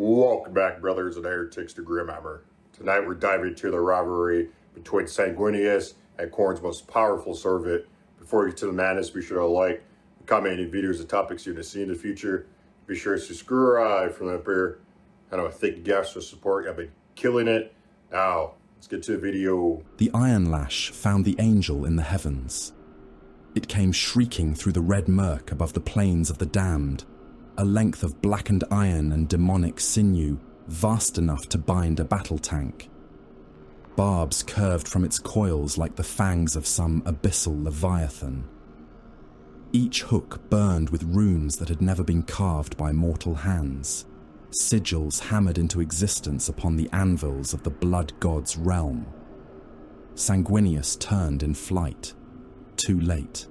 Welcome back, brothers and heretics, to Grimhammer. Tonight we're diving into the rivalry between Sanguinius and Khorne's most powerful servant. Before we get to the madness, be sure to like, comment any videos and topics you want to see in the future. Be sure to subscribe from up here. I know, thank you guys for the support. I've been killing it. Now, let's get to the video. The Iron Lash found the angel in the heavens. It came shrieking through the red murk above the plains of the damned, a length of blackened iron and demonic sinew vast enough to bind a battle tank. Barbs curved from its coils like the fangs of some abyssal leviathan. Each hook burned with runes that had never been carved by mortal hands, sigils hammered into existence upon the anvils of the blood god's realm. Sanguinius turned in flight, too late.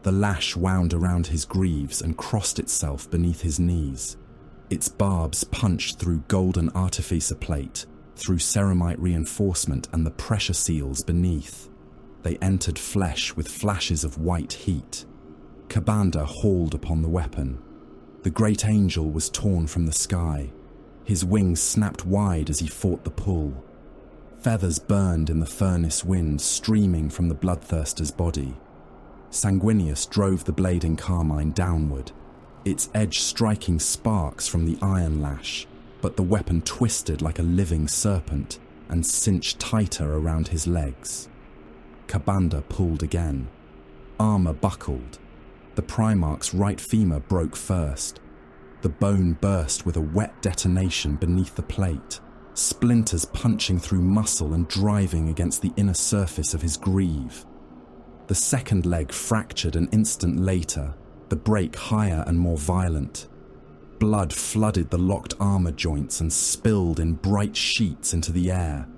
The lash wound around his greaves and crossed itself beneath his knees. Its barbs punched through golden artificer plate, through ceramite reinforcement and the pressure seals beneath. They entered flesh with flashes of white heat. Ka'Bandha hauled upon the weapon. The great angel was torn from the sky. His wings snapped wide as he fought the pull. Feathers burned in the furnace wind streaming from the bloodthirster's body. Sanguinius drove the blading carmine downward, its edge striking sparks from the iron lash, but the weapon twisted like a living serpent and cinched tighter around his legs. Ka'Bandha pulled again. Armor buckled. The Primarch's right femur broke first. The bone burst with a wet detonation beneath the plate, splinters punching through muscle and driving against the inner surface of his greave. The second leg fractured an instant later, the break higher and more violent. Blood flooded the locked armor joints and spilled in bright sheets into the air.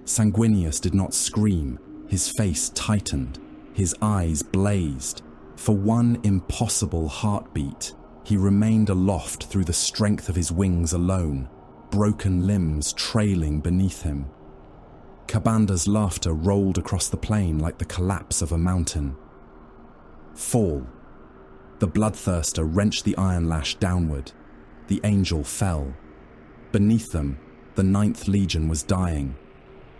Sanguinius did not scream. His face tightened. His eyes blazed. For one impossible heartbeat, he remained aloft through the strength of his wings alone, broken limbs trailing beneath him. Ka'Bandha's laughter rolled across the plain like the collapse of a mountain. Fall. The bloodthirster wrenched the iron lash downward. The angel fell. Beneath them, the 9th Legion was dying.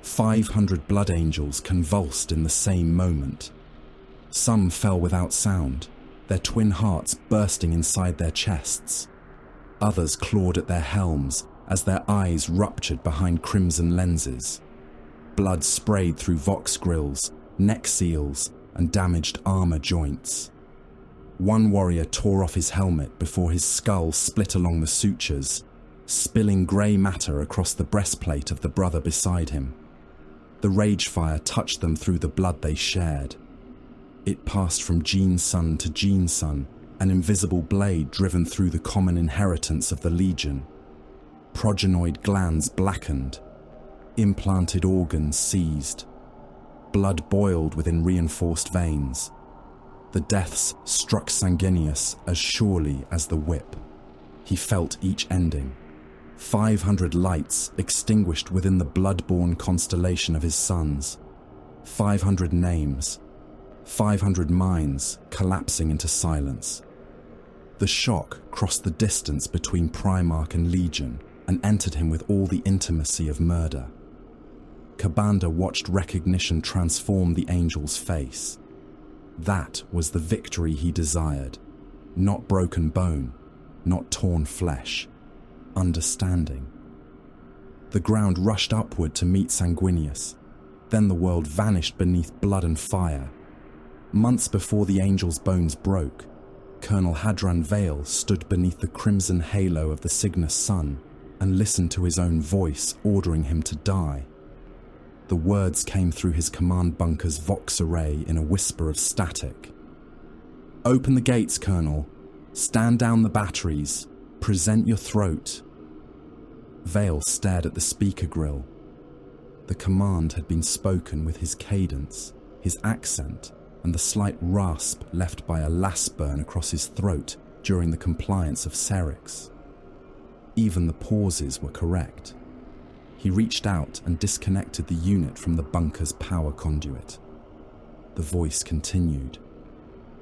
500 blood angels convulsed in the same moment. Some fell without sound, their twin hearts bursting inside their chests. Others clawed at their helms as their eyes ruptured behind crimson lenses. Blood sprayed through vox grills, neck seals, and damaged armor joints. One warrior tore off his helmet before his skull split along the sutures, spilling grey matter across the breastplate of the brother beside him. The rage fire touched them through the blood they shared. It passed from gene son to gene son, an invisible blade driven through the common inheritance of the Legion. Progenoid glands blackened. Implanted organs seized. Blood boiled within reinforced veins. The deaths struck Sanguinius as surely as the whip. He felt each ending. 500 lights extinguished within the blood-borne constellation of his sons. 500 names. 500 minds collapsing into silence. The shock crossed the distance between Primarch and Legion and entered him with all the intimacy of murder. Ka'Bandha watched recognition transform the angel's face. That was the victory he desired. Not broken bone, not torn flesh. Understanding. The ground rushed upward to meet Sanguinius. Then the world vanished beneath blood and fire. Months before the angel's bones broke, Colonel Hadran Vale stood beneath the crimson halo of the Cygnus sun and listened to his own voice ordering him to die. The words came through his command bunker's vox array in a whisper of static. "Open the gates, Colonel. Stand down the batteries. Present your throat." Vale stared at the speaker grill. The command had been spoken with his cadence, his accent, and the slight rasp left by a lass burn across his throat during the compliance of Cerix. Even the pauses were correct. He reached out and disconnected the unit from the bunker's power conduit. The voice continued.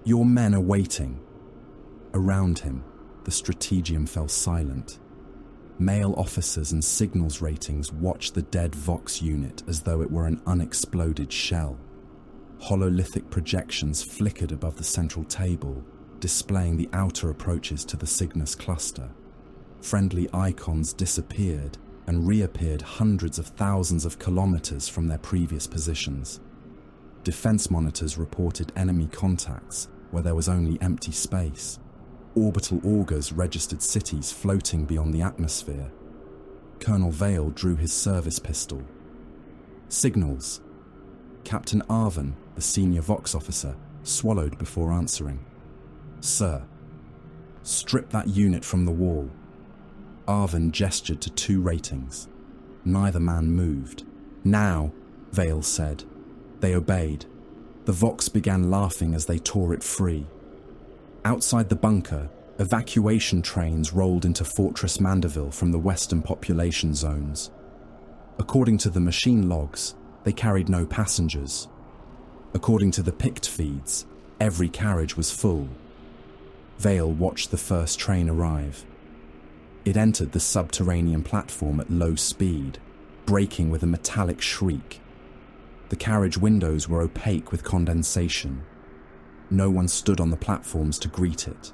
"Your men are waiting." Around him, the strategium fell silent. Male officers and signals ratings watched the dead Vox unit as though it were an unexploded shell. Hololithic projections flickered above the central table, displaying the outer approaches to the Cygnus cluster. Friendly icons disappeared and reappeared hundreds of thousands of kilometers from their previous positions. Defense monitors reported enemy contacts where there was only empty space. Orbital augers registered cities floating beyond the atmosphere. Colonel Vale drew his service pistol. Signals. Captain Arvin, the senior Vox officer, swallowed before answering. Sir. Strip that unit from the wall. Arvin gestured to 2 ratings. Neither man moved. Now, Vale said. They obeyed. The Vox began laughing as they tore it free. Outside the bunker, evacuation trains rolled into Fortress Mandeville from the western population zones. According to the machine logs, they carried no passengers. According to the picked feeds, every carriage was full. Vale watched the first train arrive. It entered the subterranean platform at low speed, braking with a metallic shriek. The carriage windows were opaque with condensation. No one stood on the platforms to greet it.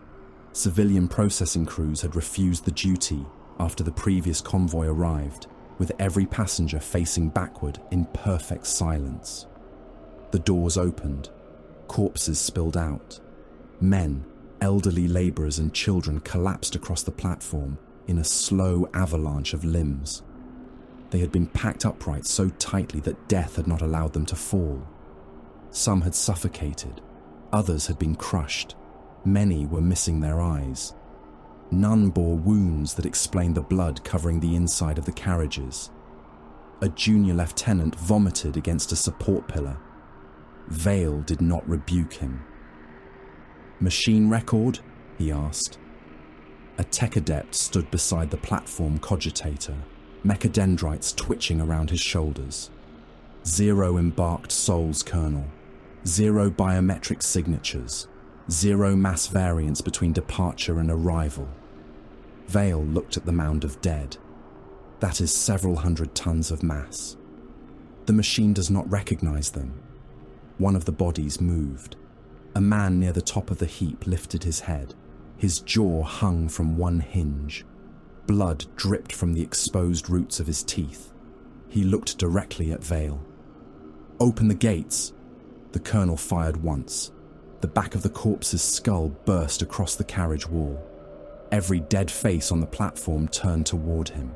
Civilian processing crews had refused the duty after the previous convoy arrived, with every passenger facing backward in perfect silence. The doors opened. Corpses spilled out. Men, elderly laborers and children collapsed across the platform in a slow avalanche of limbs. They had been packed upright so tightly that death had not allowed them to fall. Some had suffocated. Others had been crushed. Many were missing their eyes. None bore wounds that explained the blood covering the inside of the carriages. A junior lieutenant vomited against a support pillar. Vale did not rebuke him. Machine record? He asked. A tech adept stood beside the platform cogitator, mechadendrites twitching around his shoulders. 0 embarked souls, Colonel. 0 biometric signatures. 0 mass variance between departure and arrival. Vale looked at the mound of dead. That is several hundred tons of mass. The machine does not recognize them. One of the bodies moved. A man near the top of the heap lifted his head. His jaw hung from one hinge. Blood dripped from the exposed roots of his teeth. He looked directly at Vale. Open the gates. The colonel fired once. The back of the corpse's skull burst across the carriage wall. Every dead face on the platform turned toward him.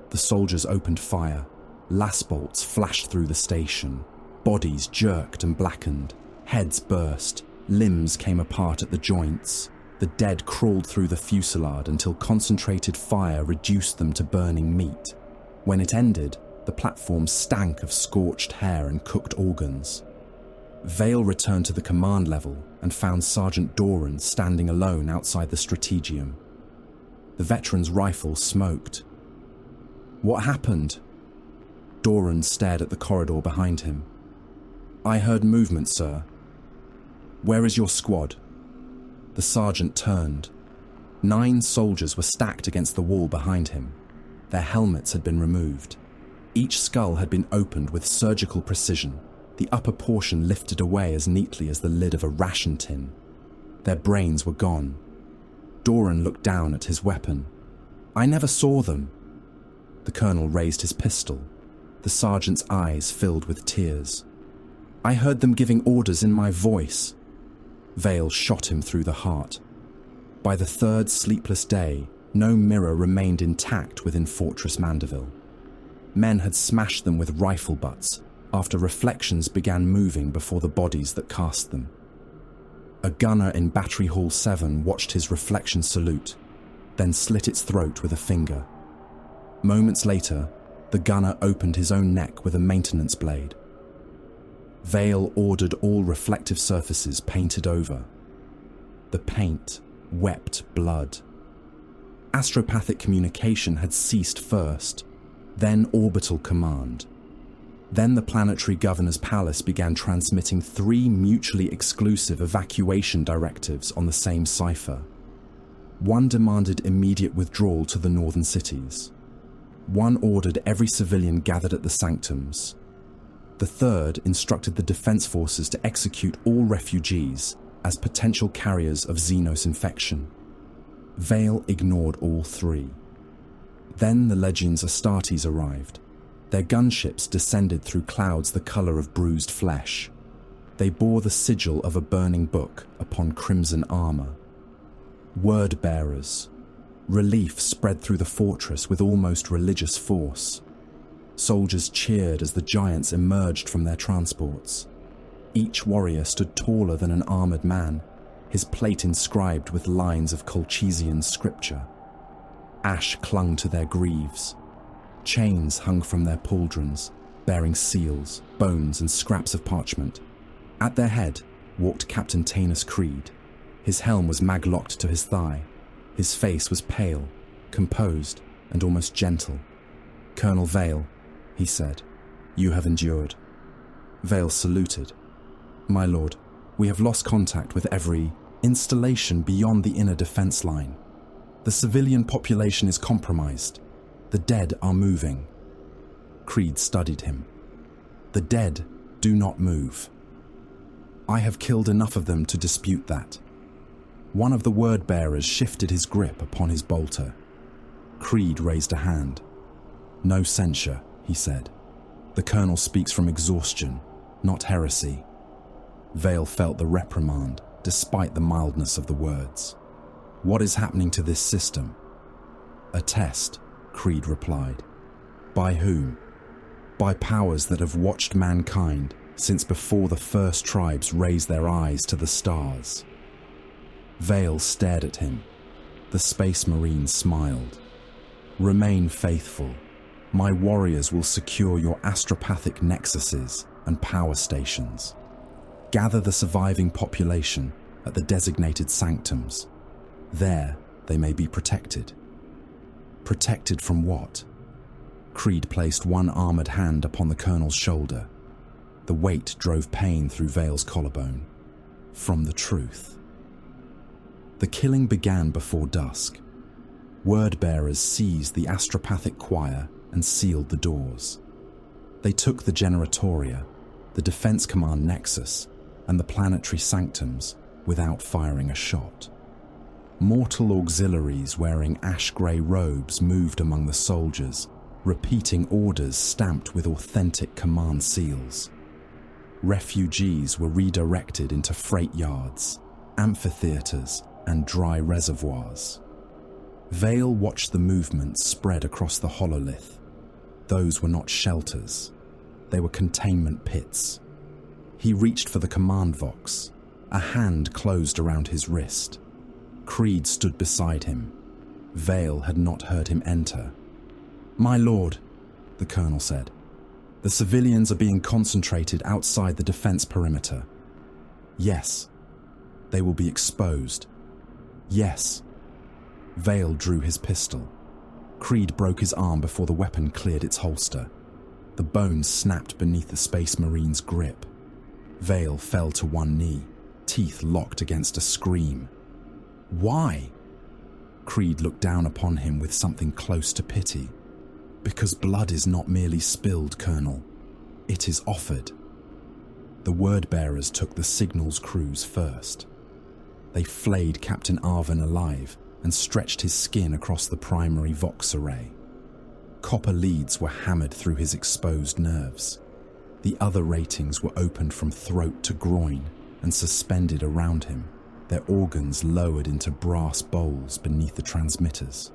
The soldiers opened fire. Las bolts flashed through the station. Bodies jerked and blackened. Heads burst. Limbs came apart at the joints. The dead crawled through the fusillade until concentrated fire reduced them to burning meat. When it ended, the platform stank of scorched hair and cooked organs. Vale returned to the command level and found Sergeant Doran standing alone outside the strategium. The veteran's rifle smoked. What happened? Doran stared at the corridor behind him. I heard movement, sir. Where is your squad? The sergeant turned. 9 soldiers were stacked against the wall behind him. Their helmets had been removed. Each skull had been opened with surgical precision, the upper portion lifted away as neatly as the lid of a ration tin. Their brains were gone. Doran looked down at his weapon. I never saw them. The colonel raised his pistol. The sergeant's eyes filled with tears. I heard them giving orders in my voice. Vale shot him through the heart. By the 3rd sleepless day, no mirror remained intact within Fortress Mandeville. Men had smashed them with rifle butts after reflections began moving before the bodies that cast them. A gunner in Battery Hall 7 watched his reflection salute, then slit its throat with a finger. Moments later, the gunner opened his own neck with a maintenance blade. Vale ordered all reflective surfaces painted over. The paint wept blood. Astropathic communication had ceased first, then orbital command. Then the planetary governor's palace began transmitting 3 mutually exclusive evacuation directives on the same cipher. One demanded immediate withdrawal to the northern cities. One ordered every civilian gathered at the sanctums. The third instructed the defense forces to execute all refugees as potential carriers of Xenos infection. Vale ignored all three. Then the Legions Astartes arrived. Their gunships descended through clouds the color of bruised flesh. They bore the sigil of a burning book upon crimson armor. Word-bearers. Relief spread through the fortress with almost religious force. Soldiers cheered as the giants emerged from their transports. Each warrior stood taller than an armored man, his plate inscribed with lines of Colchizian scripture. Ash clung to their greaves. Chains hung from their pauldrons, bearing seals, bones, and scraps of parchment. At their head walked Captain Tainus Creed. His helm was mag-locked to his thigh. His face was pale, composed, and almost gentle. "Colonel Vale," he said, "you have endured." Vale saluted. "My lord, we have lost contact with every installation beyond the inner defense line. The civilian population is compromised. The dead are moving." Creed studied him. "The dead do not move. I have killed enough of them to dispute that." One of the word-bearers shifted his grip upon his bolter. Creed raised a hand. "No censure," he said. "The colonel speaks from exhaustion, not heresy." Vale felt the reprimand, despite the mildness of the words. "What is happening to this system?" "A test," Creed replied. "By whom?" "By powers that have watched mankind since before the first tribes raised their eyes to the stars." Vale stared at him. The Space Marine smiled. "Remain faithful. My warriors will secure your astropathic nexuses and power stations. Gather the surviving population at the designated sanctums. There they may be protected." Protected from what? Creed placed one armored hand upon the colonel's shoulder. The weight drove pain through Vale's collarbone. From the truth. The killing began before dusk. Word-bearers seized the astropathic choir and sealed the doors. They took the Generatoria, the Defense Command Nexus, and the planetary sanctums without firing a shot. Mortal auxiliaries wearing ash-grey robes moved among the soldiers, repeating orders stamped with authentic command seals. Refugees were redirected into freight yards, amphitheaters, and dry reservoirs. Vale watched the movement spread across the hololith. Those were not shelters. They were containment pits. He reached for the command vox. A hand closed around his wrist. Creed stood beside him. Vale had not heard him enter. "My lord," the colonel said, "the civilians are being concentrated outside the defense perimeter. Yes, they will be exposed. Yes." Vale drew his pistol. Creed broke his arm before the weapon cleared its holster. The bones snapped beneath the Space Marine's grip. Vale fell to one knee, teeth locked against a scream. "Why?" Creed looked down upon him with something close to pity. "Because blood is not merely spilled, Colonel. It is offered." The word-bearers took the signals crews first. They flayed Captain Arvin alive and stretched his skin across the primary Vox array. Copper leads were hammered through his exposed nerves. The other ratings were opened from throat to groin and suspended around him, their organs lowered into brass bowls beneath the transmitters.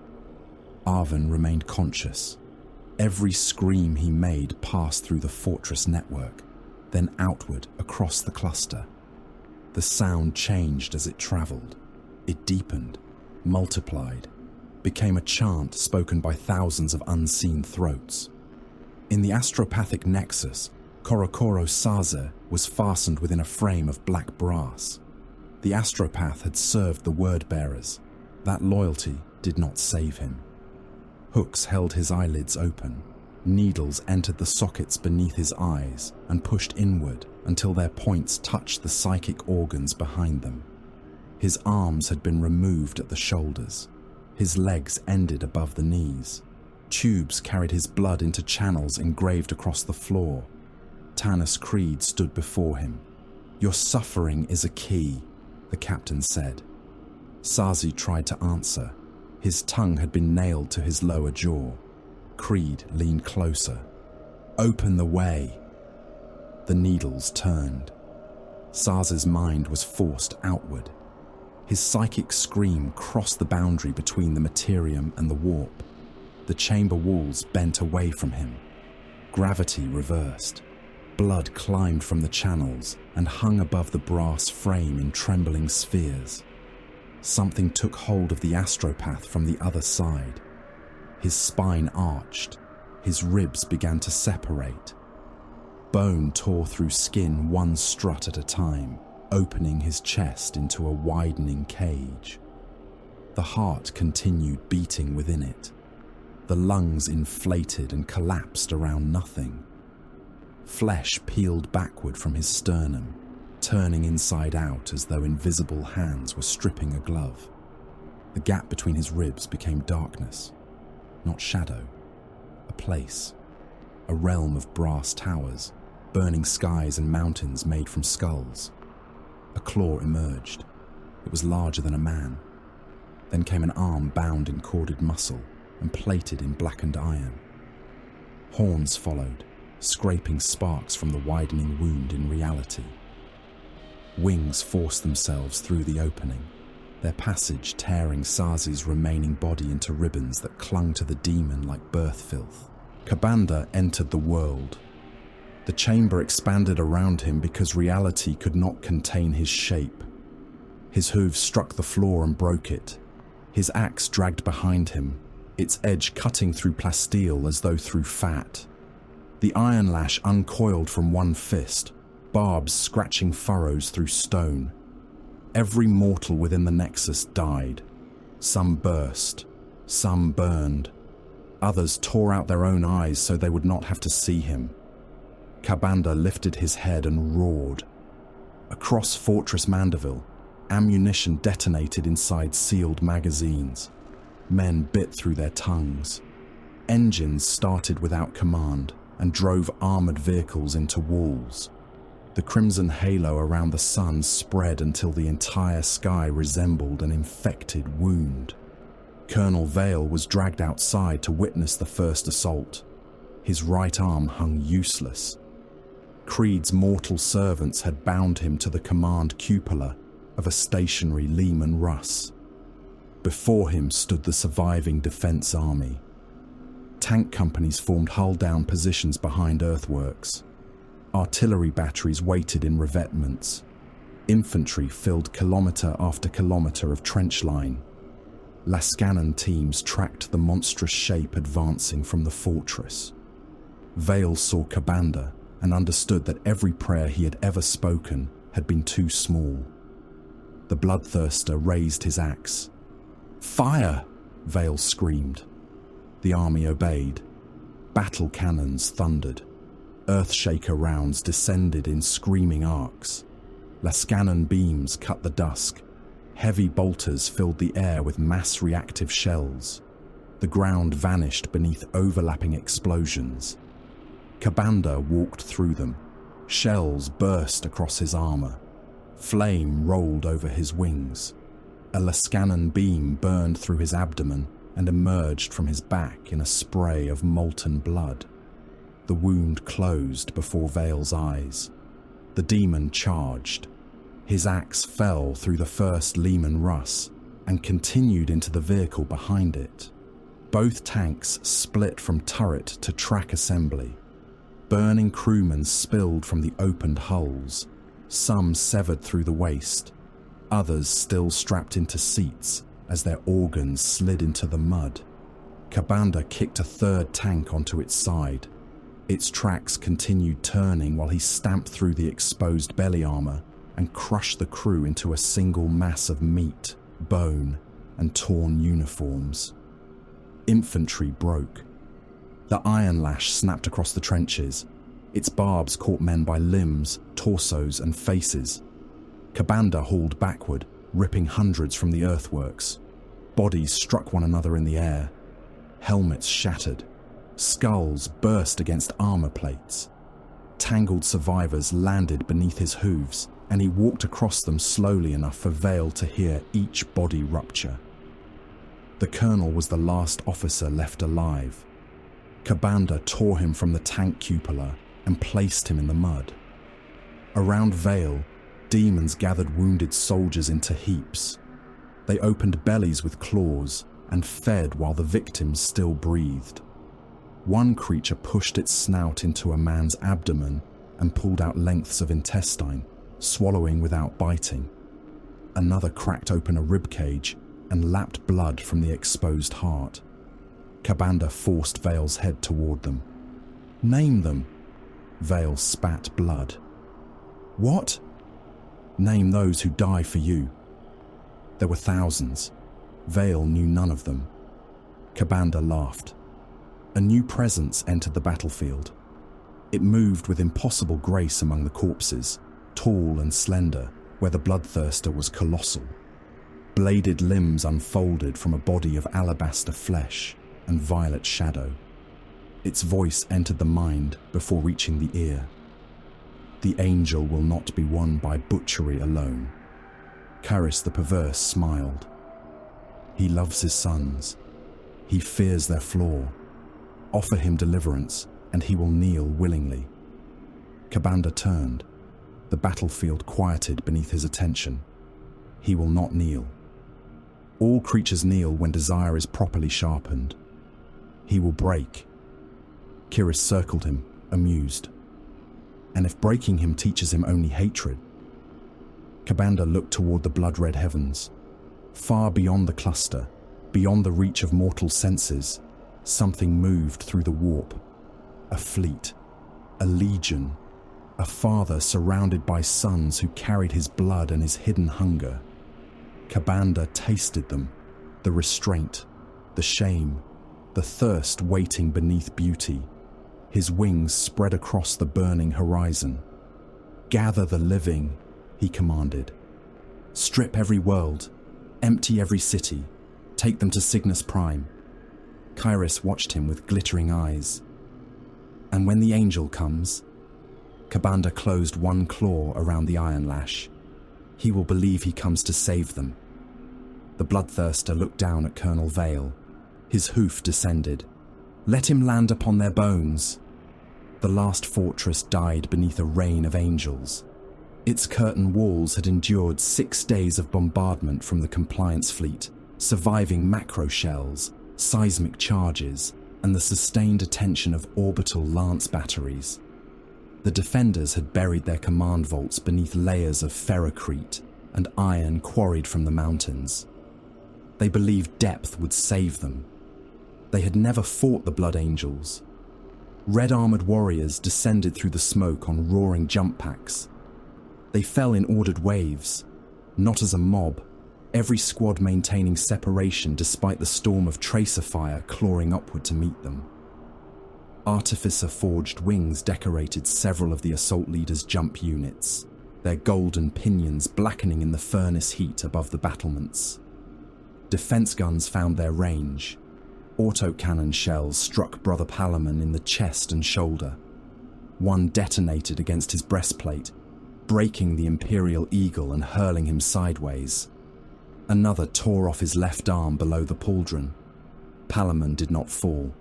Arvin remained conscious. Every scream he made passed through the fortress network, then outward across the cluster. The sound changed as it traveled. It deepened, multiplied, became a chant spoken by thousands of unseen throats. In the astropathic nexus, Korokoro Saze was fastened within a frame of black brass. The astropath had served the word-bearers. That loyalty did not save him. Hooks held his eyelids open. Needles entered the sockets beneath his eyes and pushed inward until their points touched the psychic organs behind them. His arms had been removed at the shoulders. His legs ended above the knees. Tubes carried his blood into channels engraved across the floor. Tanis Creed stood before him. "Your suffering is a key," the captain said. Sazi tried to answer. His tongue had been nailed to his lower jaw. Creed leaned closer. "Open the way." The needles turned. Sazi's mind was forced outward. His psychic scream crossed the boundary between the materium and the warp. The chamber walls bent away from him. Gravity reversed. Blood climbed from the channels and hung above the brass frame in trembling spheres. Something took hold of the astropath from the other side. His spine arched. His ribs began to separate. Bone tore through skin one strut at a time, opening his chest into a widening cage. The heart continued beating within it. The lungs inflated and collapsed around nothing. Flesh peeled backward from his sternum, turning inside out as though invisible hands were stripping a glove. The gap between his ribs became darkness, not shadow, a place, a realm of brass towers, burning skies and mountains made from skulls. A claw emerged. It was larger than a man. Then came an arm bound in corded muscle and plated in blackened iron. Horns followed, scraping sparks from the widening wound in reality. Wings forced themselves through the opening, their passage tearing Sazi's remaining body into ribbons that clung to the demon like birth filth. Kabanda entered the world. The chamber expanded around him because reality could not contain his shape. His hooves struck the floor and broke it. His axe dragged behind him, its edge cutting through plasteel as though through fat. The iron lash uncoiled from one fist, barbs scratching furrows through stone. Every mortal within the nexus died. Some burst, some burned. Others tore out their own eyes so they would not have to see him. Kabanda lifted his head and roared. Across Fortress Mandeville, ammunition detonated inside sealed magazines. Men bit through their tongues. Engines started without command and drove armored vehicles into walls. The crimson halo around the sun spread until the entire sky resembled an infected wound. Colonel Vale was dragged outside to witness the first assault. His right arm hung useless. Creed's mortal servants had bound him to the command cupola of a stationary Lehman Russ. Before him stood the surviving defense army. Tank companies formed hull-down positions behind earthworks. Artillery batteries waited in revetments. Infantry filled kilometre after kilometre of trench line. Lascanon teams tracked the monstrous shape advancing from the fortress. Vale saw Kabanda and understood that every prayer he had ever spoken had been too small. The bloodthirster raised his axe. "Fire!" Vale screamed. The army obeyed. Battle cannons thundered. Earthshaker rounds descended in screaming arcs. Lascanon beams cut the dusk. Heavy bolters filled the air with mass-reactive shells. The ground vanished beneath overlapping explosions. Kabanda walked through them. Shells burst across his armor. Flame rolled over his wings. A Lascanon beam burned through his abdomen and emerged from his back in a spray of molten blood. The wound closed before Vale's eyes. The demon charged. His axe fell through the first Lehman Russ and continued into the vehicle behind it. Both tanks split from turret to track assembly. Burning crewmen spilled from the opened hulls, some severed through the waist, others still strapped into seats as their organs slid into the mud. Kabanda kicked a third tank onto its side. Its tracks continued turning while he stamped through the exposed belly armor and crushed the crew into a single mass of meat, bone, and torn uniforms. Infantry broke. The iron lash snapped across the trenches. Its barbs caught men by limbs, torsos, and faces. Kabanda hauled backward, ripping hundreds from the earthworks. Bodies struck one another in the air. Helmets shattered. Skulls burst against armor plates. Tangled survivors landed beneath his hooves, and he walked across them slowly enough for Vale to hear each body rupture. The colonel was the last officer left alive. Kabanda tore him from the tank cupola and placed him in the mud. Around Vale, demons gathered wounded soldiers into heaps. They opened bellies with claws and fed while the victims still breathed. One creature pushed its snout into a man's abdomen and pulled out lengths of intestine, swallowing without biting. Another cracked open a ribcage and lapped blood from the exposed heart. Kabanda forced Vale's head toward them. "Name them." Vale spat blood. "What?" "Name those who die for you." There were thousands. Vale knew none of them. Kabanda laughed. A new presence entered the battlefield. It moved with impossible grace among the corpses, tall and slender, where the bloodthirster was colossal. Bladed limbs unfolded from a body of alabaster flesh and violet shadow. Its voice entered the mind before reaching the ear. "The angel will not be won by butchery alone." Caris the Perverse smiled. "He loves his sons. He fears their flaw. Offer him deliverance, and he will kneel willingly." Kabanda turned. The battlefield quieted beneath his attention. He will not kneel. All creatures kneel when desire is properly sharpened. He will break. Kiris circled him, amused. And if breaking him teaches him only hatred? Kabanda looked toward the blood-red heavens. Far beyond the cluster, beyond the reach of mortal senses, something moved through the warp. A fleet, a legion, a father surrounded by sons who carried his blood and his hidden hunger. Kabanda tasted them, the restraint, the shame, the thirst waiting beneath beauty. His wings spread across the burning horizon. "Gather the living," he commanded. "Strip every world, empty every city, take them to Cygnus Prime." Kairos watched him with glittering eyes. "And when the angel comes," Kabanda closed one claw around the iron lash, "he will believe he comes to save them." The bloodthirster looked down at Colonel Vale. His hoof descended. "Let him land upon their bones." The last fortress died beneath a rain of angels. Its curtain walls had endured 6 days of bombardment from the compliance fleet, surviving macro shells, seismic charges, and the sustained attention of orbital lance batteries. The defenders had buried their command vaults beneath layers of ferrocrete and iron quarried from the mountains. They believed depth would save them. They had never fought the Blood Angels. Red-armored warriors descended through the smoke on roaring jump packs. They fell in ordered waves, not as a mob, every squad maintaining separation despite the storm of tracer fire clawing upward to meet them. Artificer-forged wings decorated several of the assault leaders' jump units, their golden pinions blackening in the furnace heat above the battlements. Defense guns found their range. Autocannon shells struck Brother Palamon in the chest and shoulder. One detonated against his breastplate, breaking the Imperial Eagle and hurling him sideways. Another tore off his left arm below the pauldron. Palamon did not fall.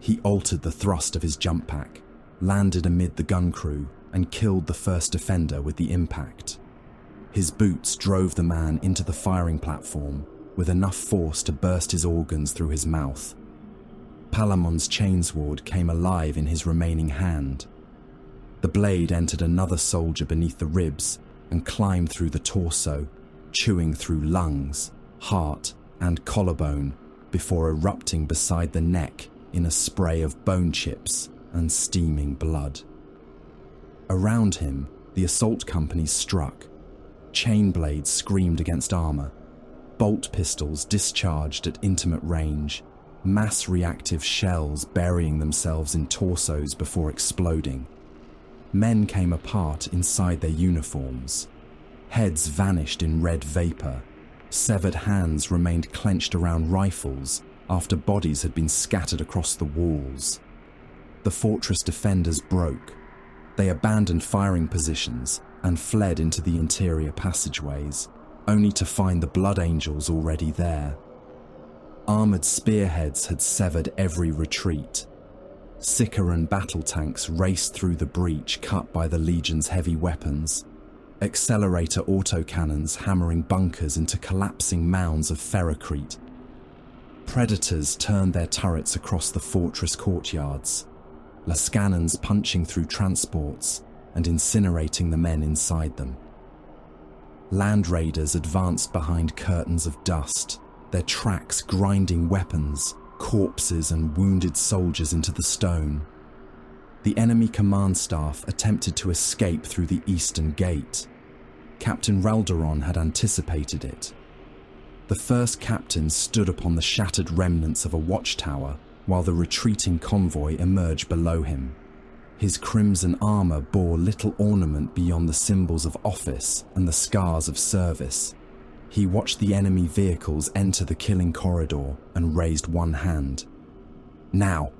He altered the thrust of his jump pack, landed amid the gun crew, and killed the first defender with the impact. His boots drove the man into the firing platform, with enough force to burst his organs through his mouth. Palamon's chainsword came alive in his remaining hand. The blade entered another soldier beneath the ribs and climbed through the torso, chewing through lungs, heart, and collarbone before erupting beside the neck in a spray of bone chips and steaming blood. Around him, the assault companies struck. Chain blades screamed against armor. Bolt pistols discharged at intimate range, mass reactive shells burying themselves in torsos before exploding. Men came apart inside their uniforms. Heads vanished in red vapor. Severed hands remained clenched around rifles after bodies had been scattered across the walls. The fortress defenders broke. They abandoned firing positions and fled into the interior passageways, only to find the Blood Angels already there. Armored spearheads had severed every retreat. Sicaran battle tanks raced through the breach cut by the Legion's heavy weapons, accelerator autocannons hammering bunkers into collapsing mounds of ferrocrete. Predators turned their turrets across the fortress courtyards, Lascannons punching through transports and incinerating the men inside them. Land raiders advanced behind curtains of dust, their tracks grinding weapons, corpses and wounded soldiers into the stone. The enemy command staff attempted to escape through the eastern gate. Captain Ralderon had anticipated it. The first captain stood upon the shattered remnants of a watchtower while the retreating convoy emerged below him. His crimson armor bore little ornament beyond the symbols of office and the scars of service. He watched the enemy vehicles enter the killing corridor and raised one hand. Now!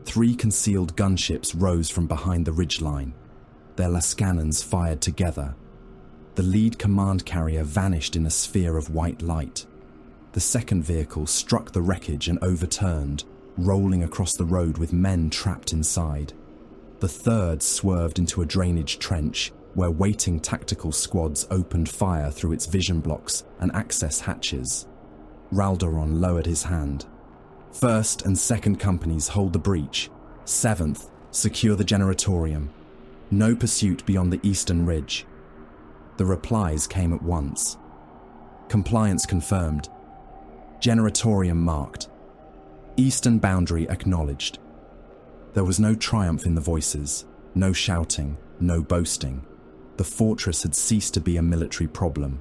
3 concealed gunships rose from behind the ridgeline. Their Lascannons fired together. The lead command carrier vanished in a sphere of white light. The second vehicle struck the wreckage and overturned, rolling across the road with men trapped inside. The third swerved into a drainage trench where waiting tactical squads opened fire through its vision blocks and access hatches. Ralderon lowered his hand. 1st and 2nd companies hold the breach. 7th, secure the generatorium. No pursuit beyond the eastern ridge. The replies came at once. Compliance confirmed. Generatorium marked. Eastern boundary acknowledged. There was no triumph in the voices, no shouting, no boasting. The fortress had ceased to be a military problem.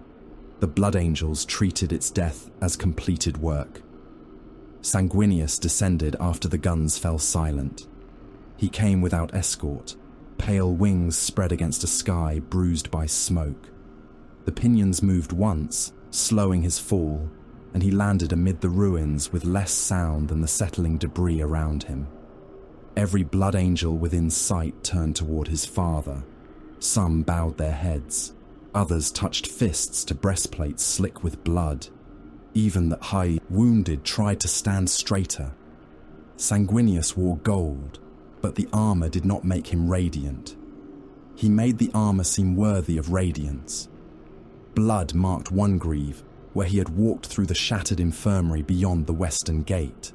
The Blood Angels treated its death as completed work. Sanguinius descended after the guns fell silent. He came without escort, pale wings spread against a sky bruised by smoke. The pinions moved once, slowing his fall, and he landed amid the ruins with less sound than the settling debris around him. Every Blood Angel within sight turned toward his father. Some bowed their heads. Others touched fists to breastplates slick with blood. Even the high wounded tried to stand straighter. Sanguinius wore gold, but the armor did not make him radiant. He made the armor seem worthy of radiance. Blood marked one greave, where he had walked through the shattered infirmary beyond the western gate.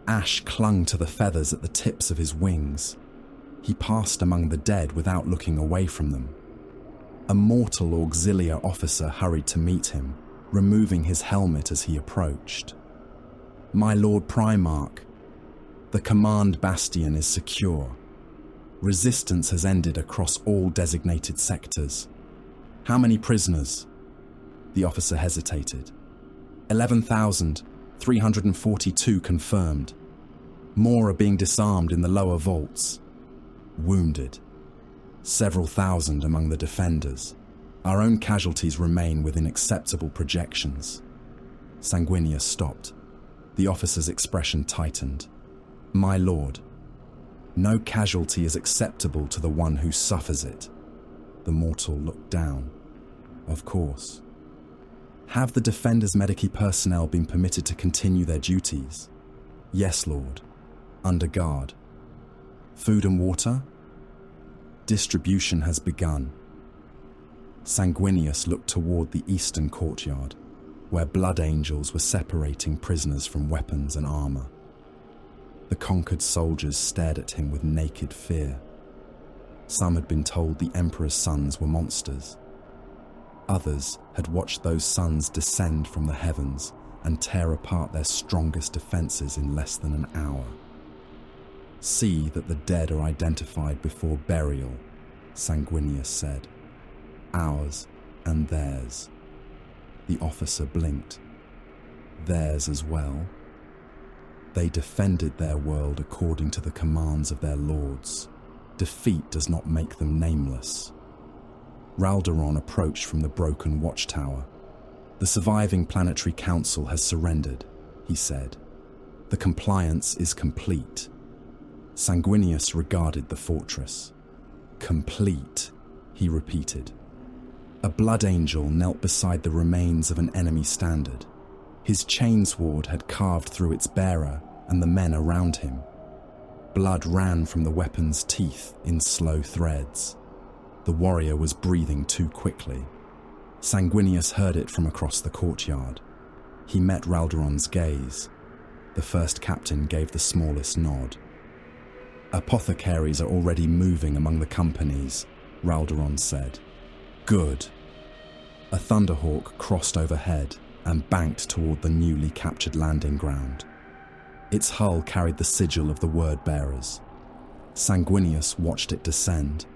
Ash clung to the feathers at the tips of his wings. He passed among the dead without looking away from them. A mortal auxiliar officer hurried to meet him, removing his helmet as he approached. "My Lord Primarch, the command bastion is secure. Resistance has ended across all designated sectors. How many prisoners?" The officer hesitated. 11,342 confirmed. More are being disarmed in the lower vaults. Wounded. Several thousand among the defenders. Our own casualties remain within acceptable projections. Sanguinius stopped. The officer's expression tightened. "My lord, no casualty is acceptable to the one who suffers it." The mortal looked down. "Of course. Have the Defenders' Medici personnel been permitted to continue their duties?" "Yes, Lord. Under guard." "Food and water?" "Distribution has begun." Sanguinius looked toward the eastern courtyard, where Blood Angels were separating prisoners from weapons and armor. The conquered soldiers stared at him with naked fear. Some had been told the Emperor's sons were monsters. Others had watched those sons descend from the heavens and tear apart their strongest defenses in less than an hour. "See that the dead are identified before burial," Sanguinius said. "Ours and theirs." The officer blinked. "Theirs as well?" They defended their world according to the commands of their lords. Defeat does not make them nameless. Raldoron approached from the broken watchtower. "The surviving planetary council has surrendered," he said. "The compliance is complete." Sanguinius regarded the fortress. "Complete," he repeated. A blood angel knelt beside the remains of an enemy standard. His chainsword had carved through its bearer and the men around him. Blood ran from the weapon's teeth in slow threads. The warrior was breathing too quickly. Sanguinius heard it from across the courtyard. He met Raldoron's gaze. The first captain gave the smallest nod. "Apothecaries are already moving among the companies," Raldoron said. "Good." A Thunderhawk crossed overhead and banked toward the newly captured landing ground. Its hull carried the sigil of the word-bearers. Sanguinius watched it descend.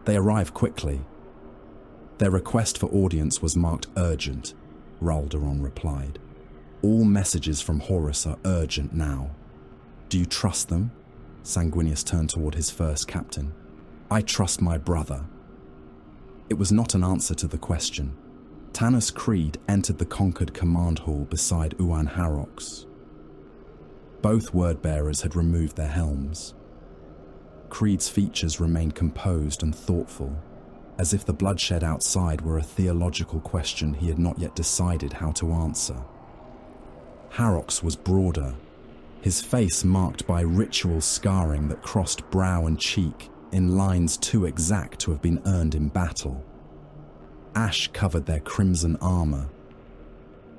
They arrived quickly. "Their request for audience was marked urgent," Raldoron replied. "All messages from Horus are urgent now." "Do you trust them?" Sanguinius turned toward his first captain. "I trust my brother." It was not an answer to the question. Tanis Creed entered the conquered command hall beside Uan Harox. Both word-bearers had removed their helms. Creed's features remained composed and thoughtful, as if the bloodshed outside were a theological question he had not yet decided how to answer. Harox was broader, his face marked by ritual scarring that crossed brow and cheek in lines too exact to have been earned in battle. Ash covered their crimson armor.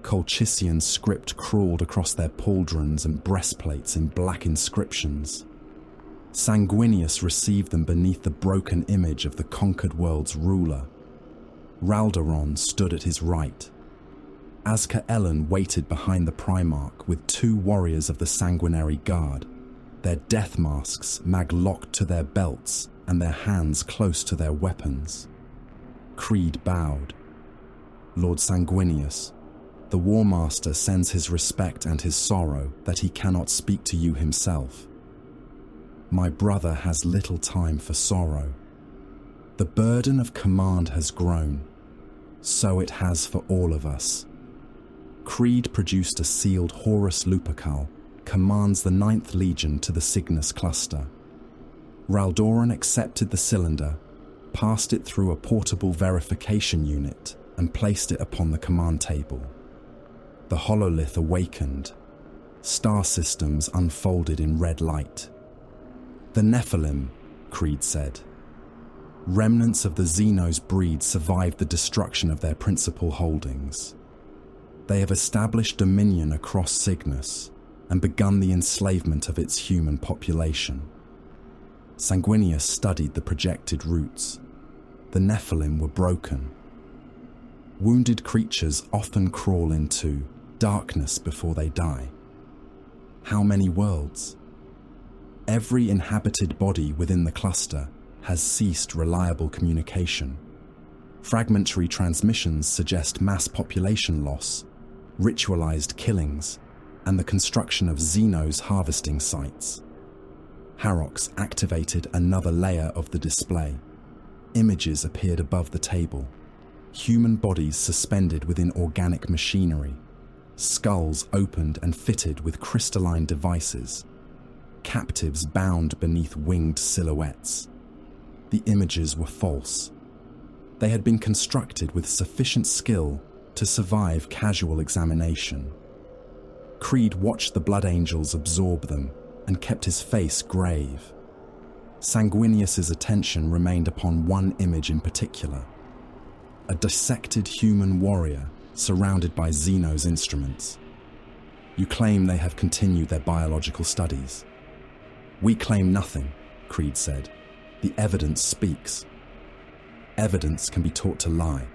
Colchissian script crawled across their pauldrons and breastplates in black inscriptions. Sanguinius received them beneath the broken image of the conquered world's ruler. Raldoron stood at his right. Azka-Ellen waited behind the Primarch with two warriors of the Sanguinary Guard, their death masks mag-locked to their belts and their hands close to their weapons. Creed bowed. "Lord Sanguinius, the War Master sends his respect and his sorrow that he cannot speak to you himself. My brother has little time for sorrow. The burden of command has grown. So it has for all of us." Creed produced a sealed Horus Lupercal, commands the 9th Legion to the Cygnus cluster. Raldoron accepted the cylinder, passed it through a portable verification unit, and placed it upon the command table. The hololith awakened. Star systems unfolded in red light. "The Nephilim," Creed said. "Remnants of the Xenos breed survived the destruction of their principal holdings. They have established dominion across Cygnus and begun the enslavement of its human population." Sanguinius studied the projected routes. The Nephilim were broken. Wounded creatures often crawl into darkness before they die. How many worlds? Every inhabited body within the cluster has ceased reliable communication. Fragmentary transmissions suggest mass population loss, ritualized killings, and the construction of Xenos harvesting sites. Harox activated another layer of the display. Images appeared above the table. Human bodies suspended within organic machinery. Skulls opened and fitted with crystalline devices. Captives bound beneath winged silhouettes. The images were false. They had been constructed with sufficient skill to survive casual examination. Creed watched the blood angels absorb them and kept his face grave. Sanguinius's attention remained upon one image in particular: a dissected human warrior surrounded by Xenos instruments. "You claim they have continued their biological studies." "We claim nothing," Creed said. "The evidence speaks." "Evidence can be taught to lie."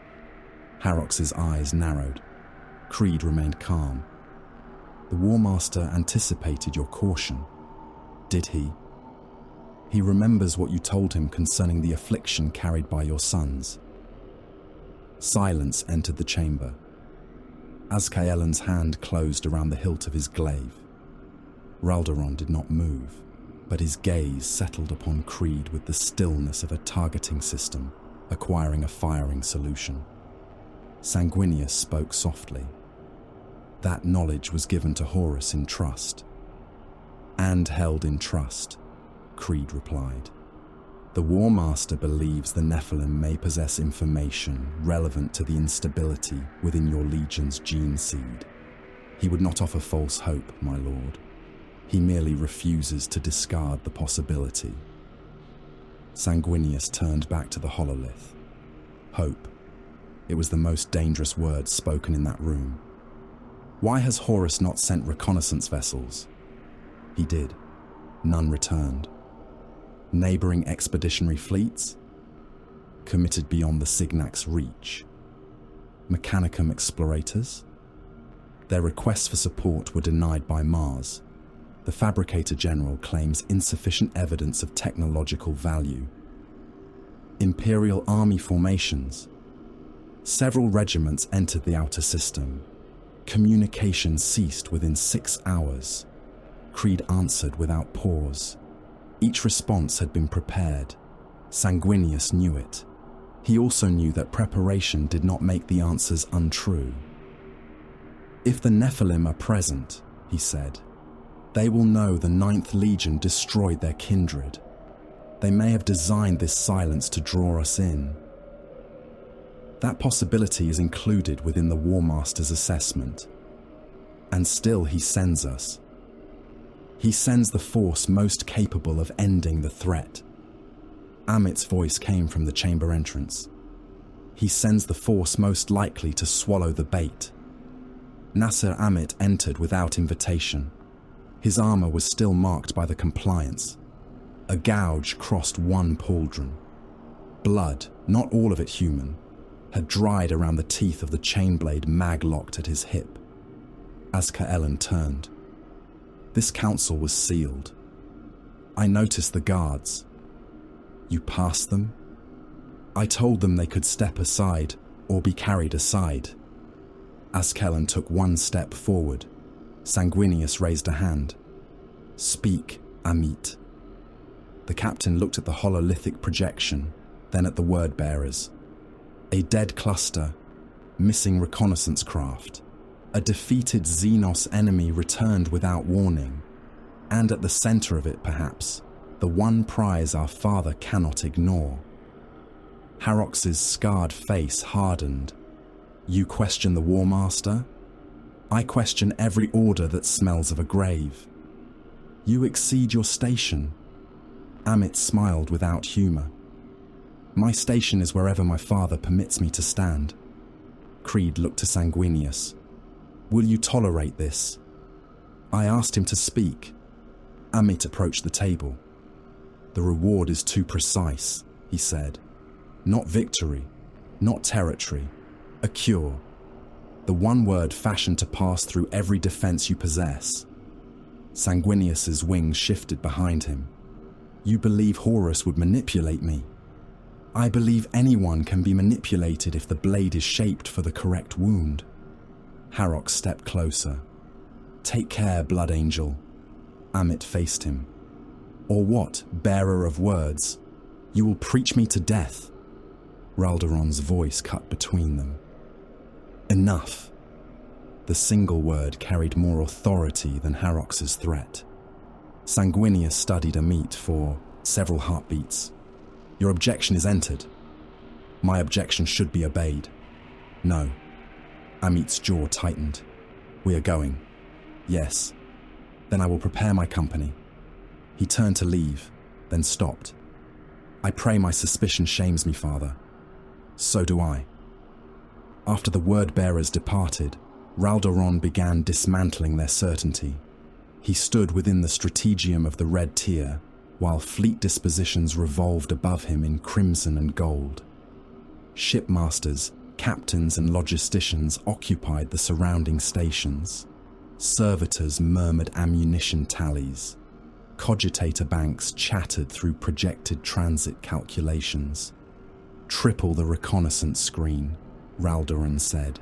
Harox's eyes narrowed. Creed remained calm. "The War Master anticipated your caution." "Did he?" "He remembers what you told him concerning the affliction carried by your sons." Silence entered the chamber. Azka-Ellen's hand closed around the hilt of his glaive. Raldoron did not move, but his gaze settled upon Creed with the stillness of a targeting system. acquiring a firing solution. Sanguinius spoke softly. That knowledge was given to Horus in trust. And held in trust, Creed replied. The War Master believes the Nephilim may possess information relevant to the instability within your Legion's gene seed. He would not offer false hope, my lord. He merely refuses to discard the possibility. Sanguinius turned back to the hololith. Hope. It was the most dangerous word spoken in that room. Why has Horus not sent reconnaissance vessels? He did. None returned. Neighboring expeditionary fleets? Committed beyond the Signac's reach. Mechanicum explorators? Their requests for support were denied by Mars. The Fabricator General claims insufficient evidence of technological value. Imperial army formations. Several regiments entered the outer system. Communication ceased within 6 hours. Creed answered without pause. Each response had been prepared. Sanguinius knew it. He also knew that preparation did not make the answers untrue. If the Nephilim are present, he said, they will know the 9th Legion destroyed their kindred. They may have designed this silence to draw us in. That possibility is included within the War Master's assessment. And still he sends us. He sends the force most capable of ending the threat. Amit's voice came from the chamber entrance. He sends the force most likely to swallow the bait. Nasser Amit entered without invitation. His armor was still marked by the compliance. A gouge crossed one pauldron. Blood, not all of it human, had dried around the teeth of the chain blade mag-locked at his hip. Azkaelin turned. This council was sealed. I noticed the guards. You passed them? I told them they could step aside or be carried aside. Azkaelin took one step forward. Sanguinius raised a hand. Speak, Amit. The captain looked at the hololithic projection, then at the word-bearers. A dead cluster, missing reconnaissance craft. A defeated Xenos enemy returned without warning. And at the center of it, perhaps, the one prize our father cannot ignore. Harox's scarred face hardened. You question the War Master? I question every order that smells of a grave. You exceed your station. Amit smiled without humor. My station is wherever my father permits me to stand. Creed looked to Sanguinius. Will you tolerate this? I asked him to speak. Amit approached the table. The reward is too precise, he said. Not victory, not territory, a cure. The one word fashioned to pass through every defense you possess. Sanguinius's wings shifted behind him. You believe Horus would manipulate me? I believe anyone can be manipulated if the blade is shaped for the correct wound. Harox stepped closer. Take care, Blood Angel. Amit faced him. Or what, bearer of words? You will preach me to death. Raldoron's voice cut between them. Enough. The single word carried more authority than Harox's threat. Sanguinius studied Amit for several heartbeats. Your objection is entered. My objection should be obeyed. No. Amit's jaw tightened. We are going. Yes. Then I will prepare my company. He turned to leave, then stopped. I pray my suspicion shames me, Father. So do I. After the word-bearers departed, Raldoron began dismantling their certainty. He stood within the strategium of the red tier, while fleet dispositions revolved above him in crimson and gold. Shipmasters, captains and logisticians occupied the surrounding stations. Servitors murmured ammunition tallies. Cogitator banks chattered through projected transit calculations. Triple the reconnaissance screen, Raldoron said.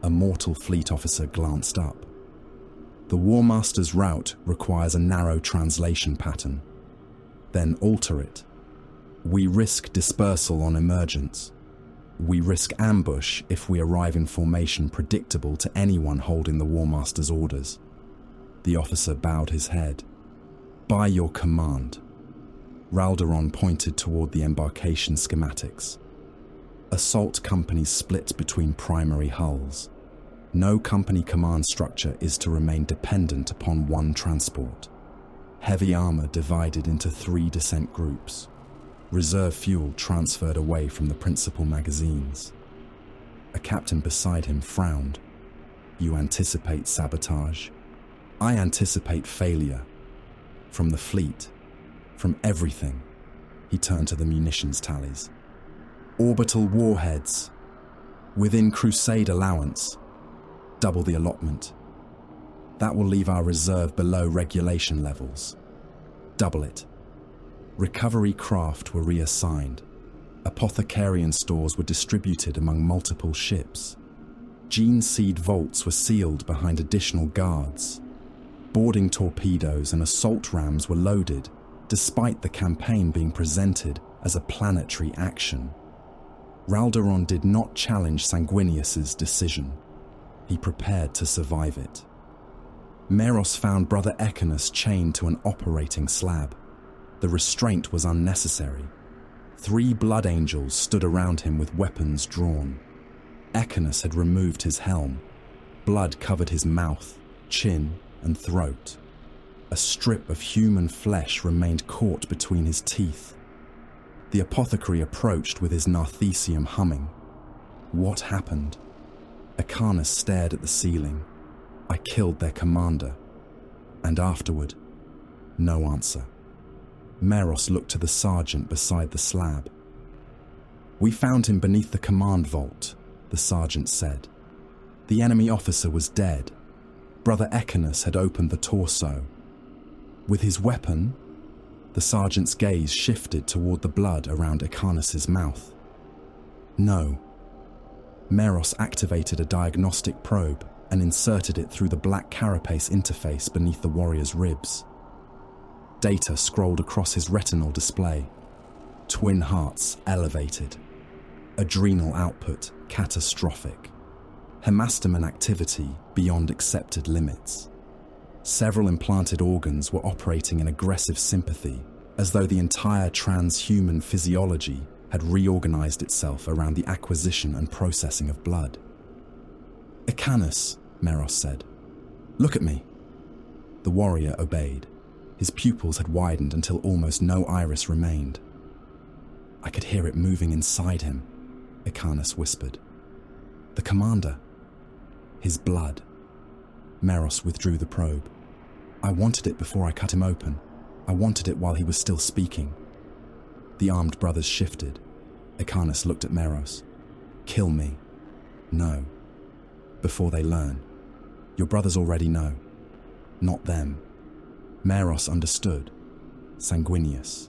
A mortal fleet officer glanced up. The War Master's route requires a narrow translation pattern. Then alter it. We risk dispersal on emergence. We risk ambush if we arrive in formation predictable to anyone holding the War Master's orders. The officer bowed his head. By your command. Raldoron pointed toward the embarkation schematics. Assault companies split between primary hulls. No company command structure is to remain dependent upon one transport. Heavy armor divided into 3 descent groups. Reserve fuel transferred away from the principal magazines. A captain beside him frowned. You anticipate sabotage? I anticipate failure. From the fleet. From everything. He turned to the munitions tallies. Orbital warheads. Within Crusade allowance. Double the allotment. That will leave our reserve below regulation levels. Double it. Recovery craft were reassigned. Apothecarian stores were distributed among multiple ships. Gene seed vaults were sealed behind additional guards. Boarding torpedoes and assault rams were loaded, despite the campaign being presented as a planetary action. Raldoron did not challenge Sanguinius's decision. He prepared to survive it. Meros found Brother Ecanus chained to an operating slab. The restraint was unnecessary. 3 blood angels stood around him with weapons drawn. Ecanus had removed his helm. Blood covered his mouth, chin, and throat. A strip of human flesh remained caught between his teeth. The apothecary approached with his narthecium humming. What happened? Ecanus stared at the ceiling. I killed their commander. And afterward, no answer. Meros looked to the sergeant beside the slab. We found him beneath the command vault, the sergeant said. The enemy officer was dead. Brother Ecanus had opened the torso. With his weapon, the sergeant's gaze shifted toward the blood around Ecanus's mouth. No. Meros activated a diagnostic probe and inserted it through the black carapace interface beneath the warrior's ribs. Data scrolled across his retinal display. Twin hearts elevated. Adrenal output catastrophic. Hemastomen activity beyond accepted limits. Several implanted organs were operating in aggressive sympathy, as though the entire transhuman physiology had reorganized itself around the acquisition and processing of blood. Ecanus, Meros said. Look at me. The warrior obeyed. His pupils had widened until almost no iris remained. I could hear it moving inside him, Ecanus whispered. The commander. His blood. Meros withdrew the probe. I wanted it before I cut him open. I wanted it while he was still speaking. The armed brothers shifted. Ecanus looked at Meros. Kill me. No. Before they learn. Your brothers already know. Not them. Meros understood. Sanguinius.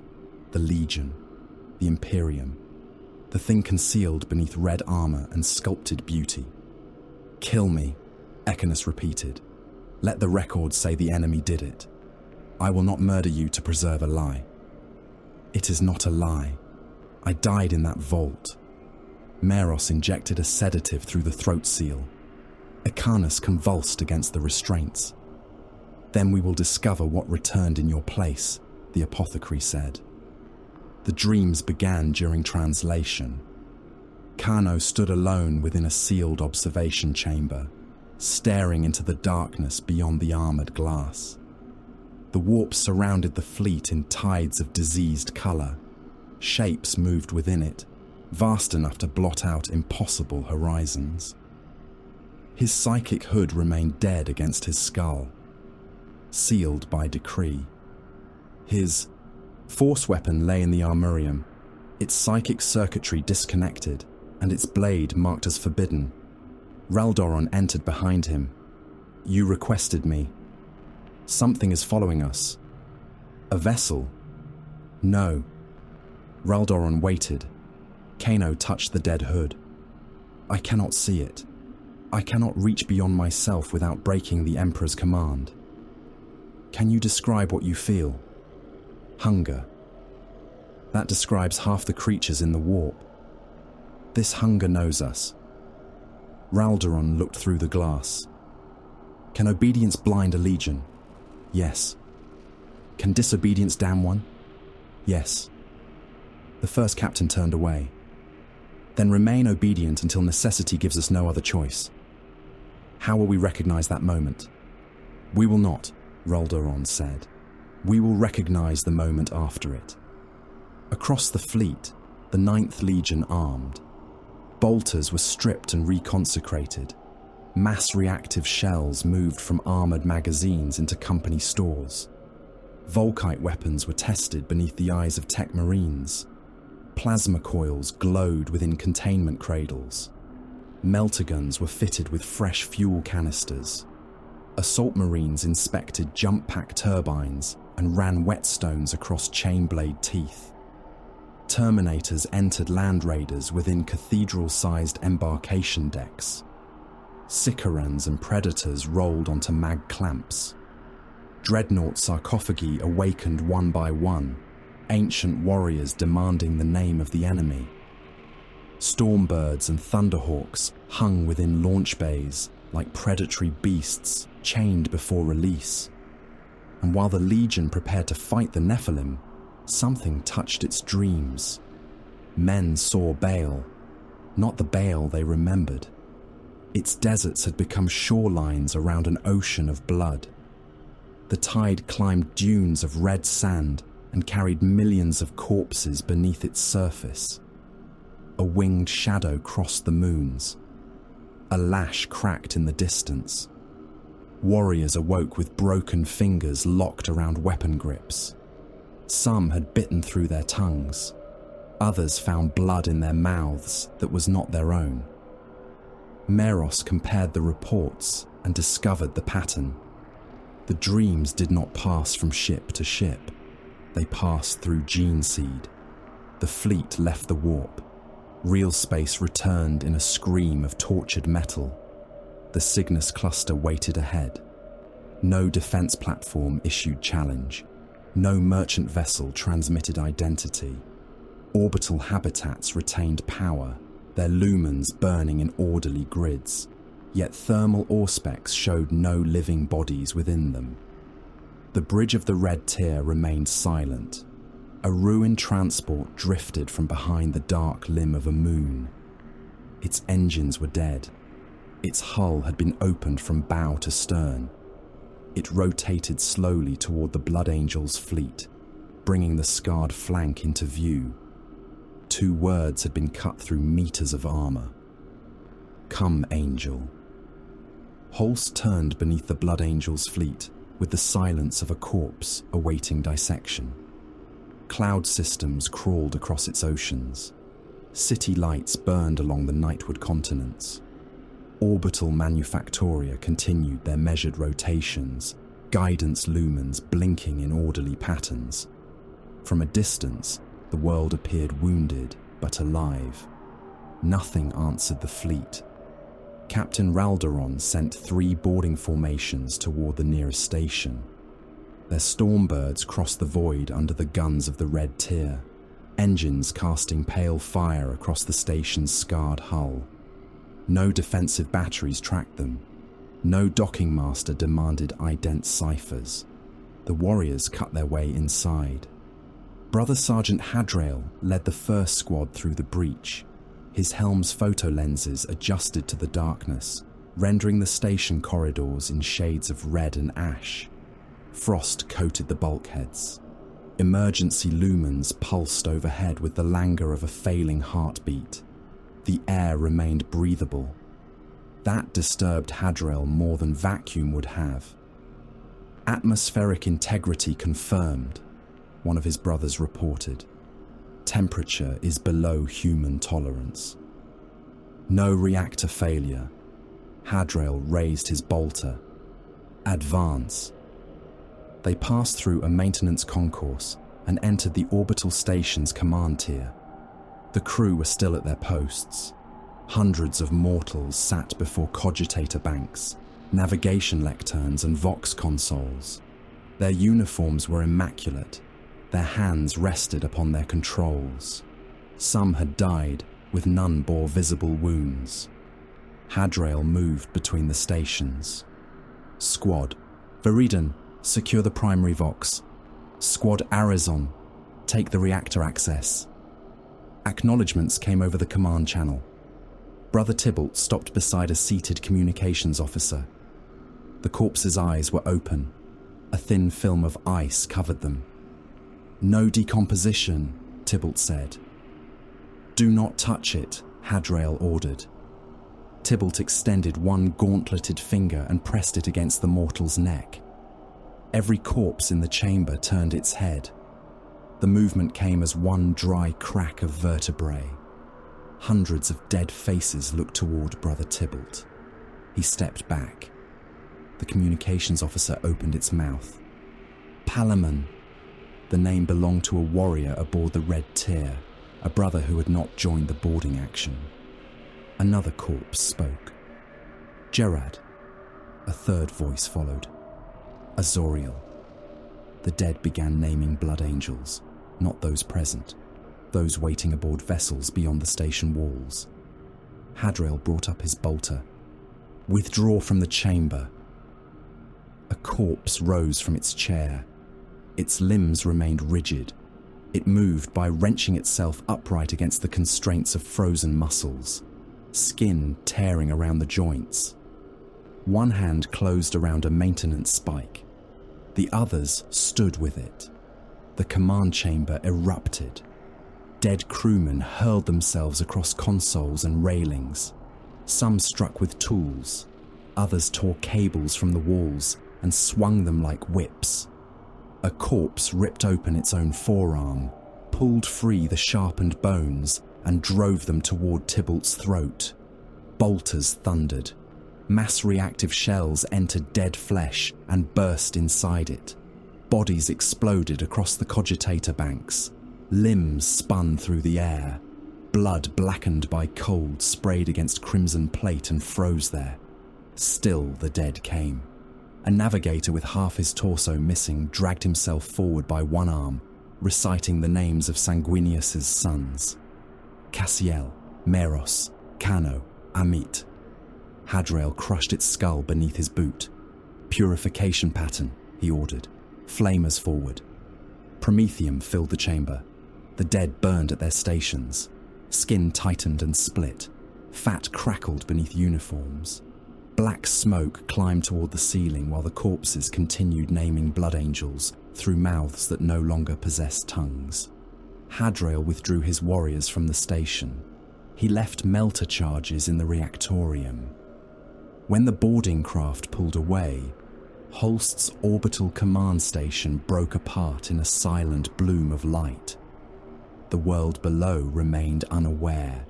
The Legion. The Imperium. The thing concealed beneath red armor and sculpted beauty. Kill me, Ecanus repeated. Let the records say the enemy did it. I will not murder you to preserve a lie. It is not a lie. I died in that vault. Meros injected a sedative through the throat seal. Ecanus convulsed against the restraints. Then we will discover what returned in your place, the apothecary said. The dreams began during translation. Kano stood alone within a sealed observation chamber, staring into the darkness beyond the armored glass. The warp surrounded the fleet in tides of diseased color. Shapes moved within it, vast enough to blot out impossible horizons. His psychic hood remained dead against his skull, sealed by decree. His force weapon lay in the armorium, its psychic circuitry disconnected, and its blade marked as forbidden. Raldoron entered behind him. You requested me. Something is following us. A vessel? No. Raldoron waited. Kano touched the dead hood. I cannot see it. I cannot reach beyond myself without breaking the Emperor's command. Can you describe what you feel? Hunger. That describes half the creatures in the warp. This hunger knows us. Raldoron looked through the glass. Can obedience blind a legion? Yes. Can disobedience damn one? Yes. The first captain turned away. Then remain obedient until necessity gives us no other choice. How will we recognize that moment? We will not, Raldoron said. We will recognize the moment after it. Across the fleet, the 9th Legion armed. Bolters were stripped and reconsecrated. Mass reactive shells moved from armored magazines into company stores. Volkite weapons were tested beneath the eyes of tech marines. Plasma coils glowed within containment cradles. Melter guns were fitted with fresh fuel canisters. Assault marines inspected jump pack turbines and ran whetstones across chain blade teeth. Terminators entered land raiders within cathedral-sized embarkation decks. Sicarans and predators rolled onto mag clamps. Dreadnought sarcophagi awakened one by one, ancient warriors demanding the name of the enemy. Stormbirds and thunderhawks hung within launch bays like predatory beasts chained before release. And while the Legion prepared to fight the Nephilim, something touched its dreams. Men saw Baal, not the Baal they remembered. Its deserts had become shorelines around an ocean of blood. The tide climbed dunes of red sand and carried millions of corpses beneath its surface. A winged shadow crossed the moons. A lash cracked in the distance. Warriors awoke with broken fingers locked around weapon grips. Some had bitten through their tongues. Others found blood in their mouths that was not their own. Meros compared the reports and discovered the pattern. The dreams did not pass from ship to ship. They passed through gene seed. The fleet left the warp. Real space returned in a scream of tortured metal. The Cygnus cluster waited ahead. No defense platform issued challenge. No merchant vessel transmitted identity. Orbital habitats retained power, their lumens burning in orderly grids, yet thermal auspex showed no living bodies within them. The bridge of the Red Tier remained silent. A ruined transport drifted from behind the dark limb of a moon. Its engines were dead. Its hull had been opened from bow to stern. It rotated slowly toward the Blood Angel's fleet, bringing the scarred flank into view. 2 words had been cut through meters of armor. "Come, Angel." Holst turned beneath the Blood Angel's fleet with the silence of a corpse awaiting dissection. Cloud systems crawled across its oceans. City lights burned along the nightward continents. Orbital manufactoria continued their measured rotations, guidance lumens blinking in orderly patterns. From a distance, the world appeared wounded but alive. Nothing answered the fleet. Captain Raldoron sent 3 boarding formations toward the nearest station. Their Stormbirds crossed the void under the guns of the Red Tier, engines casting pale fire across the station's scarred hull. No defensive batteries tracked them. No docking master demanded ident ciphers. The warriors cut their way inside. Brother Sergeant Hadrail led the first squad through the breach. His helm's photo lenses adjusted to the darkness, rendering the station corridors in shades of red and ash. Frost coated the bulkheads. Emergency lumens pulsed overhead with the languor of a failing heartbeat. The air remained breathable. That disturbed Hadrail more than vacuum would have. "Atmospheric integrity confirmed," one of his brothers reported. "Temperature is below human tolerance." No reactor failure. Hadrail raised his bolter. "Advance." They passed through a maintenance concourse and entered the orbital station's command tier. The crew were still at their posts. Hundreds of mortals sat before cogitator banks, navigation lecterns and vox consoles. Their uniforms were immaculate. Their hands rested upon their controls. Some had died, with none bore visible wounds. Hadrael moved between the stations. Squad, Viridon, secure the primary Vox. Squad Arizon, take the reactor access. Acknowledgements came over the command channel. Brother Tybalt stopped beside a seated communications officer. The corpse's eyes were open. A thin film of ice covered them. No decomposition, Tybalt said. Do not touch it, Hadrael ordered. Tybalt extended one gauntleted finger and pressed it against the mortal's neck. Every corpse in the chamber turned its head. The movement came as one dry crack of vertebrae. Hundreds of dead faces looked toward Brother Tybalt. He stepped back. The communications officer opened its mouth. Palamon. The name belonged to a warrior aboard the Red Tier, a brother who had not joined the boarding action. Another corpse spoke. Gerard. A third voice followed. Azoriel. The dead began naming blood angels, not those present, those waiting aboard vessels beyond the station walls. Hadrael brought up his bolter. Withdraw from the chamber. A corpse rose from its chair. Its limbs remained rigid. It moved by wrenching itself upright against the constraints of frozen muscles, skin tearing around the joints. One hand closed around a maintenance spike. The others stood with it. The command chamber erupted. Dead crewmen hurled themselves across consoles and railings. Some struck with tools. Others tore cables from the walls and swung them like whips. A corpse ripped open its own forearm, pulled free the sharpened bones, and drove them toward Tybalt's throat. Bolters thundered. Mass reactive shells entered dead flesh and burst inside it. Bodies exploded across the cogitator banks. Limbs spun through the air. Blood blackened by cold sprayed against crimson plate and froze there. Still the dead came. A navigator with half his torso missing dragged himself forward by one arm, reciting the names of Sanguinius's sons. Cassiel, Meros, Cano, Amit. Hadrael crushed its skull beneath his boot. Purification pattern, he ordered. Flamers forward. Promethium filled the chamber. The dead burned at their stations. Skin tightened and split. Fat crackled beneath uniforms. Black smoke climbed toward the ceiling while the corpses continued naming blood angels through mouths that no longer possessed tongues. Hadrael withdrew his warriors from the station. He left melter charges in the reactorium. When the boarding craft pulled away, Holst's orbital command station broke apart in a silent bloom of light. The world below remained unaware.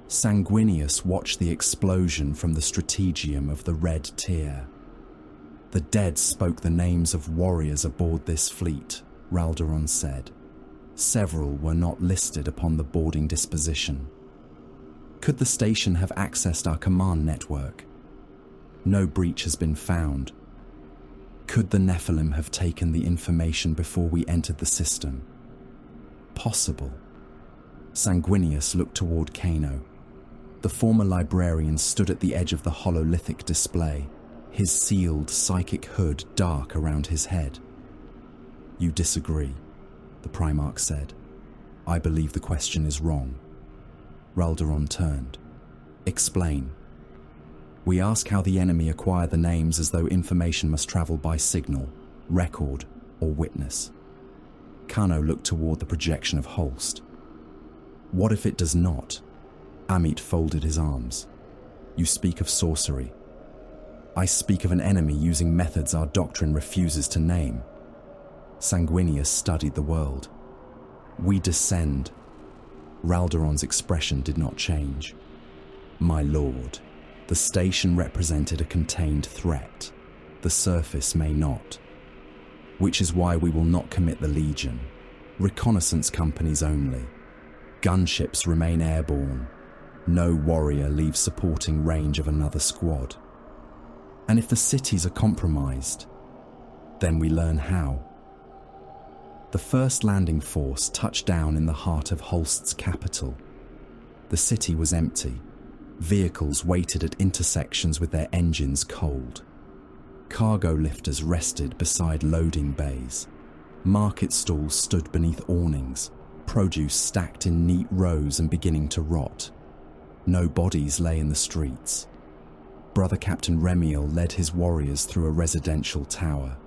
Sanguinius watched the explosion from the strategium of the Red Tier. The dead spoke the names of warriors aboard this fleet, Ralderon said. Several were not listed upon the boarding disposition. Could the station have accessed our command network? No breach has been found. Could the Nephilim have taken the information before we entered the system? Possible. Sanguinius looked toward Kano. The former librarian stood at the edge of the hololithic display, his sealed psychic hood dark around his head. You disagree, the Primarch said. I believe the question is wrong. Ralderon turned. Explain. We ask how the enemy acquire the names as though information must travel by signal, record, or witness. Kano looked toward the projection of Holst. What if it does not? Amit folded his arms. You speak of sorcery. I speak of an enemy using methods our doctrine refuses to name. Sanguinius studied the world. We descend. Ralderon's expression did not change. My lord, the station represented a contained threat. The surface may not. Which is why we will not commit the Legion. Reconnaissance companies only. Gunships remain airborne. No warrior leaves supporting range of another squad. And if the cities are compromised, then we learn how. The The first landing force touched down in the heart of Holst's capital. The city was empty. Vehicles waited at intersections with their engines cold. Cargo lifters rested beside loading bays. Market stalls stood beneath awnings, produce stacked in neat rows and beginning to rot. No bodies lay in the streets. Brother Captain Remiel led his warriors through a residential tower.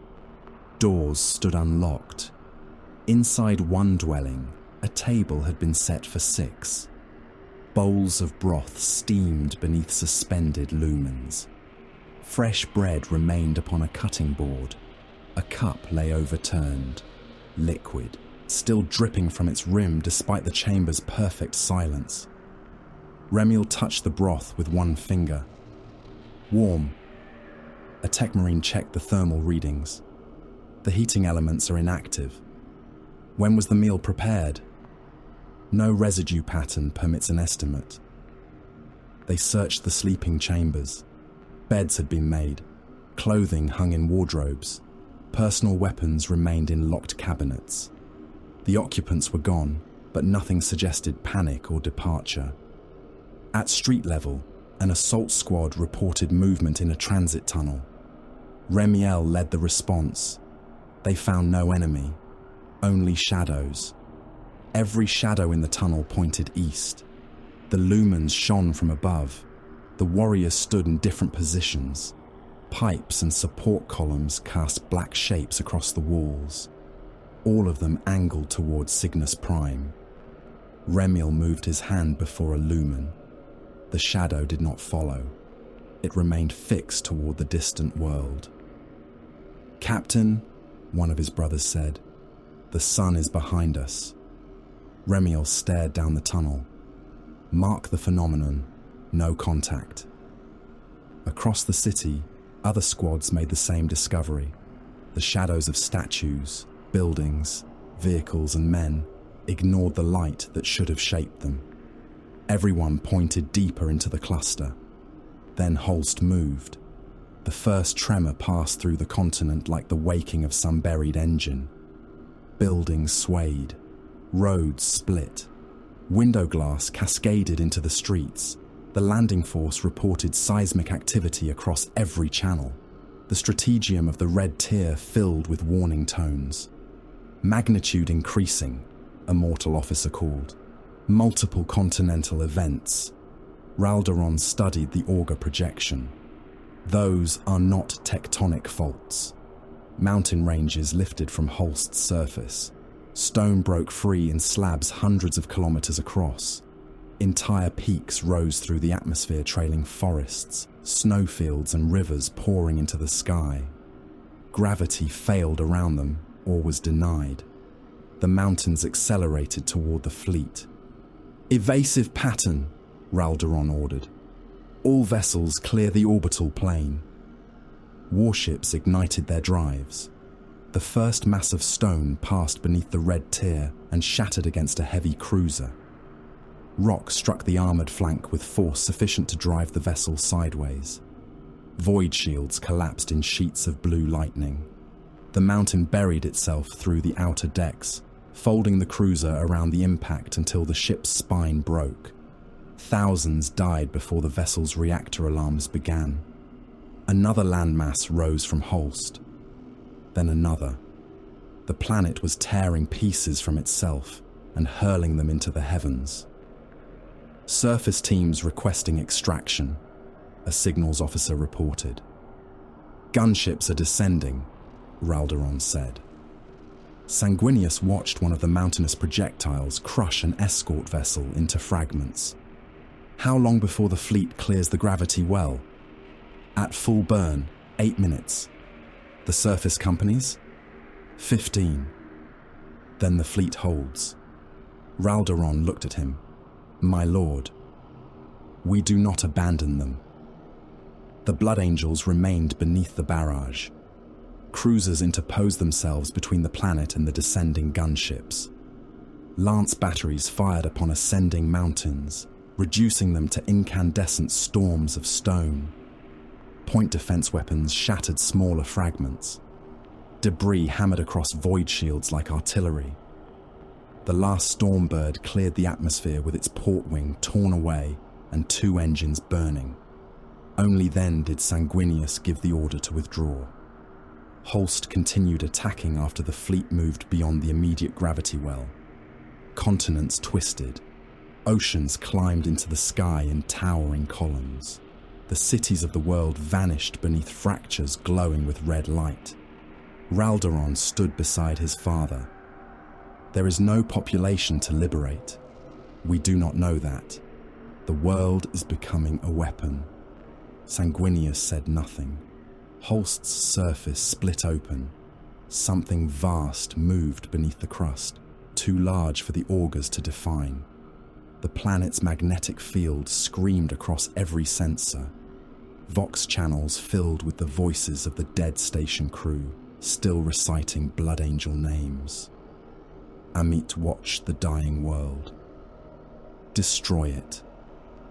Doors stood unlocked. Inside one dwelling, a table had been set for 6. Bowls of broth steamed beneath suspended lumens. Fresh bread remained upon a cutting board. A cup lay overturned, liquid, still dripping from its rim despite the chamber's perfect silence. Remiel touched the broth with one finger. Warm. A tech marine checked the thermal readings. The heating elements are inactive. When was the meal prepared? No residue pattern permits an estimate. They searched the sleeping chambers. Beds had been made. Clothing hung in wardrobes. Personal weapons remained in locked cabinets. The occupants were gone, but nothing suggested panic or departure. At street level, an assault squad reported movement in a transit tunnel. Remiel led the response. They found no enemy, only shadows. Every shadow in the tunnel pointed east. The lumens shone from above. The warriors stood in different positions. Pipes and support columns cast black shapes across the walls. All of them angled towards Cygnus Prime. Remiel moved his hand before a lumen. The shadow did not follow. It remained fixed toward the distant world. "Captain," one of his brothers said, "the sun is behind us." Remiel stared down the tunnel. Mark the phenomenon. No contact. Across the city, other squads made the same discovery. The shadows of statues, buildings, vehicles and men ignored the light that should have shaped them. Everyone pointed deeper into the cluster. Then Holst moved. The first tremor passed through the continent like the waking of some buried engine. Buildings swayed. Roads split. Window glass cascaded into the streets. The landing force reported seismic activity across every channel. The strategium of the red tier filled with warning tones. "Magnitude increasing," a mortal officer called. "Multiple continental events." Ralderon studied the auger projection. Those are not tectonic faults. Mountain ranges lifted from Holst's surface. Stone broke free in slabs hundreds of kilometers across. Entire peaks rose through the atmosphere, trailing forests, snowfields and rivers pouring into the sky. Gravity failed around them, or was denied. The mountains accelerated toward the fleet. "Evasive pattern," Ralderon ordered. "All vessels clear the orbital plane." Warships ignited their drives. The first mass of stone passed beneath the red tier and shattered against a heavy cruiser. Rock struck the armored flank with force sufficient to drive the vessel sideways. Void shields collapsed in sheets of blue lightning. The mountain buried itself through the outer decks, folding the cruiser around the impact until the ship's spine broke. Thousands died before the vessel's reactor alarms began. Another landmass rose from Holst. Then another. The planet was tearing pieces from itself and hurling them into the heavens. "Surface teams requesting extraction," a signals officer reported. "Gunships are descending," Ralderon said. Sanguinius watched one of the mountainous projectiles crush an escort vessel into fragments. "How long before the fleet clears the gravity well?" "At full burn, 8 minutes." "The surface companies?" 15. "Then the fleet holds." Ralderon looked at him. "My lord, we do not abandon them." The Blood Angels remained beneath the barrage. Cruisers interposed themselves between the planet and the descending gunships. Lance batteries fired upon ascending mountains, reducing them to incandescent storms of stone. Point defense weapons shattered smaller fragments. Debris hammered across void shields like artillery. The last Stormbird cleared the atmosphere with its port wing torn away and 2 engines burning. Only then did Sanguinius give the order to withdraw. Holst continued attacking after the fleet moved beyond the immediate gravity well. Continents twisted. Oceans climbed into the sky in towering columns. The cities of the world vanished beneath fractures glowing with red light. Raldoron stood beside his father. There is no population to liberate. We do not know that. The world is becoming a weapon. Sanguinius said nothing. Holst's surface split open. Something vast moved beneath the crust, too large for the augurs to define. The planet's magnetic field screamed across every sensor. Vox channels filled with the voices of the dead station crew, still reciting Blood Angel names. Amit watched the dying world. Destroy it.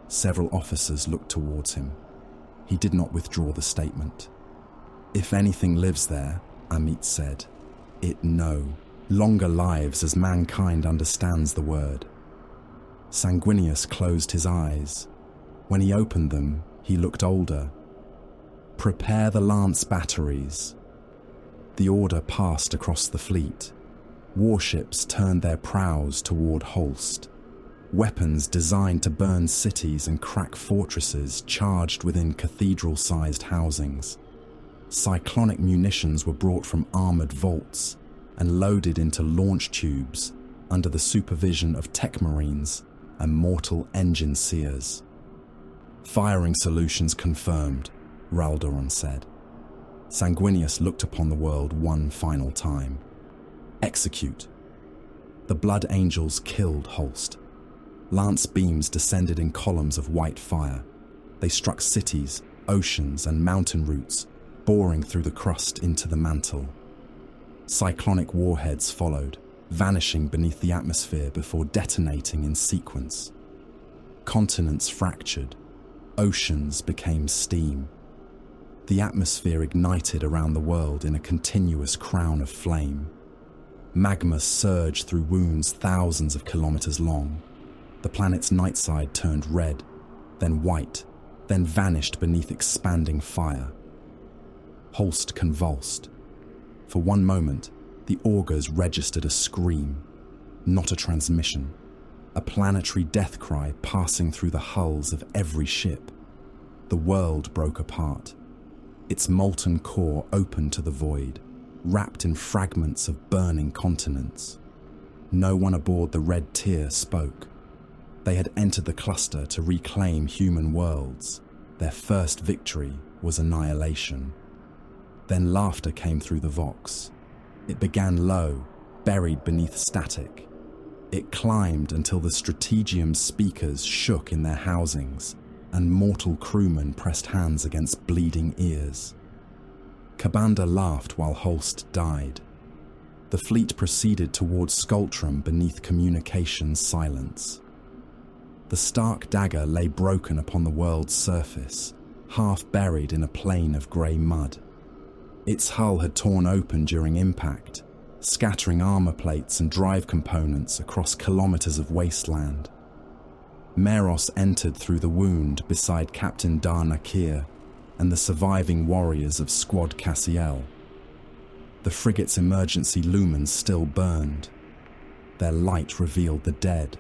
Several officers looked towards him. He did not withdraw the statement. If anything lives there, Amit said, it know. Longer lives as mankind understands the word. Sanguinius closed his eyes. When he opened them, he looked older. Prepare the lance batteries. The order passed across the fleet. Warships turned their prows toward Holst. Weapons designed to burn cities and crack fortresses charged within cathedral-sized housings. Cyclonic munitions were brought from armored vaults and loaded into launch tubes under the supervision of tech marines and mortal engine seers. Firing solutions confirmed, Raldoron said. Sanguinius looked upon the world one final time. Execute. The Blood Angels killed Holst. Lance beams descended in columns of white fire. They struck cities, oceans, and mountain routes, boring through the crust into the mantle. Cyclonic warheads followed, vanishing beneath the atmosphere before detonating in sequence. Continents fractured. Oceans became steam. The atmosphere ignited around the world in a continuous crown of flame. Magma surged through wounds thousands of kilometers long. The planet's night side turned red, then white, then vanished beneath expanding fire. Holst convulsed. For one moment, the augurs registered a scream, not a transmission, a planetary death cry passing through the hulls of every ship. The world broke apart. Its molten core opened to the void, wrapped in fragments of burning continents. No one aboard the Red Tier spoke. They had entered the cluster to reclaim human worlds. Their first victory was annihilation. Then laughter came through the Vox. It began low, buried beneath static. It climbed until the Strategium speakers shook in their housings, and mortal crewmen pressed hands against bleeding ears. Kabanda laughed while Holst died. The fleet proceeded towards Skultrum beneath communications silence. The stark dagger lay broken upon the world's surface, half buried in a plain of grey mud. Its hull had torn open during impact, scattering armor plates and drive components across kilometers of wasteland. Meros entered through the wound beside Captain Dar Nakir and the surviving warriors of Squad Cassiel. The frigate's emergency lumens still burned. Their light revealed the dead.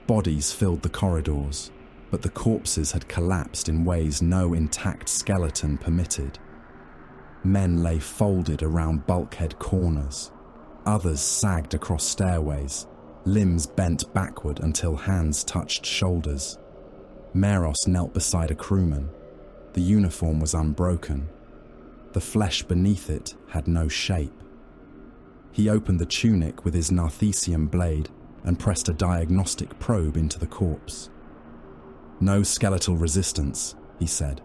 Bodies filled the corridors, but the corpses had collapsed in ways no intact skeleton permitted. Men lay folded around bulkhead corners. Others sagged across stairways, limbs bent backward until hands touched shoulders. Meros knelt beside a crewman. The uniform was unbroken. The flesh beneath it had no shape. He opened the tunic with his Narthesium blade and pressed a diagnostic probe into the corpse. No skeletal resistance, he said.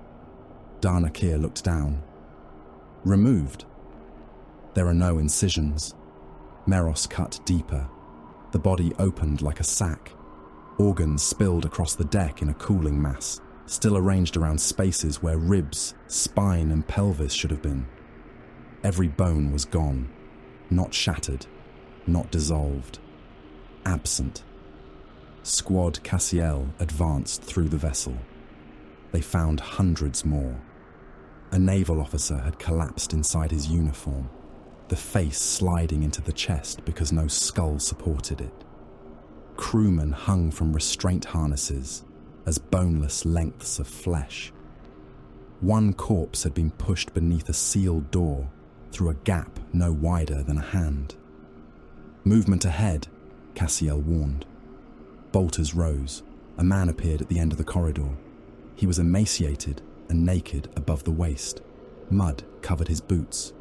Dar Nakir looked down. Removed. There are no incisions. Meros cut deeper. The body opened like a sack. Organs spilled across the deck in a cooling mass, still arranged around spaces where ribs, spine, and pelvis should have been. Every bone was gone, not shattered, not dissolved, absent. Squad Cassiel advanced through the vessel. They found hundreds more. A naval officer had collapsed inside his uniform, the face sliding into the chest because no skull supported it. Crewmen hung from restraint harnesses as boneless lengths of flesh. One corpse had been pushed beneath a sealed door through a gap no wider than a hand. Movement ahead, Cassiel warned. Bolters rose. A man appeared at the end of the corridor. He was emaciated and naked above the waist. Mud covered his boots.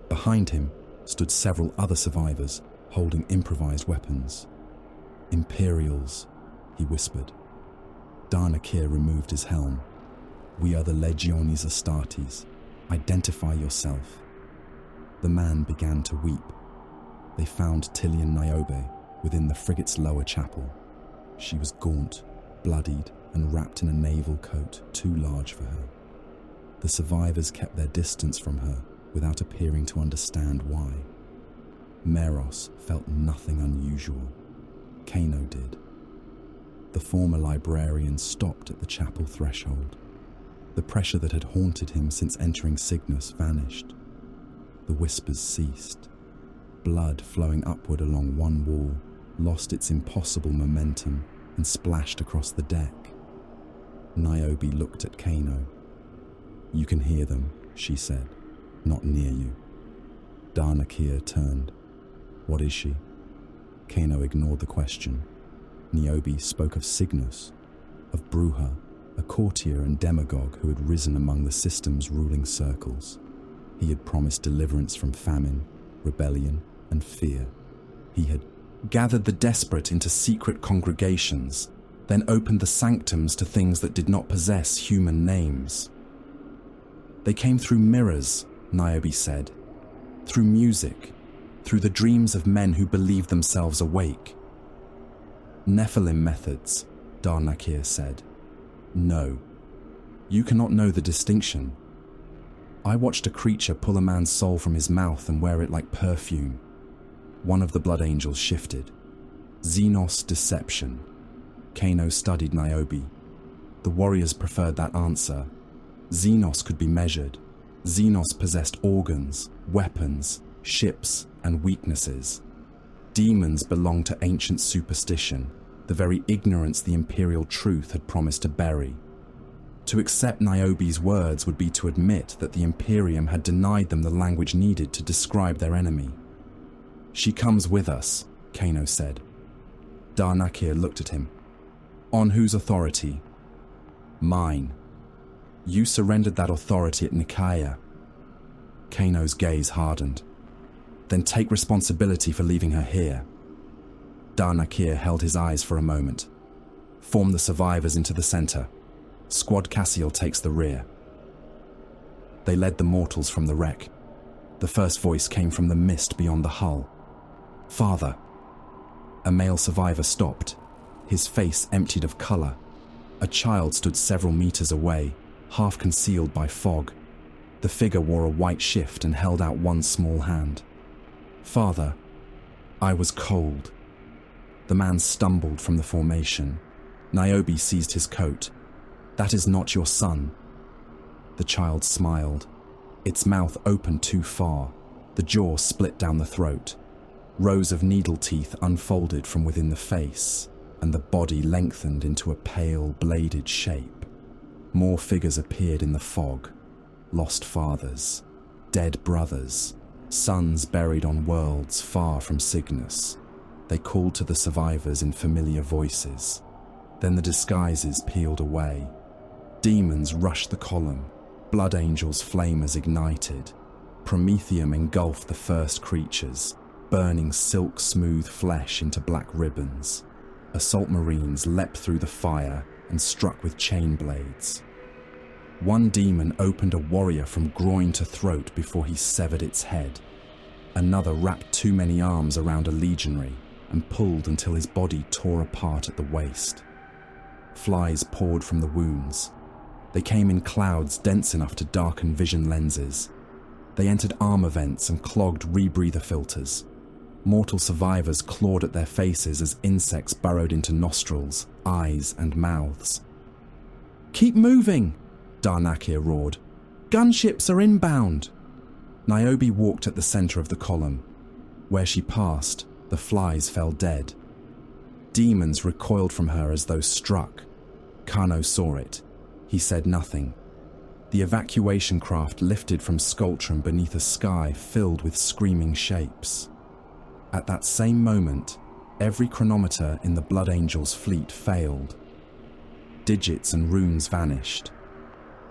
Behind him stood several other survivors holding improvised weapons. Imperials, he whispered. Darnakir removed his helm. We are the Legiones Astartes. Identify yourself. The man began to weep. They found Tillian Niobe within the frigate's lower chapel. She was gaunt, bloodied, and wrapped in a naval coat too large for her. The survivors kept their distance from her without appearing to understand why. Meros felt nothing unusual. Kano did. The former librarian stopped at the chapel threshold. The pressure that had haunted him since entering Cygnus vanished. The whispers ceased. Blood flowing upward along one wall lost its impossible momentum and splashed across the deck. Niobe looked at Kano. You can hear them, she said, not near you. Darnakir turned. What is she? Kano ignored the question. Niobe spoke of Cygnus, of Bruja, a courtier and demagogue who had risen among the system's ruling circles. He had promised deliverance from famine, rebellion, and fear. He had gathered the desperate into secret congregations, then opened the sanctums to things that did not possess human names. They came through mirrors, Niobe said, through music, through the dreams of men who believed themselves awake. Nephilim methods, Darnakir said. No, you cannot know the distinction. I watched a creature pull a man's soul from his mouth and wear it like perfume. One of the blood angels shifted. Xenos deception. Kano studied Niobe. The warriors preferred that answer. Xenos could be measured. Xenos possessed organs, weapons, ships, and weaknesses. Demons belonged to ancient superstition, the very ignorance the imperial truth had promised to bury. To accept Niobe's words would be to admit that the Imperium had denied them the language needed to describe their enemy. She comes with us, Kano said. Darnakir looked at him. On whose authority? Mine. You surrendered that authority at Nicaea. Kano's gaze hardened. Then take responsibility for leaving her here. Darnakir held his eyes for a moment. Form the survivors into the center. Squad Cassiel takes the rear. They led the mortals from the wreck. The first voice came from the mist beyond the hull. Father. A male survivor stopped, his face emptied of color. A child stood several meters away, half concealed by fog. The figure wore a white shift and held out one small hand. Father, I was cold. The man stumbled from the formation. Niobe seized his coat. That is not your son. The child smiled. Its mouth opened too far. The jaw split down the throat. Rows of needle teeth unfolded from within the face, and the body lengthened into a pale, bladed shape. More figures appeared in the fog. Lost fathers, dead brothers, sons buried on worlds far from Cygnus. They called to the survivors in familiar voices. Then the disguises peeled away. Demons rushed the column. Blood angels' flamers ignited. Prometheum engulfed the first creatures, burning silk-smooth flesh into black ribbons. Assault marines leapt through the fire and struck with chain blades. One demon opened a warrior from groin to throat before he severed its head. Another wrapped too many arms around a legionary and pulled until his body tore apart at the waist. Flies poured from the wounds. They came in clouds dense enough to darken vision lenses. They entered armor vents and clogged rebreather filters. Mortal survivors clawed at their faces as insects burrowed into nostrils, eyes, and mouths. "Keep moving!" Darnakir roared. "Gunships are inbound!" Niobe walked at the center of the column. Where she passed, the flies fell dead. Demons recoiled from her as though struck. Kano saw it. He said nothing. The evacuation craft lifted from Sculptrum beneath a sky filled with screaming shapes. At that same moment, every chronometer in the Blood Angels' fleet failed. Digits and runes vanished.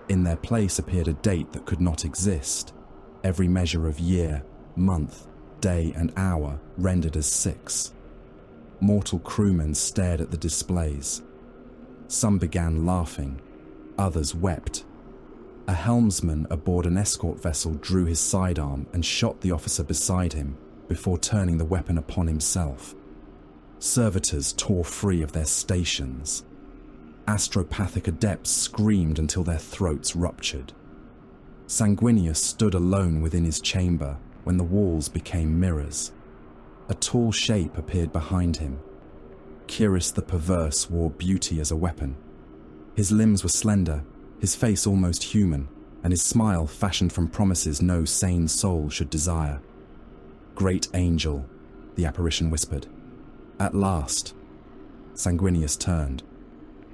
In their place appeared a date that could not exist. Every measure of year, month, day, and hour rendered as 6. Mortal crewmen stared at the displays. Some began laughing. Others wept. A helmsman aboard an escort vessel drew his sidearm and shot the officer beside him before turning the weapon upon himself. Servitors tore free of their stations. Astropathic adepts screamed until their throats ruptured. Sanguinius stood alone within his chamber when the walls became mirrors. A tall shape appeared behind him. Kiris the Perverse wore beauty as a weapon. His limbs were slender, his face almost human, and his smile fashioned from promises no sane soul should desire. "Great angel," the apparition whispered. "At last." Sanguinius turned.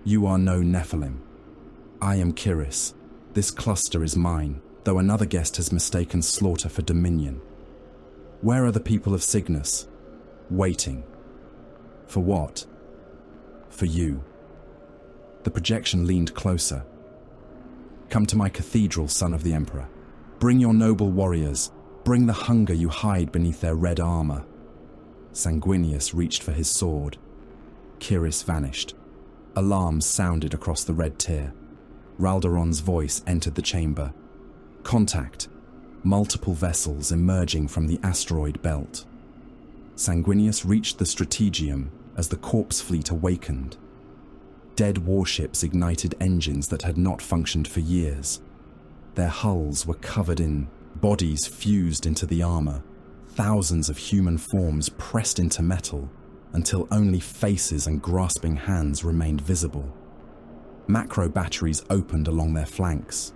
"You are no Nephilim. I am Kiris. This cluster is mine, though another guest has mistaken slaughter for dominion. Where are the people of Cygnus? Waiting. For what? For you." The projection leaned closer. "Come to my cathedral, son of the Emperor. Bring your noble warriors. Bring the hunger you hide beneath their red armor." Sanguinius reached for his sword. Kiris vanished. Alarms sounded across the red tier. Raldoron's voice entered the chamber. "Contact. Multiple vessels emerging from the asteroid belt." Sanguinius reached the strategium as the corpse fleet awakened. Dead warships ignited engines that had not functioned for years. Their hulls were covered in, bodies fused into the armor, thousands of human forms pressed into metal until only faces and grasping hands remained visible. Macro batteries opened along their flanks.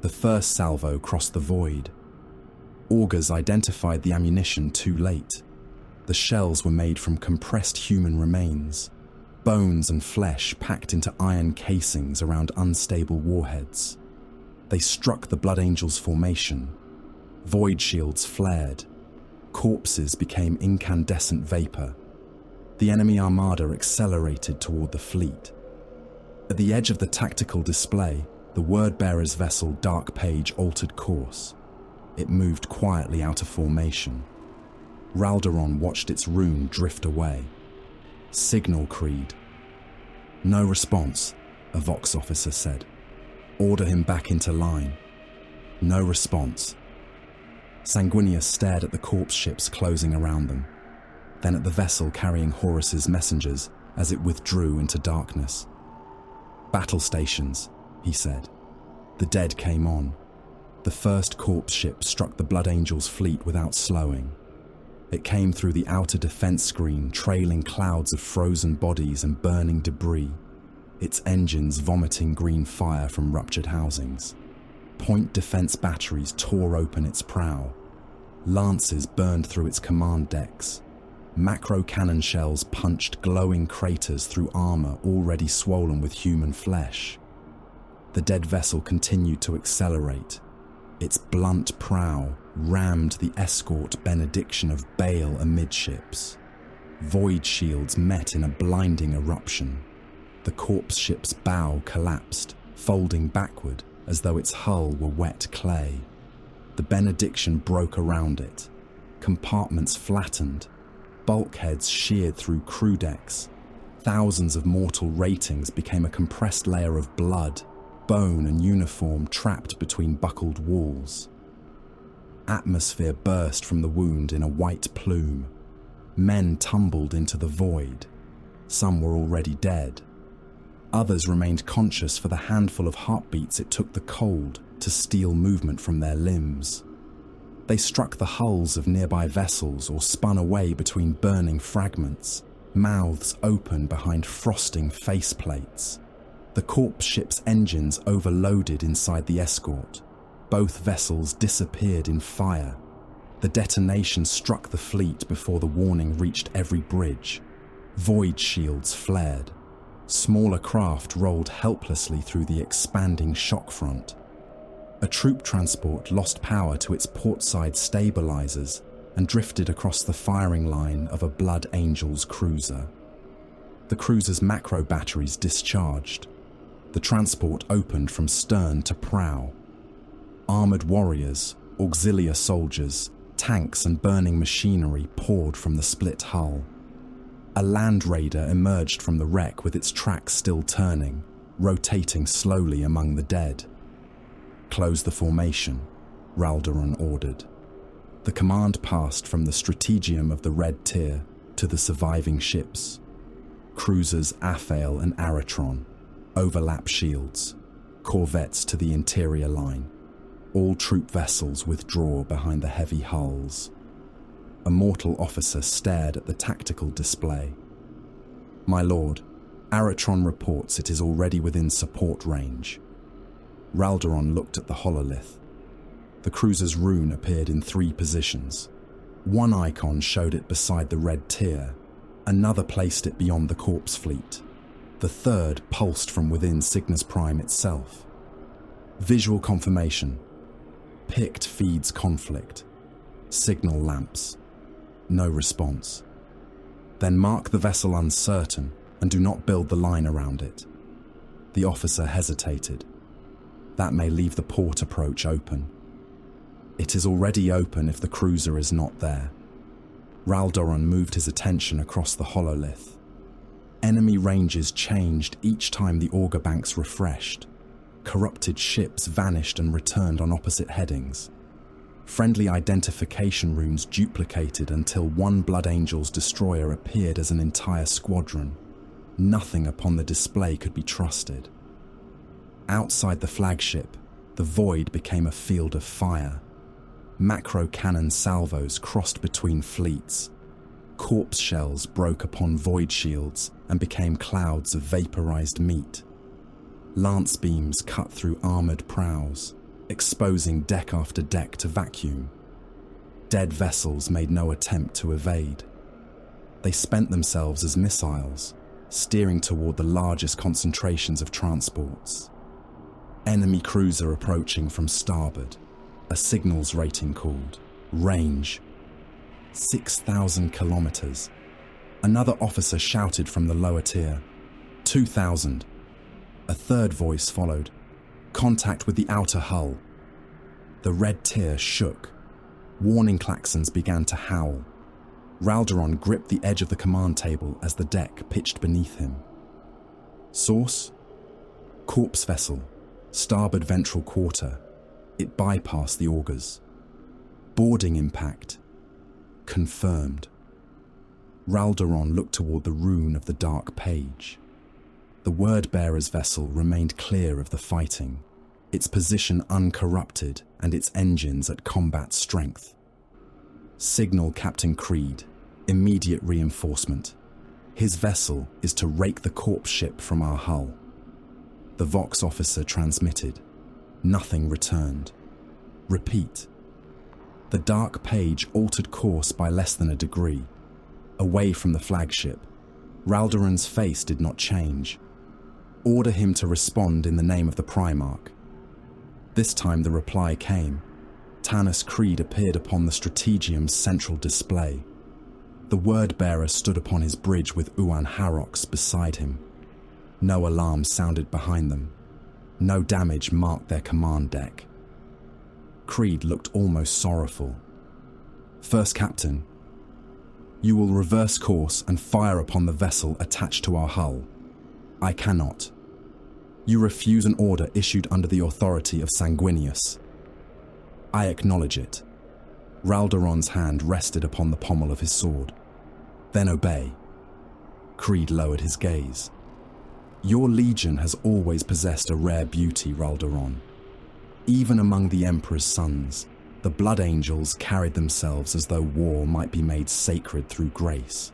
The first salvo crossed the void. Augurs identified the ammunition too late. The shells were made from compressed human remains, bones and flesh packed into iron casings around unstable warheads. They struck the Blood Angels' formation. Void shields flared. Corpses became incandescent vapor. The enemy armada accelerated toward the fleet. At the edge of the tactical display, the word-bearer's vessel Dark Page altered course. It moved quietly out of formation. Raldoron watched its rune drift away. "Signal, Creed." "No response," a Vox officer said. "Order him back into line." "No response." Sanguinius stared at the corpse ships closing around them, then at the vessel carrying Horus's messengers as it withdrew into darkness. "Battle stations," he said. The dead came on. The first corpse ship struck the Blood Angels' fleet without slowing. It came through the outer defense screen, trailing clouds of frozen bodies and burning debris, its engines vomiting green fire from ruptured housings. Point defense batteries tore open its prow. Lances burned through its command decks. Macro cannon shells punched glowing craters through armor already swollen with human flesh. The dead vessel continued to accelerate. Its blunt prow rammed the escort benediction of Baal amidships. Void shields met in a blinding eruption. The corpse ship's bow collapsed, folding backward as though its hull were wet clay. The benediction broke around it. Compartments flattened. Bulkheads sheared through crew decks. Thousands of mortal ratings became a compressed layer of blood, bone and uniform trapped between buckled walls. Atmosphere burst from the wound in a white plume. Men tumbled into the void. Some were already dead. Others remained conscious for the handful of heartbeats it took the cold to steal movement from their limbs. They struck the hulls of nearby vessels or spun away between burning fragments, mouths open behind frosting faceplates. The corpse ship's engines overloaded inside the escort. Both vessels disappeared in fire. The detonation struck the fleet before the warning reached every bridge. Void shields flared. Smaller craft rolled helplessly through the expanding shock front. A troop transport lost power to its portside stabilizers and drifted across the firing line of a Blood Angels cruiser. The cruiser's macro batteries discharged. The transport opened from stern to prow. Armored warriors, auxiliary soldiers, tanks and burning machinery poured from the split hull. A land raider emerged from the wreck with its tracks still turning, rotating slowly among the dead. "Close the formation," Raldoron ordered. The command passed from the strategium of the Red Tier to the surviving ships. Cruisers Aphael and Aratron, overlap shields, corvettes to the interior line. All troop vessels withdraw behind the heavy hulls. A mortal officer stared at the tactical display. "My lord, Aratron reports it is already within support range." Raldoron looked at the hololith. The cruiser's rune appeared in 3 positions. One icon showed it beside the Red Tier. Another placed it beyond the corpse fleet. The third pulsed from within Cygnus Prime itself. Visual confirmation. Pict feeds conflict. Signal lamps. No response. Then mark the vessel uncertain and do not build the line around it. The officer hesitated. That may leave the port approach open. It is already open if the cruiser is not there. Raldoron moved his attention across the hololith. Enemy ranges changed each time the auger banks refreshed. Corrupted ships vanished and returned on opposite headings. Friendly identification runes duplicated until one Blood Angels destroyer appeared as an entire squadron. Nothing upon the display could be trusted. Outside the flagship, the void became a field of fire. Macro cannon salvos crossed between fleets. Corpse shells broke upon void shields and became clouds of vaporized meat. Lance beams cut through armored prows, exposing deck after deck to vacuum. Dead vessels made no attempt to evade. They spent themselves as missiles, steering toward the largest concentrations of transports. Enemy cruiser approaching from starboard. A signals rating called. Range. 6,000 kilometers. Another officer shouted from the lower tier. 2,000. A third voice followed. Contact with the outer hull. The Red Tier shook. Warning klaxons began to howl. Raldoron gripped the edge of the command table as the deck pitched beneath him. Source? Corpse vessel. Starboard ventral quarter. It bypassed the augers. Boarding impact. Confirmed. Raldoron looked toward the rune of the dark page. The word-bearer's vessel remained clear of the fighting, its position uncorrupted and its engines at combat strength. Signal Captain Creed. Immediate reinforcement. His vessel is to rake the corpse ship from our hull. The Vox officer transmitted. Nothing returned. Repeat. The dark page altered course by less than a degree. Away from the flagship. Raldoron's face did not change. Order him to respond in the name of the Primarch. This time the reply came. Tanis Creed appeared upon the strategium's central display. The word-bearer stood upon his bridge with Uan Harox beside him. No alarm sounded behind them. No damage marked their command deck. Creed looked almost sorrowful. First Captain, you will reverse course and fire upon the vessel attached to our hull. I cannot. You refuse an order issued under the authority of Sanguinius. I acknowledge it. Raldoron's hand rested upon the pommel of his sword. Then obey. Creed lowered his gaze. Your legion has always possessed a rare beauty, Raldoron. Even among the Emperor's sons, The blood angels carried themselves as though war might be made sacred through grace.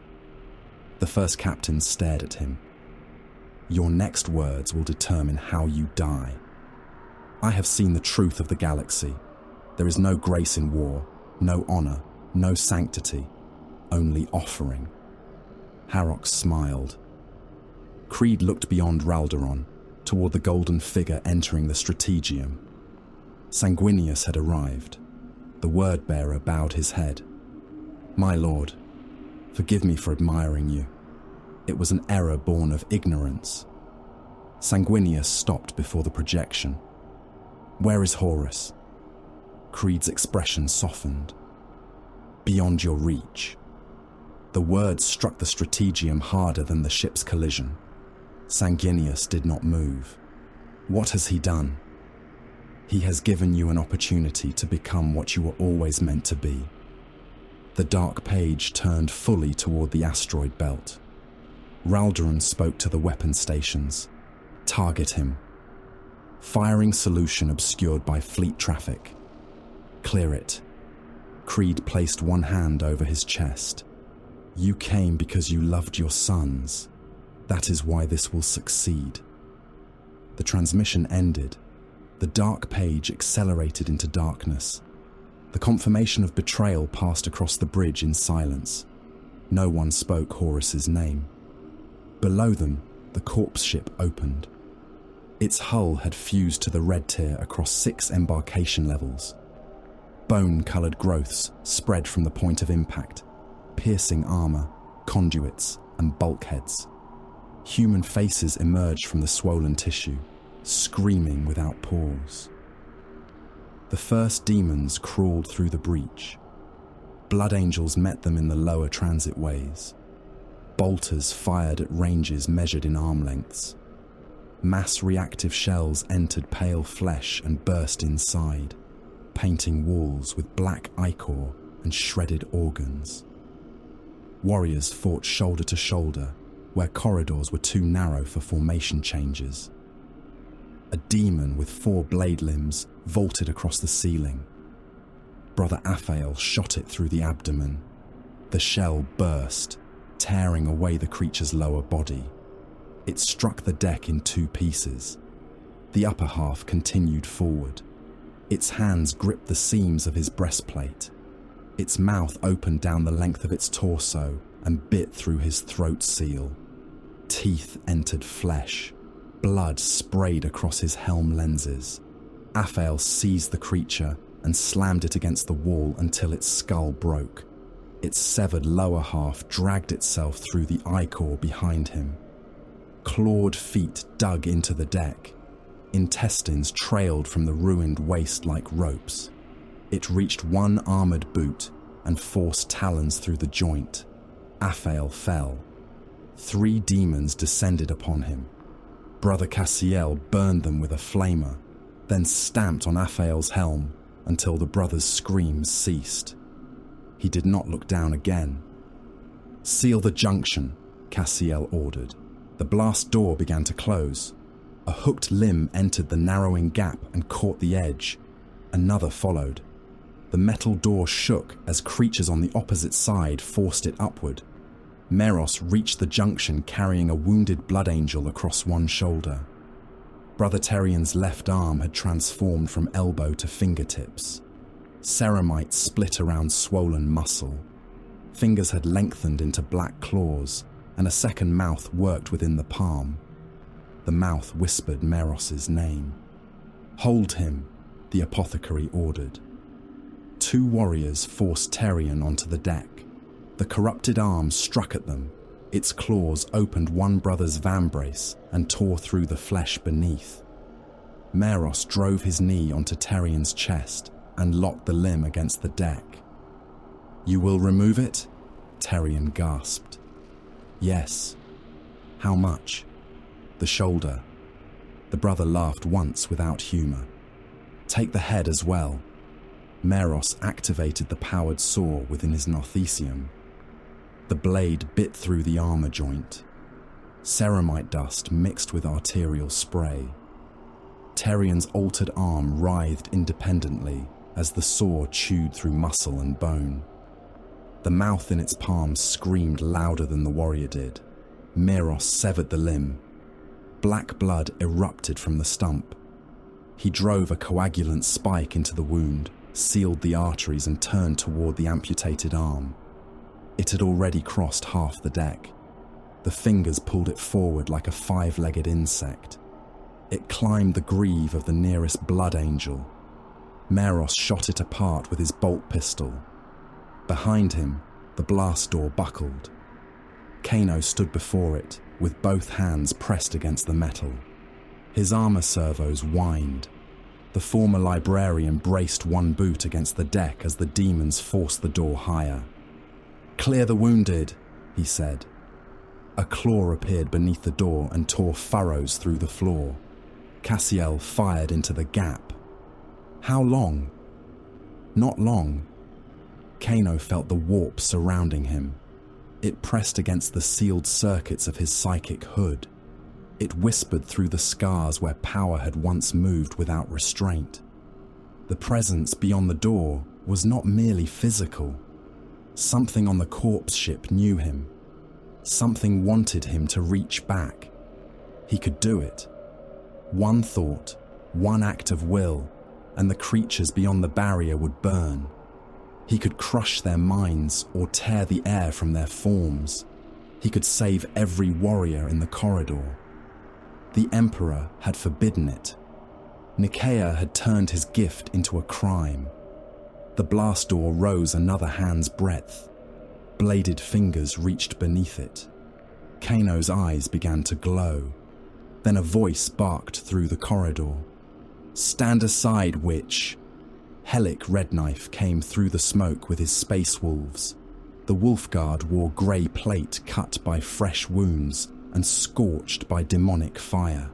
The first captain stared at him. Your next words will determine how you die. I have seen the truth of the galaxy. There is no grace in war, no honor, no sanctity, only offering. Harrock smiled. Creed looked beyond Raldoron, toward the golden figure entering the strategium. Sanguinius had arrived. The word-bearer bowed his head. My lord, forgive me for admiring you. It was an error born of ignorance. Sanguinius stopped before the projection. Where is Horus? Creed's expression softened. Beyond your reach. The words struck the strategium harder than the ship's collision. Sanguinius did not move. What has he done? He has given you an opportunity to become what you were always meant to be. The dark page turned fully toward the asteroid belt. Raldoron spoke to the weapon stations. Target him. Firing solution obscured by fleet traffic. Clear it. Creed placed one hand over his chest. You came because you loved your sons. That is why this will succeed. The transmission ended. The dark page accelerated into darkness. The confirmation of betrayal passed across the bridge in silence. No one spoke Horus's name. Below them, the corpse ship opened. Its hull had fused to the red tier across 6 embarkation levels. Bone-coloured growths spread from the point of impact, piercing armour, conduits, and bulkheads. Human faces emerged from the swollen tissue, screaming without pause. The first demons crawled through the breach. Blood angels met them in the lower transit ways. Bolters fired at ranges measured in arm lengths. Mass reactive shells entered pale flesh and burst inside, painting walls with black ichor and shredded organs. Warriors fought shoulder to shoulder, where corridors were too narrow for formation changes. A demon with 4 blade limbs vaulted across the ceiling. Brother Aphael shot it through the abdomen. The shell burst, tearing away the creature's lower body. It struck the deck in 2 pieces. The upper half continued forward. Its hands gripped the seams of his breastplate. Its mouth opened down the length of its torso and bit through his throat seal. Teeth entered flesh. Blood sprayed across his helm lenses. Aphael seized the creature and slammed it against the wall until its skull broke. Its severed lower half dragged itself through the ichor behind him. Clawed feet dug into the deck. Intestines trailed from the ruined waist like ropes. It reached one armored boot and forced talons through the joint. Aphael fell. 3 demons descended upon him. Brother Cassiel burned them with a flamer, then stamped on Aphael's helm until the brother's screams ceased. He did not look down again. Seal the junction, Cassiel ordered. The blast door began to close. A hooked limb entered the narrowing gap and caught the edge. Another followed. The metal door shook as creatures on the opposite side forced it upward. Meros reached the junction carrying a wounded blood angel across one shoulder. Brother Terrian's left arm had transformed from elbow to fingertips. Ceramite split around swollen muscle. Fingers had lengthened into black claws, and a second mouth worked within the palm. The mouth whispered Meros's name. Hold him, the apothecary ordered. 2 warriors forced Terrian onto the deck. The corrupted arm struck at them. Its claws opened one brother's vambrace and tore through the flesh beneath. Meros drove his knee onto Terrian's chest and locked the limb against the deck. You will remove it? Terrian gasped. Yes. How much? The shoulder. The brother laughed once without humor. Take the head as well. Meros activated the powered saw within his Narthesium. The blade bit through the armor joint. Ceramite dust mixed with arterial spray. Terrian's altered arm writhed independently as the saw chewed through muscle and bone. The mouth in its palm screamed louder than the warrior did. Meros severed the limb. Black blood erupted from the stump. He drove a coagulant spike into the wound, sealed the arteries, and turned toward the amputated arm. It had already crossed half the deck. The fingers pulled it forward like a five-legged insect. It climbed the greave of the nearest blood angel. Meros shot it apart with his bolt pistol. Behind him, the blast door buckled. Kano stood before it, with both hands pressed against the metal. His armor servos whined. The former librarian braced one boot against the deck as the demons forced the door higher. "Clear the wounded," he said. A claw appeared beneath the door and tore furrows through the floor. Cassiel fired into the gap. How long? Not long. Kano felt the warp surrounding him. It pressed against the sealed circuits of his psychic hood. It whispered through the scars where power had once moved without restraint. The presence beyond the door was not merely physical. Something on the corpse ship knew him. Something wanted him to reach back. He could do it. One thought, one act of will, and the creatures beyond the barrier would burn. He could crush their minds or tear the air from their forms. He could save every warrior in the corridor. The Emperor had forbidden it. Nicaea had turned his gift into a crime. The blast door rose another hand's breadth. Bladed fingers reached beneath it. Kano's eyes began to glow. Then a voice barked through the corridor. "Stand aside, witch!" Helic Redknife came through the smoke with his space wolves. The wolf guard wore grey plate cut by fresh wounds and scorched by demonic fire.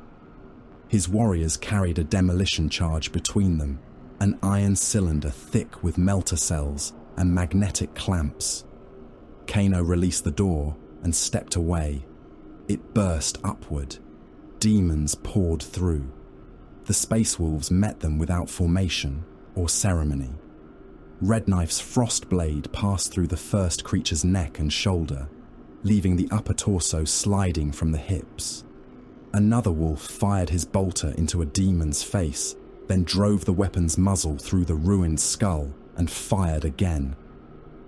His warriors carried a demolition charge between them, an iron cylinder thick with melter cells and magnetic clamps. Kano released the door and stepped away. It burst upward. Demons poured through. The space wolves met them without formation or ceremony. Redknife's frost blade passed through the first creature's neck and shoulder, leaving the upper torso sliding from the hips. Another wolf fired his bolter into a demon's face, then drove the weapon's muzzle through the ruined skull and fired again.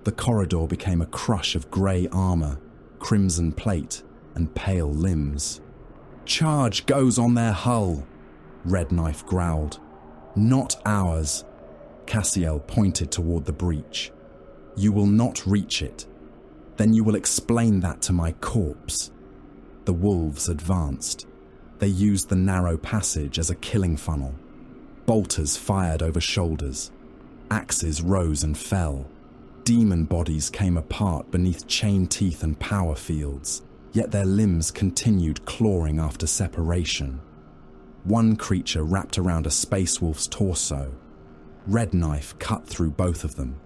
The corridor became a crush of grey armor, crimson plate, and pale limbs. "Charge goes on their hull," Redknife growled. "Not ours." Cassiel pointed toward the breach. "You will not reach it. Then you will explain that to my corpse." The wolves advanced. They used the narrow passage as a killing funnel. Bolters fired over shoulders. Axes rose and fell. Demon bodies came apart beneath chain teeth and power fields, yet their limbs continued clawing after separation. One creature wrapped around a space wolf's torso. Redknife cut through both of them.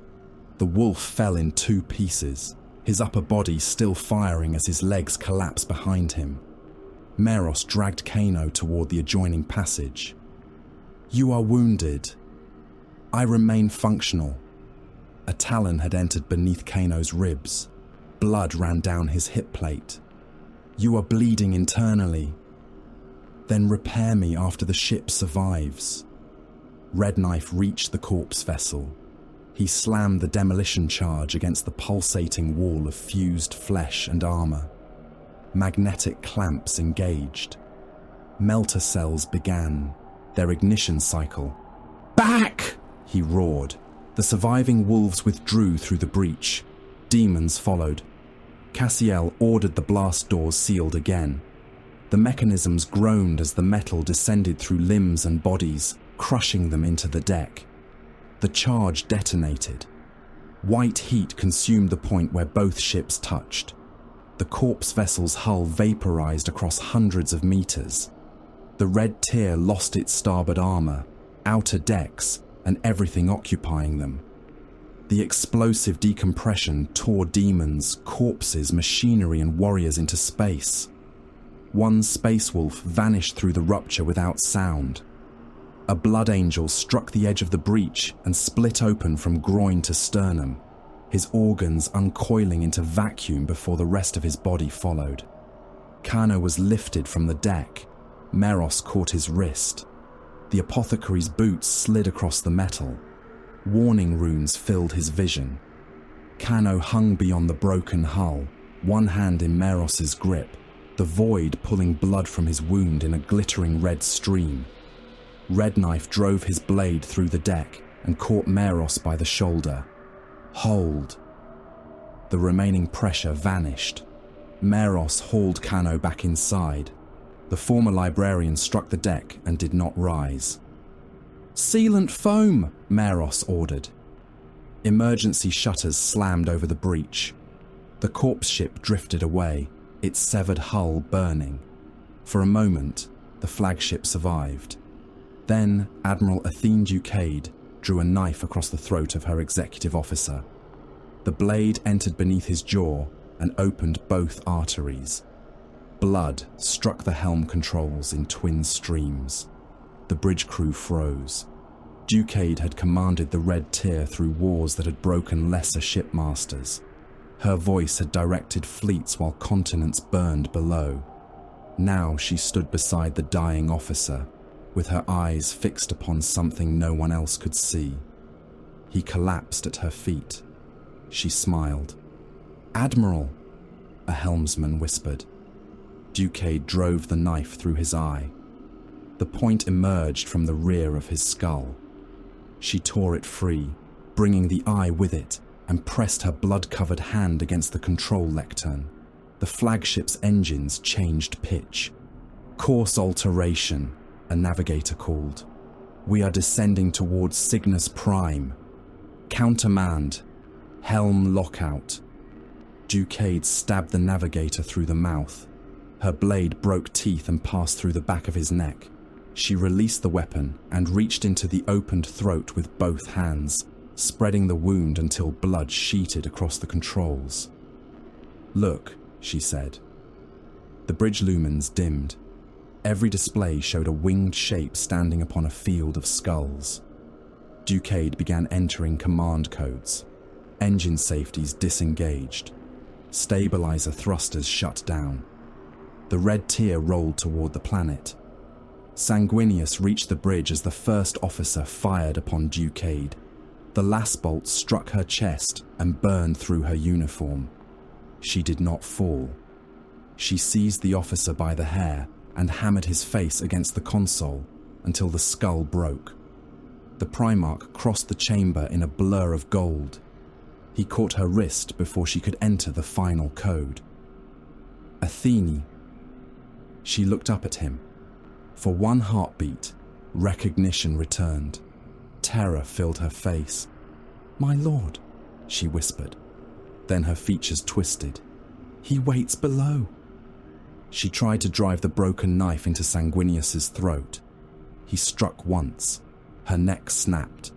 The wolf fell in two pieces, his upper body still firing as his legs collapsed behind him. Meros dragged Kano toward the adjoining passage. "You are wounded." "I remain functional." A talon had entered beneath Kano's ribs. Blood ran down his hip plate. "You are bleeding internally." "Then repair me after the ship survives." Redknife reached the corpse vessel. He slammed the demolition charge against the pulsating wall of fused flesh and armor. Magnetic clamps engaged. Melter cells began, their ignition cycle. "Back!" he roared. The surviving wolves withdrew through the breach. Demons followed. Cassiel ordered the blast doors sealed again. The mechanisms groaned as the metal descended through limbs and bodies, crushing them into the deck. The charge detonated. White heat consumed the point where both ships touched. The corpse vessel's hull vaporized across hundreds of meters. The red tier lost its starboard armor, outer decks, and everything occupying them. The explosive decompression tore demons, corpses, machinery, and warriors into space. One space wolf vanished through the rupture without sound. A blood angel struck the edge of the breach and split open from groin to sternum, his organs uncoiling into vacuum before the rest of his body followed. Kano was lifted from the deck. Meros caught his wrist. The apothecary's boots slid across the metal. Warning runes filled his vision. Kano hung beyond the broken hull, one hand in Meros's grip, the void pulling blood from his wound in a glittering red stream. Red Knife drove his blade through the deck and caught Meros by the shoulder. Hold. The remaining pressure vanished. Meros hauled Kano back inside. The former librarian struck the deck and did not rise. "Sealant foam," Meros ordered. Emergency shutters slammed over the breach. The corpse ship drifted away, its severed hull burning. For a moment, the flagship survived. Then Admiral Athene Ducade drew a knife across the throat of her executive officer. The blade entered beneath his jaw and opened both arteries. Blood struck the helm controls in twin streams. The bridge crew froze. Ducade had commanded the Red Tier through wars that had broken lesser shipmasters. Her voice had directed fleets while continents burned below. Now she stood beside the dying officer, with her eyes fixed upon something no one else could see. He collapsed at her feet. She smiled. "Admiral," a helmsman whispered. Ducade drove the knife through his eye. The point emerged from the rear of his skull. She tore it free, bringing the eye with it, and pressed her blood-covered hand against the control lectern. The flagship's engines changed pitch. "Course alteration," a navigator called. "We are descending towards Cygnus Prime. Countermand. Helm lockout." Ducade stabbed the navigator through the mouth. Her blade broke teeth and passed through the back of his neck. She released the weapon and reached into the opened throat with both hands, spreading the wound until blood sheeted across the controls. "Look," she said. The bridge lumens dimmed. Every display showed a winged shape standing upon a field of skulls. Ducade began entering command codes. Engine safeties disengaged. Stabilizer thrusters shut down. The Red Tier rolled toward the planet. Sanguinius reached the bridge as the first officer fired upon Ducade. The last bolt struck her chest and burned through her uniform. She did not fall. She seized the officer by the hair and hammered his face against the console until the skull broke. The Primarch crossed the chamber in a blur of gold. He caught her wrist before she could enter the final code. "Athene." She looked up at him. For one heartbeat, recognition returned. Terror filled her face. "My lord," she whispered. Then her features twisted. "He waits below." She tried to drive the broken knife into Sanguinius's throat. He struck once. Her neck snapped.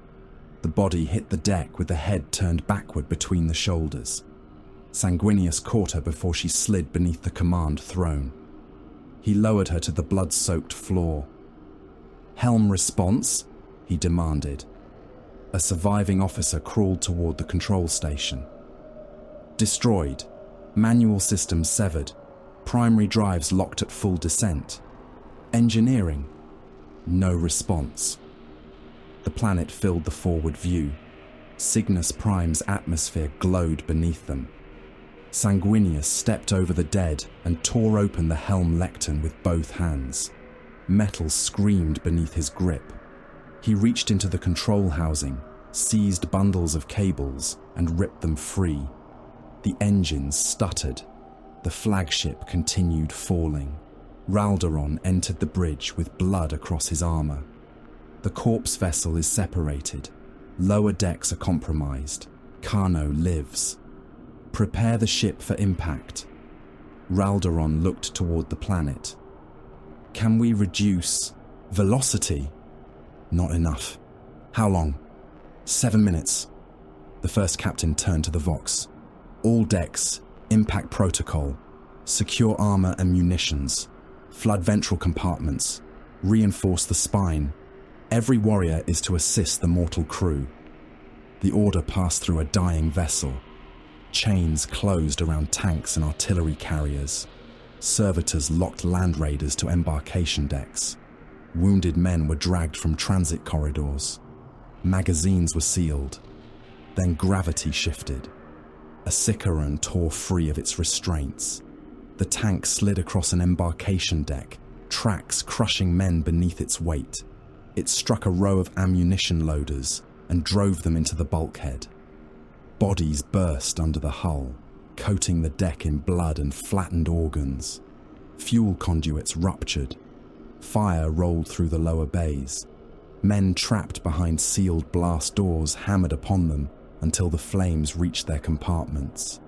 The body hit the deck with the head turned backward between the shoulders. Sanguinius caught her before she slid beneath the command throne. He lowered her to the blood-soaked floor. "Helm response?" he demanded. A surviving officer crawled toward the control station. "Destroyed. Manual systems severed. Primary drives locked at full descent. Engineering?" No response. The planet filled the forward view. Cygnus Prime's atmosphere glowed beneath them. Sanguinius stepped over the dead and tore open the helm lectern with both hands. Metal screamed beneath his grip. He reached into the control housing, seized bundles of cables, and ripped them free. The engines stuttered. The flagship continued falling. Ralderon entered the bridge with blood across his armor. The corpse vessel is separated. Lower decks are compromised. Kano lives. Prepare the ship for impact. Ralderon looked toward the planet. "Can we reduce velocity?" "Not enough." "How long?" 7 minutes. The first captain turned to the Vox. "All decks, impact protocol. Secure armor and munitions. Flood ventral compartments. Reinforce the spine. Every warrior is to assist the mortal crew. The order passed through a dying vessel. Chains closed around tanks and artillery carriers. Servitors locked land raiders to embarkation decks. Wounded men were dragged from transit corridors. Magazines were sealed. Then gravity shifted. A Sicaran tore free of its restraints. The tank slid across an embarkation deck, tracks crushing men beneath its weight. It struck a row of ammunition loaders and drove them into the bulkhead. Bodies burst under the hull, coating the deck in blood and flattened organs. Fuel conduits ruptured. Fire rolled through the lower bays. Men trapped behind sealed blast doors hammered upon them until the flames reached their compartments.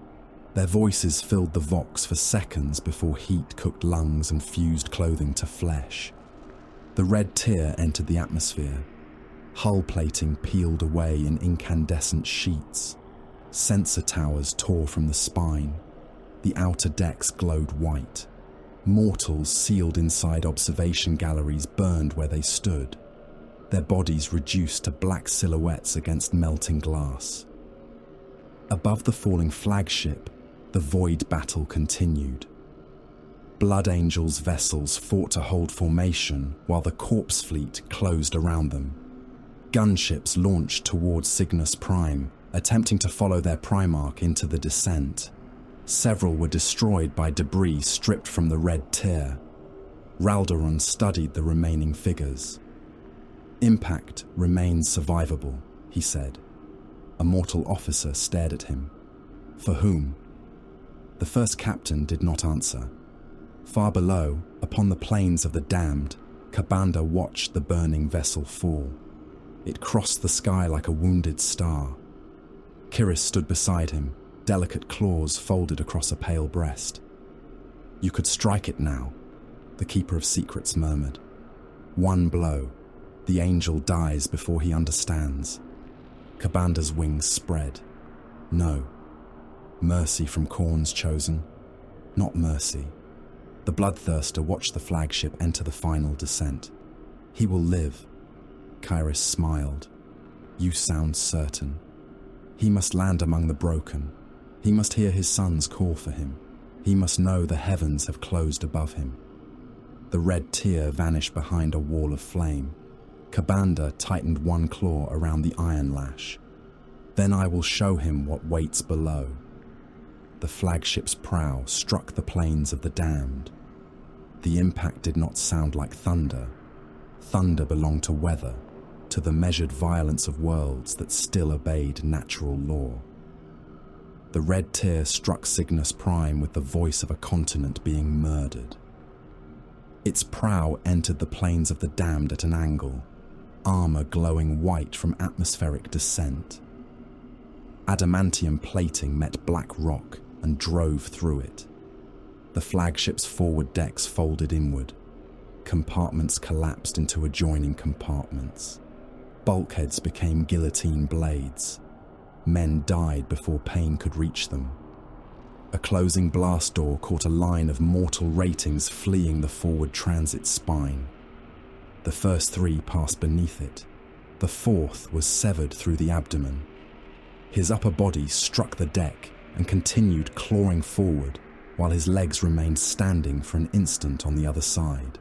Their voices filled the Vox for seconds before heat cooked lungs and fused clothing to flesh. The red tear entered the atmosphere. Hull plating peeled away in incandescent sheets. Sensor towers tore from the spine. The outer decks glowed white. Mortals sealed inside observation galleries burned where they stood. Their bodies reduced to black silhouettes against melting glass. Above the falling flagship, the void battle continued. Blood Angels' vessels fought to hold formation while the corpse fleet closed around them. Gunships launched towards Cygnus Prime, attempting to follow their Primarch into the descent. Several were destroyed by debris stripped from the red tear. Raldoron studied the remaining figures. "Impact remains survivable," he said. A mortal officer stared at him. "For whom?" The first captain did not answer. Far below, upon the plains of the damned, Kabanda watched the burning vessel fall. It crossed the sky like a wounded star. Kiris stood beside him, delicate claws folded across a pale breast. "You could strike it now," the Keeper of Secrets murmured. "One blow. The angel dies before he understands." Kabanda's wings spread. "No. Mercy from Khorne's chosen. Not mercy." The bloodthirster watched the flagship enter the final descent. "He will live." Kairos smiled. "You sound certain. He must land among the broken. He must hear his sons call for him. He must know the heavens have closed above him." The red tear vanished behind a wall of flame. Kabanda tightened one claw around the iron lash. "Then I will show him what waits below." The flagship's prow struck the plains of the damned. The impact did not sound like thunder. Thunder belonged to weather, to the measured violence of worlds that still obeyed natural law. The red tear struck Cygnus Prime with the voice of a continent being murdered. Its prow entered the plains of the damned at an angle, armor glowing white from atmospheric descent. Adamantium plating met black rock and drove through it. The flagship's forward decks folded inward. Compartments collapsed into adjoining compartments. Bulkheads became guillotine blades. Men died before pain could reach them. A closing blast door caught a line of mortal ratings fleeing the forward transit spine. The first three passed beneath it. The fourth was severed through the abdomen. His upper body struck the deck and continued clawing forward while his legs remained standing for an instant on the other side.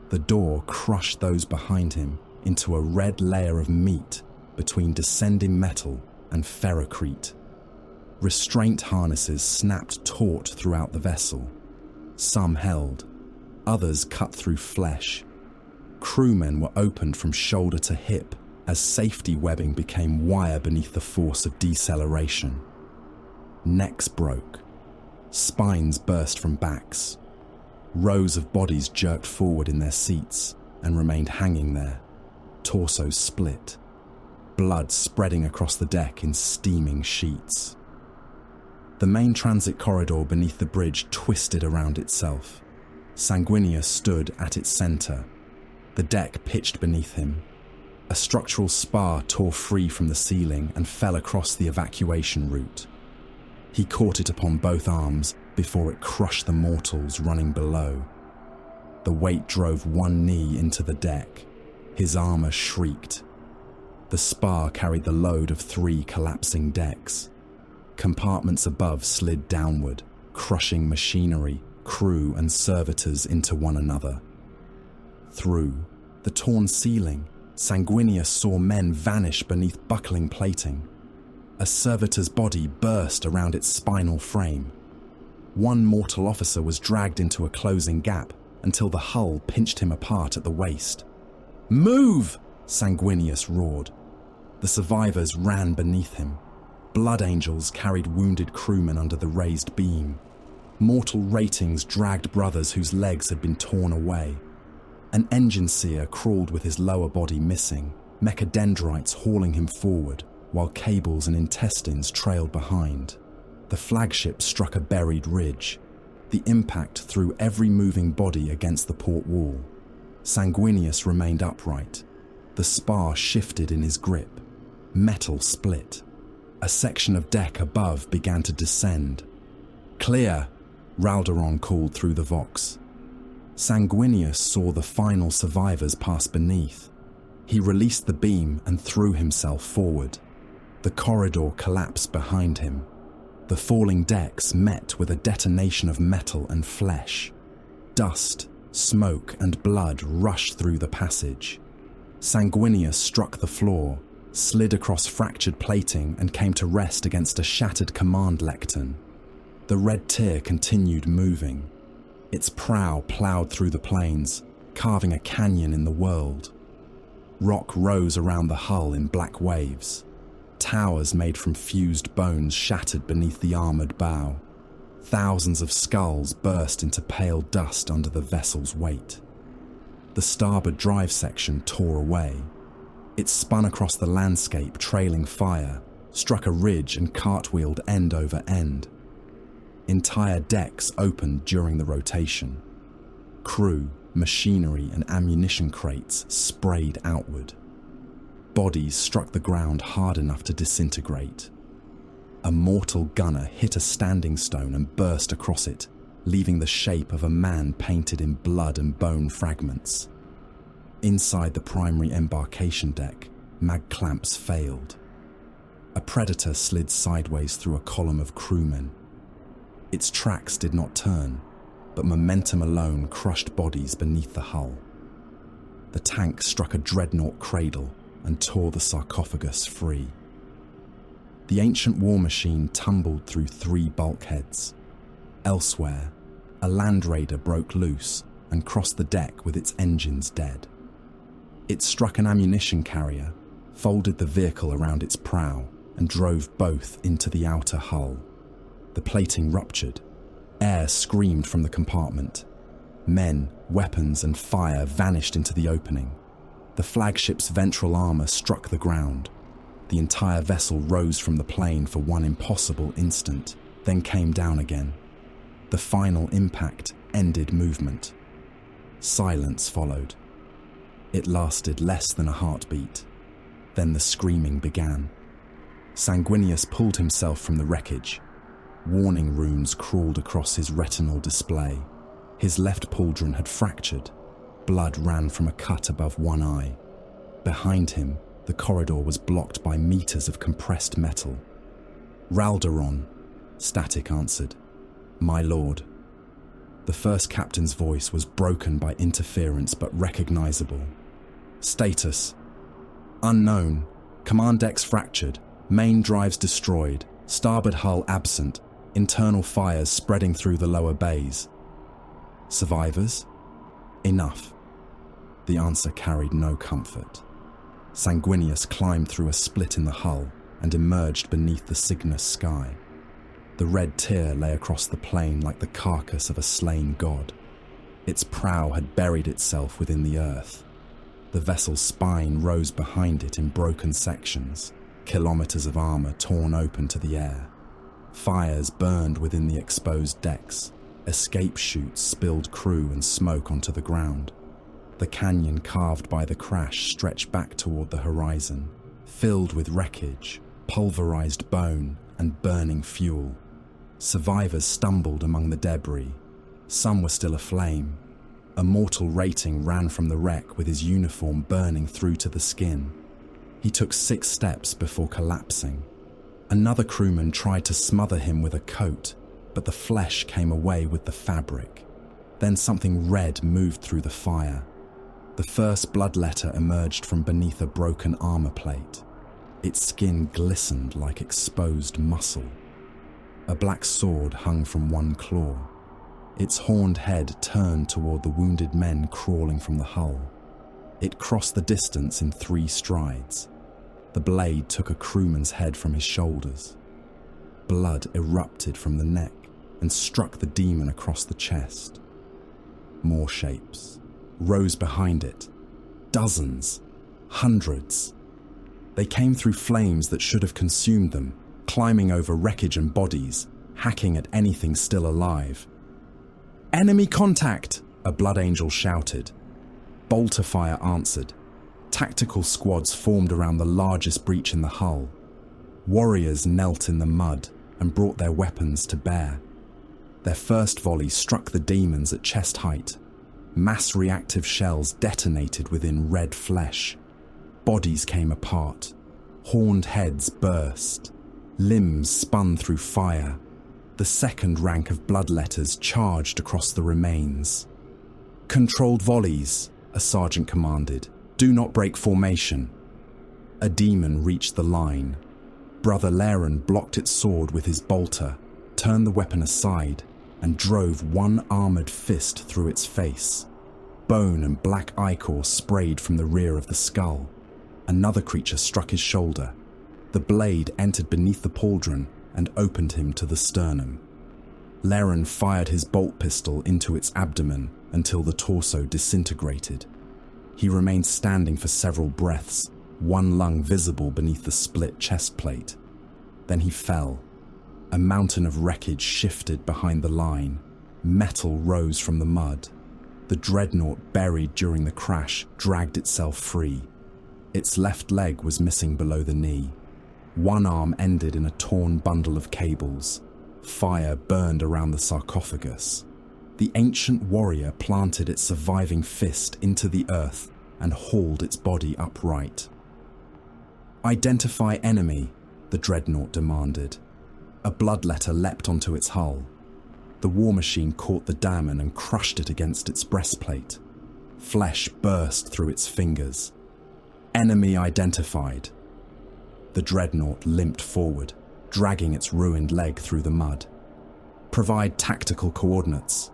The door crushed those behind him into a red layer of meat between descending metal and ferrocrete. Restraint harnesses snapped taut throughout the vessel. Some held, others cut through flesh. Crewmen were opened from shoulder to hip as safety webbing became wire beneath the force of deceleration. Necks broke. Spines burst from backs. Rows of bodies jerked forward in their seats and remained hanging there, torsos split, blood spreading across the deck in steaming sheets. The main transit corridor beneath the bridge twisted around itself. Sanguinius stood at its center. The deck pitched beneath him. A structural spar tore free from the ceiling and fell across the evacuation route. He caught it upon both arms before it crushed the mortals running below. The weight drove one knee into the deck. His armor shrieked. The spar carried the load of 3 collapsing decks. Compartments above slid downward, crushing machinery, crew and servitors into one another. Through the torn ceiling, Sanguinius saw men vanish beneath buckling plating. A servitor's body burst around its spinal frame. One mortal officer was dragged into a closing gap until the hull pinched him apart at the waist. "Move!" Sanguinius roared. The survivors ran beneath him. Blood angels carried wounded crewmen under the raised beam. Mortal ratings dragged brothers whose legs had been torn away. An engine seer crawled with his lower body missing, mechadendrites hauling him forward, while cables and intestines trailed behind. The flagship struck a buried ridge. The impact threw every moving body against the port wall. Sanguinius remained upright. The spar shifted in his grip. Metal split. A section of deck above began to descend. "Clear!" Ralderon called through the vox. Sanguinius saw the final survivors pass beneath. He released the beam and threw himself forward. The corridor collapsed behind him. The falling decks met with a detonation of metal and flesh. Dust, smoke, and blood rushed through the passage. Sanguinius struck the floor, slid across fractured plating, and came to rest against a shattered command lectern. The red tier continued moving. Its prow ploughed through the plains, carving a canyon in the world. Rock rose around the hull in black waves. Towers made from fused bones shattered beneath the armoured bow. Thousands of skulls burst into pale dust under the vessel's weight. The starboard drive section tore away. It spun across the landscape, trailing fire, struck a ridge and cartwheeled end over end. Entire decks opened during the rotation. Crew, machinery, and ammunition crates sprayed outward. Bodies struck the ground hard enough to disintegrate. A mortal gunner hit a standing stone and burst across it, leaving the shape of a man painted in blood and bone fragments. Inside the primary embarkation deck, mag clamps failed. A predator slid sideways through a column of crewmen. Its tracks did not turn, but momentum alone crushed bodies beneath the hull. The tank struck a dreadnought cradle and tore the sarcophagus free. The ancient war machine tumbled through 3 bulkheads. Elsewhere, a land raider broke loose and crossed the deck with its engines dead. It struck an ammunition carrier, folded the vehicle around its prow, and drove both into the outer hull. The plating ruptured. Air screamed from the compartment. Men, weapons, and fire vanished into the opening. The flagship's ventral armor struck the ground. The entire vessel rose from the plain for one impossible instant, then came down again. The final impact ended movement. Silence followed. It lasted less than a heartbeat. Then the screaming began. Sanguinius pulled himself from the wreckage. Warning runes crawled across his retinal display. His left pauldron had fractured. Blood ran from a cut above one eye. Behind him, the corridor was blocked by meters of compressed metal. "Ralderon," Static answered. "My lord." The first captain's voice was broken by interference but recognizable. "Status: unknown. Command decks fractured. Main drives destroyed. Starboard hull absent. Internal fires spreading through the lower bays." "Survivors?" "Enough." The answer carried no comfort. Sanguinius climbed through a split in the hull and emerged beneath the Cygnus sky. The red tier lay across the plain like the carcass of a slain god. Its prow had buried itself within the earth. The vessel's spine rose behind it in broken sections, kilometers of armor torn open to the air. Fires burned within the exposed decks. Escape chutes spilled crew and smoke onto the ground. The canyon carved by the crash stretched back toward the horizon, filled with wreckage, pulverized bone, and burning fuel. Survivors stumbled among the debris. Some were still aflame. A mortal rating ran from the wreck with his uniform burning through to the skin. He took 6 steps before collapsing. Another crewman tried to smother him with a coat, but the flesh came away with the fabric. Then something red moved through the fire. The first bloodletter emerged from beneath a broken armor plate. Its skin glistened like exposed muscle. A black sword hung from one claw. Its horned head turned toward the wounded men crawling from the hull. It crossed the distance in 3 strides. The blade took a crewman's head from his shoulders. Blood erupted from the neck and struck the demon across the chest. More shapes rose behind it. Dozens, hundreds. They came through flames that should have consumed them, climbing over wreckage and bodies, hacking at anything still alive. "Enemy contact!" a blood angel shouted. Bolter fire answered. Tactical squads formed around the largest breach in the hull. Warriors knelt in the mud and brought their weapons to bear. Their first volley struck the demons at chest height. Mass reactive shells detonated within red flesh. Bodies came apart. Horned heads burst. Limbs spun through fire. The second rank of bloodletters charged across the remains. "Controlled volleys," a sergeant commanded. "Do not break formation." A demon reached the line. Brother Laren blocked its sword with his bolter, turned the weapon aside, and drove one armored fist through its face. Bone and black ichor sprayed from the rear of the skull. Another creature struck his shoulder. The blade entered beneath the pauldron and opened him to the sternum. Laren fired his bolt pistol into its abdomen until the torso disintegrated. He remained standing for several breaths, one lung visible beneath the split chest plate. Then he fell. A mountain of wreckage shifted behind the line. Metal rose from the mud. The dreadnought buried during the crash dragged itself free. Its left leg was missing below the knee. One arm ended in a torn bundle of cables. Fire burned around the sarcophagus. The ancient warrior planted its surviving fist into the earth and hauled its body upright. "Identify enemy," the dreadnought demanded. A bloodletter leapt onto its hull. The war machine caught the Daemon and crushed it against its breastplate. Flesh burst through its fingers. "Enemy identified." The dreadnought limped forward, dragging its ruined leg through the mud. "Provide tactical coordinates."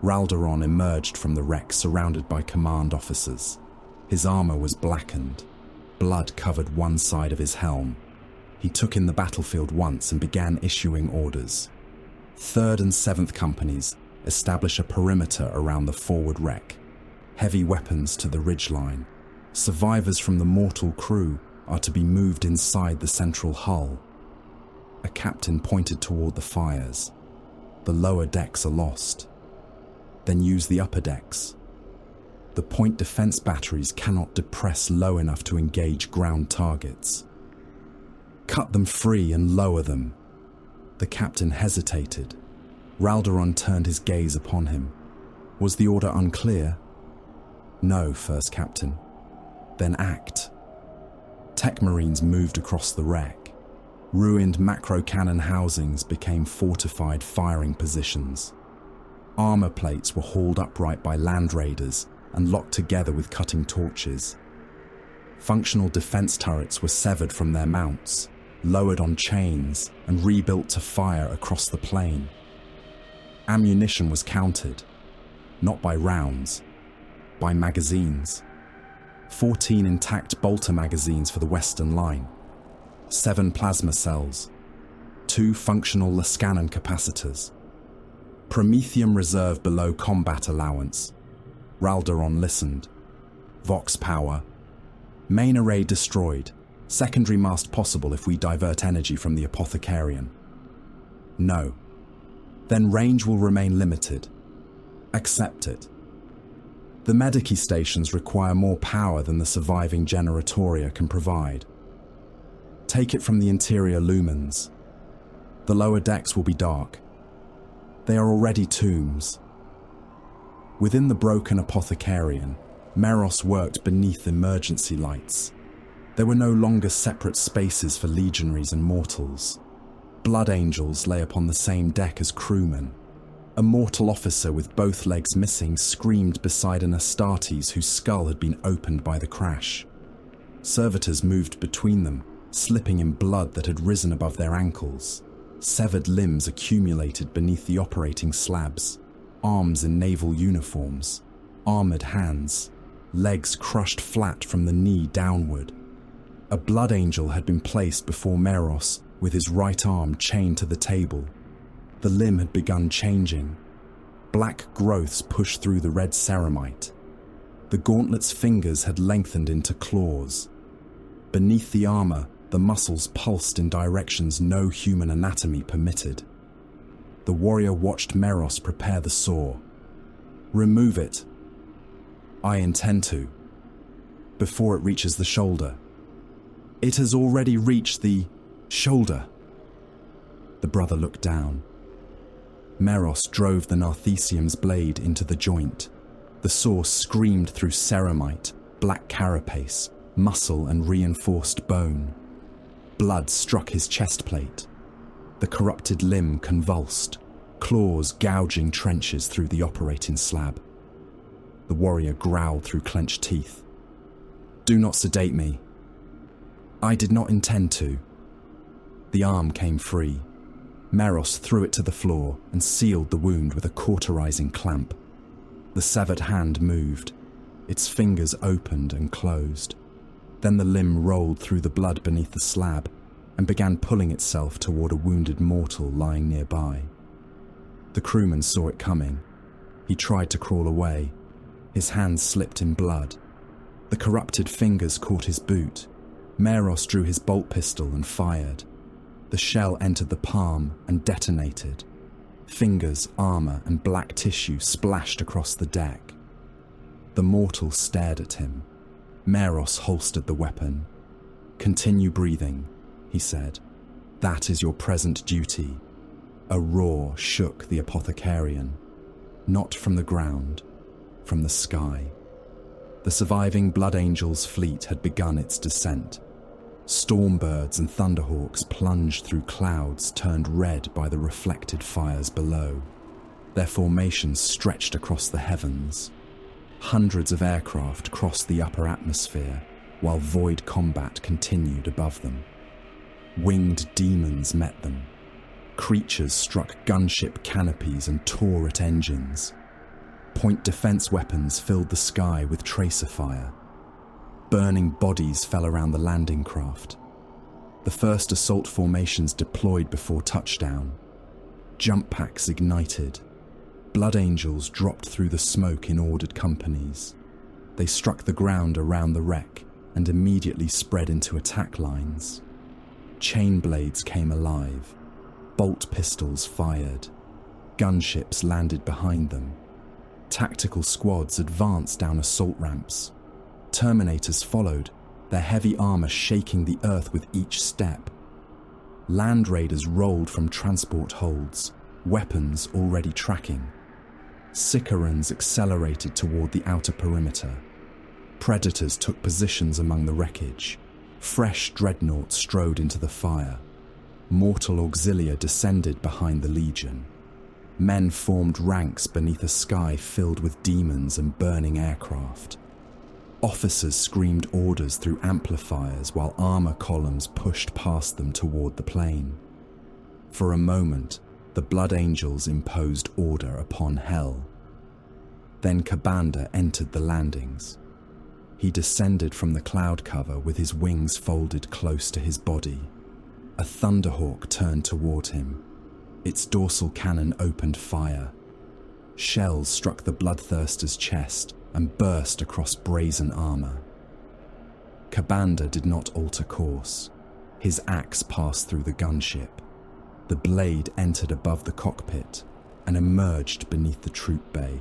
Ralderon emerged from the wreck surrounded by command officers. His armor was blackened. Blood covered one side of his helm. He took in the battlefield once and began issuing orders. 3rd and 7th Companies establish a perimeter around the forward wreck. Heavy weapons to the ridgeline. Survivors from the mortal crew are to be moved inside the central hull. A captain pointed toward the fires. "The lower decks are lost." "Then use the upper decks." "The point defense batteries cannot depress low enough to engage ground targets." "Cut them free and lower them." The captain hesitated. Ralderon turned his gaze upon him. "Was the order unclear?" "No, First Captain." "Then act." Tech Marines moved across the wreck. Ruined macro-cannon housings became fortified firing positions. Armor plates were hauled upright by land raiders and locked together with cutting torches. Functional defense turrets were severed from their mounts, lowered on chains, and rebuilt to fire across the plain. Ammunition was counted, not by rounds, by magazines. 14 intact bolter magazines for the western line, 7 plasma cells, 2 functional Lascannon capacitors. Promethium reserve below combat allowance. Ralderon listened. Vox power. Main array destroyed. Secondary mast possible if we divert energy from the apothecarian. No. Then range will remain limited. Accept it. The Medici stations require more power than the surviving generatoria can provide. Take it from the interior lumens. The lower decks will be dark. They are already tombs. Within the broken apothecarian, Meros worked beneath emergency lights. There were no longer separate spaces for legionaries and mortals. Blood angels lay upon the same deck as crewmen. A mortal officer with both legs missing screamed beside an Astartes whose skull had been opened by the crash. Servitors moved between them, slipping in blood that had risen above their ankles. Severed limbs accumulated beneath the operating slabs, arms in naval uniforms, armored hands, legs crushed flat from the knee downward. A blood angel had been placed before Meros with his right arm chained to the table. The limb had begun changing. Black growths pushed through the red ceramite. The gauntlet's fingers had lengthened into claws. Beneath the armor, the muscles pulsed in directions no human anatomy permitted. The warrior watched Meros prepare the saw. "Remove it." "I intend to. Before it reaches the shoulder." "It has already reached the shoulder." The brother looked down. Meros drove the Narthesium's blade into the joint. The saw screamed through ceramite, black carapace, muscle and reinforced bone. Blood struck his chest plate. The corrupted limb convulsed, claws gouging trenches through the operating slab. The warrior growled through clenched teeth. "Do not sedate me." "I did not intend to." The arm came free. Meros threw it to the floor and sealed the wound with a cauterizing clamp. The severed hand moved. Its fingers opened and closed. Then the limb rolled through the blood beneath the slab and began pulling itself toward a wounded mortal lying nearby. The crewman saw it coming. He tried to crawl away. His hands slipped in blood. The corrupted fingers caught his boot. Meros drew his bolt pistol and fired. The shell entered the palm and detonated. Fingers, armor, and black tissue splashed across the deck. The mortal stared at him. Meros holstered the weapon. "Continue breathing," he said. "That is your present duty." A roar shook the apothecarian. Not from the ground, from the sky. The surviving Blood Angels' fleet had begun its descent. Stormbirds and thunderhawks plunged through clouds turned red by the reflected fires below. Their formations stretched across the heavens. Hundreds of aircraft crossed the upper atmosphere, while void combat continued above them. Winged demons met them. Creatures struck gunship canopies and tore at engines. Point defense weapons filled the sky with tracer fire. Burning bodies fell around the landing craft. The first assault formations deployed before touchdown. Jump packs ignited. Blood Angels dropped through the smoke in ordered companies. They struck the ground around the wreck and immediately spread into attack lines. Chain blades came alive. Bolt pistols fired. Gunships landed behind them. Tactical squads advanced down assault ramps. Terminators followed, their heavy armor shaking the earth with each step. Land raiders rolled from transport holds, weapons already tracking. Sicarans accelerated toward the outer perimeter. Predators took positions among the wreckage. Fresh dreadnoughts strode into the fire. Mortal auxilia descended behind the legion. Men formed ranks beneath a sky filled with demons and burning aircraft. Officers screamed orders through amplifiers while armor columns pushed past them toward the plain. For a moment, the Blood Angels imposed order upon hell. Then Kabanda entered the landings. He descended from the cloud cover with his wings folded close to his body. A thunderhawk turned toward him. Its dorsal cannon opened fire. Shells struck the bloodthirster's chest and burst across brazen armor. Kabanda did not alter course. His axe passed through the gunship. The blade entered above the cockpit and emerged beneath the troop bay.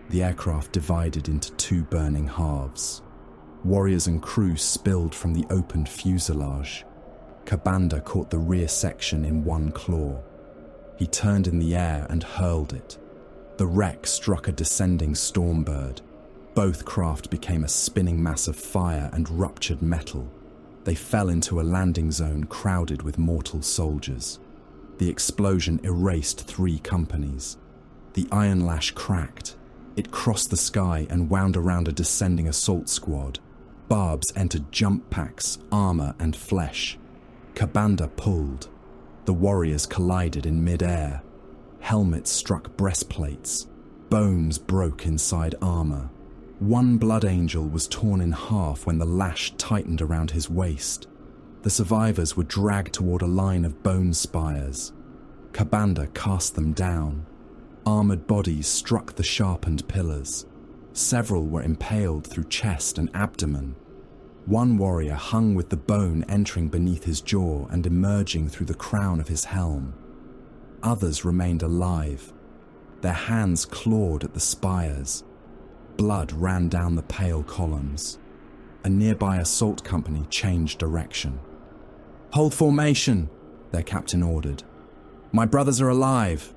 The aircraft divided into two burning halves. Warriors and crew spilled from the opened fuselage. Kabanda caught the rear section in one claw. He turned in the air and hurled it. The wreck struck a descending stormbird. Both craft became a spinning mass of fire and ruptured metal. They fell into a landing zone crowded with mortal soldiers. The explosion erased 3 companies. The iron lash cracked. It crossed the sky and wound around a descending assault squad. Barbs entered jump packs, armor, and flesh. Kabanda pulled. The warriors collided in mid-air. Helmets struck breastplates. Bones broke inside armor. One blood angel was torn in half when the lash tightened around his waist. The survivors were dragged toward a line of bone spires. Kabanda cast them down. Armored bodies struck the sharpened pillars. Several were impaled through chest and abdomen. One warrior hung with the bone entering beneath his jaw and emerging through the crown of his helm. Others remained alive. Their hands clawed at the spires. Blood ran down the pale columns. A nearby assault company changed direction. "Hold formation," their captain ordered. "My brothers are alive."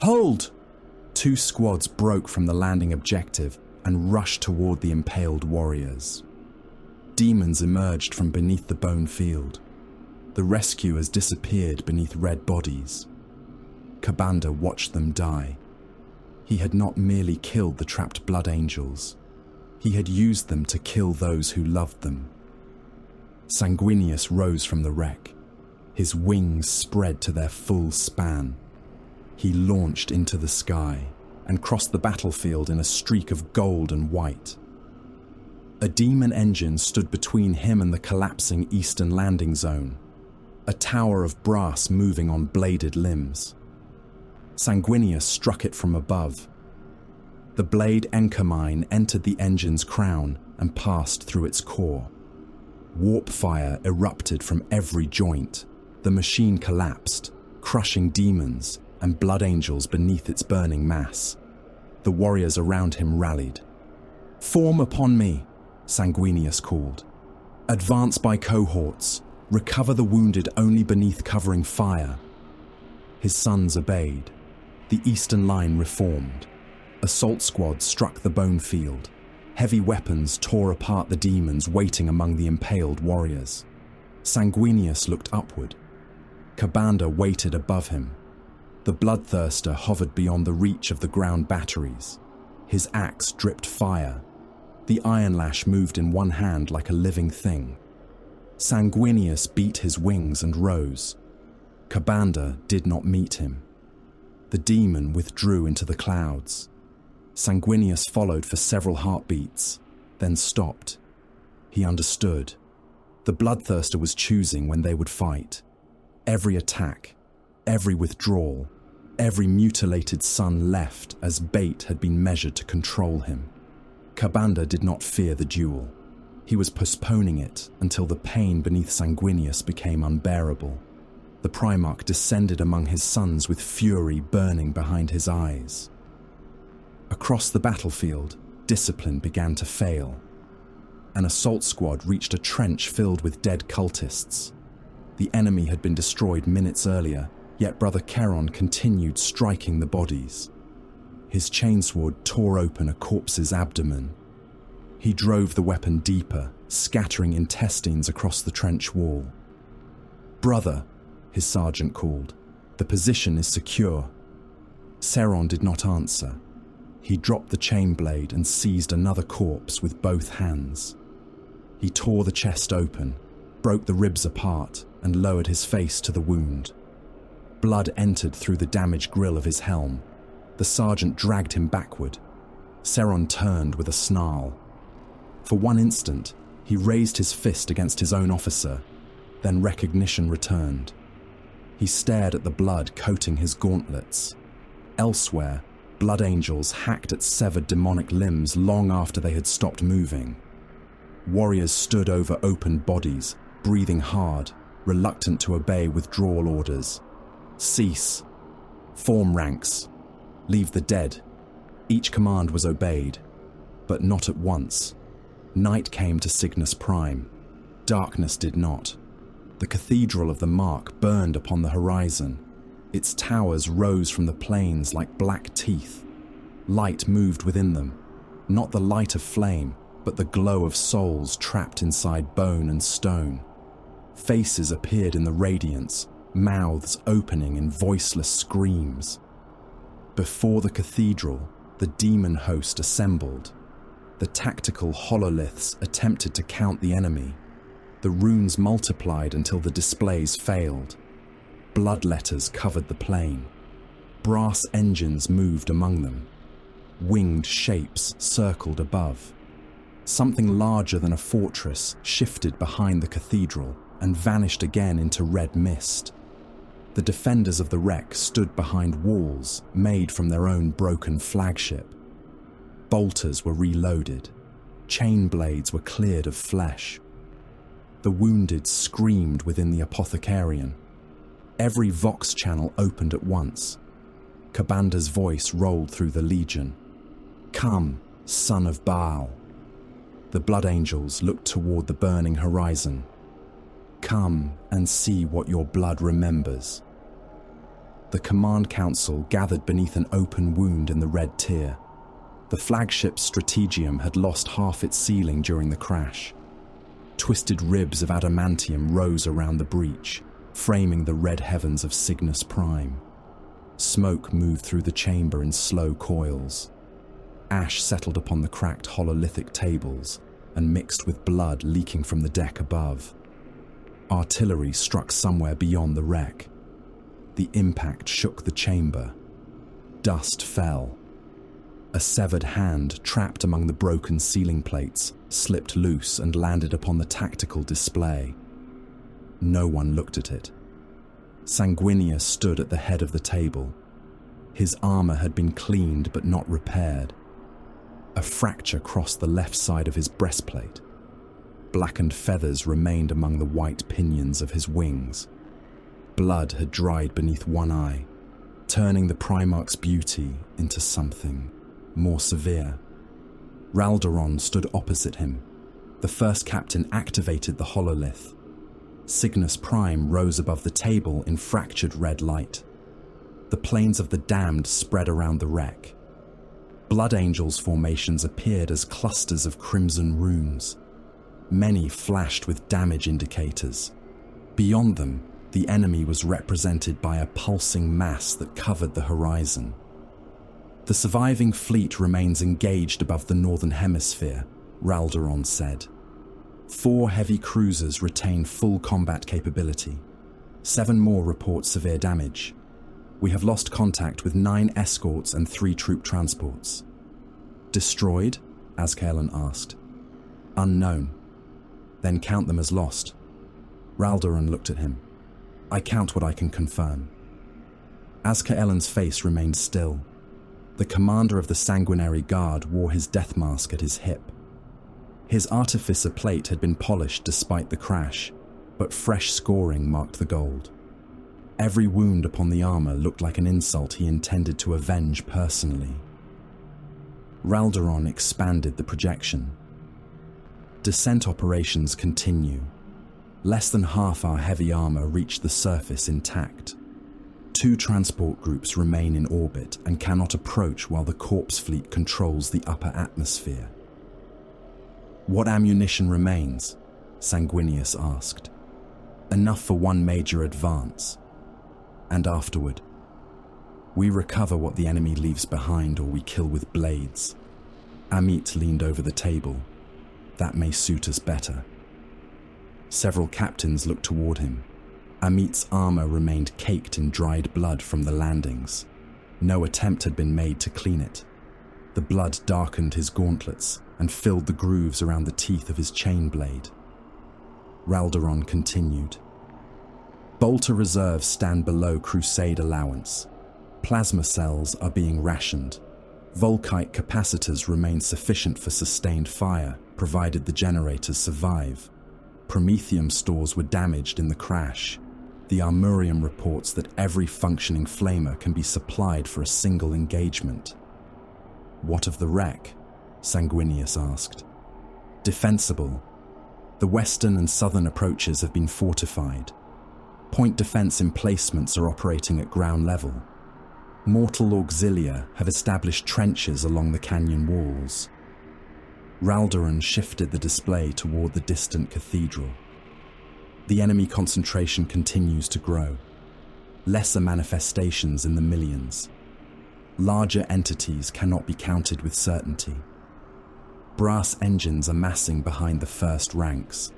"Hold!" 2 squads broke from the landing objective and rushed toward the impaled warriors. Demons emerged from beneath the bone field. The rescuers disappeared beneath red bodies. Kabanda watched them die. He had not merely killed the trapped blood angels. He had used them to kill those who loved them. Sanguinius rose from the wreck. His wings spread to their full span. He launched into the sky and crossed the battlefield in a streak of gold and white. A demon engine stood between him and the collapsing eastern landing zone, a tower of brass moving on bladed limbs. Sanguinius struck it from above. The blade Encarmine entered the engine's crown and passed through its core. Warp fire erupted from every joint. The machine collapsed, crushing demons and blood angels beneath its burning mass. The warriors around him rallied. "Form upon me," Sanguinius called. "Advance by cohorts. Recover the wounded only beneath covering fire." His sons obeyed. The eastern line reformed. Assault squads struck the bone field. Heavy weapons tore apart the demons waiting among the impaled warriors. Sanguinius looked upward. Kabanda waited above him. The bloodthirster hovered beyond the reach of the ground batteries. His axe dripped fire. The iron lash moved in one hand like a living thing. Sanguinius beat his wings and rose. Kabanda did not meet him. The demon withdrew into the clouds. Sanguinius followed for several heartbeats, then stopped. He understood. The bloodthirster was choosing when they would fight. Every attack, every withdrawal, every mutilated son left as bait had been measured to control him. Kabanda did not fear the duel. He was postponing it until the pain beneath Sanguinius became unbearable. The Primarch descended among his sons with fury burning behind his eyes. Across the battlefield, discipline began to fail. An assault squad reached a trench filled with dead cultists. The enemy had been destroyed minutes earlier, yet Brother Charon continued striking the bodies. His chainsword tore open a corpse's abdomen. He drove the weapon deeper, scattering intestines across the trench wall. "Brother," his sergeant called, "the position is secure." Seron did not answer. He dropped the chain blade and seized another corpse with both hands. He tore the chest open, broke the ribs apart, and lowered his face to the wound. Blood entered through the damaged grill of his helm. The sergeant dragged him backward. Seron turned with a snarl. For one instant, he raised his fist against his own officer, then recognition returned. He stared at the blood coating his gauntlets. Elsewhere, blood angels hacked at severed demonic limbs long after they had stopped moving. Warriors stood over opened bodies, breathing hard, reluctant to obey withdrawal orders. "Cease. Form ranks. Leave the dead." Each command was obeyed, but not at once. Night came to Cygnus Prime. Darkness did not. The cathedral of the Mark burned upon the horizon. Its towers rose from the plains like black teeth. Light moved within them, not the light of flame, but the glow of souls trapped inside bone and stone. Faces appeared in the radiance, mouths opening in voiceless screams. Before the cathedral, the demon host assembled. The tactical hololiths attempted to count the enemy. The runes multiplied until the displays failed. Blood letters covered the plain. Brass engines moved among them. Winged shapes circled above. Something larger than a fortress shifted behind the cathedral and vanished again into red mist. The defenders of the wreck stood behind walls made from their own broken flagship. Bolters were reloaded. Chain blades were cleared of flesh. The wounded screamed within the apothecarian. Every vox channel opened at once. Kabanda's voice rolled through the legion. "Come, son of Baal." The blood angels looked toward the burning horizon. "Come and see what your blood remembers." The command council gathered beneath an open wound in the red tier. The flagship's strategium had lost half its ceiling during the crash. Twisted ribs of adamantium rose around the breach, framing the red heavens of Cygnus Prime. Smoke moved through the chamber in slow coils. Ash settled upon the cracked hololithic tables and mixed with blood leaking from the deck above. Artillery struck somewhere beyond the wreck. The impact shook the chamber. Dust fell. A severed hand trapped among the broken ceiling plates slipped loose and landed upon the tactical display. No one looked at it. Sanguinius stood at the head of the table. His armor had been cleaned but not repaired. A fracture crossed the left side of his breastplate. Blackened feathers remained among the white pinions of his wings. Blood had dried beneath one eye, turning the Primarch's beauty into something more severe. Raldoron stood opposite him. The first captain activated the hololith. Cygnus Prime rose above the table in fractured red light. The plains of the damned spread around the wreck. Blood Angels formations appeared as clusters of crimson runes. Many flashed with damage indicators. Beyond them, the enemy was represented by a pulsing mass that covered the horizon. "The surviving fleet remains engaged above the northern hemisphere," Raldoron said. 4 heavy cruisers retain full combat capability. 7 more report severe damage. We have lost contact with 9 escorts and 3 troop transports. "Destroyed?" Azkaelan asked. "Unknown." "Then count them as lost." Raldoron looked at him. "I count what I can confirm." Azkaelan's face remained still. The commander of the Sanguinary Guard wore his death mask at his hip. His artificer plate had been polished despite the crash, but fresh scoring marked the gold. Every wound upon the armor looked like an insult he intended to avenge personally. Raldoron expanded the projection. Descent operations continue. Less than half our heavy armor reached the surface intact. 2 transport groups remain in orbit and cannot approach while the corpse fleet controls the upper atmosphere. "What ammunition remains?" Sanguinius asked. "Enough for 1 major advance." "And afterward?" "We recover what the enemy leaves behind or we kill with blades." Amit leaned over the table. "That may suit us better." Several captains looked toward him. Amit's armor remained caked in dried blood from the landings. No attempt had been made to clean it. The blood darkened his gauntlets and filled the grooves around the teeth of his chain blade. Raldoron continued. "Bolter reserves stand below Crusade allowance. Plasma cells are being rationed. Volkite capacitors remain sufficient for sustained fire, provided the generators survive. Promethium stores were damaged in the crash. The Armurium reports that every functioning flamer can be supplied for a single engagement." "What of the wreck?" Sanguinius asked. "Defensible. The western and southern approaches have been fortified. Point defense emplacements are operating at ground level. Mortal auxilia have established trenches along the canyon walls. Raldoran shifted the display toward the distant cathedral. The enemy concentration continues to grow. Lesser manifestations in the millions. Larger entities cannot be counted with certainty. Brass engines are massing behind the first ranks.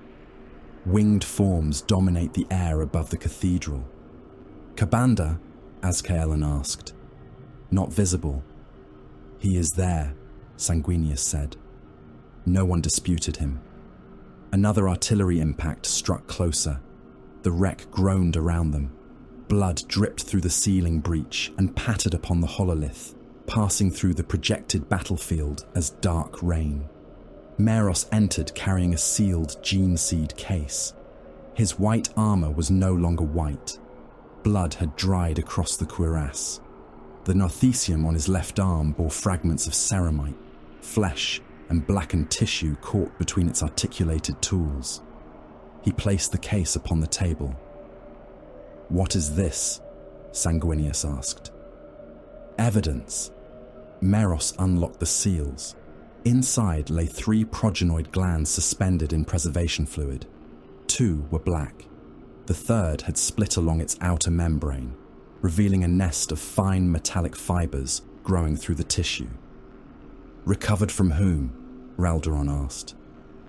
Winged forms dominate the air above the cathedral. Kabanda? Azkaelan asked. Not visible. He is there, Sanguinius said. No one disputed him. Another artillery impact struck closer. The wreck groaned around them. Blood dripped through the ceiling breach and pattered upon the hololith, passing through the projected battlefield as dark rain. Meros entered carrying a sealed gene seed case. His white armor was no longer white. Blood had dried across the cuirass. The narthecium on his left arm bore fragments of ceramite, flesh, and blackened tissue caught between its articulated tools. He placed the case upon the table. "What is this?" Sanguinius asked. "Evidence." Meros unlocked the seals. Inside lay 3 progenoid glands suspended in preservation fluid. 2 were black. The third had split along its outer membrane, revealing a nest of fine metallic fibers growing through the tissue. "Recovered from whom?" Raldoran asked.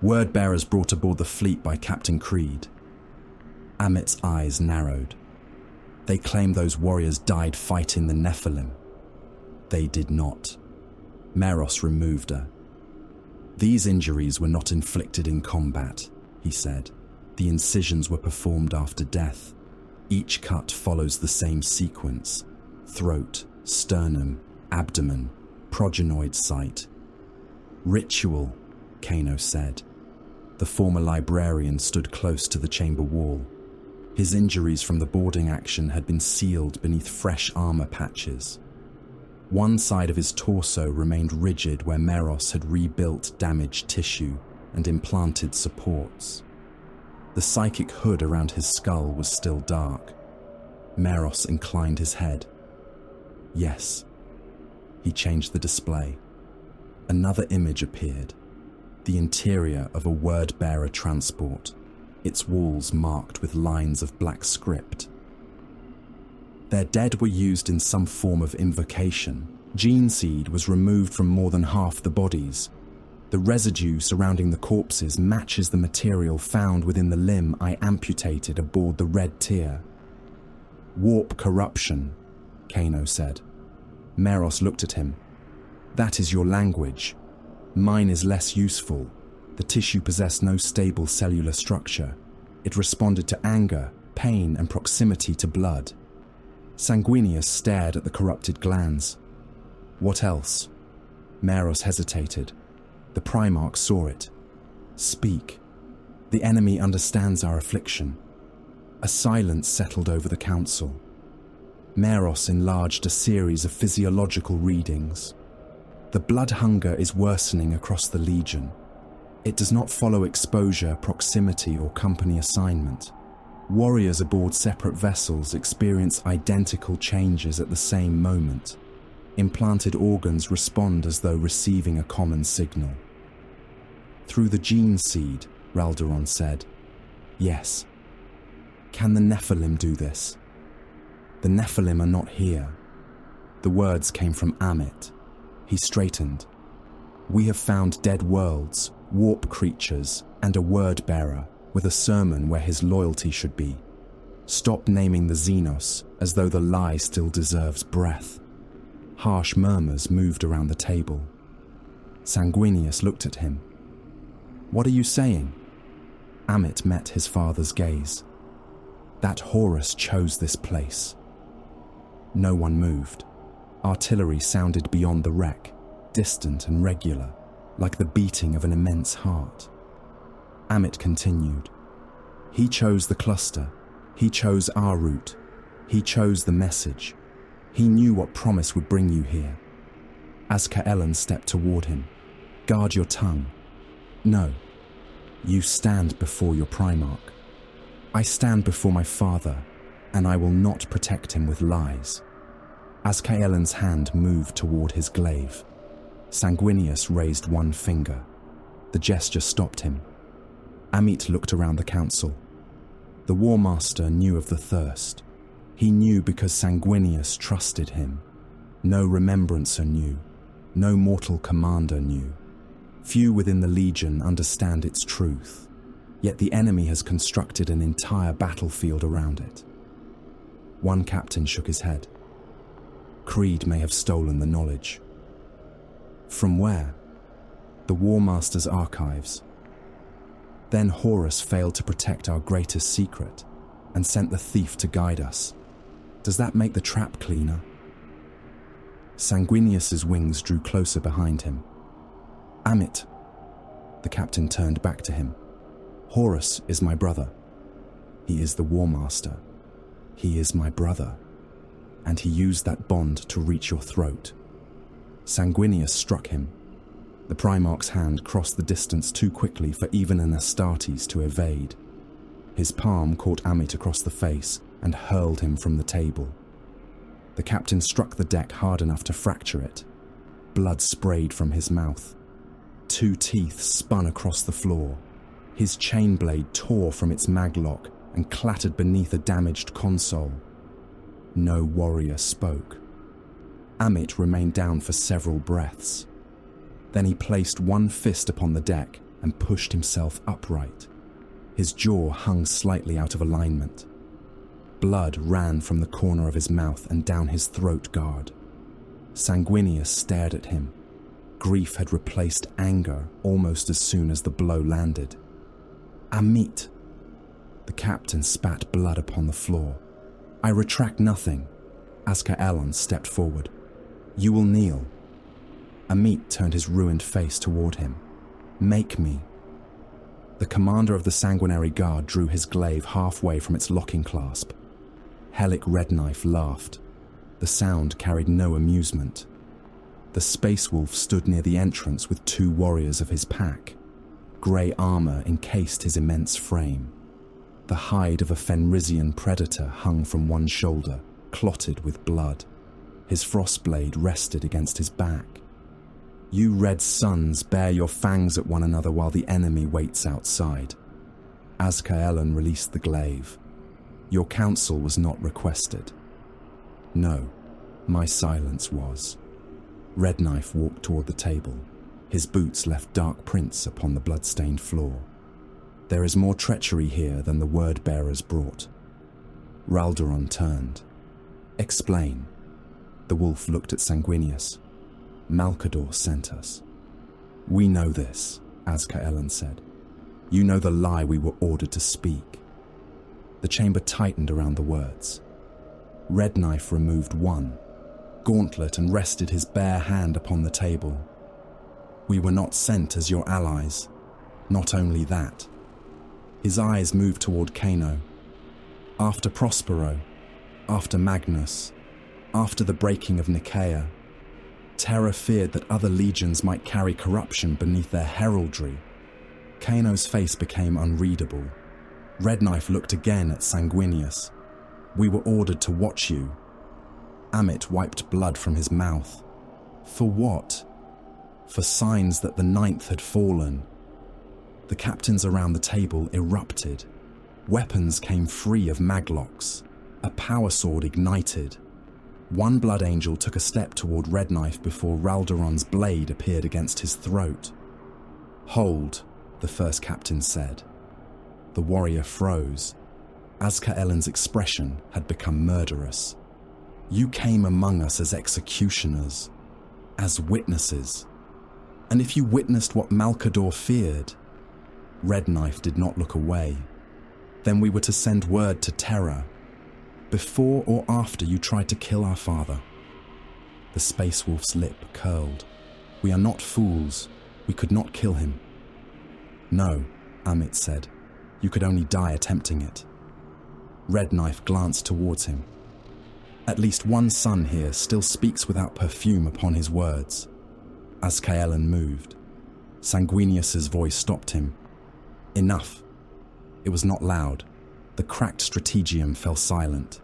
"Word-bearers brought aboard the fleet by Captain Creed." Amit's eyes narrowed. "They claim those warriors died fighting the Nephilim." "They did not." Meros removed her. "These injuries were not inflicted in combat," he said. "The incisions were performed after death. Each cut follows the same sequence: throat, sternum, abdomen, progenoid site." "Ritual," Kano said. The former librarian stood close to the chamber wall. His injuries from the boarding action had been sealed beneath fresh armor patches. One side of his torso remained rigid where Meros had rebuilt damaged tissue and implanted supports. The psychic hood around his skull was still dark. Meros inclined his head. "Yes." He changed the display. Another image appeared. The interior of a word-bearer transport, its walls marked with lines of black script. Their dead were used in some form of invocation. Gene seed was removed from more than half the bodies. The residue surrounding the corpses matches the material found within the limb I amputated aboard the Red Tier. "Warp corruption," Kano said. Meros looked at him. "That is your language. Mine is less useful. The tissue possessed no stable cellular structure. It responded to anger, pain, and proximity to blood." Sanguinius stared at the corrupted glands. "What else?" Meros hesitated. The Primarch saw it. "Speak. The enemy understands our affliction." A silence settled over the council. Meros enlarged a series of physiological readings. "The blood hunger is worsening across the Legion. It does not follow exposure, proximity, or company assignment. Warriors aboard separate vessels experience identical changes at the same moment. Implanted organs respond as though receiving a common signal." "Through the gene seed," Raldoran said. "Yes." "Can the Nephilim do this?" "The Nephilim are not here." The words came from Amit. He straightened. "We have found dead worlds, warp creatures, and a word-bearer with a sermon where his loyalty should be. Stop naming the Xenos as though the lie still deserves breath." Harsh murmurs moved around the table. Sanguinius looked at him. "What are you saying?" Amit met his father's gaze. "That Horus chose this place." No one moved. Artillery sounded beyond the wreck, distant and regular, like the beating of an immense heart. Amit continued. "He chose the cluster. He chose our route. He chose the message. He knew what promise would bring you here." Azkaelan stepped toward him. "Guard your tongue." "No. You stand before your Primarch." "I stand before my father, and I will not protect him with lies. As Kaelin's hand moved toward his glaive, Sanguinius raised one finger. The gesture stopped him. Amit looked around the council. The War Master knew of the thirst. He knew because Sanguinius trusted him. No remembrancer knew. No mortal commander knew. Few within the Legion understand its truth, yet the enemy has constructed an entire battlefield around it. One captain shook his head. Creed may have stolen the knowledge. From where? The War Master's archives. Then Horus failed to protect our greatest secret and sent the thief to guide us. Does that make the trap cleaner? Sanguinius's wings drew closer behind him. Amit. The captain turned back to him. Horus is my brother. He is the War Master. He is my brother. And he used that bond to reach your throat. Sanguinius struck him. The Primarch's hand crossed the distance too quickly for even an Astartes to evade. His palm caught Amit across the face and hurled him from the table. The captain struck the deck hard enough to fracture it. Blood sprayed from his mouth. 2 teeth spun across the floor. His chain blade tore from its maglock and clattered beneath a damaged console. No warrior spoke. Amit remained down for several breaths. Then he placed one fist upon the deck and pushed himself upright. His jaw hung slightly out of alignment. Blood ran from the corner of his mouth and down his throat guard. Sanguinius stared at him. Grief had replaced anger almost as soon as the blow landed. Amit! The captain spat blood upon the floor. I retract nothing. Kaelin stepped forward. You will kneel. Amit turned his ruined face toward him. Make me. The commander of the Sanguinary Guard drew his glaive halfway from its locking clasp. Helic Redknife laughed. The sound carried no amusement. The Space Wolf stood near the entrance with 2 warriors of his pack. Grey armor encased his immense frame. The hide of a Fenrisian predator hung from one shoulder, clotted with blood. His frostblade rested against his back. You Red Suns bare your fangs at one another while the enemy waits outside. Kaelin released the glaive. Your counsel was not requested. No, my silence was. Redknife walked toward the table. His boots left dark prints upon the blood-stained floor. There is more treachery here than the word-bearers brought. Raldoron turned. Explain. The wolf looked at Sanguinius. Malkador sent us. We know this, Kaelin said. You know the lie we were ordered to speak. The chamber tightened around the words. Redknife removed one gauntlet and rested his bare hand upon the table. We were not sent as your allies. Not only that. His eyes moved toward Kano. After Prospero, after Magnus, after the breaking of Nicaea, Terra feared that other legions might carry corruption beneath their heraldry. Kano's face became unreadable. Redknife looked again at Sanguinius. We were ordered to watch you. Amit wiped blood from his mouth. For what? For signs that the Ninth had fallen. The captains around the table erupted. Weapons came free of maglocks. A power sword ignited. One blood angel took a step toward Redknife before Raldoron's blade appeared against his throat. Hold, the first captain said. The warrior froze. Kaelin's expression had become murderous. You came among us as executioners, as witnesses. And if you witnessed what Malkador feared, Redknife did not look away. Then we were to send word to Terra. Before or after you tried to kill our father. The Space Wolf's lip curled. We are not fools. We could not kill him. No, Amit said. You could only die attempting it. Redknife glanced towards him. At least one son here still speaks without perfume upon his words. Kaelin moved. Sanguinius's voice stopped him. Enough. It was not loud. The cracked strategium fell silent.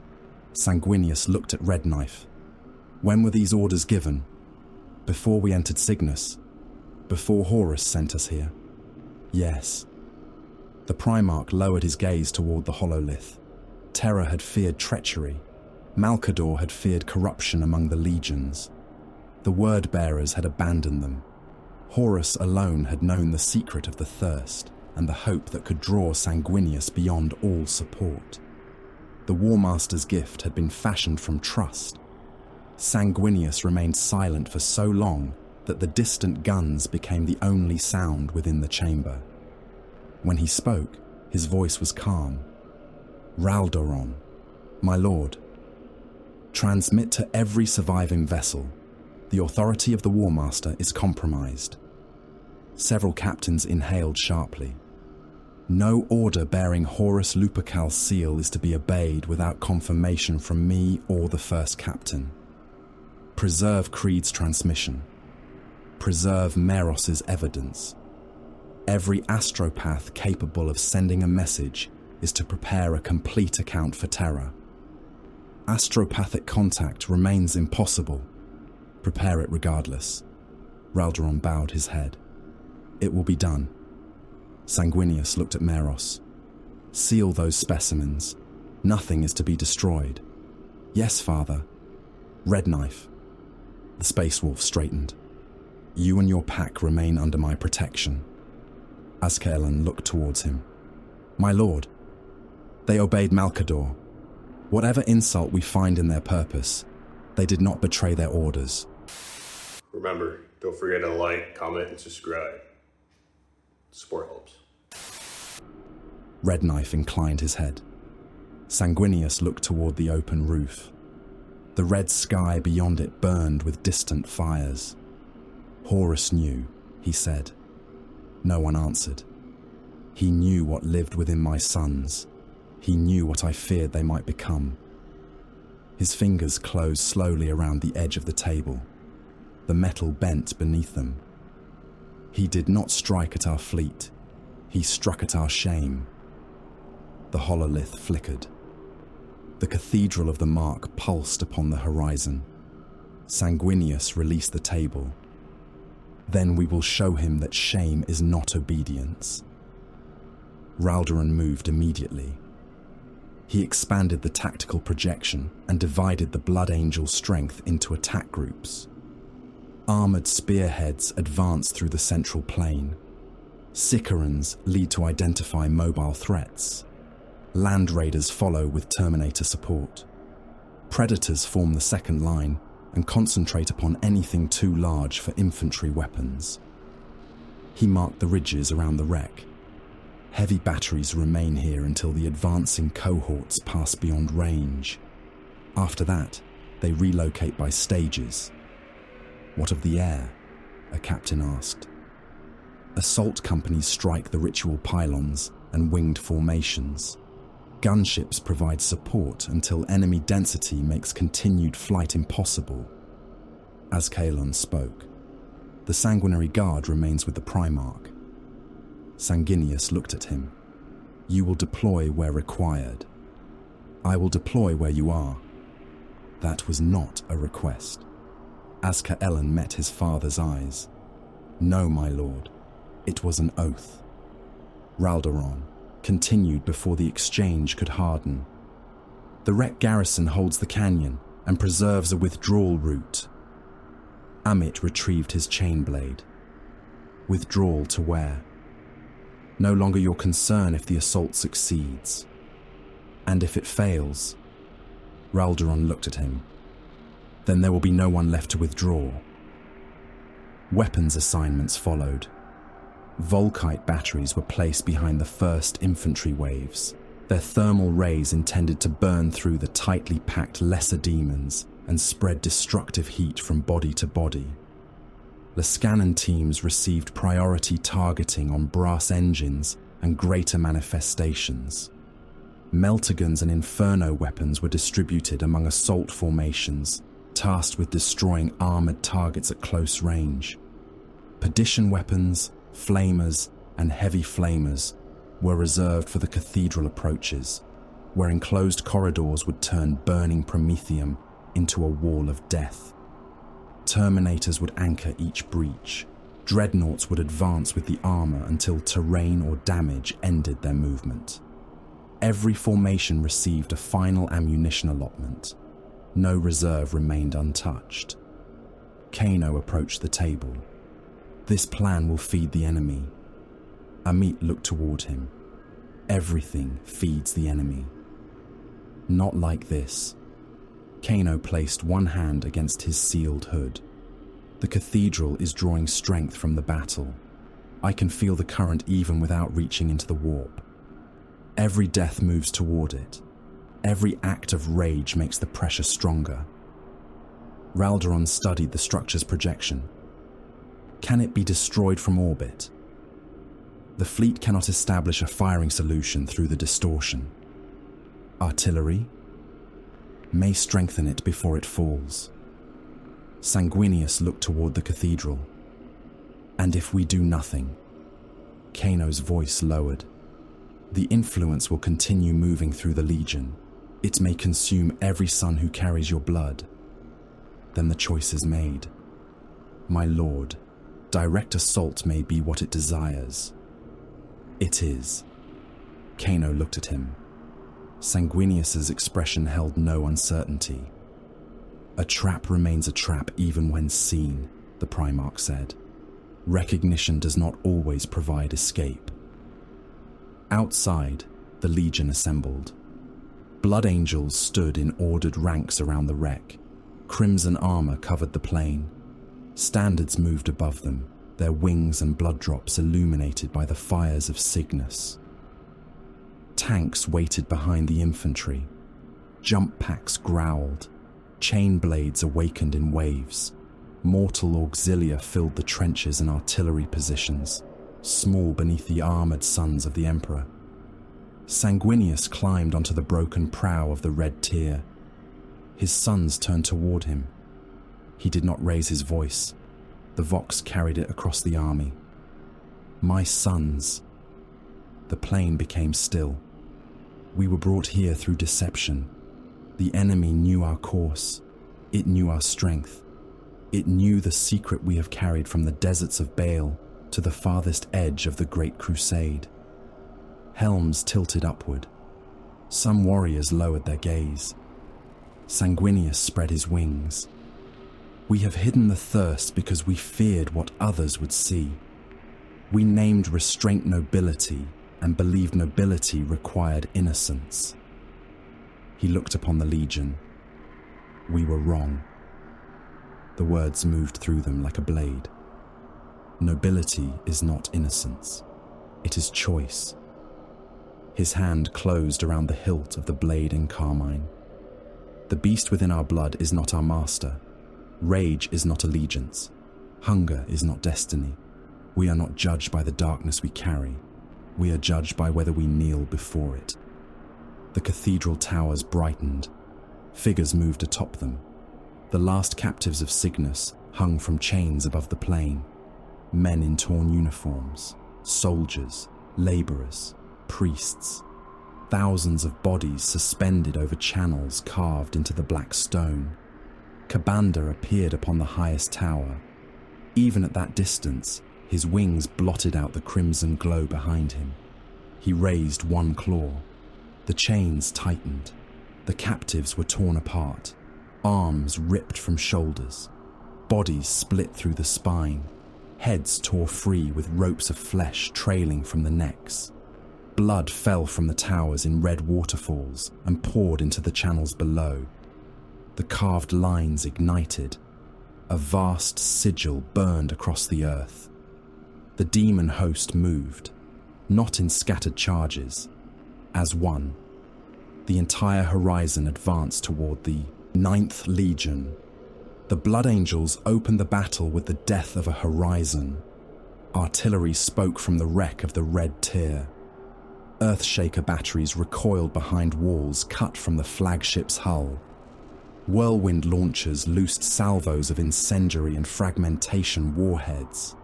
Sanguinius looked at Red Knife. When were these orders given? Before we entered Cygnus? Before Horus sent us here? Yes. The Primarch lowered his gaze toward the hololith. Terra had feared treachery. Malcador had feared corruption among the legions. The word-bearers had abandoned them. Horus alone had known the secret of the thirst and the hope that could draw Sanguinius beyond all support. The War Master's gift had been fashioned from trust. Sanguinius remained silent for so long that the distant guns became the only sound within the chamber. When he spoke, his voice was calm. Raldoron, my lord, transmit to every surviving vessel. The authority of the War Master is compromised. Several captains inhaled sharply. No order bearing Horus Lupercal's seal is to be obeyed without confirmation from me or the first captain. Preserve Creed's transmission. Preserve Meros's evidence. Every astropath capable of sending a message is to prepare a complete account for Terra. Astropathic contact remains impossible. Prepare it regardless. Raldoron bowed his head. It will be done. Sanguinius looked at Meros. Seal those specimens. Nothing is to be destroyed. Yes, father. Red Knife. The Space Wolf straightened. You and your pack remain under my protection. Azkaelan looked towards him. My lord. They obeyed Malcador. Whatever insult we find in their purpose, they did not betray their orders. Remember, don't forget to like, comment, and subscribe. Support helps. Red Knife inclined his head. Sanguinius looked toward the open roof. The red sky beyond it burned with distant fires. Horus knew, he said. No one answered. He knew what lived within my sons. He knew what I feared they might become. His fingers closed slowly around the edge of the table. The metal bent beneath them. He did not strike at our fleet. He struck at our shame. The hololith flickered. The cathedral of the Mark pulsed upon the horizon. Sanguinius released the table. Then we will show him that shame is not obedience. Raldoron moved immediately. He expanded the tactical projection and divided the Blood Angel's strength into attack groups. Armored spearheads advance through the central plane. Sicarans lead to identify mobile threats. Land Raiders follow with Terminator support. Predators form the second line and concentrate upon anything too large for infantry weapons. He marked the ridges around the wreck. Heavy batteries remain here until the advancing cohorts pass beyond range. After that, they relocate by stages. What of the air? A captain asked. Assault companies strike the ritual pylons and winged formations. Gunships provide support until enemy density makes continued flight impossible. Azkaelan spoke. The Sanguinary Guard remains with the Primarch. Sanguinius looked at him. You will deploy where required. I will deploy where you are. That was not a request. Azkaelan met his father's eyes. No, my lord. It was an oath. Raldoron continued before the exchange could harden. The wreck garrison holds the canyon and preserves a withdrawal route. Amit retrieved his chain blade. Withdrawal to where? No longer your concern if the assault succeeds. And if it fails? Raldoron looked at him. Then there will be no one left to withdraw. Weapons assignments followed. Volkite batteries were placed behind the first infantry waves, their thermal rays intended to burn through the tightly packed lesser demons and spread destructive heat from body to body. Lascanon teams received priority targeting on brass engines and greater manifestations. Meltagons and inferno weapons were distributed among assault formations, tasked with destroying armored targets at close range. Perdition weapons, flamers, and heavy flamers were reserved for the cathedral approaches. where enclosed corridors would turn burning promethium into a wall of death. Terminators would anchor each breach. Dreadnoughts would advance with the armor until terrain or damage ended their movement. Every formation received a final ammunition allotment. No reserve remained untouched. Kano approached the table. This plan will feed the enemy. Amit looked toward him. Everything feeds the enemy. Not like this. Kano placed one hand against his sealed hood. The cathedral is drawing strength from the battle. I can feel the current even without reaching into the warp. Every death moves toward it. Every act of rage makes the pressure stronger. Raldoron studied the structure's projection. Can it be destroyed from orbit? The fleet cannot establish a firing solution through the distortion. Artillery may strengthen it before it falls. Sanguinius looked toward the cathedral. And if we do nothing? Kano's voice lowered. The influence will continue moving through the Legion. It may consume every son who carries your blood. Then the choice is made. My lord, direct assault may be what it desires. It is. Kano looked at him. Sanguinius's expression held no uncertainty. A trap remains a trap even when seen, the Primarch said. Recognition does not always provide escape. Outside, the Legion assembled. Blood Angels stood in ordered ranks around the wreck. Crimson armor covered the plain. Standards moved above them, their wings and blood drops illuminated by the fires of Cygnus. Tanks waited behind the infantry. Jump packs growled. Chain blades awakened in waves. Mortal auxilia filled the trenches and artillery positions, small beneath the armored sons of the Emperor. Sanguinius climbed onto the broken prow of the red tier. His sons turned toward him. He did not raise his voice. The Vox carried it across the army. My sons. The plain became still. We were brought here through deception. The enemy knew our course. It knew our strength. It knew the secret we have carried from the deserts of Baal to the farthest edge of the Great Crusade. Helms tilted upward. Some warriors lowered their gaze. Sanguinius spread his wings. We have hidden the thirst because we feared what others would see. We named restraint nobility and believed nobility required innocence. He looked upon the Legion. We were wrong. The words moved through them like a blade. Nobility is not innocence. It is choice. His hand closed around the hilt of the blade in carmine. The beast within our blood is not our master. Rage is not allegiance. Hunger is not destiny. We are not judged by the darkness we carry. We are judged by whether we kneel before it. The cathedral towers brightened. Figures moved atop them. The last captives of Cygnus hung from chains above the plain. Men in torn uniforms, soldiers, laborers, priests. Thousands of bodies suspended over channels carved into the black stone. Kabanda appeared upon the highest tower. Even at that distance, his wings blotted out the crimson glow behind him. He raised one claw. The chains tightened. The captives were torn apart. Arms ripped from shoulders. Bodies split through the spine. Heads tore free with ropes of flesh trailing from the necks. Blood fell from the towers in red waterfalls and poured into the channels below. The carved lines ignited. A vast sigil burned across the earth. The demon host moved, not in scattered charges, as one. The entire horizon advanced toward the 9th Legion. The Blood Angels opened the battle with the death of a horizon. Artillery spoke from the wreck of the red tier. Earthshaker batteries recoiled behind walls cut from the flagship's hull. Whirlwind launchers loosed salvos of incendiary and fragmentation warheads.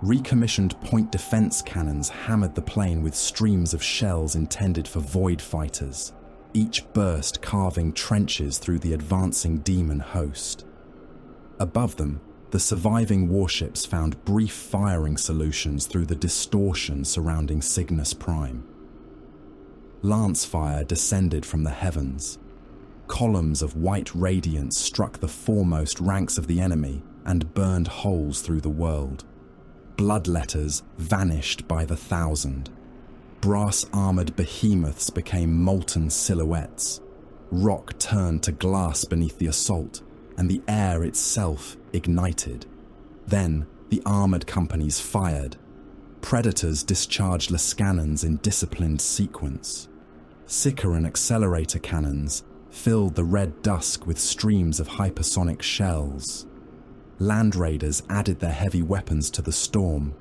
Recommissioned point defense cannons hammered the plain with streams of shells intended for void fighters. each burst carving trenches through the advancing demon host. Above them, the surviving warships found brief firing solutions through the distortion surrounding Cygnus Prime. Lance fire descended from the heavens. Columns of white radiance struck the foremost ranks of the enemy and burned holes through the world. Blood letters vanished by the thousand. Brass-armored behemoths became molten silhouettes. Rock turned to glass beneath the assault, and the air itself ignited. Then the armored companies fired. Predators discharged lascannons in disciplined sequence. Sicaran accelerator cannons filled the red dusk with streams of hypersonic shells. Land raiders added their heavy weapons to the storm,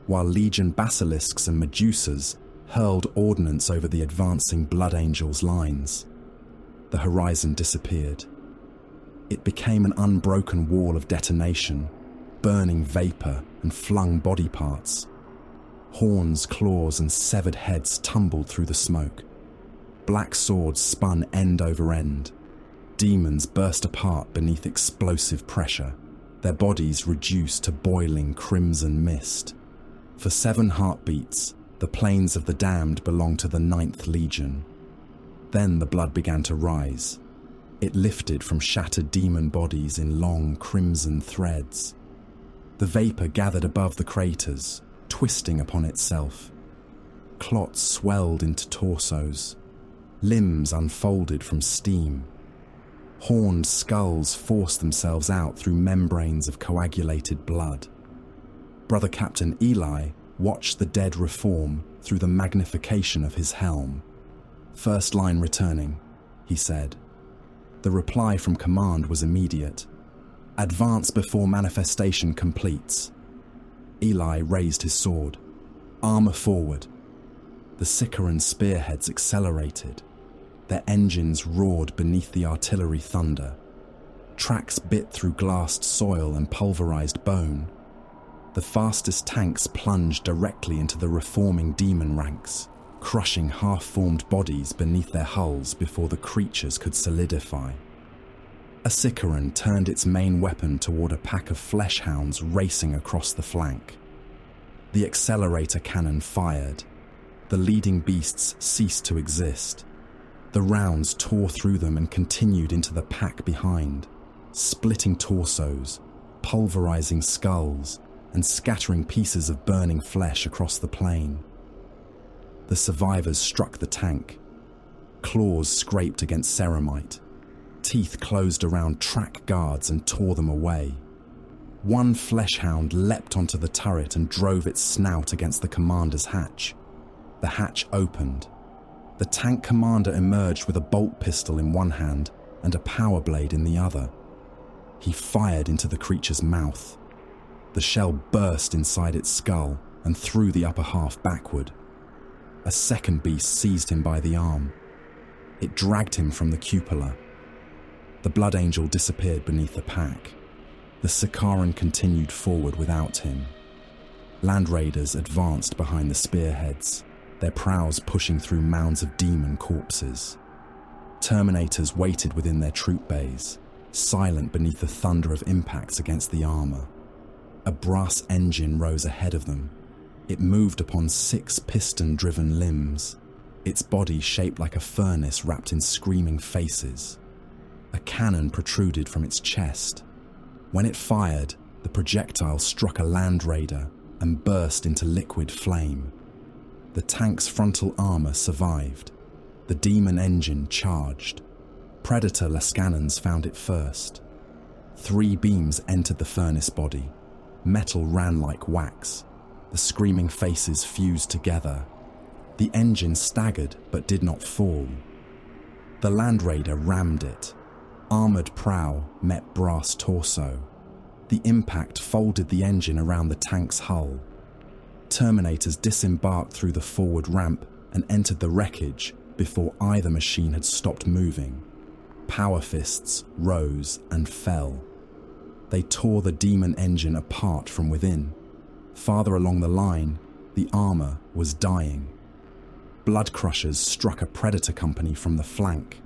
while Legion basilisks and medusas hurled ordnance over the advancing Blood Angels' lines. The horizon disappeared. It became an unbroken wall of detonation, burning vapor and flung body parts. Horns, claws, and severed heads tumbled through the smoke. Black swords spun end over end. Demons burst apart beneath explosive pressure, their bodies reduced to boiling crimson mist. For 7 heartbeats, the plains of the damned belonged to the 9th Legion. Then the blood began to rise. It lifted from shattered demon bodies in long crimson threads. The vapor gathered above the craters, twisting upon itself. Clots swelled into torsos. Limbs unfolded from steam. Horned skulls forced themselves out through membranes of coagulated blood. Brother Captain Eli watched the dead reform through the magnification of his helm. "First line returning," he said. The reply from command was immediate. "Advance before manifestation completes." Eli raised his sword. "Armor forward." The Sicaran spearheads accelerated. Their engines roared beneath the artillery thunder. Tracks bit through glassed soil and pulverized bone. The fastest tanks plunged directly into the reforming demon ranks, crushing half-formed bodies beneath their hulls before the creatures could solidify. A Sicaran turned its main weapon toward a pack of flesh hounds racing across the flank. The accelerator cannon fired. The leading beasts ceased to exist. The rounds tore through them and continued into the pack behind, splitting torsos, pulverizing skulls, and scattering pieces of burning flesh across the plain. The survivors struck the tank. Claws scraped against ceramite. Teeth closed around track guards and tore them away. One fleshhound leapt onto the turret and drove its snout against the commander's hatch. The hatch opened. The tank commander emerged with a bolt pistol in one hand and a power blade in the other. He fired into the creature's mouth. The shell burst inside its skull and threw the upper half backward. A second beast seized him by the arm. It dragged him from the cupola. The Blood Angel disappeared beneath the pack. The Sicaran continued forward without him. Land raiders advanced behind the spearheads, their prows pushing through mounds of demon corpses. Terminators waited within their troop bays, silent beneath the thunder of impacts against the armor. A brass engine rose ahead of them. It moved upon 6 piston-driven limbs, its body shaped like a furnace wrapped in screaming faces. A cannon protruded from its chest. When it fired, the projectile struck a land raider and burst into liquid flame. The tank's frontal armor survived. The demon engine charged. Predator lascannons found it first. 3 beams entered the furnace body. Metal ran like wax. The screaming faces fused together. The engine staggered but did not fall. The Land Raider rammed it. Armored prow met brass torso. The impact folded the engine around the tank's hull. Terminators disembarked through the forward ramp and entered the wreckage before either machine had stopped moving. Power fists rose and fell. They tore the demon engine apart from within. Farther along the line, the armor was dying. Blood Crushers struck a Predator company from the flank.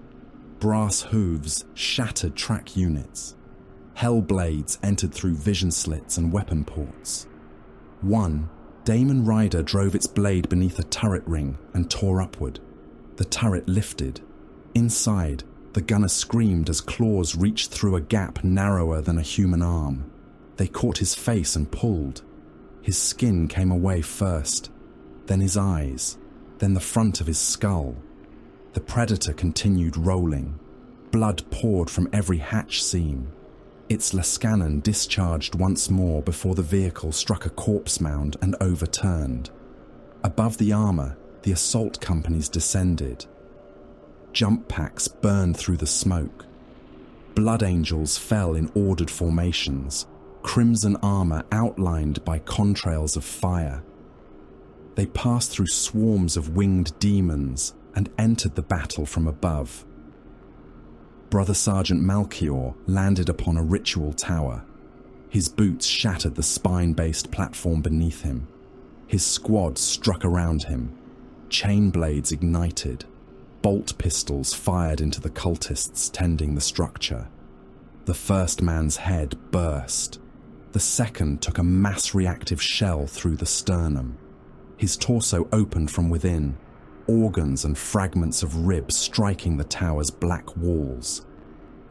Brass hooves shattered track units. Hellblades entered through vision slits and weapon ports. One Daemon Rider drove its blade beneath a turret ring and tore upward. The turret lifted. Inside, the gunner screamed as claws reached through a gap narrower than a human arm. They caught his face and pulled. His skin came away first, then his eyes, then the front of his skull. The Predator continued rolling. Blood poured from every hatch seam. Its Lascannon discharged once more before the vehicle struck a corpse mound and overturned. Above the armor, the assault companies descended. Jump packs burned through the smoke. Blood Angels fell in ordered formations, crimson armor outlined by contrails of fire. They passed through swarms of winged demons and entered the battle from above. Brother Sergeant Malchior landed upon a ritual tower. His boots shattered the spine-based platform beneath him. His squad struck around him. Chain blades ignited. Bolt pistols fired into the cultists tending the structure. The first man's head burst. The second took a mass-reactive shell through the sternum. His torso opened from within, organs and fragments of rib striking the tower's black walls.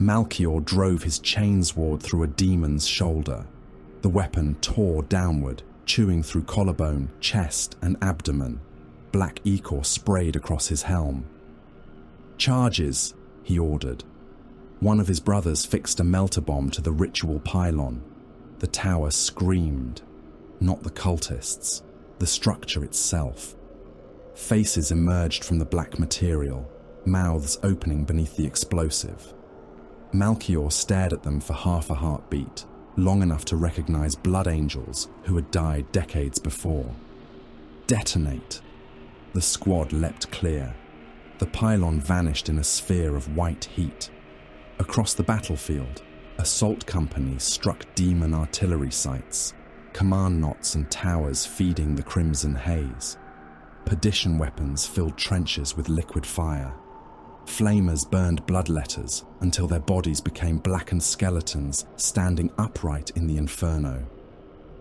Malchior drove his chainsword through a demon's shoulder. The weapon tore downward, chewing through collarbone, chest, and abdomen. Black ichor sprayed across his helm. "Charges," he ordered. One of his brothers fixed a melter bomb to the ritual pylon. The tower screamed. Not the cultists, the structure itself. Faces emerged from the black material, mouths opening beneath the explosive. Malchior stared at them for half a heartbeat, long enough to recognize Blood Angels who had died decades before. Detonate! The squad leapt clear. The pylon vanished in a sphere of white heat. Across the battlefield, assault companies struck demon artillery sites, command knots and towers feeding the crimson haze. Perdition weapons filled trenches with liquid fire. Flamers burned bloodletters until their bodies became blackened skeletons standing upright in the inferno.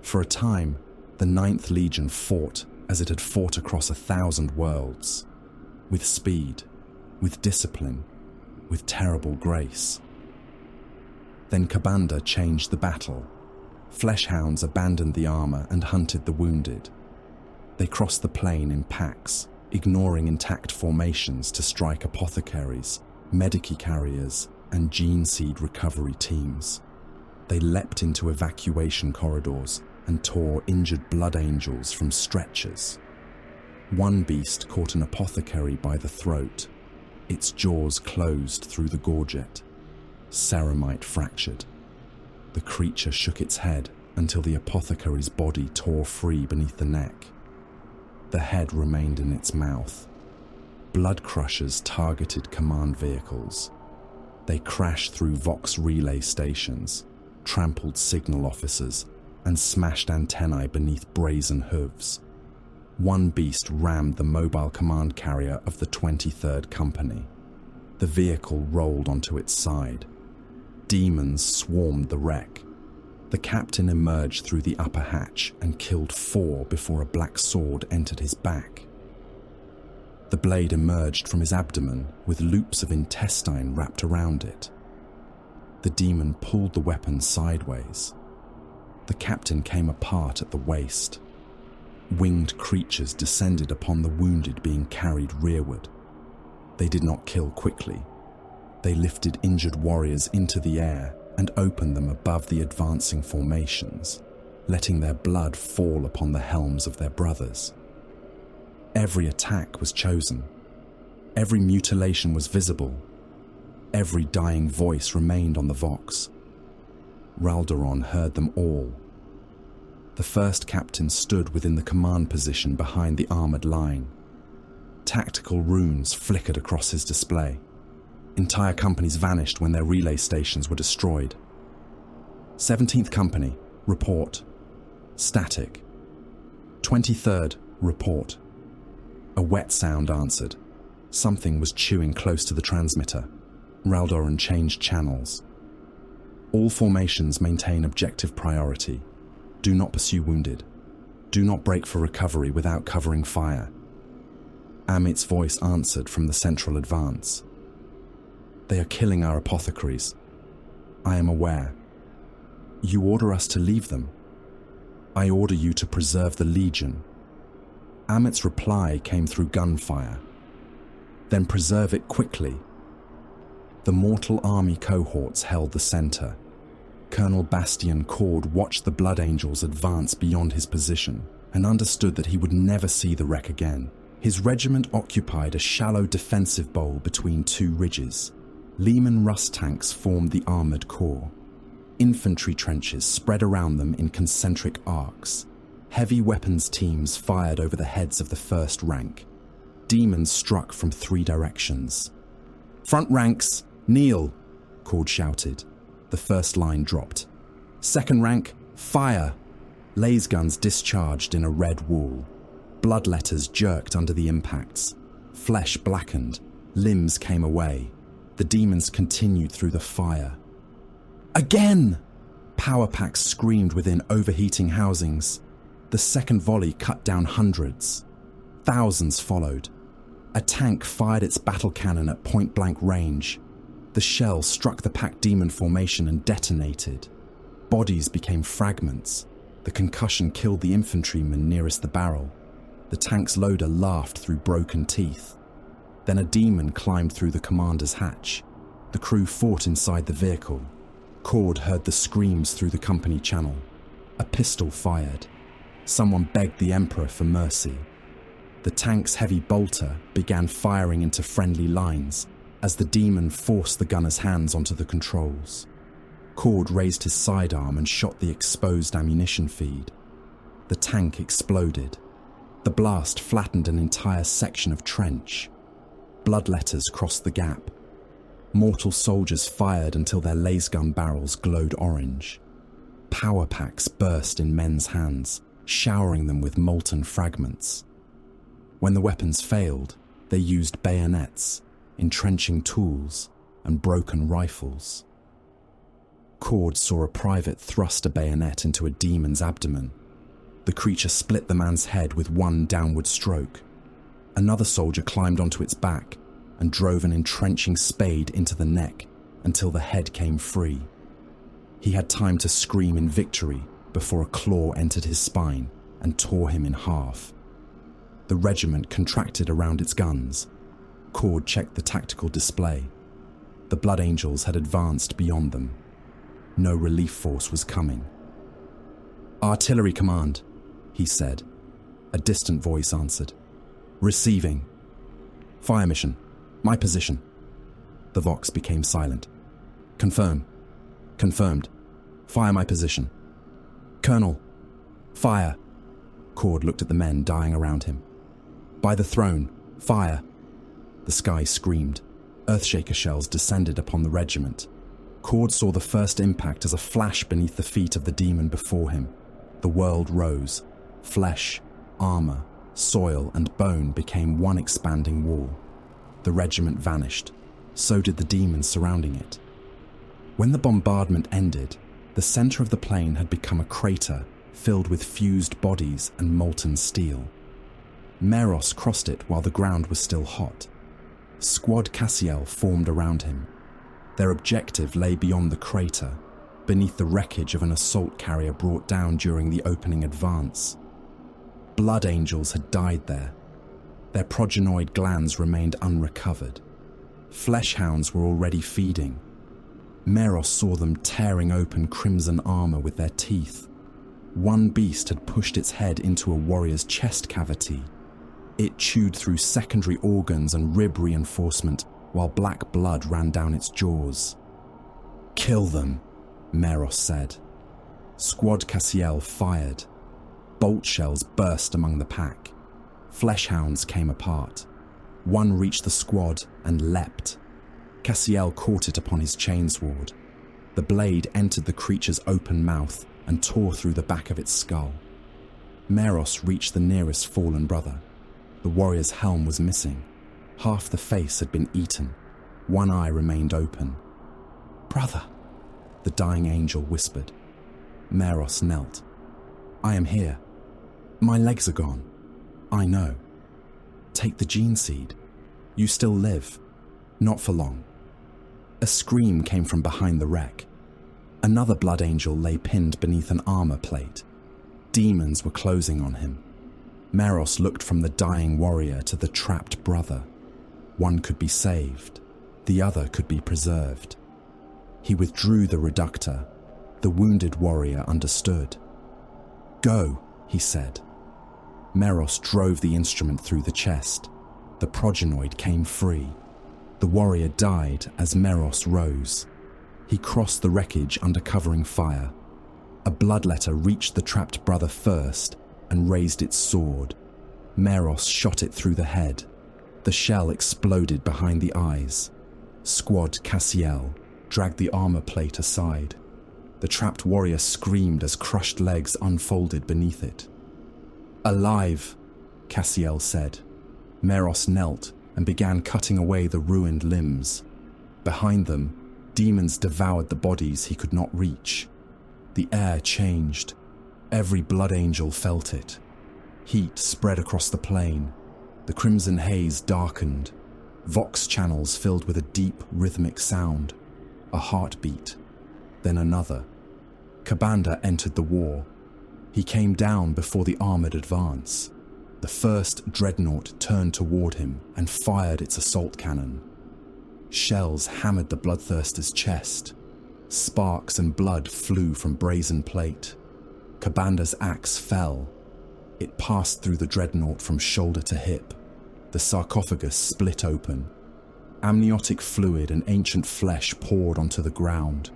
For a time, the 9th Legion fought as it had fought across 1,000 worlds. With speed, with discipline, with terrible grace. Then Kabanda changed the battle. Fleshhounds abandoned the armor and hunted the wounded. They crossed the plain in packs, ignoring intact formations to strike apothecaries, medici carriers, and gene seed recovery teams. They leapt into evacuation corridors and tore injured Blood Angels from stretchers. One beast caught an apothecary by the throat. Its jaws closed through the gorget. Ceramite fractured. The creature shook its head until the apothecary's body tore free beneath the neck. The head remained in its mouth. Blood Crushers targeted command vehicles. They crashed through Vox relay stations, trampled signal officers, and smashed antennae beneath brazen hooves. One beast rammed the mobile command carrier of the 23rd Company. The vehicle rolled onto its side. Demons swarmed the wreck. The captain emerged through the upper hatch and killed 4 before a black sword entered his back. The blade emerged from his abdomen with loops of intestine wrapped around it. The demon pulled the weapon sideways. The captain came apart at the waist. Winged creatures descended upon the wounded being carried rearward. They did not kill quickly. They lifted injured warriors into the air and opened them above the advancing formations, letting their blood fall upon the helms of their brothers. Every attack was chosen. Every mutilation was visible. Every dying voice remained on the Vox. Raldoron heard them all. The first captain stood within the command position behind the armoured line. Tactical runes flickered across his display. Entire companies vanished when their relay stations were destroyed. 17th Company, report. Static. 23rd, report. A wet sound answered. Something was chewing close to the transmitter. Raldoran changed channels. All formations maintain objective priority. Do not pursue wounded. Do not break for recovery without covering fire. Amit's voice answered from the central advance. They are killing our apothecaries. I am aware. You order us to leave them. I order you to preserve the Legion. Amit's reply came through gunfire. Then preserve it quickly. The mortal army cohorts held the center. Colonel Bastian Cord watched the Blood Angels advance beyond his position and understood that he would never see the wreck again. His regiment occupied a shallow defensive bowl between two ridges. Lehman Rust tanks formed the armored core. Infantry trenches spread around them in concentric arcs. Heavy weapons teams fired over the heads of the first rank. Demons struck from 3 directions. "Front ranks, kneel!" Cord shouted. The first line dropped. "Second rank, fire!" Laser guns discharged in a red wall. Blood letters jerked under the impacts. Flesh blackened. Limbs came away. The demons continued through the fire. "Again!" Power packs screamed within overheating housings. The second volley cut down hundreds. Thousands followed. A tank fired its battle cannon at point-blank range. The shell struck the packed demon formation and detonated. Bodies became fragments. The concussion killed the infantryman nearest the barrel. The tank's loader laughed through broken teeth. Then a demon climbed through the commander's hatch. The crew fought inside the vehicle. Cord heard the screams through the company channel. A pistol fired. Someone begged the Emperor for mercy. The tank's heavy bolter began firing into friendly lines as the demon forced the gunner's hands onto the controls. Cord raised his sidearm and shot the exposed ammunition feed. The tank exploded. The blast flattened an entire section of trench. Blood letters crossed the gap. Mortal soldiers fired until their lasgun barrels glowed orange. Power packs burst in men's hands, showering them with molten fragments. When the weapons failed, they used bayonets, entrenching tools, and broken rifles. Cord saw a private thrust a bayonet into a demon's abdomen. The creature split the man's head with one downward stroke. Another soldier climbed onto its back and drove an entrenching spade into the neck until the head came free. He had time to scream in victory before a claw entered his spine and tore him in half. The regiment contracted around its guns. Cord checked the tactical display. The Blood Angels had advanced beyond them. No relief force was coming. "Artillery command," he said. A distant voice answered. "Receiving. Fire mission. My position." The Vox became silent. "Confirm. Confirmed. Fire my position." "Colonel. Fire." Cord looked at the men dying around him. "By the throne. Fire." The sky screamed. Earthshaker shells descended upon the regiment. Cord saw the first impact as a flash beneath the feet of the demon before him. The world rose. Flesh, armor, soil, and bone became one expanding wall. The regiment vanished. So did the demons surrounding it. When the bombardment ended, the center of the plain had become a crater filled with fused bodies and molten steel. Meros crossed it while the ground was still hot. Squad Cassiel formed around him. Their objective lay beyond the crater, beneath the wreckage of an assault carrier brought down during the opening advance. Blood Angels had died there. Their progenoid glands remained unrecovered. Flesh hounds were already feeding. Meros saw them tearing open crimson armor with their teeth. One beast had pushed its head into a warrior's chest cavity. It chewed through secondary organs and rib reinforcement while black blood ran down its jaws. "Kill them," Meros said. Squad Cassiel fired. Bolt shells burst among the pack. Flesh hounds came apart. One reached the squad and leapt. Cassiel caught it upon his chainsword. The blade entered the creature's open mouth and tore through the back of its skull. Meros reached the nearest fallen brother. The warrior's helm was missing. Half the face had been eaten. One eye remained open. "Brother," the dying angel whispered. Meros knelt. "I am here. My legs are gone. I know. Take the gene seed. You still live. Not for long." A scream came from behind the wreck. Another blood angel lay pinned beneath an armor plate. Demons were closing on him. Meros looked from the dying warrior to the trapped brother. One could be saved. The other could be preserved. He withdrew the reductor. The wounded warrior understood. "Go," he said. Meros drove the instrument through the chest. The progenoid came free. The warrior died as Meros rose. He crossed the wreckage under covering fire. A bloodletter reached the trapped brother first and raised its sword. Meros shot it through the head. The shell exploded behind the eyes. Squad Cassiel dragged the armor plate aside. The trapped warrior screamed as crushed legs unfolded beneath it. "Alive," Cassiel said. Meros knelt and began cutting away the ruined limbs. Behind them, demons devoured the bodies he could not reach. The air changed. Every blood angel felt it. Heat spread across the plain. The crimson haze darkened. Vox channels filled with a deep, rhythmic sound. A heartbeat. Then another. Kabanda entered the war. He came down before the armored advance. The first dreadnought turned toward him and fired its assault cannon. Shells hammered the bloodthirster's chest. Sparks and blood flew from brazen plate. Kabanda's axe fell. It passed through the dreadnought from shoulder to hip. The sarcophagus split open. Amniotic fluid and ancient flesh poured onto the ground.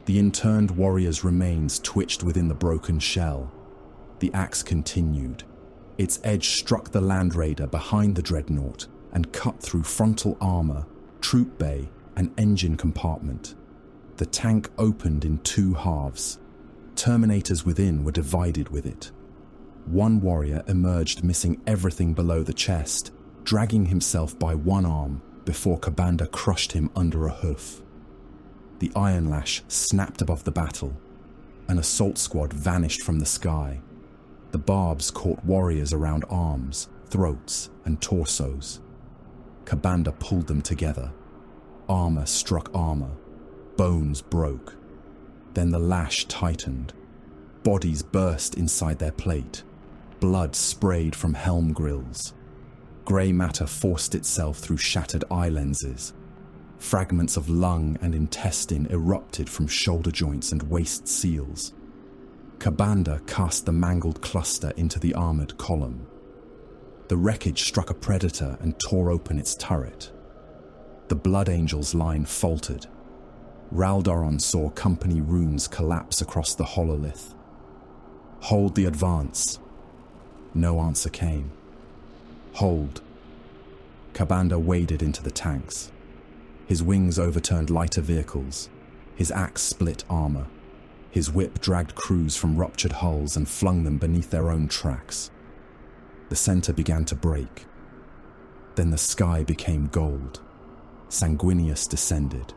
The interned warrior's remains twitched within the broken shell. The axe continued. Its edge struck the Land Raider behind the dreadnought and cut through frontal armor, troop bay, and engine compartment. The tank opened in two halves. Terminators within were divided with it. One warrior emerged missing everything below the chest, dragging himself by one arm before Kabanda crushed him under a hoof. The iron lash snapped above the battle. An assault squad vanished from the sky. The barbs caught warriors around arms, throats, and torsos. Kabanda pulled them together. Armor struck armor. Bones broke. Then the lash tightened. Bodies burst inside their plate. Blood sprayed from helm grills. Grey matter forced itself through shattered eye lenses. Fragments of lung and intestine erupted from shoulder joints and waist seals. Kabanda cast the mangled cluster into the armored column. The wreckage struck a predator and tore open its turret. The Blood Angels line faltered. Raldoron saw company runes collapse across the hololith. "Hold the advance." No answer came. "Hold." Kabanda waded into the tanks. His wings overturned lighter vehicles. His axe split armor. His whip dragged crews from ruptured hulls and flung them beneath their own tracks. The center began to break. Then the sky became gold. Sanguinius descended.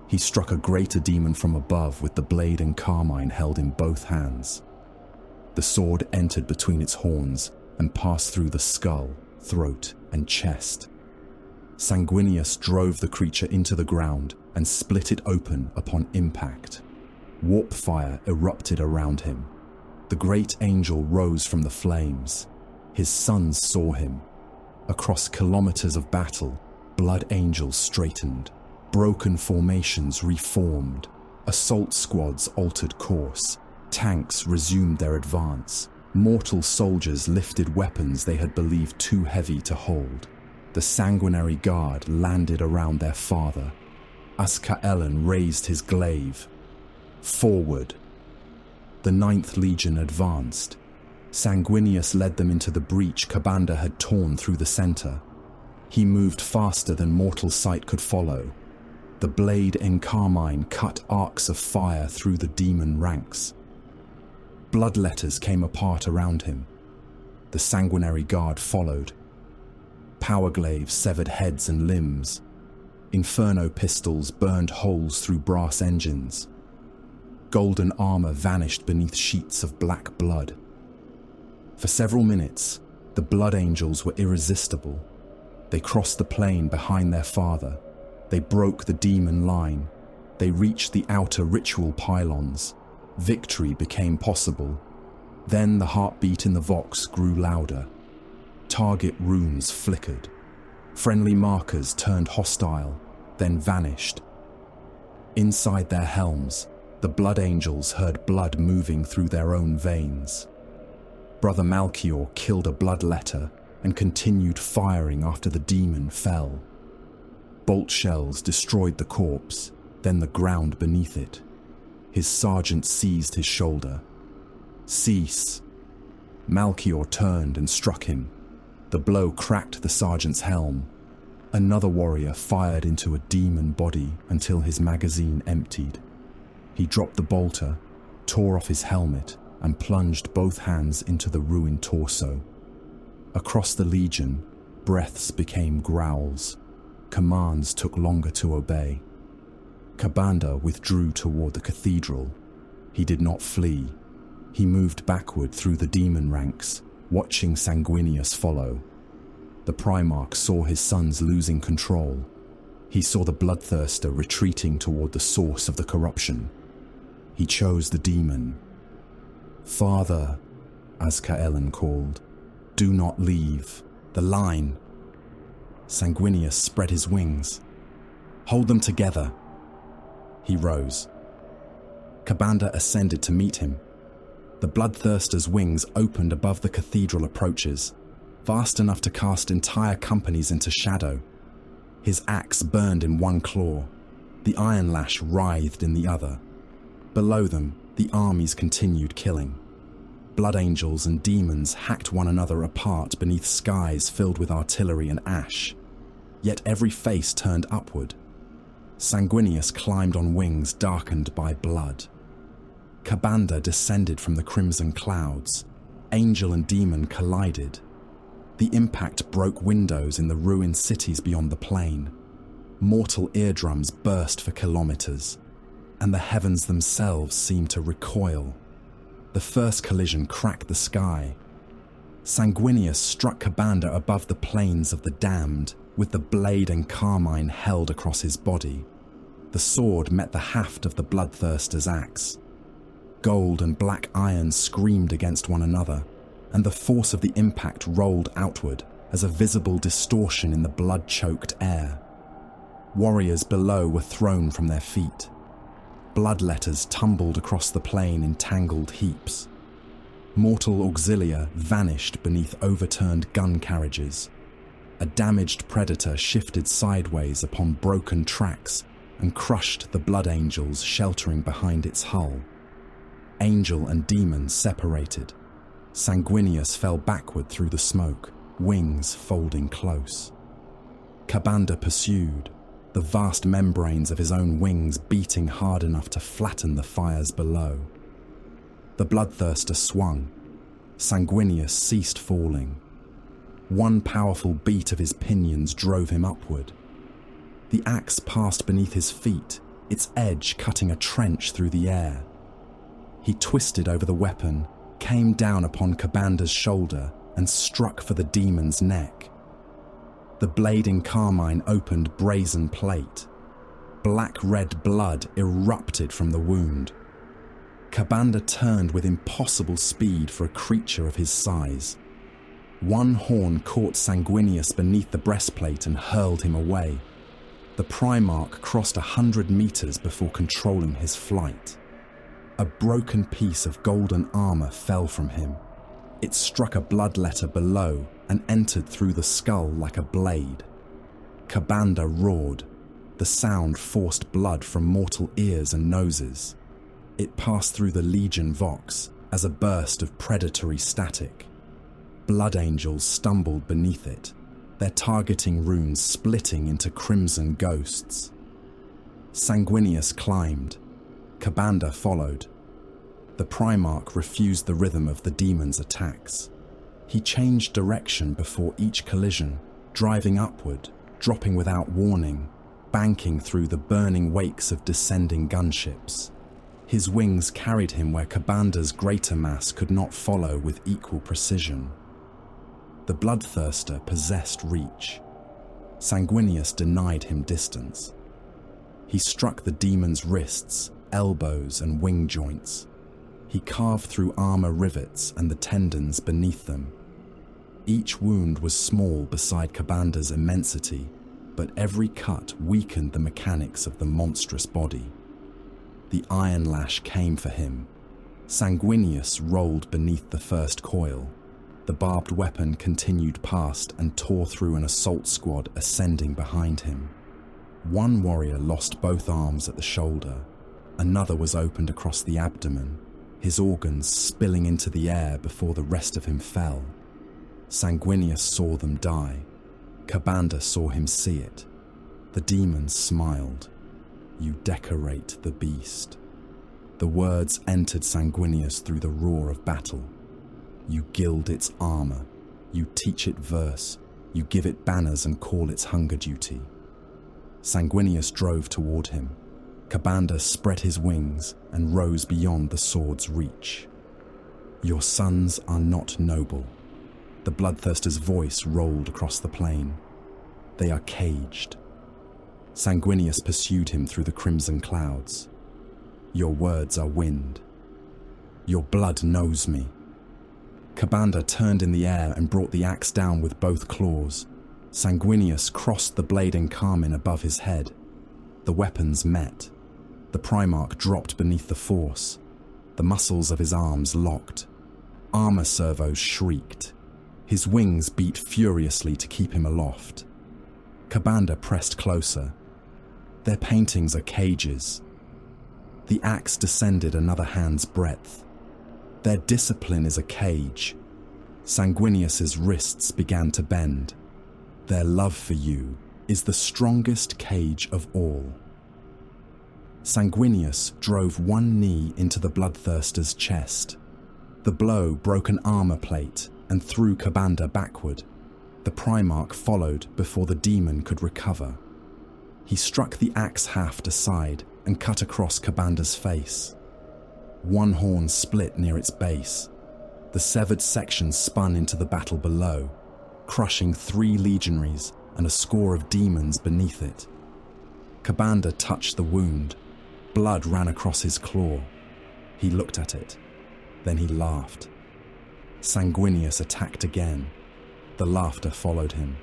He struck a greater demon from above with the blade and carmine held in both hands. The sword entered between its horns and passed through the skull, throat, and chest. Sanguinius drove the creature into the ground and split it open upon impact. Warp fire erupted around him. The great angel rose from the flames. His sons saw him. Across kilometers of battle, blood angels straightened. Broken formations reformed. Assault squads altered course. Tanks resumed their advance. Mortal soldiers lifted weapons they had believed too heavy to hold. The sanguinary guard landed around their father. Askaelen raised his glaive. Forward. The 9th Legion advanced. Sanguinius led them into the breach Kabanda had torn through the center. He moved faster than mortal sight could follow. The blade and carmine cut arcs of fire through the demon ranks. Blood letters came apart around him. The sanguinary guard followed. Power glaives severed heads and limbs. Inferno pistols burned holes through brass engines. Golden armor vanished beneath sheets of black blood. For several minutes, the Blood Angels were irresistible. They crossed the plain behind their father. They broke the demon line. They reached the outer ritual pylons. Victory became possible. Then the heartbeat in the Vox grew louder. Target runes flickered. Friendly markers turned hostile, then vanished. Inside their helms, the Blood Angels heard blood moving through their own veins. Brother Malchior killed a bloodletter and continued firing after the demon fell. Bolt shells destroyed the corpse, then the ground beneath it. His sergeant seized his shoulder. "Cease." Malchior turned and struck him. The blow cracked the sergeant's helm. Another warrior fired into a demon body until his magazine emptied. He dropped the bolter, tore off his helmet, and plunged both hands into the ruined torso. Across the legion, breaths became growls. Commands took longer to obey. Kabanda withdrew toward the cathedral. He did not flee. He moved backward through the demon ranks, watching Sanguinius follow. The Primarch saw his sons losing control. He saw the bloodthirster retreating toward the source of the corruption. He chose the demon. "Father," Azkaelin called, "do not leave. The line." Sanguinius spread his wings. "Hold them together." He rose. Kabanda ascended to meet him. The bloodthirster's wings opened above the cathedral approaches, vast enough to cast entire companies into shadow. His axe burned in one claw. The iron lash writhed in the other. Below them, the armies continued killing. Blood angels and demons hacked one another apart beneath skies filled with artillery and ash. Yet every face turned upward. Sanguinius climbed on wings darkened by blood. Kabanda descended from the crimson clouds. Angel and demon collided. The impact broke windows in the ruined cities beyond the plain. Mortal eardrums burst for kilometers, and the heavens themselves seemed to recoil. The first collision cracked the sky. Sanguinius struck Kabanda above the plains of the damned, with the blade and carmine held across his body. The sword met the haft of the bloodthirster's axe. Gold and black iron screamed against one another, and the force of the impact rolled outward as a visible distortion in the blood-choked air. Warriors below were thrown from their feet. Bloodletters tumbled across the plain in tangled heaps. Mortal auxilia vanished beneath overturned gun carriages. A damaged predator shifted sideways upon broken tracks and crushed the blood angels sheltering behind its hull. Angel and demon separated. Sanguinius fell backward through the smoke, wings folding close. Kabanda pursued, the vast membranes of his own wings beating hard enough to flatten the fires below. The bloodthirster swung. Sanguinius ceased falling. One powerful beat of his pinions drove him upward. The axe passed beneath his feet, its edge cutting a trench through the air. He twisted over the weapon, came down upon Kabanda's shoulder, and struck for the demon's neck. The blade in carmine opened brazen plate. Black-red blood erupted from the wound. Kabanda turned with impossible speed for a creature of his size. One horn caught Sanguinius beneath the breastplate and hurled him away. The Primarch crossed 100 meters before controlling his flight. A broken piece of golden armor fell from him. It struck a bloodletter below and entered through the skull like a blade. Kabanda roared. The sound forced blood from mortal ears and noses. It passed through the Legion Vox as a burst of predatory static. Blood angels stumbled beneath it, their targeting runes splitting into crimson ghosts. Sanguinius climbed. Kabanda followed. The Primarch refused the rhythm of the demon's attacks. He changed direction before each collision, driving upward, dropping without warning, banking through the burning wakes of descending gunships. His wings carried him where Kabanda's greater mass could not follow with equal precision. The bloodthirster possessed reach. Sanguinius denied him distance. He struck the demon's wrists, elbows, and wing joints. He carved through armor rivets and the tendons beneath them. Each wound was small beside Kabanda's immensity, but every cut weakened the mechanics of the monstrous body. The iron lash came for him. Sanguinius rolled beneath the first coil. The barbed weapon continued past and tore through an assault squad ascending behind him. One warrior lost both arms at the shoulder. Another was opened across the abdomen, his organs spilling into the air before the rest of him fell. Sanguinius saw them die. Kabanda saw him see it. The demon smiled. "You decorate the beast." The words entered Sanguinius through the roar of battle. You gild its armor. You teach it verse. You give it banners and call its hunger duty. Sanguinius drove toward him. Kabanda spread his wings and rose beyond the sword's reach. "Your sons are not noble." The bloodthirster's voice rolled across the plain. "They are caged." Sanguinius pursued him through the crimson clouds. "Your words are wind." "Your blood knows me." Kabanda turned in the air and brought the axe down with both claws. Sanguinius crossed the blade in carmine above his head. The weapons met. The Primarch dropped beneath the force. The muscles of his arms locked. Armor servos shrieked. His wings beat furiously to keep him aloft. Kabanda pressed closer. Their paintings are cages. The axe descended another hand's breadth. Their discipline is a cage. Sanguinius's wrists began to bend. Their love for you is the strongest cage of all. Sanguinius drove one knee into the bloodthirster's chest. The blow broke an armor plate and threw Kabanda backward. The Primarch followed before the demon could recover. He struck the axe haft aside and cut across Kabanda's face. One horn split near its base. The severed section spun into the battle below, crushing 3 legionaries and a score of demons beneath it. Kabanda touched the wound. Blood ran across his claw. He looked at it. Then he laughed. Sanguinius attacked again. The laughter followed him.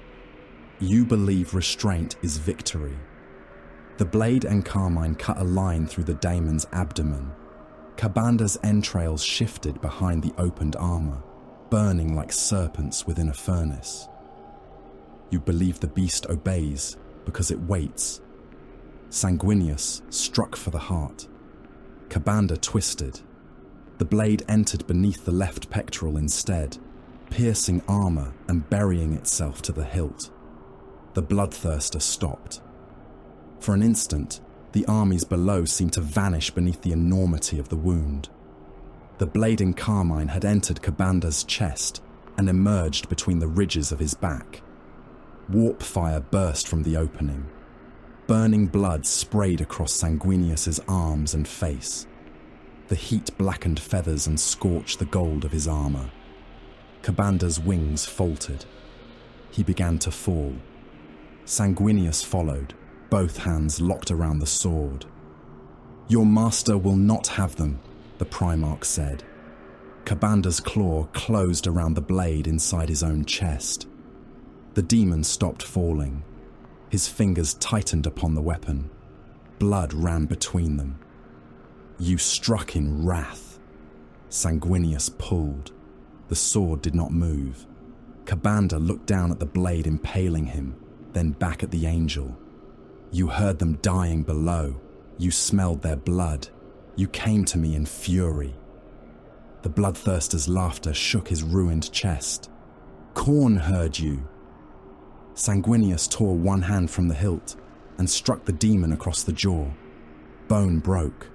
"You believe restraint is victory." The blade and carmine cut a line through the Daemon's abdomen. Kabanda's entrails shifted behind the opened armor, burning like serpents within a furnace. "You believe the beast obeys because it waits." Sanguinius struck for the heart. Kabanda twisted. The blade entered beneath the left pectoral instead, piercing armor and burying itself to the hilt. The bloodthirster stopped. For an instant, the armies below seemed to vanish beneath the enormity of the wound. The blade in carmine had entered Kabanda's chest and emerged between the ridges of his back. Warp fire burst from the opening. Burning blood sprayed across Sanguinius's arms and face. The heat blackened feathers and scorched the gold of his armor. Kabanda's wings faltered. He began to fall. Sanguinius followed, both hands locked around the sword. "Your master will not have them," the Primarch said. Kabanda's claw closed around the blade inside his own chest. The demon stopped falling. His fingers tightened upon the weapon. Blood ran between them. "You struck in wrath." Sanguinius pulled. The sword did not move. Kabanda looked down at the blade impaling him, then back at the angel. "You heard them dying below. You smelled their blood. You came to me in fury." The bloodthirster's laughter shook his ruined chest. "Khorne heard you." Sanguinius tore one hand from the hilt and struck the demon across the jaw. Bone broke.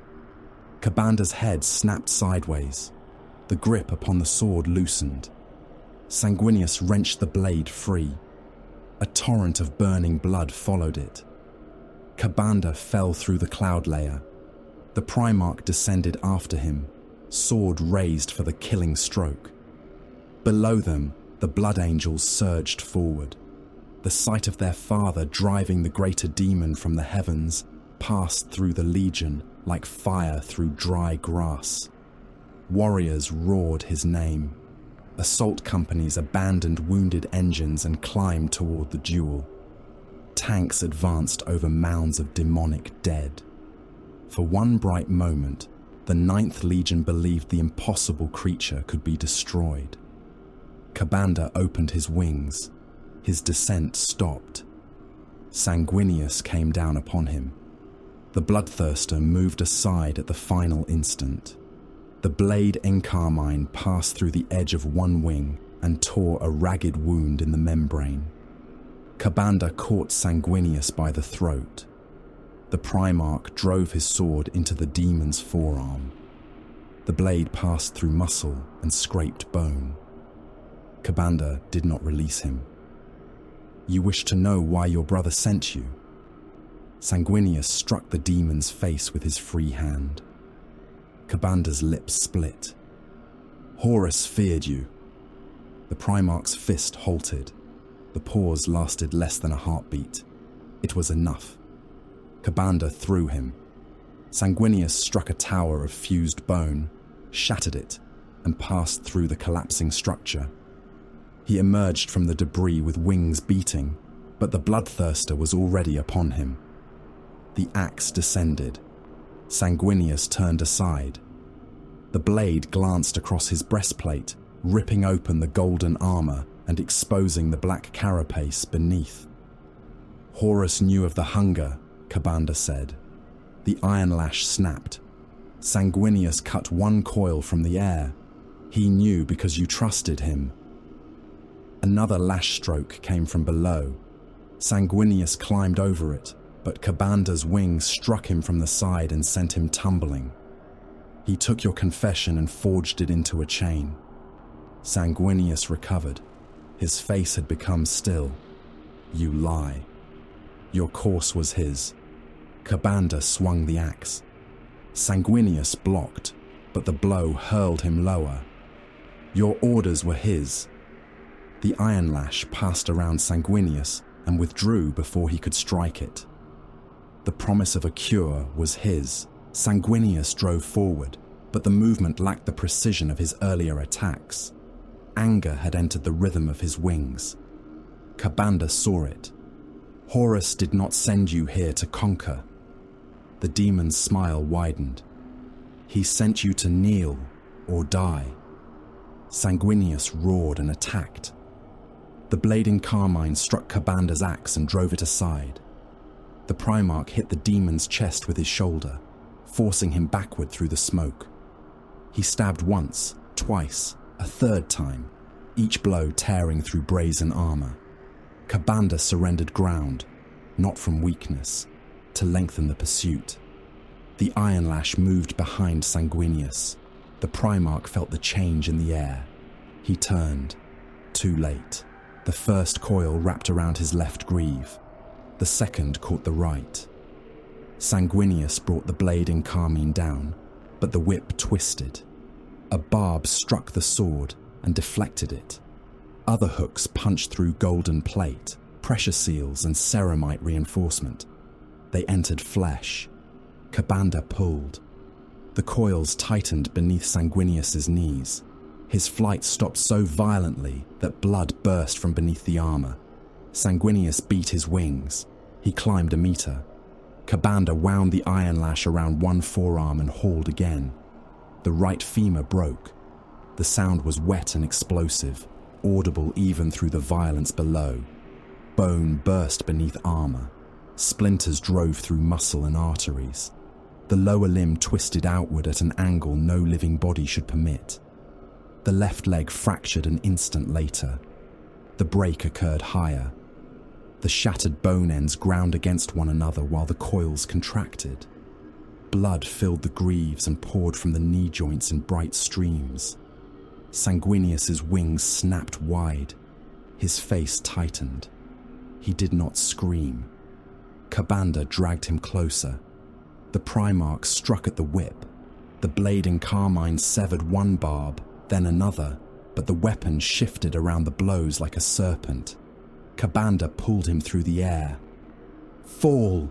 Kabanda's head snapped sideways. The grip upon the sword loosened. Sanguinius wrenched the blade free. A torrent of burning blood followed it. Kabanda fell through the cloud layer. The Primarch descended after him, sword raised for the killing stroke. Below them, the Blood Angels surged forward. The sight of their father driving the greater demon from the heavens passed through the legion like fire through dry grass. Warriors roared his name. Assault companies abandoned wounded engines and climbed toward the duel. Tanks advanced over mounds of demonic dead. For one bright moment, the 9th Legion believed the impossible creature could be destroyed. Kabanda opened his wings. His descent stopped. Sanguinius came down upon him. The bloodthirster moved aside at the final instant. The blade encarmine passed through the edge of one wing and tore a ragged wound in the membrane. Kabanda caught Sanguinius by the throat. The Primarch drove his sword into the demon's forearm. The blade passed through muscle and scraped bone. Kabanda did not release him. "You wish to know why your brother sent you?" Sanguinius struck the demon's face with his free hand. Kabanda's lips split. "Horus feared you." The Primarch's fist halted. The pause lasted less than a heartbeat. It was enough. Kabanda threw him. Sanguinius struck a tower of fused bone, shattered it, and passed through the collapsing structure. He emerged from the debris with wings beating, but the bloodthirster was already upon him. The axe descended. Sanguinius turned aside. The blade glanced across his breastplate, ripping open the golden armor and exposing the black carapace beneath. "Horus knew of the hunger," Kabanda said. The iron lash snapped. Sanguinius cut one coil from the air. "He knew because you trusted him." Another lash stroke came from below. Sanguinius climbed over it, but Kabanda's wings struck him from the side and sent him tumbling. "He took your confession and forged it into a chain." Sanguinius recovered. His face had become still. "You lie." "Your course was his." Kabanda swung the axe. Sanguinius blocked, but the blow hurled him lower. "Your orders were his." The iron lash passed around Sanguinius and withdrew before he could strike it. The promise of a cure was his. Sanguinius drove forward, but the movement lacked the precision of his earlier attacks. Anger had entered the rhythm of his wings. Kabanda saw it. "Horus did not send you here to conquer." The demon's smile widened. "He sent you to kneel or die." Sanguinius roared and attacked. The blade in carmine struck Kabanda's axe and drove it aside. The Primarch hit the demon's chest with his shoulder, forcing him backward through the smoke. He stabbed once, twice, a third time, each blow tearing through brazen armor. Kabanda surrendered ground, not from weakness, to lengthen the pursuit. The iron lash moved behind Sanguinius. The Primarch felt the change in the air. He turned. Too late. The first coil wrapped around his left greave. The second caught the right. Sanguinius brought the blade in carmine down, but the whip twisted. A barb struck the sword and deflected it. Other hooks punched through golden plate, pressure seals and ceramite reinforcement. They entered flesh. Kabanda pulled. The coils tightened beneath Sanguinius's knees. His flight stopped so violently that blood burst from beneath the armor. Sanguinius beat his wings. He climbed a meter. Kabanda wound the iron lash around one forearm and hauled again. The right femur broke. The sound was wet and explosive, audible even through the violence below. Bone burst beneath armor. Splinters drove through muscle and arteries. The lower limb twisted outward at an angle no living body should permit. The left leg fractured an instant later. The break occurred higher. The shattered bone ends ground against one another while the coils contracted. Blood filled the greaves and poured from the knee joints in bright streams. Sanguinius's wings snapped wide. His face tightened. He did not scream. Kabanda dragged him closer. The Primarch struck at the whip. The blade in carmine severed one barb, then another, but the weapon shifted around the blows like a serpent. Kabanda pulled him through the air. Fall!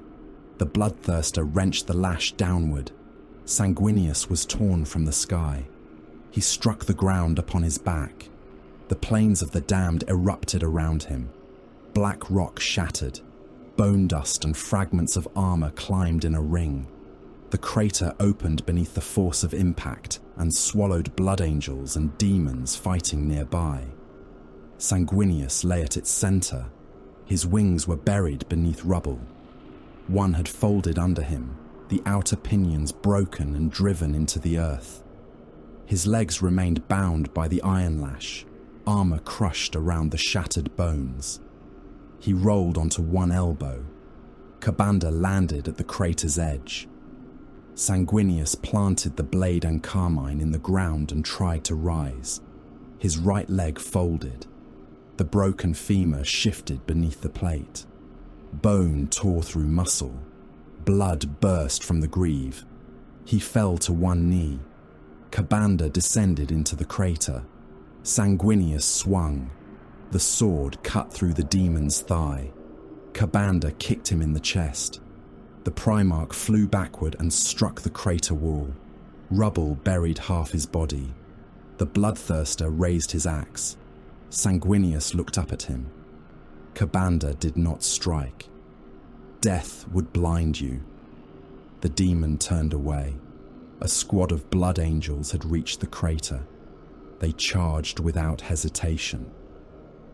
The bloodthirster wrenched the lash downward. Sanguinius was torn from the sky. He struck the ground upon his back. The plains of the damned erupted around him. Black rock shattered. Bone dust and fragments of armor climbed in a ring. The crater opened beneath the force of impact and swallowed blood angels and demons fighting nearby. Sanguinius lay at its center. His wings were buried beneath rubble. One had folded under him, the outer pinions broken and driven into the earth. His legs remained bound by the iron lash, armor crushed around the shattered bones. He rolled onto one elbow. Kabanda landed at the crater's edge. Sanguinius planted the blade and carmine in the ground and tried to rise. His right leg folded. The broken femur shifted beneath the plate. Bone tore through muscle. Blood burst from the greave. He fell to one knee. Kabanda descended into the crater. Sanguinius swung. The sword cut through the demon's thigh. Kabanda kicked him in the chest. The Primarch flew backward and struck the crater wall. Rubble buried half his body. The bloodthirster raised his axe. Sanguinius looked up at him. Kabanda did not strike. Death would blind you. The demon turned away. A squad of blood angels had reached the crater. They charged without hesitation.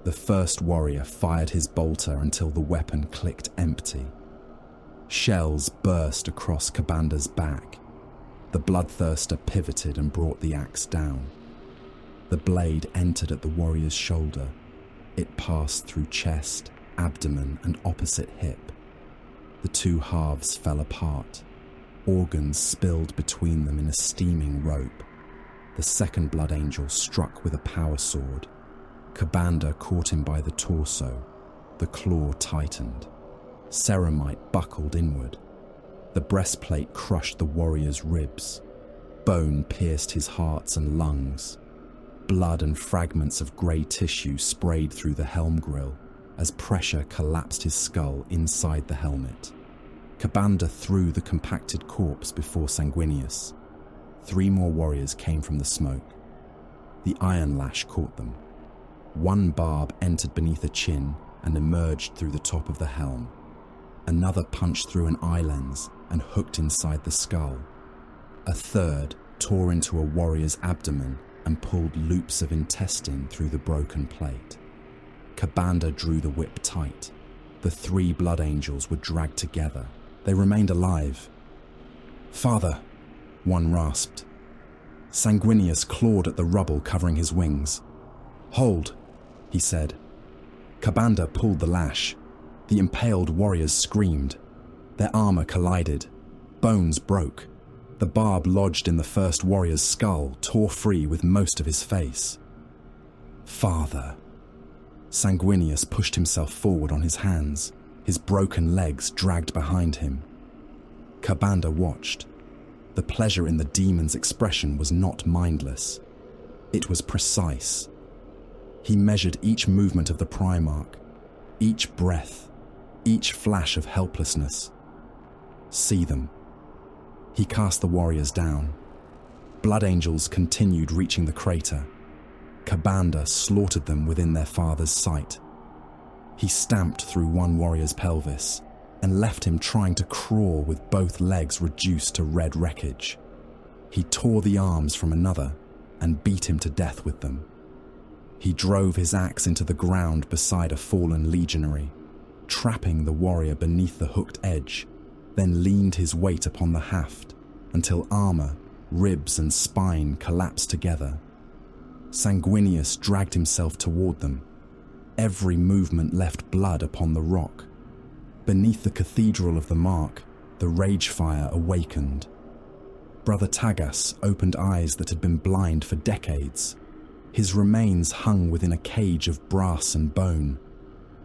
The first warrior fired his bolter until the weapon clicked empty. Shells burst across Kabanda's back. The bloodthirster pivoted and brought the axe down. The blade entered at the warrior's shoulder. It passed through chest, abdomen, and opposite hip. The two halves fell apart. Organs spilled between them in a steaming rope. The second blood angel struck with a power sword. Kabanda caught him by the torso. The claw tightened. Ceramite buckled inward. The breastplate crushed the warrior's ribs. Bone pierced his hearts and lungs. Blood and fragments of grey tissue sprayed through the helm grill as pressure collapsed his skull inside the helmet. Kabanda threw the compacted corpse before Sanguinius. 3 more warriors came from the smoke. The iron lash caught them. One barb entered beneath a chin and emerged through the top of the helm. Another punched through an eye lens and hooked inside the skull. A third tore into a warrior's abdomen and pulled loops of intestine through the broken plate. Kabanda drew the whip tight. The 3 blood angels were dragged together. They remained alive. "Father," one rasped. Sanguinius clawed at the rubble covering his wings. "Hold," he said. Kabanda pulled the lash. The impaled warriors screamed. Their armor collided. Bones broke. The barb lodged in the first warrior's skull, tore free with most of his face. "Father." Sanguinius pushed himself forward on his hands, his broken legs dragged behind him. Kabanda watched. The pleasure in the demon's expression was not mindless. It was precise. He measured each movement of the Primarch, each breath, each flash of helplessness. See them. He cast the warriors down. Blood angels continued reaching the crater. Kabanda slaughtered them within their father's sight. He stamped through one warrior's pelvis and left him trying to crawl with both legs reduced to red wreckage. He tore the arms from another and beat him to death with them. He drove his axe into the ground beside a fallen legionary, trapping the warrior beneath the hooked edge, then leaned his weight upon the haft until armor, ribs and spine collapsed together. Sanguinius dragged himself toward them. Every movement left blood upon the rock. Beneath the cathedral of the Mark, the rage fire awakened. Brother Tagas opened eyes that had been blind for decades. His remains hung within a cage of brass and bone.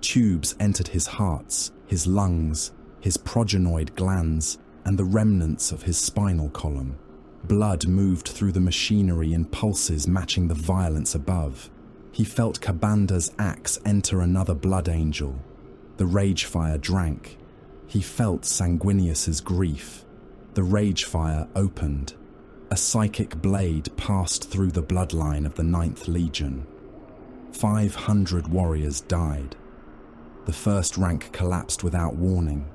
Tubes entered his hearts, his lungs, his progenoid glands, and the remnants of his spinal column. Blood moved through the machinery in pulses matching the violence above. He felt Kabanda's axe enter another blood angel. The rage fire drank. He felt Sanguinius's grief. The rage fire opened. A psychic blade passed through the bloodline of the 9th Legion. 500 warriors died. The first rank collapsed without warning.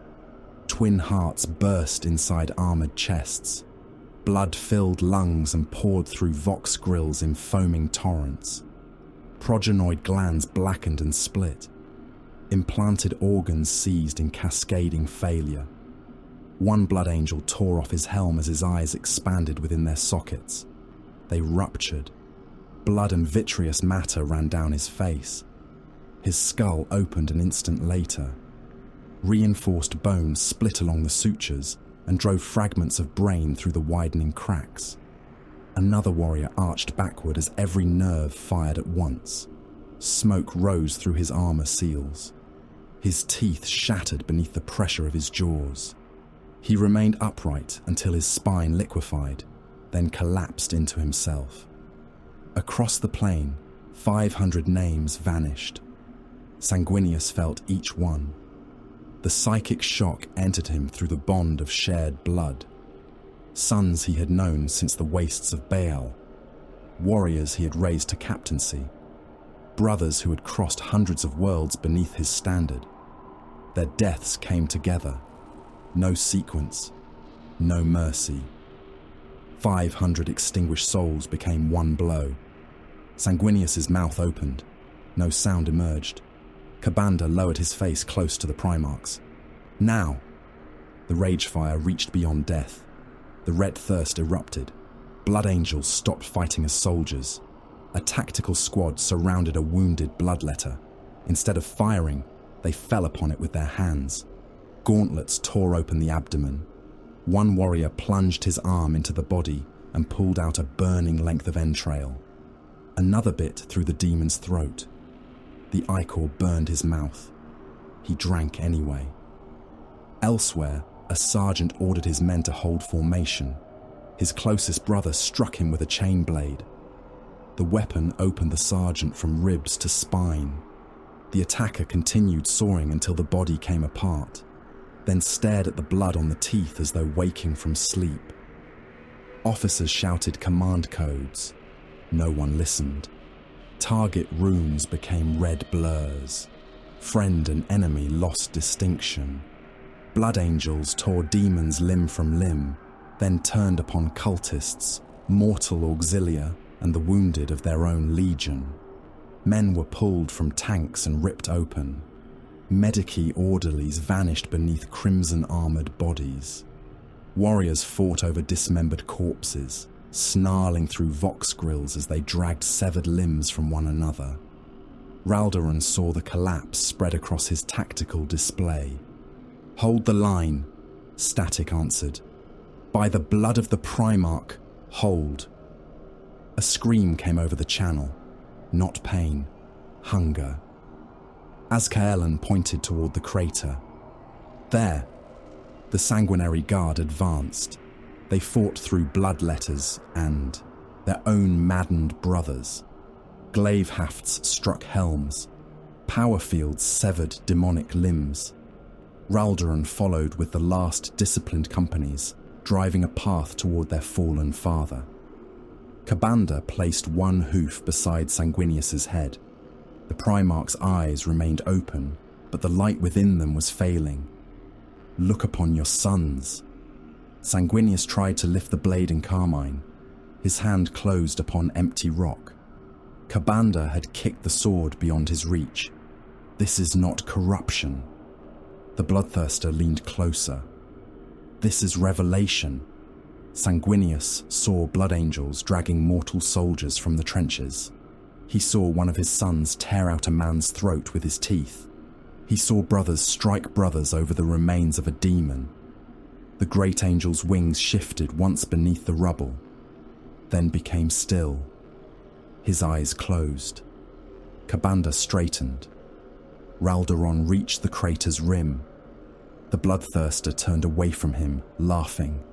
Twin hearts burst inside armored chests. Blood-filled lungs and poured through vox grills in foaming torrents. Progenoid glands blackened and split. Implanted organs seized in cascading failure. One blood angel tore off his helm as his eyes expanded within their sockets. They ruptured. Blood and vitreous matter ran down his face. His skull opened an instant later. Reinforced bones split along the sutures and drove fragments of brain through the widening cracks. Another warrior arched backward as every nerve fired at once. Smoke rose through his armor seals. His teeth shattered beneath the pressure of his jaws. He remained upright until his spine liquefied, then collapsed into himself. Across the plain, 500 names vanished. Sanguinius felt each one. The psychic shock entered him through the bond of shared blood. Sons he had known since the wastes of Baal. Warriors he had raised to captaincy. Brothers who had crossed hundreds of worlds beneath his standard. Their deaths came together. No sequence, no mercy. 500 extinguished souls became one blow. Sanguinius's mouth opened. No sound emerged. Kabanda lowered his face close to the Primarch's. Now! The rage fire reached beyond death. The red thirst erupted. Blood angels stopped fighting as soldiers. A tactical squad surrounded a wounded bloodletter. Instead of firing, they fell upon it with their hands. Gauntlets tore open the abdomen. One warrior plunged his arm into the body and pulled out a burning length of entrail. Another bit through the demon's throat. The ichor burned his mouth. He drank anyway. Elsewhere, a sergeant ordered his men to hold formation. His closest brother struck him with a chain blade. The weapon opened the sergeant from ribs to spine. The attacker continued sawing until the body came apart, then stared at the blood on the teeth as though waking from sleep. Officers shouted command codes. No one listened. Target runes became red blurs. Friend and enemy lost distinction. Blood angels tore demons limb from limb, then turned upon cultists, mortal auxilia, and the wounded of their own legion. Men were pulled from tanks and ripped open. Medici orderlies vanished beneath crimson-armoured bodies. Warriors fought over dismembered corpses, snarling through vox grills as they dragged severed limbs from one another. Raldoran saw the collapse spread across his tactical display. "Hold the line," Static answered. "By the blood of the Primarch, hold." A scream came over the channel. Not pain, hunger. Azkaelan pointed toward the crater. There, the sanguinary guard advanced. They fought through bloodletters and their own maddened brothers. Glaive hafts struck helms. Power fields severed demonic limbs. Raldoran followed with the last disciplined companies, driving a path toward their fallen father. Kabanda placed one hoof beside Sanguinius's head. The Primarch's eyes remained open, but the light within them was failing. "Look upon your sons." Sanguinius tried to lift the blade and carmine. His hand closed upon empty rock. Kabanda had kicked the sword beyond his reach. "This is not corruption." The bloodthirster leaned closer. "This is revelation." Sanguinius saw blood angels dragging mortal soldiers from the trenches. He saw one of his sons tear out a man's throat with his teeth. He saw brothers strike brothers over the remains of a demon. The great angel's wings shifted once beneath the rubble, then became still. His eyes closed. Kabanda straightened. Raldoron reached the crater's rim. The bloodthirster turned away from him, laughing.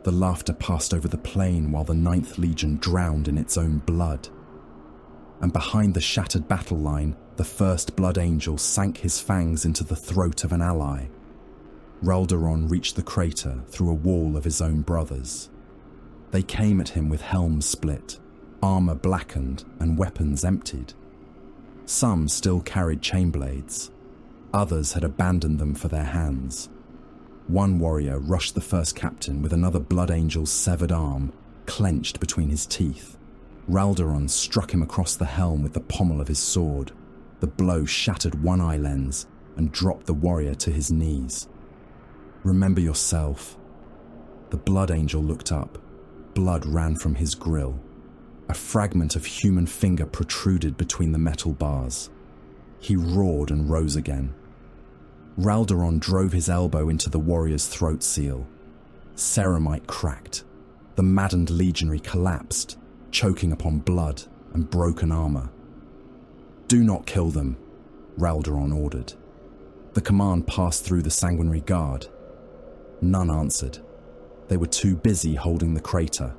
The laughter passed over the plain while the 9th Legion drowned in its own blood. And behind the shattered battle line, the first Blood Angel sank his fangs into the throat of an ally. Raldoron reached the crater through a wall of his own brothers. They came at him with helms split, armor blackened, and weapons emptied. Some still carried chainblades. Others had abandoned them for their hands. One warrior rushed the first captain with another Blood Angel's severed arm, clenched between his teeth. Raldoron struck him across the helm with the pommel of his sword. The blow shattered one eye lens and dropped the warrior to his knees. "Remember yourself." The Blood Angel looked up. Blood ran from his grill. A fragment of human finger protruded between the metal bars. He roared and rose again. Raldoron drove his elbow into the warrior's throat seal. Ceramite cracked. The maddened legionary collapsed, choking upon blood and broken armor. "Do not kill them," Raldoron ordered. The command passed through the Sanguinary Guard. None answered. They were too busy holding the crater.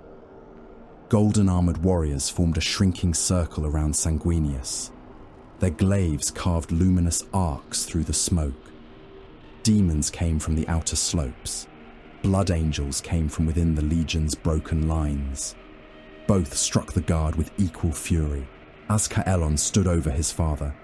Golden-armored warriors formed a shrinking circle around Sanguinius. Their glaives carved luminous arcs through the smoke. Demons came from the outer slopes. Blood angels came from within the Legion's broken lines. Both struck the guard with equal fury. Azkaelon stood over his father.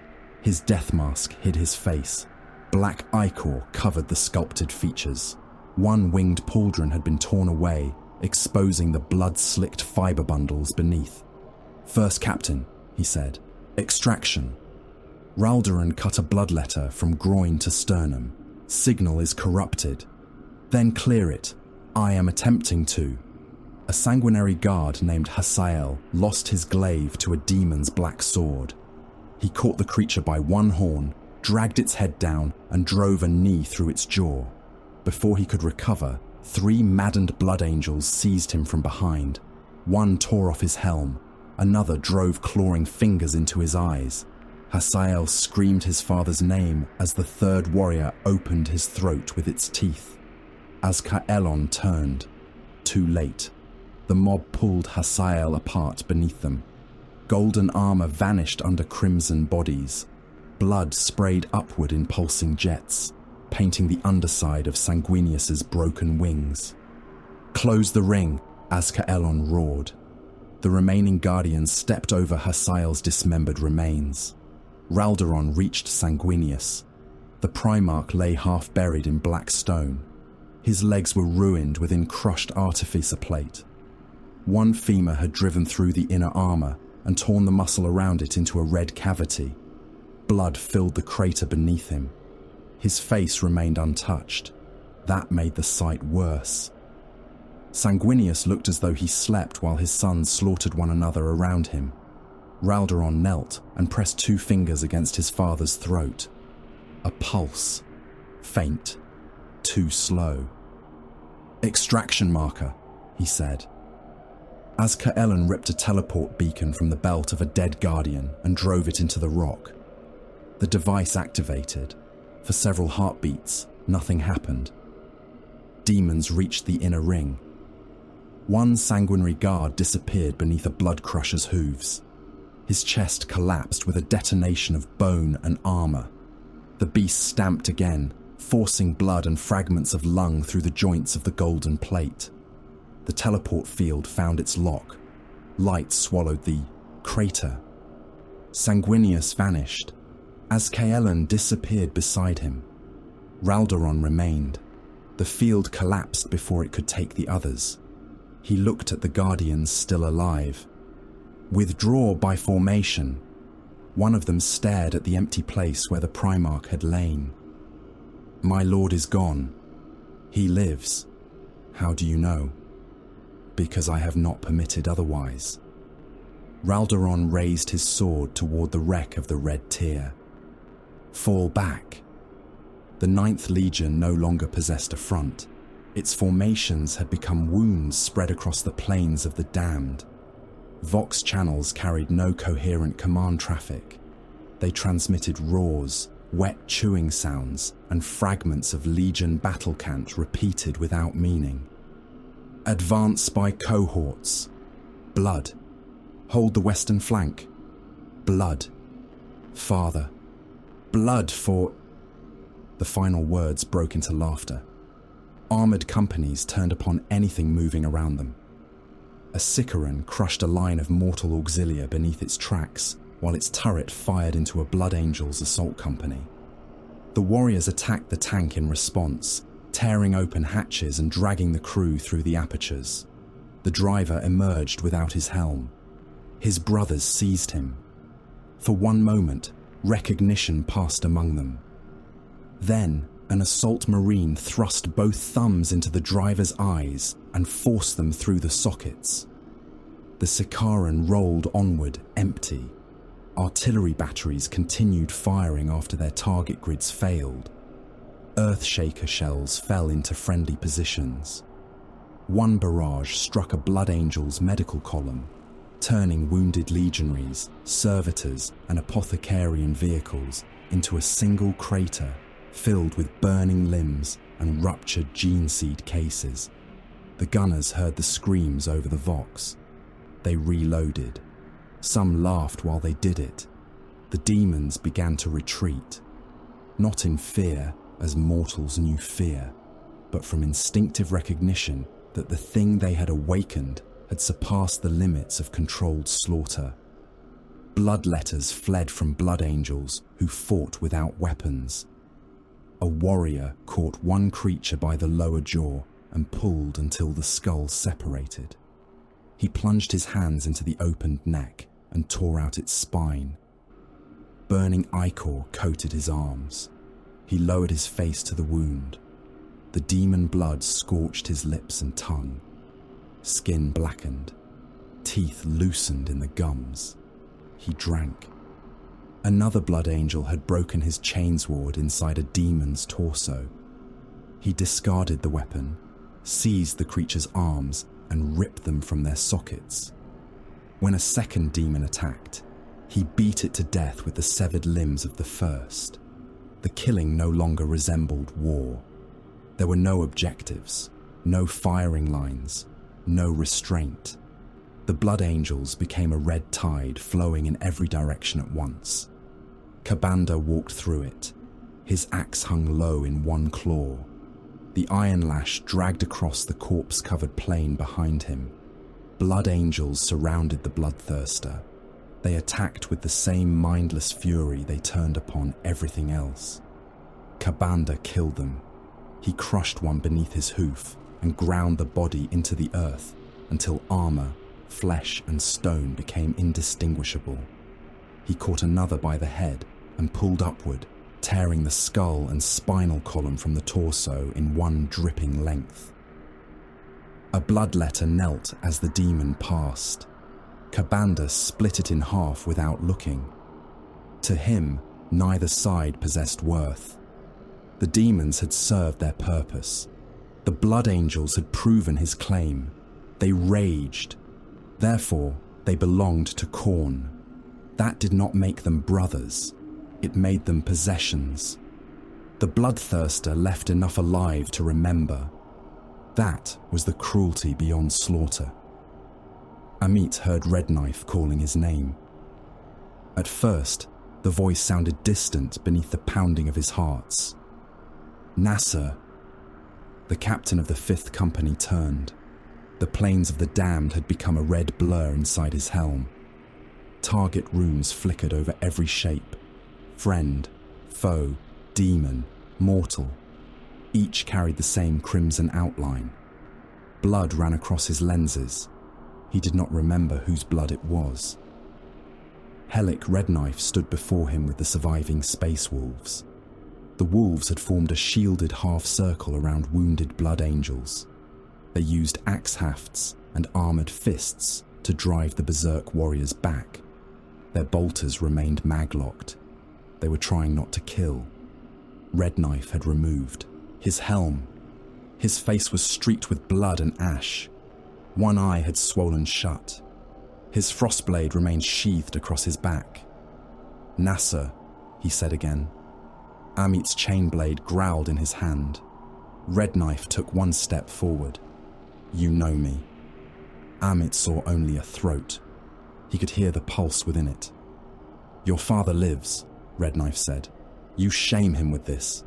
His death mask hid his face. Black ichor covered the sculpted features. One winged pauldron had been torn away, exposing the blood-slicked fiber bundles beneath. "First Captain," he said. "Extraction." Raldoron cut a bloodletter from groin to sternum. "Signal is corrupted." "Then clear it. I am attempting to." A sanguinary guard named Hasael lost his glaive to a demon's black sword. He caught the creature by one horn, dragged its head down, and drove a knee through its jaw. Before he could recover, 3 maddened blood angels seized him from behind. One tore off his helm. Another drove clawing fingers into his eyes. Hasael screamed his father's name as the 3rd warrior opened his throat with its teeth. Azkaelon turned. Too late. The mob pulled Hasael apart beneath them. Golden armor vanished under crimson bodies. Blood sprayed upward in pulsing jets, painting the underside of Sanguinius's broken wings. "Close the ring," Azkaelon roared. The remaining guardians stepped over Hasael's dismembered remains. Raldoron reached Sanguinius. The Primarch lay half buried in black stone. His legs were ruined within crushed artificer plate. One femur had driven through the inner armor and torn the muscle around it into a red cavity. Blood filled the crater beneath him. His face remained untouched. That made the sight worse. Sanguinius looked as though he slept while his sons slaughtered one another around him. Raldoron knelt and pressed 2 fingers against his father's throat. A pulse. Faint. Too slow. "Extraction marker," he said. Azkaelon ripped a teleport beacon from the belt of a dead guardian and drove it into the rock. The device activated. For several heartbeats, nothing happened. Demons reached the inner ring. One sanguinary guard disappeared beneath a blood crusher's hooves. His chest collapsed with a detonation of bone and armor. The beast stamped again, forcing blood and fragments of lung through the joints of the golden plate. The teleport field found its lock. Light swallowed the crater. Sanguinius vanished. Azkaelon disappeared beside him. Raldoron remained. The field collapsed before it could take the others. He looked at the guardians still alive. "Withdraw by formation." One of them stared at the empty place where the Primarch had lain. "My lord is gone. He lives." "How do you know?" "Because I have not permitted otherwise." Raldoron raised his sword toward the wreck of the Red Tear. "Fall back." The 9th Legion no longer possessed a front. Its formations had become wounds spread across the plains of the damned. Vox channels carried no coherent command traffic. They transmitted roars, wet chewing sounds, and fragments of Legion battle cant repeated without meaning. Advance by cohorts. Blood. Hold the western flank. Blood. Farther. Blood for... The final words broke into laughter. Armoured companies turned upon anything moving around them. A Sicaran crushed a line of mortal auxilia beneath its tracks, while its turret fired into a Blood Angels assault company. The warriors attacked the tank in response, tearing open hatches and dragging the crew through the apertures. The driver emerged without his helm. His brothers seized him. For one moment, recognition passed among them. Then, an assault marine thrust both thumbs into the driver's eyes and forced them through the sockets. The Sicaran rolled onward, empty. Artillery batteries continued firing after their target grids failed. Earthshaker shells fell into friendly positions. One barrage struck a Blood Angels medical column, turning wounded legionaries, servitors, and apothecarian vehicles into a single crater filled with burning limbs and ruptured gene seed cases. The gunners heard the screams over the Vox. They reloaded. Some laughed while they did it. The demons began to retreat, not in fear, as mortals knew fear, but from instinctive recognition that the thing they had awakened had surpassed the limits of controlled slaughter. Bloodletters fled from Blood Angels who fought without weapons. A warrior caught one creature by the lower jaw and pulled until the skull separated. He plunged his hands into the opened neck and tore out its spine. Burning ichor coated his arms. He lowered his face to the wound. The demon blood scorched his lips and tongue. Skin blackened. Teeth loosened in the gums. He drank. Another Blood Angel had broken his chainsword inside a demon's torso. He discarded the weapon, seized the creature's arms, and ripped them from their sockets. When a second demon attacked, he beat it to death with the severed limbs of the first. The killing no longer resembled war. There were no objectives, no firing lines, no restraint. The Blood Angels became a red tide flowing in every direction at once. Kabanda walked through it. His axe hung low in one claw. The iron lash dragged across the corpse-covered plain behind him. Blood Angels surrounded the Bloodthirster. They attacked with the same mindless fury they turned upon everything else. Kabanda killed them. He crushed one beneath his hoof and ground the body into the earth until armor, flesh, and stone became indistinguishable. He caught another by the head and pulled upward, tearing the skull and spinal column from the torso in one dripping length. A bloodletter knelt as the demon passed. Kabanda split it in half without looking. To him, neither side possessed worth. The demons had served their purpose. The Blood Angels had proven his claim. They raged. Therefore, they belonged to Khorne. That did not make them brothers. It made them possessions. The Bloodthirster left enough alive to remember. That was the cruelty beyond slaughter. Amit heard Redknife calling his name. At first, the voice sounded distant beneath the pounding of his hearts. Nasser. The captain of the 5th Company turned. The plains of the damned had become a red blur inside his helm. Target runes flickered over every shape. Friend, foe, demon, mortal. Each carried the same crimson outline. Blood ran across his lenses. He did not remember whose blood it was. Hellic Redknife stood before him with the surviving space wolves. The wolves had formed a shielded half-circle around wounded Blood Angels. They used axe hafts and armoured fists to drive the berserk warriors back. Their bolters remained mag-locked. They were trying not to kill. Redknife had removed his helm. His face was streaked with blood and ash. One eye had swollen shut. His frostblade remained sheathed across his back. "Nasser," he said again. Amit's chainblade growled in his hand. Red Knife took one step forward. "You know me." Amit saw only a throat. He could hear the pulse within it. "Your father lives," Red Knife said. "You shame him with this."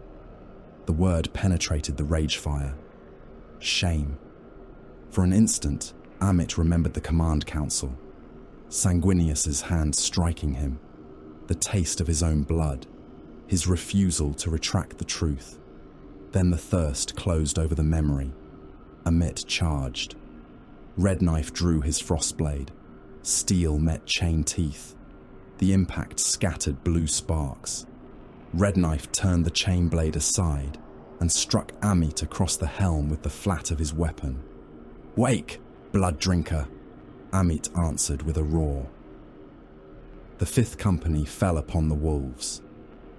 The word penetrated the rage fire. Shame. For an instant, Amit remembered the command council. Sanguinius's hand striking him. The taste of his own blood. His refusal to retract the truth. Then the thirst closed over the memory. Amit charged. Red Knife drew his frostblade. Steel met chain teeth. The impact scattered blue sparks. Red Knife turned the chain blade aside and struck Amit across the helm with the flat of his weapon. "Wake, blood drinker!" Amit answered with a roar. The 5th Company fell upon the wolves.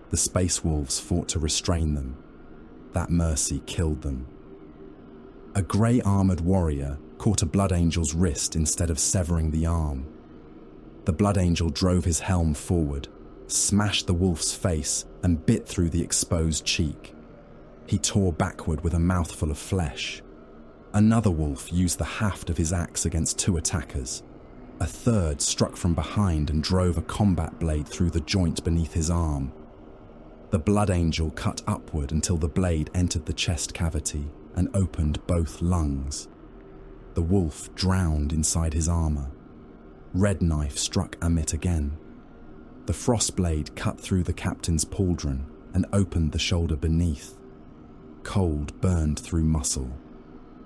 The space wolves fought to restrain them. That mercy killed them. A grey-armoured warrior caught a Blood Angel's wrist instead of severing the arm. The Blood Angel drove his helm forward, smashed the wolf's face, and bit through the exposed cheek. He tore backward with a mouthful of flesh. Another wolf used the haft of his axe against 2 attackers. A third struck from behind and drove a combat blade through the joint beneath his arm. The Blood Angel cut upward until the blade entered the chest cavity and opened both lungs. The wolf drowned inside his armor. Red Knife struck Amit again. The frost blade cut through the captain's pauldron and opened the shoulder beneath. Cold burned through muscle.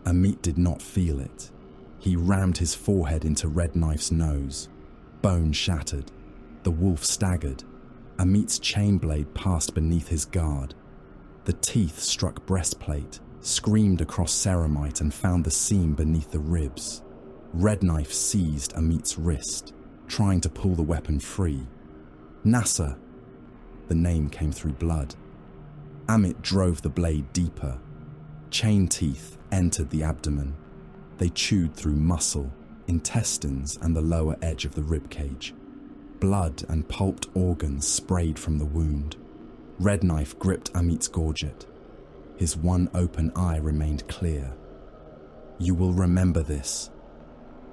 Amit did not feel it. He rammed his forehead into Red Knife's nose. Bone shattered. The wolf staggered. Amit's chain blade passed beneath his guard. The teeth struck breastplate, screamed across ceramite and found the seam beneath the ribs. Red Knife seized Amit's wrist, trying to pull the weapon free. "Nasser!" The name came through blood. Amit drove the blade deeper. Chain teeth entered the abdomen. They chewed through muscle, intestines, and the lower edge of the ribcage. Blood and pulped organs sprayed from the wound. Red Knife gripped Amit's gorget. His one open eye remained clear. "You will remember this."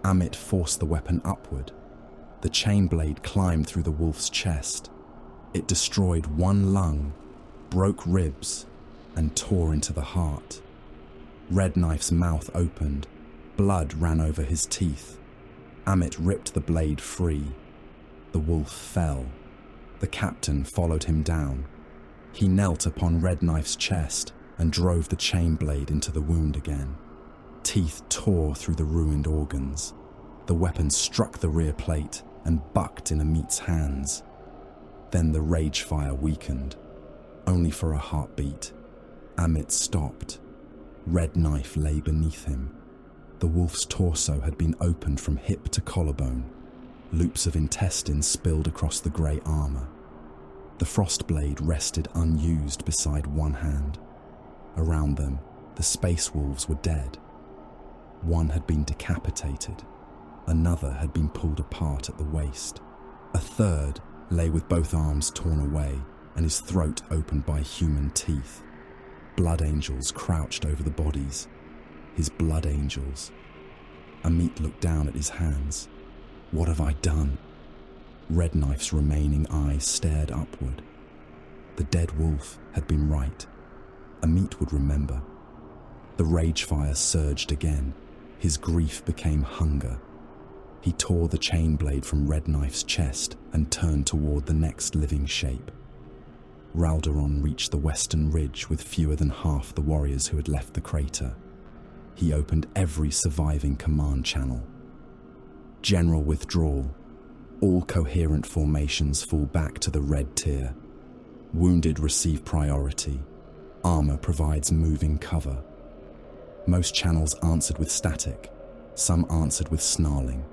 Amit forced the weapon upward. The chain blade climbed through the wolf's chest. It destroyed one lung, broke ribs, and tore into the heart. Red Knife's mouth opened. Blood ran over his teeth. Amit ripped the blade free. The wolf fell. The captain followed him down. He knelt upon Red Knife's chest and drove the chain blade into the wound again. Teeth tore through the ruined organs. The weapon struck the rear plate and bucked in Amit's hands. Then the rage fire weakened, only for a heartbeat. Amit stopped. Red Knife lay beneath him. The wolf's torso had been opened from hip to collarbone. Loops of intestine spilled across the grey armour. The frost blade rested unused beside one hand. Around them, the space wolves were dead. One had been decapitated. Another had been pulled apart at the waist. A third lay with both arms torn away and his throat opened by human teeth. Blood angels crouched over the bodies. His blood angels. Amit looked down at his hands. What have I done? Red Knife's remaining eyes stared upward. The dead wolf had been right. Amit would remember. The rage fire surged again. His grief became hunger. He tore the chain blade from Red Knife's chest and turned toward the next living shape. Ralderon reached the western ridge with fewer than half the warriors who had left the crater. He opened every surviving command channel. General withdrawal. All coherent formations fall back to the red tier. Wounded receive priority. Armor provides moving cover. Most channels answered with static. Some answered with snarling.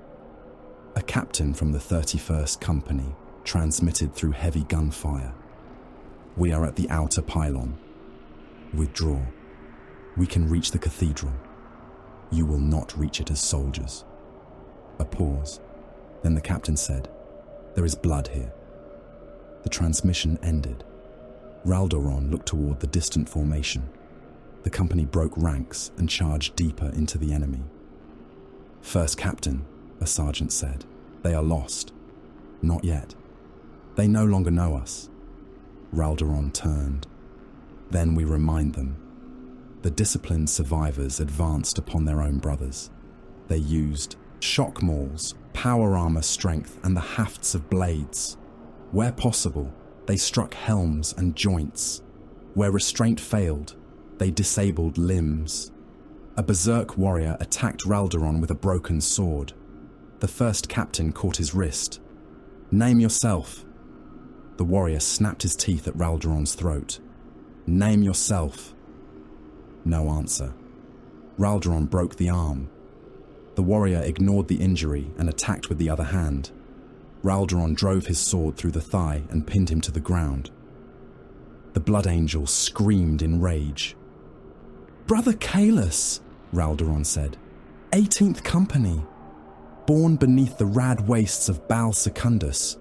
A captain from the 31st Company transmitted through heavy gunfire. "We are at the outer pylon. Withdraw. We can reach the cathedral. You will not reach it as soldiers." A pause. Then the captain said, "There is blood here." The transmission ended. Raldoron looked toward the distant formation. The company broke ranks and charged deeper into the enemy. "First captain," a sergeant said, "they are lost." "Not yet. They no longer know us." Raldoron turned. "Then we remind them." The disciplined survivors advanced upon their own brothers. They used shock mauls, power armor strength, and the hafts of blades. Where possible, they struck helms and joints. Where restraint failed, they disabled limbs. A berserk warrior attacked Raldoron with a broken sword. The first captain caught his wrist. "Name yourself." The warrior snapped his teeth at Raldoron's throat. "Name yourself." No answer. Raldoron broke the arm. The warrior ignored the injury and attacked with the other hand. Raldoron drove his sword through the thigh and pinned him to the ground. The Blood Angel screamed in rage. "Brother Kaelus," Raldoron said, "18th Company. Born beneath the rad wastes of Baal Secundus,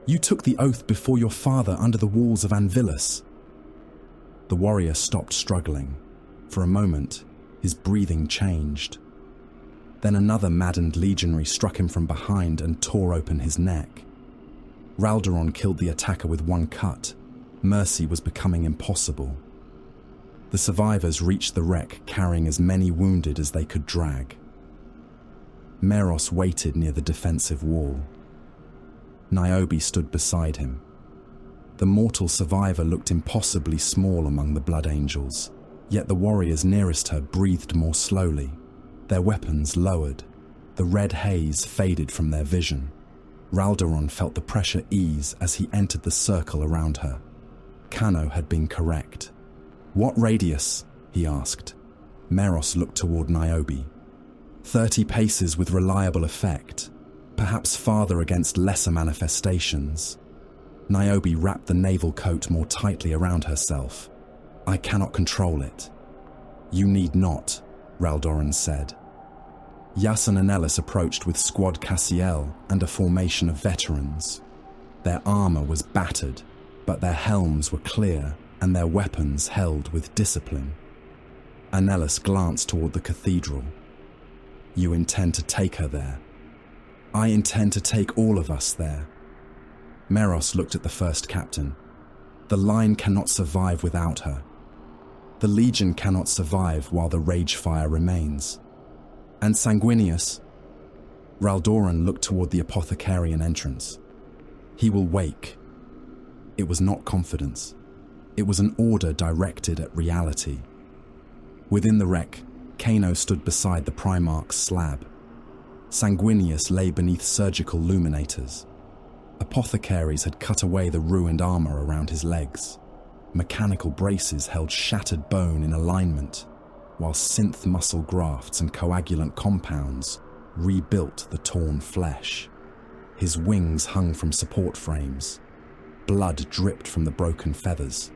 you took the oath before your father under the walls of Anvilus." The warrior stopped struggling. For a moment, his breathing changed. Then another maddened legionary struck him from behind and tore open his neck. Raldoron killed the attacker with one cut. Mercy was becoming impossible. The survivors reached the wreck carrying as many wounded as they could drag. Meros waited near the defensive wall. Niobe stood beside him. The mortal survivor looked impossibly small among the Blood Angels, yet the warriors nearest her breathed more slowly. Their weapons lowered. The red haze faded from their vision. Raldoron felt the pressure ease as he entered the circle around her. Kano had been correct. "What radius?" he asked. Meros looked toward Niobe. 30 paces with reliable effect, perhaps farther against lesser manifestations. Niobe wrapped the naval coat more tightly around herself. "I cannot control it." "You need not," Raldoron said. Yasin and Ellis approached with Squad Cassiel and a formation of veterans. Their armor was battered, but their helms were clear and their weapons held with discipline. Anellis glanced toward the cathedral. "You intend to take her there?" "I intend to take all of us there." Meros looked at the first captain. "The line cannot survive without her. The Legion cannot survive while the rage fire remains. And Sanguinius?" Raldoron looked toward the apothecarian entrance. "He will wake." It was not confidence. It was an order directed at reality. Within the wreck, Kano stood beside the Primarch's slab. Sanguinius lay beneath surgical luminators. Apothecaries had cut away the ruined armor around his legs. Mechanical braces held shattered bone in alignment, while synth muscle grafts and coagulant compounds rebuilt the torn flesh. His wings hung from support frames. Blood dripped from the broken feathers.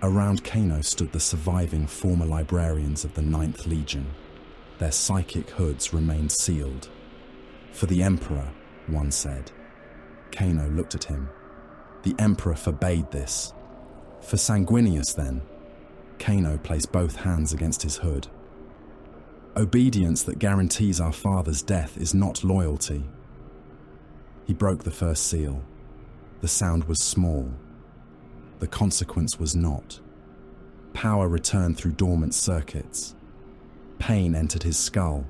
Around Kano stood the surviving former librarians of the 9th Legion. Their psychic hoods remained sealed. "For the Emperor," one said. Kano looked at him. "The Emperor forbade this." "For Sanguinius, then?" Kano placed both hands against his hood. "Obedience that guarantees our father's death is not loyalty." He broke the first seal. The sound was small. The consequence was not. Power returned through dormant circuits. Pain entered his skull.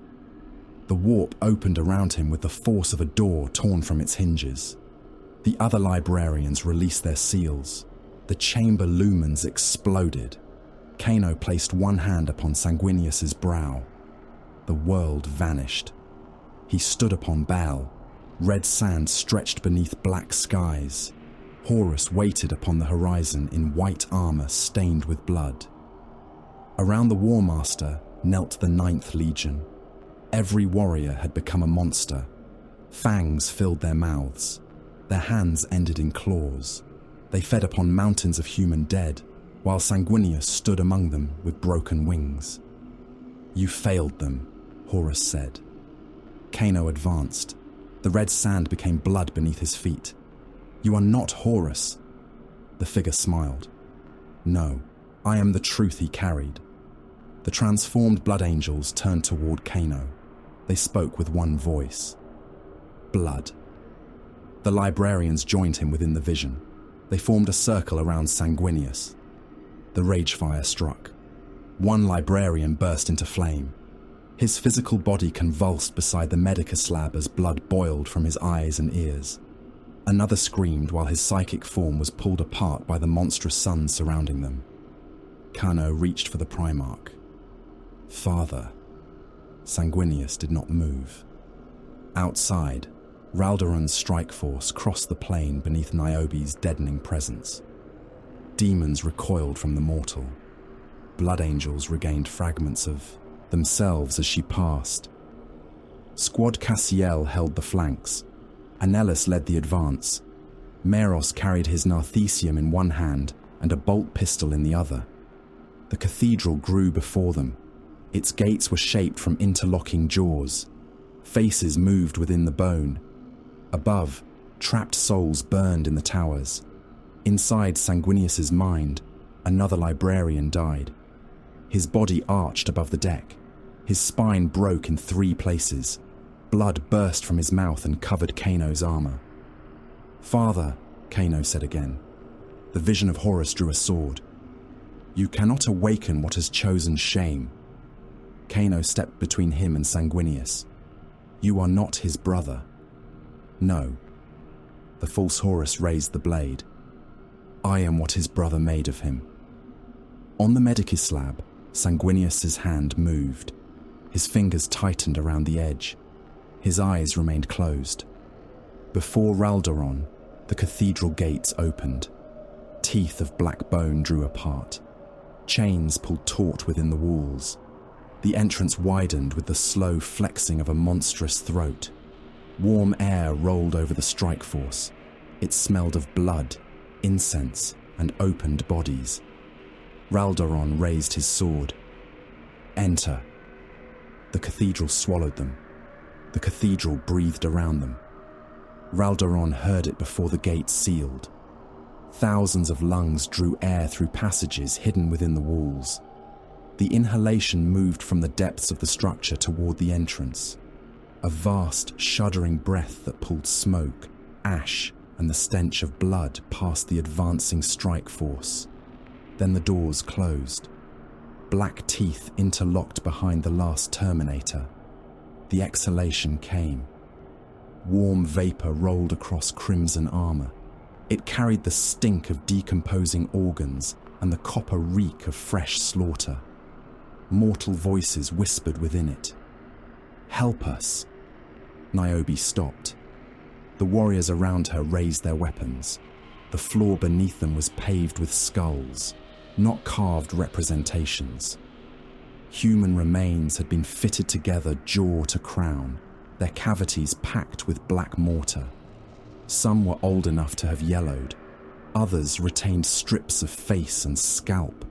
The warp opened around him with the force of a door torn from its hinges. The other librarians released their seals. The chamber lumens exploded. Kano placed one hand upon Sanguinius's brow. The world vanished. He stood upon Baal. Red sand stretched beneath black skies. Horus waited upon the horizon in white armor stained with blood. Around the War Master knelt the 9th Legion. Every warrior had become a monster. Fangs filled their mouths. Their hands ended in claws. They fed upon mountains of human dead, while Sanguinius stood among them with broken wings. "You failed them," Horus said. Kano advanced. The red sand became blood beneath his feet. "You are not Horus." The figure smiled. "No, I am the truth he carried." The transformed blood angels turned toward Kano. They spoke with one voice. Blood. The librarians joined him within the vision. They formed a circle around Sanguinius. The rage fire struck. One librarian burst into flame. His physical body convulsed beside the Medica slab as blood boiled from his eyes and ears. Another screamed while his psychic form was pulled apart by the monstrous suns surrounding them. Kano reached for the Primarch. "Father." Sanguinius did not move. Outside, Raldoran's strike force crossed the plain beneath Niobe's deadening presence. Demons recoiled from the mortal. Blood angels regained fragments of themselves as she passed. Squad Cassiel held the flanks. Anelus led the advance. Meros carried his Narthesium in one hand and a bolt pistol in the other. The cathedral grew before them. Its gates were shaped from interlocking jaws. Faces moved within the bone. Above, trapped souls burned in the towers. Inside Sanguinius's mind, another librarian died. His body arched above the deck. His spine broke in 3 places. Blood burst from his mouth and covered Kano's armor. "Father," Kano said again. The vision of Horus drew a sword. "You cannot awaken what has chosen shame." Kano stepped between him and Sanguinius. "You are not his brother." "No." The false Horus raised the blade. "I am what his brother made of him." On the Medici slab, Sanguinius's hand moved. His fingers tightened around the edge. His eyes remained closed. Before Raldoron, the cathedral gates opened. Teeth of black bone drew apart. Chains pulled taut within the walls. The entrance widened with the slow flexing of a monstrous throat. Warm air rolled over the strike force. It smelled of blood, incense, and opened bodies. Raldoron raised his sword. "Enter." The cathedral swallowed them. The cathedral breathed around them. Raldoron heard it before the gates sealed. Thousands of lungs drew air through passages hidden within the walls. The inhalation moved from the depths of the structure toward the entrance. A vast, shuddering breath that pulled smoke, ash, and the stench of blood past the advancing strike force. Then the doors closed. Black teeth interlocked behind the last Terminator. The exhalation came. Warm vapor rolled across crimson armor. It carried the stink of decomposing organs and the copper reek of fresh slaughter. Mortal voices whispered within it. "Help us." Niobe stopped. The warriors around her raised their weapons. The floor beneath them was paved with skulls, not carved representations. Human remains had been fitted together jaw to crown, their cavities packed with black mortar. Some were old enough to have yellowed. Others retained strips of face and scalp.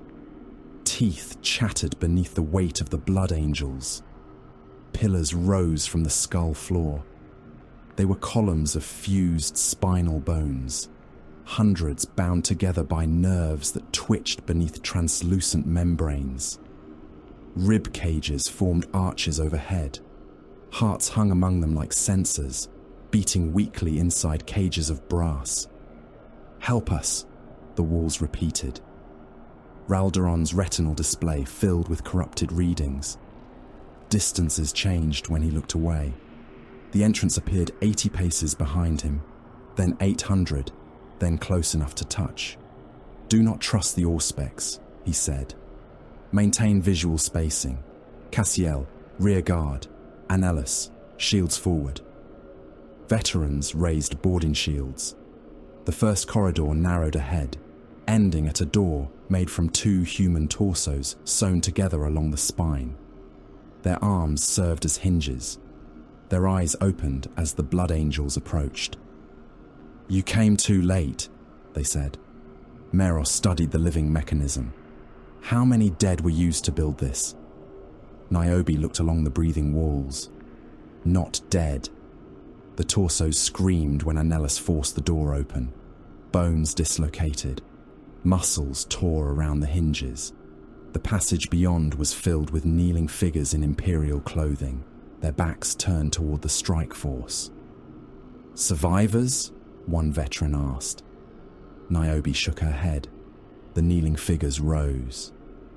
Teeth chattered beneath the weight of the blood angels. Pillars rose from the skull floor. They were columns of fused spinal bones, hundreds bound together by nerves that twitched beneath translucent membranes. Rib cages formed arches overhead. Hearts hung among them like censers, beating weakly inside cages of brass. "Help us," the walls repeated. Raldoron's retinal display filled with corrupted readings. Distances changed when he looked away. The entrance appeared 80 paces behind him, then 800, then close enough to touch. "Do not trust the Auspex," he said. "Maintain visual spacing. Cassiel, rear guard. Anelus, shields forward." Veterans raised boarding shields. The first corridor narrowed ahead, ending at a door made from 2 human torsos sewn together along the spine. Their arms served as hinges. Their eyes opened as the blood angels approached. "You came too late," they said. Meros studied the living mechanism. "How many dead were used to build this?" Niobe looked along the breathing walls. "Not dead." The torsos screamed when Anellus forced the door open. Bones dislocated. Muscles tore around the hinges. The passage beyond was filled with kneeling figures in imperial clothing, their backs turned toward the strike force. "Survivors?" one veteran asked. Niobe shook her head. The kneeling figures rose.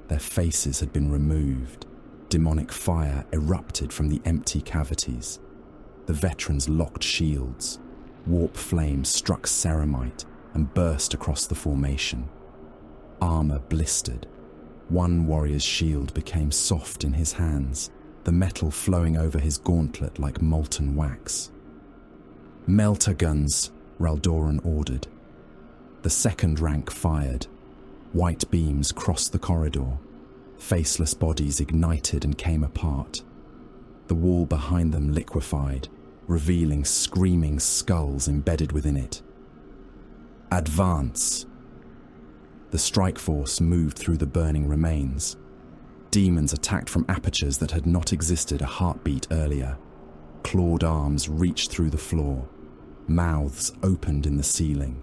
Their faces had been removed. Demonic fire erupted from the empty cavities. The veterans locked shields. Warp flames struck ceramite and burst across the formation. Armor blistered. One warrior's shield became soft in his hands, the metal flowing over his gauntlet like molten wax. "Melter guns," Raldoran ordered. The second rank fired. White beams crossed the corridor. Faceless bodies ignited and came apart. The wall behind them liquefied, revealing screaming skulls embedded within it. "Advance!" The strike force moved through the burning remains. Demons attacked from apertures that had not existed a heartbeat earlier. Clawed arms reached through the floor. Mouths opened in the ceiling.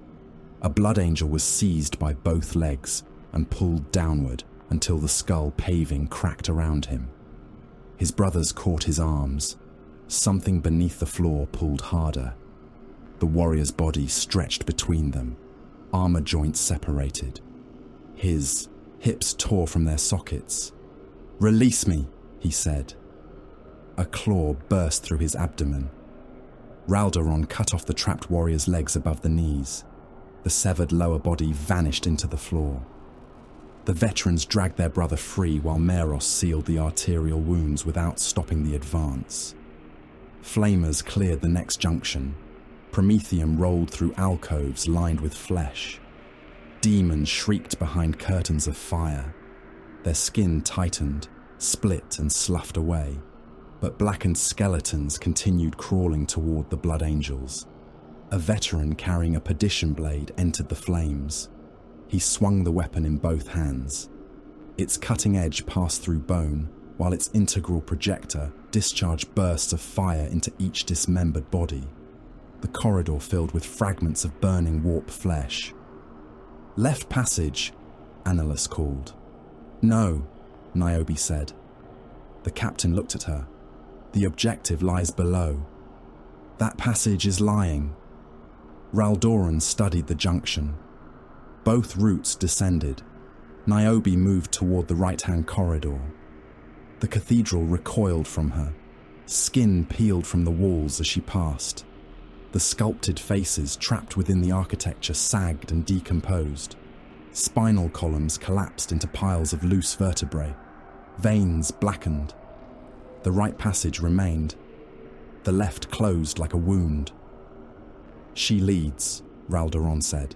A blood angel was seized by both legs and pulled downward until the skull paving cracked around him. His brothers caught his arms. Something beneath the floor pulled harder. The warrior's body stretched between them. Armor joints separated. His hips tore from their sockets. "Release me," he said. A claw burst through his abdomen. Raldoran cut off the trapped warrior's legs above the knees. The severed lower body vanished into the floor. The veterans dragged their brother free while Meros sealed the arterial wounds without stopping the advance. Flamers cleared the next junction. Promethium rolled through alcoves lined with flesh. Demons shrieked behind curtains of fire. Their skin tightened, split and sloughed away, but blackened skeletons continued crawling toward the blood angels. A veteran carrying a perdition blade entered the flames. He swung the weapon in both hands. Its cutting edge passed through bone, while its integral projector discharged bursts of fire into each dismembered body. The corridor filled with fragments of burning warp flesh. "Left passage," Annalus called. "No," Niobe said. The captain looked at her. "The objective lies below. That passage is lying." Raldoran studied the junction. Both routes descended. Niobe moved toward the right-hand corridor. The cathedral recoiled from her. Skin peeled from the walls as she passed. The sculpted faces trapped within the architecture sagged and decomposed. Spinal columns collapsed into piles of loose vertebrae. Veins blackened. The right passage remained. The left closed like a wound. "She leads," Raldoran said.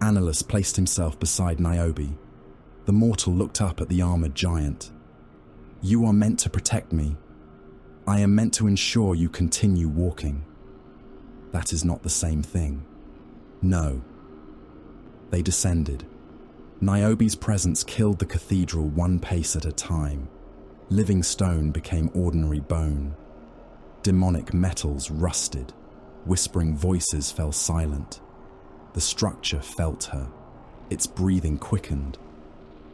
Annalus placed himself beside Niobe. The mortal looked up at the armored giant. "You are meant to protect me. I am meant to ensure you continue walking." "That is not the same thing." "No." They descended. Niobe's presence killed the cathedral one pace at a time. Living stone became ordinary bone. Demonic metals rusted. Whispering voices fell silent. The structure felt her. Its breathing quickened.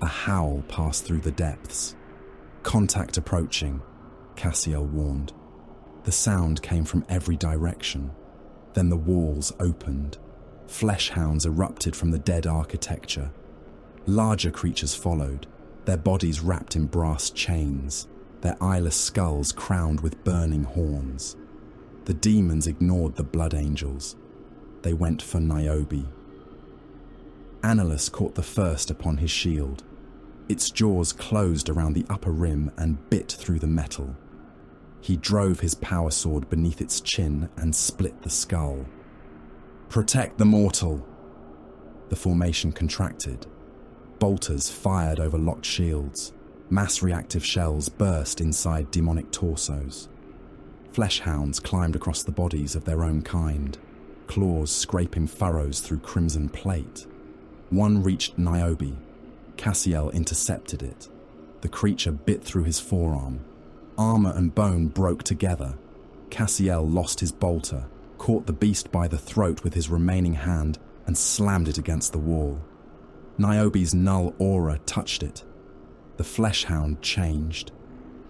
A howl passed through the depths. "Contact approaching," Cassiel warned. The sound came from every direction. Then the walls opened. Flesh hounds erupted from the dead architecture. Larger creatures followed, their bodies wrapped in brass chains, their eyeless skulls crowned with burning horns. The demons ignored the blood angels. They went for Niobe. Annalus caught the first upon his shield. Its jaws closed around the upper rim and bit through the metal. He drove his power sword beneath its chin and split the skull. "Protect the mortal!" The formation contracted. Bolters fired over locked shields. Mass reactive shells burst inside demonic torsos. Flesh hounds climbed across the bodies of their own kind, claws scraping furrows through crimson plate. One reached Niobe. Cassiel intercepted it. The creature bit through his forearm. Armor and bone broke together. Cassiel lost his bolter, caught the beast by the throat with his remaining hand, and slammed it against the wall. Niobe's null aura touched it. The flesh hound changed.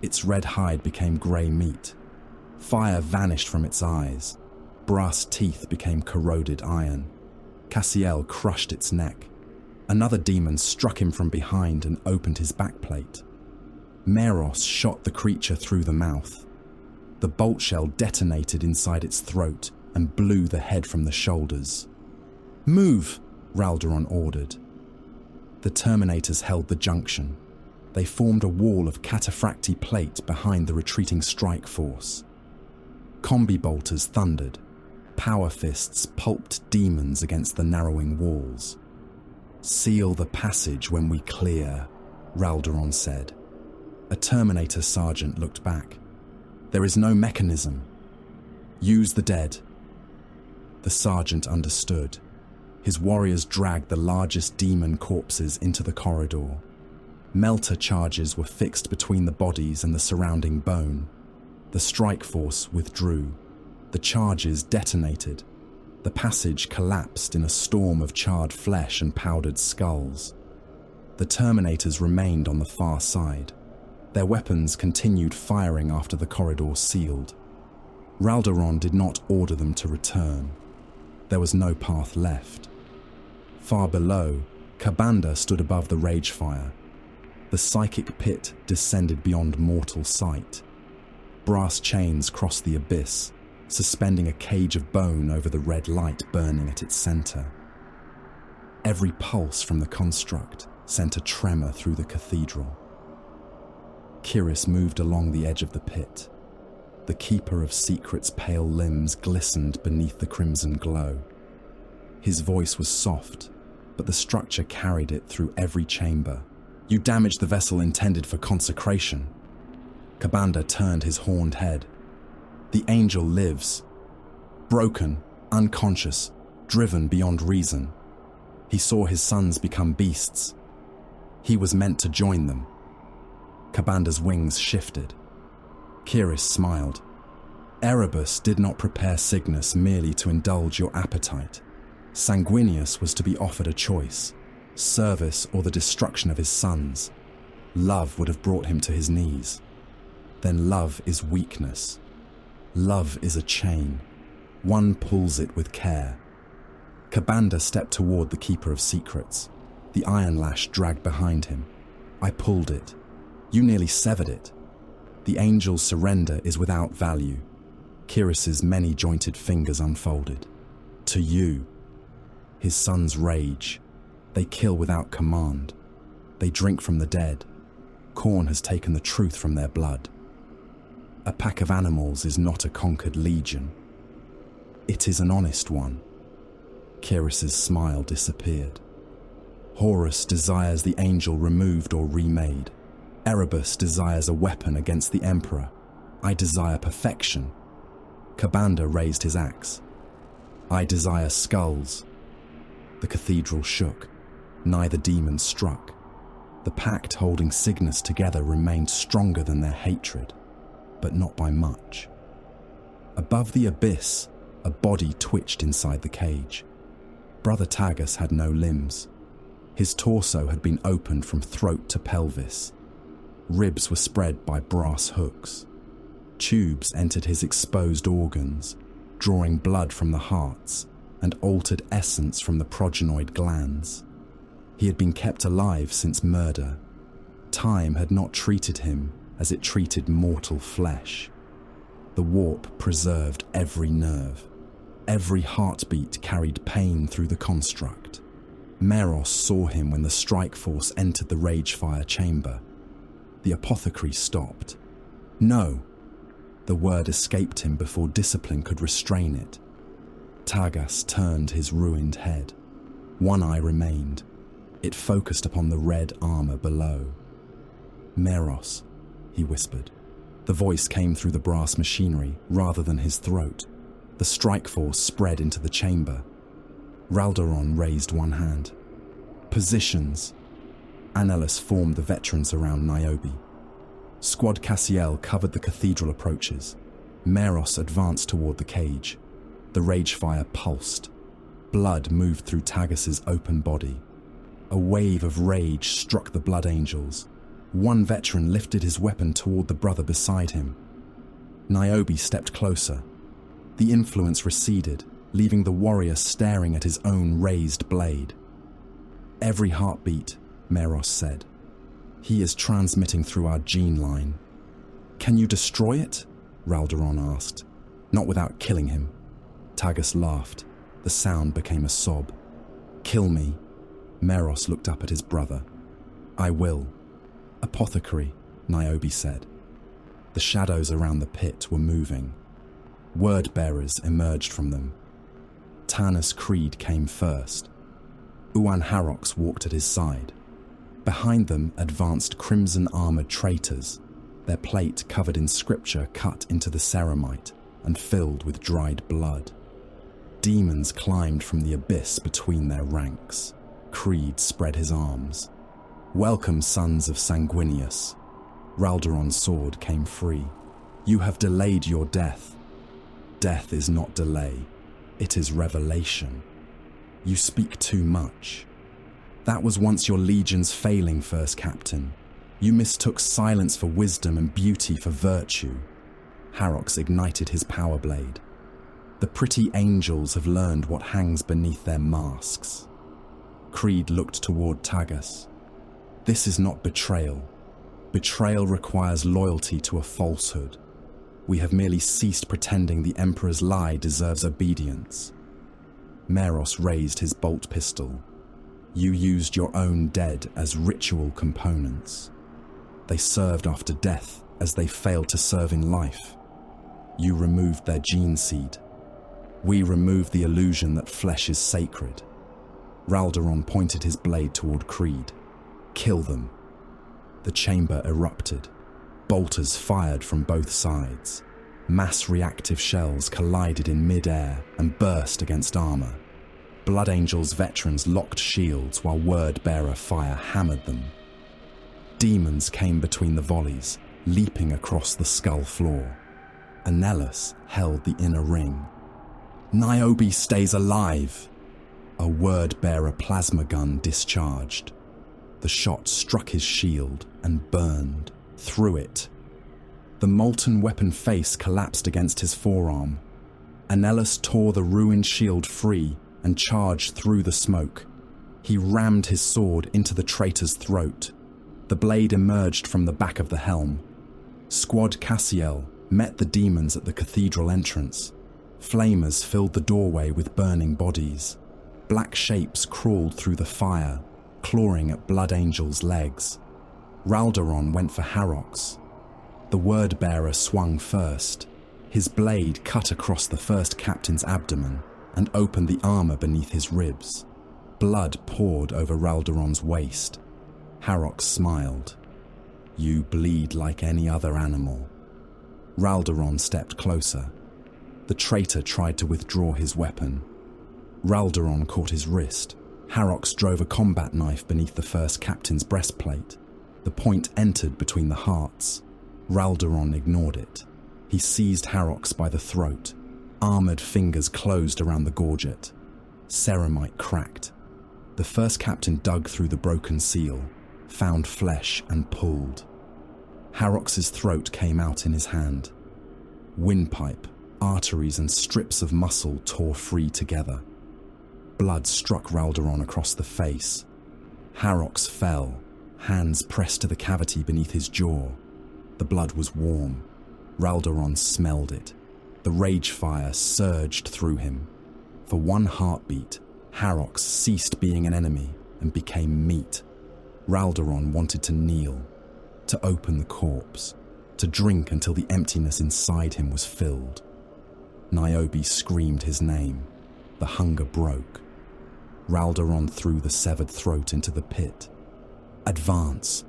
Its red hide became grey meat. Fire vanished from its eyes. Brass teeth became corroded iron. Cassiel crushed its neck. Another demon struck him from behind and opened his backplate. Meros shot the creature through the mouth. The bolt shell detonated inside its throat and blew the head from the shoulders. "Move!" Raldoron ordered. The Terminators held the junction. They formed a wall of cataphracti plate behind the retreating strike force. Combi bolters thundered. Power fists pulped demons against the narrowing walls. "Seal the passage when we clear," Raldoron said. A Terminator sergeant looked back. "There is no mechanism. Use the dead." The sergeant understood. His warriors dragged the largest demon corpses into the corridor. Melter charges were fixed between the bodies and the surrounding bone. The strike force withdrew. The charges detonated. The passage collapsed in a storm of charred flesh and powdered skulls. The Terminators remained on the far side. Their weapons continued firing after the corridor sealed. Raldoron did not order them to return. There was no path left. Far below, Kabanda stood above the rage fire. The psychic pit descended beyond mortal sight. Brass chains crossed the abyss, suspending a cage of bone over the red light burning at its center. Every pulse from the construct sent a tremor through the cathedral. Kiris moved along the edge of the pit. The Keeper of Secrets' pale limbs glistened beneath the crimson glow. His voice was soft, but the structure carried it through every chamber. "You damaged the vessel intended for consecration." Kabanda turned his horned head. "The angel lives. Broken, unconscious, driven beyond reason. He saw his sons become beasts. He was meant to join them." Kabanda's wings shifted. Kiris smiled. "Erebus did not prepare Cygnus merely to indulge your appetite. Sanguinius was to be offered a choice, service or the destruction of his sons. Love would have brought him to his knees. Then love is weakness. Love is a chain. One pulls it with care." Kabanda stepped toward the Keeper of Secrets. The iron lash dragged behind him. "I pulled it. You nearly severed it. The angel's surrender is without value." Kiris's many-jointed fingers unfolded. "To you." His sons rage. They kill without command. They drink from the dead. Khorne has taken the truth from their blood. A pack of animals is not a conquered legion. It is an honest one. Kiris's smile disappeared. Horus desires the angel removed or remade. Erebus desires a weapon against the Emperor. I desire perfection. Kabanda raised his axe. I desire skulls. The cathedral shook. Neither demon struck. The pact holding Cygnus together remained stronger than their hatred, but not by much. Above the abyss, a body twitched inside the cage. Brother Tagus had no limbs. His torso had been opened from throat to pelvis. Ribs were spread by brass hooks. Tubes entered his exposed organs, drawing blood from the hearts and altered essence from the progenoid glands. He had been kept alive since murder. Time had not treated him as it treated mortal flesh. The warp preserved every nerve. Every heartbeat carried pain through the construct. Meros saw him when the strike force entered the Ragefire chamber. The apothecary stopped. No! The word escaped him before discipline could restrain it. Tagas turned his ruined head. One eye remained. It focused upon the red armor below. "Meros," he whispered. The voice came through the brass machinery rather than his throat. The strike force spread into the chamber. Raldoron raised one hand. "Positions." Annelus formed the veterans around Niobe. Squad Cassiel covered the cathedral approaches. Meros advanced toward the cage. The rage fire pulsed. Blood moved through Tagas's open body. A wave of rage struck the Blood Angels. One veteran lifted his weapon toward the brother beside him. Niobe stepped closer. The influence receded, leaving the warrior staring at his own raised blade. "Every heartbeat," Meros said. "He is transmitting through our gene line." "Can you destroy it?" Raldoron asked. "Not without killing him." Tagas laughed. The sound became a sob. "Kill me." Meros looked up at his brother. "I will." "Apothecary," Niobe said. The shadows around the pit were moving. Word-bearers emerged from them. Tannis Creed came first. Uan Harox walked at his side. Behind them advanced crimson-armoured traitors, their plate covered in scripture cut into the ceramite and filled with dried blood. Demons climbed from the abyss between their ranks. Creed spread his arms. "Welcome, sons of Sanguinius." Raldoron's sword came free. "You have delayed your death." "Death is not delay. It is revelation." "You speak too much." "That was once your legion's failing, First Captain. You mistook silence for wisdom and beauty for virtue." Harox ignited his power blade. "The pretty angels have learned what hangs beneath their masks." Creed looked toward Tagas. "This is not betrayal. Betrayal requires loyalty to a falsehood. We have merely ceased pretending the Emperor's lie deserves obedience." Meros raised his bolt pistol. "You used your own dead as ritual components. They served after death as they failed to serve in life. You removed their gene seed. We removed the illusion that flesh is sacred." Raldoron pointed his blade toward Creed. "Kill them." The chamber erupted. Bolters fired from both sides. Mass reactive shells collided in mid-air and burst against armor. Blood Angels veterans locked shields while Word-bearer fire hammered them. Demons came between the volleys, leaping across the skull floor. Anellus held the inner ring. "Niobe stays alive!" A Word-bearer plasma gun discharged. The shot struck his shield and burned through it. The molten weapon face collapsed against his forearm. Anellus tore the ruined shield free and charged through the smoke. He rammed his sword into the traitor's throat. The blade emerged from the back of the helm. Squad Cassiel met the demons at the cathedral entrance. Flamers filled the doorway with burning bodies. Black shapes crawled through the fire, clawing at Blood Angel's legs. Raldoron went for Harox. The Word-bearer swung first. His blade cut across the First Captain's abdomen and opened the armor beneath his ribs. Blood poured over Raldoron's waist. Harox smiled. "You bleed like any other animal." Raldoron stepped closer. The traitor tried to withdraw his weapon. Raldoron caught his wrist. Harox drove a combat knife beneath the First Captain's breastplate. The point entered between the hearts. Raldoron ignored it. He seized Harox by the throat. Armored fingers closed around the gorget. Ceramite cracked. The First Captain dug through the broken seal, found flesh and pulled. Harox's throat came out in his hand. Windpipe, arteries and strips of muscle tore free together. Blood struck Raldoron across the face. Harox fell, hands pressed to the cavity beneath his jaw. The blood was warm. Raldoron smelled it. The rage fire surged through him. For one heartbeat, Harox ceased being an enemy and became meat. Raldoron wanted to kneel, to open the corpse, to drink until the emptiness inside him was filled. Niobe screamed his name. The hunger broke. Raldoron threw the severed throat into the pit. "Advance!"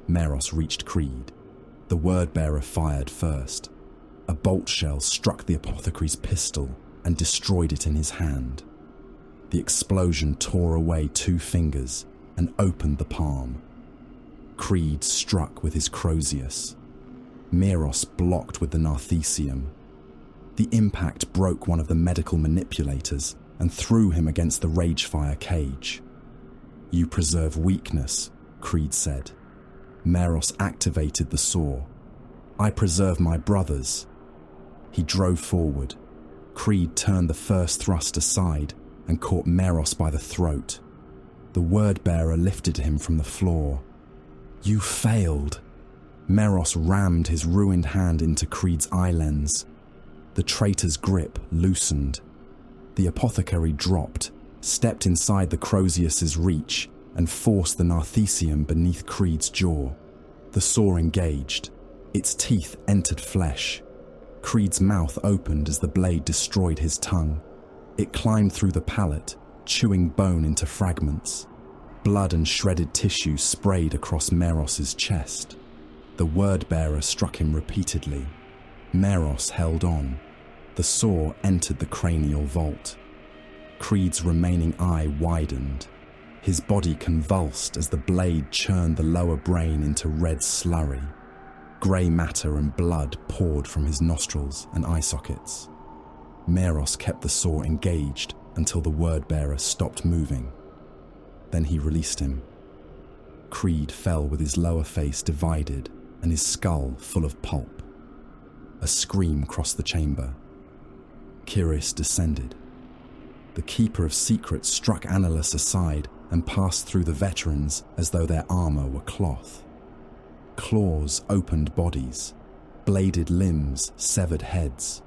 Meros reached Creed. The Word-bearer fired first. A bolt shell struck the apothecary's pistol and destroyed it in his hand. The explosion tore away 2 fingers and opened the palm. Creed struck with his Crozius. Meros blocked with the Narthecium. The impact broke one of the medical manipulators and threw him against the Ragefire cage. "You preserve weakness," Creed said. Meros activated the saw. "I preserve my brothers." He drove forward. Creed turned the first thrust aside and caught Meros by the throat. The word-bearer lifted him from the floor. "You failed." Meros rammed his ruined hand into Creed's eye lens. The traitor's grip loosened. The apothecary dropped, stepped inside the Crozius's reach, and forced the Narthecium beneath Creed's jaw. The saw engaged. Its teeth entered flesh. Creed's mouth opened as the blade destroyed his tongue. It climbed through the palate, chewing bone into fragments. Blood and shredded tissue sprayed across Meros's chest. The word-bearer struck him repeatedly. Meros held on. The saw entered the cranial vault. Creed's remaining eye widened. His body convulsed as the blade churned the lower brain into red slurry. Grey matter and blood poured from his nostrils and eye sockets. Meros kept the saw engaged until the word-bearer stopped moving. Then he released him. Creed fell with his lower face divided and his skull full of pulp. A scream crossed the chamber. Kyris descended. The Keeper of Secrets struck Annalus aside and passed through the veterans as though their armor were cloth. Claws opened bodies, bladed limbs severed heads.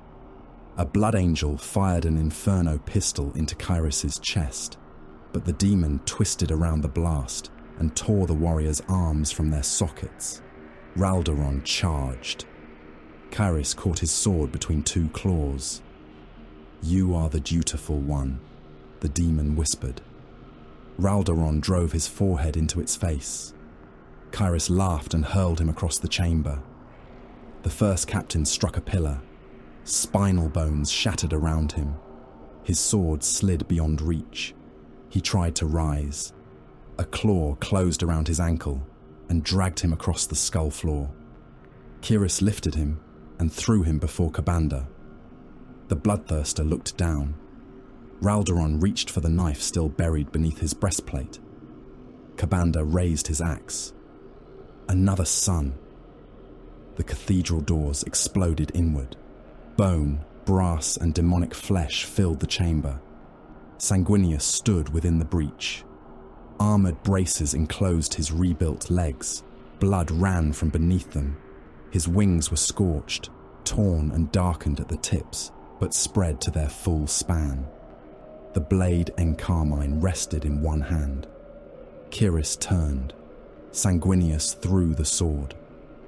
A blood angel fired an inferno pistol into Kyris's chest, but the demon twisted around the blast and tore the warrior's arms from their sockets. Raldoron charged. Kyris caught his sword between two claws. "You are the dutiful one," the demon whispered. Raldoron drove his forehead into its face. Kyris laughed and hurled him across the chamber. The first captain struck a pillar. Spinal bones shattered around him. His sword slid beyond reach. He tried to rise. A claw closed around his ankle and dragged him across the skull floor. Kyris lifted him and threw him before Kabanda. The bloodthirster looked down. Raldoron reached for the knife still buried beneath his breastplate. Kabanda raised his axe. Another son. The cathedral doors exploded inward. Bone, brass, and demonic flesh filled the chamber. Sanguinius stood within the breach. Armored braces enclosed his rebuilt legs. Blood ran from beneath them. His wings were scorched, torn and darkened at the tips, but spread to their full span. The blade and carmine rested in one hand. Kyris turned. Sanguinius threw the sword.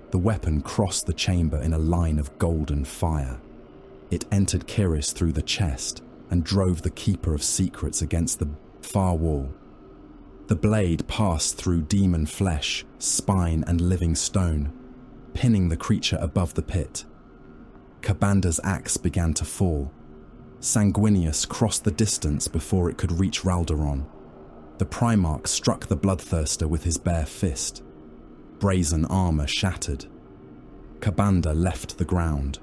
The weapon crossed the chamber in a line of golden fire. It entered Kyris through the chest and drove the Keeper of Secrets against the far wall. The blade passed through demon flesh, spine, and living stone, pinning the creature above the pit. Kabanda's axe began to fall. Sanguinius crossed the distance before it could reach Raldoron. The Primarch struck the bloodthirster with his bare fist. Brazen armor shattered. Kabanda left the ground.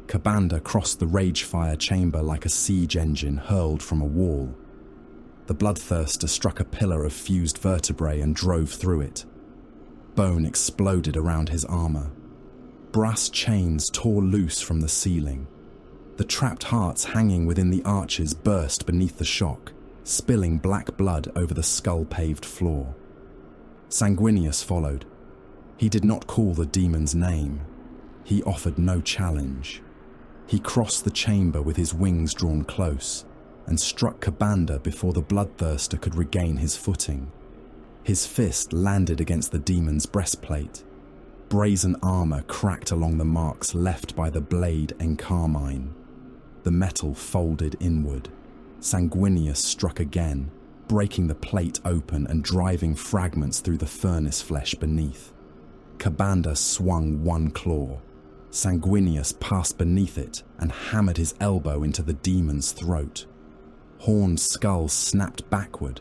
Kabanda crossed the Ragefire chamber like a siege engine hurled from a wall. The bloodthirster struck a pillar of fused vertebrae and drove through it. Bone exploded around his armor. Brass chains tore loose from the ceiling. The trapped hearts hanging within the arches burst beneath the shock, spilling black blood over the skull-paved floor. Sanguinius followed. He did not call the demon's name. He offered no challenge. He crossed the chamber with his wings drawn close and struck Kabanda before the bloodthirster could regain his footing. His fist landed against the demon's breastplate. Brazen armor cracked along the marks left by the blade and carmine. The metal folded inward. Sanguinius struck again, breaking the plate open and driving fragments through the furnace flesh beneath. Kabanda swung one claw. Sanguinius passed beneath it and hammered his elbow into the demon's throat. Horned skull snapped backward.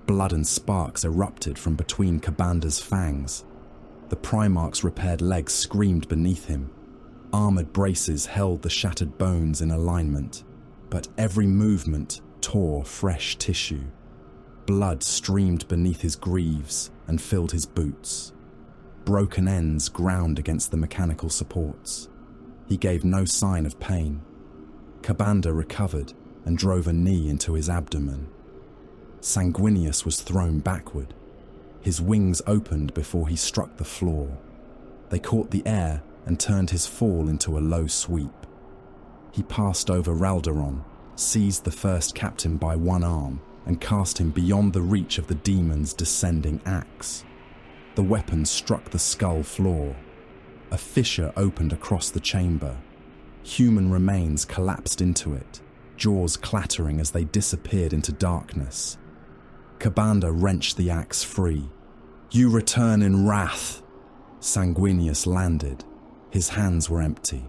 Blood and sparks erupted from between Kabanda's fangs. The Primarch's repaired legs screamed beneath him. Armored braces held the shattered bones in alignment, but every movement tore fresh tissue. Blood streamed beneath his greaves and filled his boots. Broken ends ground against the mechanical supports. He gave no sign of pain. Ka'Bandha recovered and drove a knee into his abdomen. Sanguinius was thrown backward. His wings opened before he struck the floor. They caught the air and turned his fall into a low sweep. He passed over Raldaron, seized the first captain by one arm, and cast him beyond the reach of the demon's descending axe. The weapon struck the skull floor. A fissure opened across the chamber. Human remains collapsed into it, jaws clattering as they disappeared into darkness. Ka'Bandha wrenched the axe free. "You return in wrath!" Sanguinius landed. His hands were empty.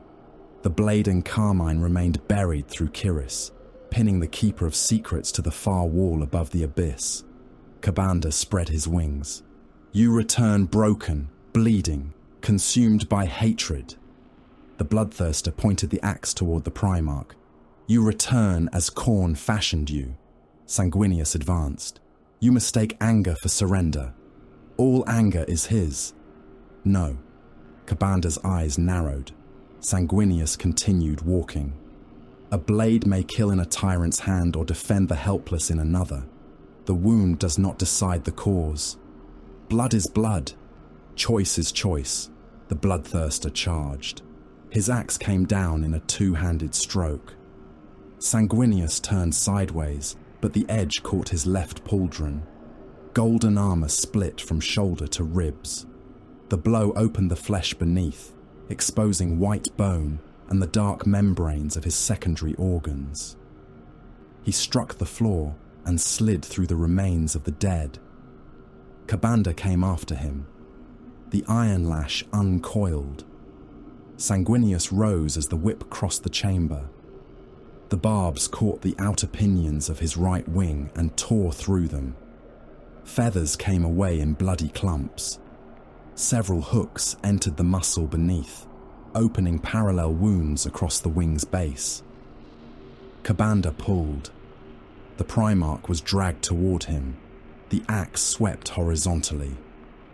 The blade and carmine remained buried through Kiris, pinning the Keeper of Secrets to the far wall above the abyss. Ka'Bandha spread his wings. "You return broken, bleeding, consumed by hatred." The Bloodthirster pointed the axe toward the Primarch. "You return as Khorne fashioned you." Sanguinius advanced. "You mistake anger for surrender. All anger is his." "No." Ka'Bandha's eyes narrowed. Sanguinius continued walking. "A blade may kill in a tyrant's hand or defend the helpless in another. The wound does not decide the cause. Blood is blood. Choice is choice." The Bloodthirster charged. His axe came down in a two-handed stroke. Sanguinius turned sideways, but the edge caught his left pauldron. Golden armor split from shoulder to ribs. The blow opened the flesh beneath, exposing white bone and the dark membranes of his secondary organs. He struck the floor and slid through the remains of the dead. Ka'Bandha came after him. The iron lash uncoiled. Sanguinius rose as the whip crossed the chamber. The barbs caught the outer pinions of his right wing and tore through them. Feathers came away in bloody clumps. Several hooks entered the muscle beneath, opening parallel wounds across the wing's base. Ka'Bandha pulled. The Primarch was dragged toward him. The axe swept horizontally.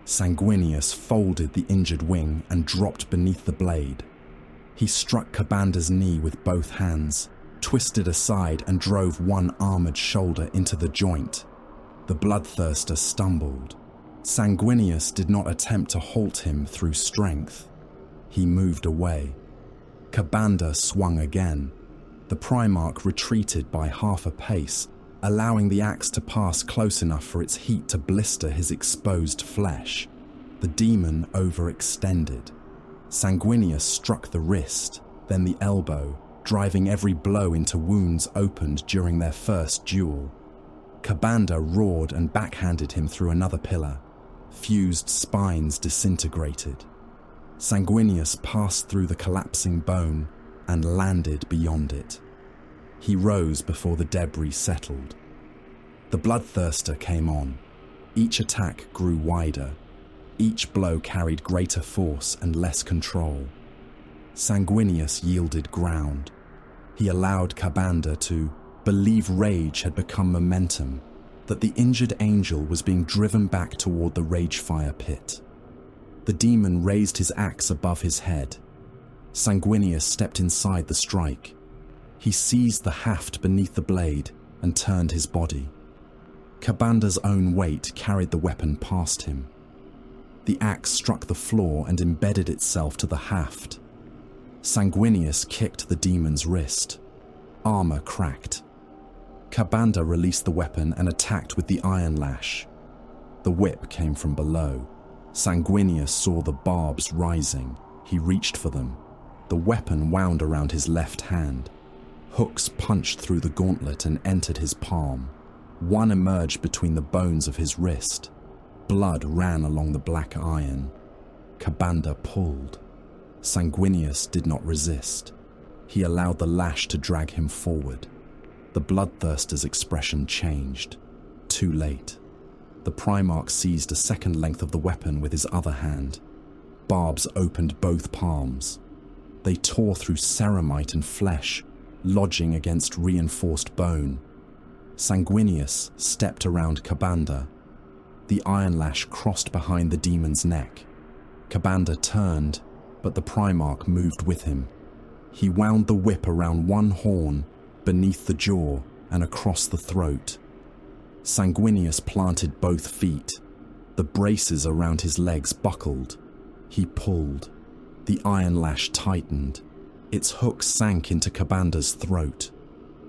Sanguinius folded the injured wing and dropped beneath the blade. He struck Ka'Bandha's knee with both hands, twisted aside and drove one armored shoulder into the joint. The Bloodthirster stumbled. Sanguinius did not attempt to halt him through strength. He moved away. Ka'Bandha swung again. The Primarch retreated by half a pace, allowing the axe to pass close enough for its heat to blister his exposed flesh. The demon overextended. Sanguinius struck the wrist, then the elbow, driving every blow into wounds opened during their first duel. Ka'Bandha roared and backhanded him through another pillar. Fused spines disintegrated. Sanguinius passed through the collapsing bone and landed beyond it. He rose before the debris settled. The Bloodthirster came on. Each attack grew wider. Each blow carried greater force and less control. Sanguinius yielded ground. He allowed Ka'Bandha to believe rage had become momentum, that the injured angel was being driven back toward the ragefire pit. The demon raised his axe above his head. Sanguinius stepped inside the strike. He seized the haft beneath the blade and turned his body. Ka'Bandha's own weight carried the weapon past him. The axe struck the floor and embedded itself to the haft. Sanguinius kicked the demon's wrist. Armor cracked. Ka'Bandha released the weapon and attacked with the iron lash. The whip came from below. Sanguinius saw the barbs rising. He reached for them. The weapon wound around his left hand. Hooks punched through the gauntlet and entered his palm. One emerged between the bones of his wrist. Blood ran along the black iron. Ka'Bandha pulled. Sanguinius did not resist. He allowed the lash to drag him forward. The Bloodthirster's expression changed. Too late. The Primarch seized a second length of the weapon with his other hand. barbs opened both palms. They tore through ceramite and flesh, lodging against reinforced bone. Sanguinius stepped around Kabanda. The iron lash crossed behind the demon's neck. Kabanda turned, but the Primarch moved with him. He wound the whip around one horn, beneath the jaw and across the throat. Sanguinius planted both feet. The braces around his legs buckled. He pulled. The iron lash tightened. Its hooks sank into Kabanda's throat.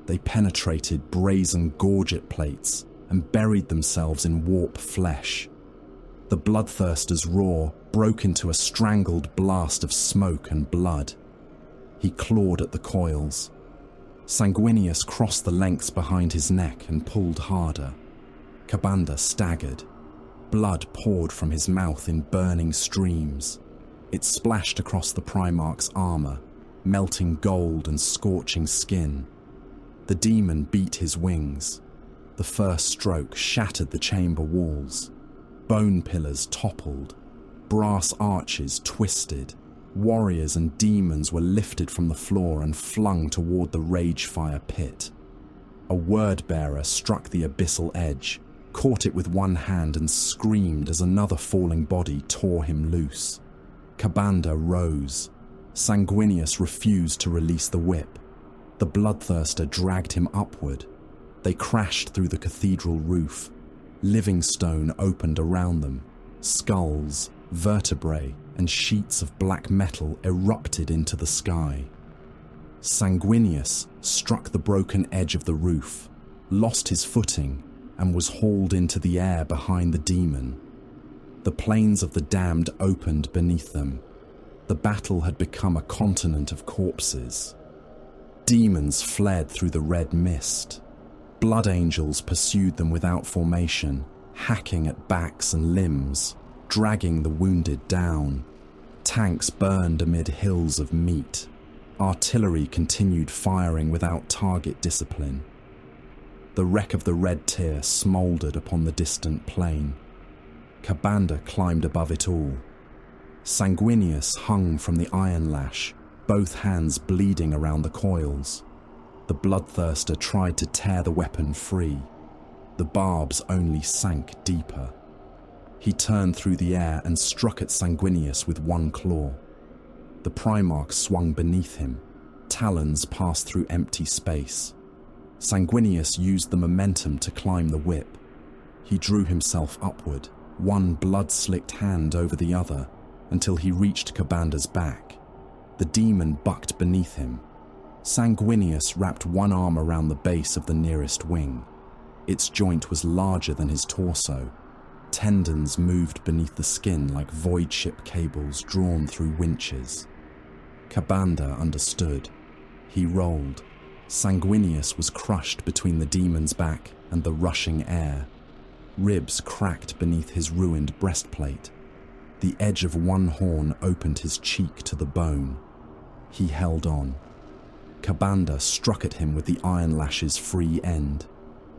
They penetrated brazen gorget plates and buried themselves in warp flesh. The bloodthirster's roar broke into a strangled blast of smoke and blood. He clawed at the coils. Sanguinius crossed the lengths behind his neck and pulled harder. Kabanda staggered. Blood poured from his mouth in burning streams. It splashed across the Primarch's armor, melting gold and scorching skin. The demon beat his wings. The first stroke shattered the chamber walls. Bone pillars toppled. Brass arches twisted. Warriors and demons were lifted from the floor and flung toward the ragefire pit. A word-bearer struck the abyssal edge, caught it with one hand and screamed as another falling body tore him loose. Kabanda rose. Sanguinius refused to release the whip. The bloodthirster dragged him upward. They crashed through the cathedral roof. Living stone opened around them. Skulls, vertebrae, and sheets of black metal erupted into the sky. Sanguinius struck the broken edge of the roof, lost his footing, and was hauled into the air behind the demon. The plains of the damned opened beneath them. The battle had become a continent of corpses. Demons fled through the red mist. Blood angels pursued them without formation, hacking at backs and limbs, dragging the wounded down. Tanks burned amid hills of meat. Artillery continued firing without target discipline. The wreck of the red tier smouldered upon the distant plain. Kabanda climbed above it all. Sanguinius hung from the iron lash, both hands bleeding around the coils. The bloodthirster tried to tear the weapon free. The barbs only sank deeper. He turned through the air and struck at Sanguinius with one claw. The Primarch swung beneath him. Talons passed through empty space. Sanguinius used the momentum to climb the whip. He drew himself upward, one blood-slicked hand over the other, until he reached Kabanda's back. The demon bucked beneath him. Sanguinius wrapped one arm around the base of the nearest wing. Its joint was larger than his torso. Tendons moved beneath the skin like void ship cables drawn through winches. Kabanda understood. He rolled. Sanguinius was crushed between the demon's back and the rushing air. Ribs cracked beneath his ruined breastplate. The edge of one horn opened his cheek to the bone. He held on. Kabanda struck at him with the iron lash's free end.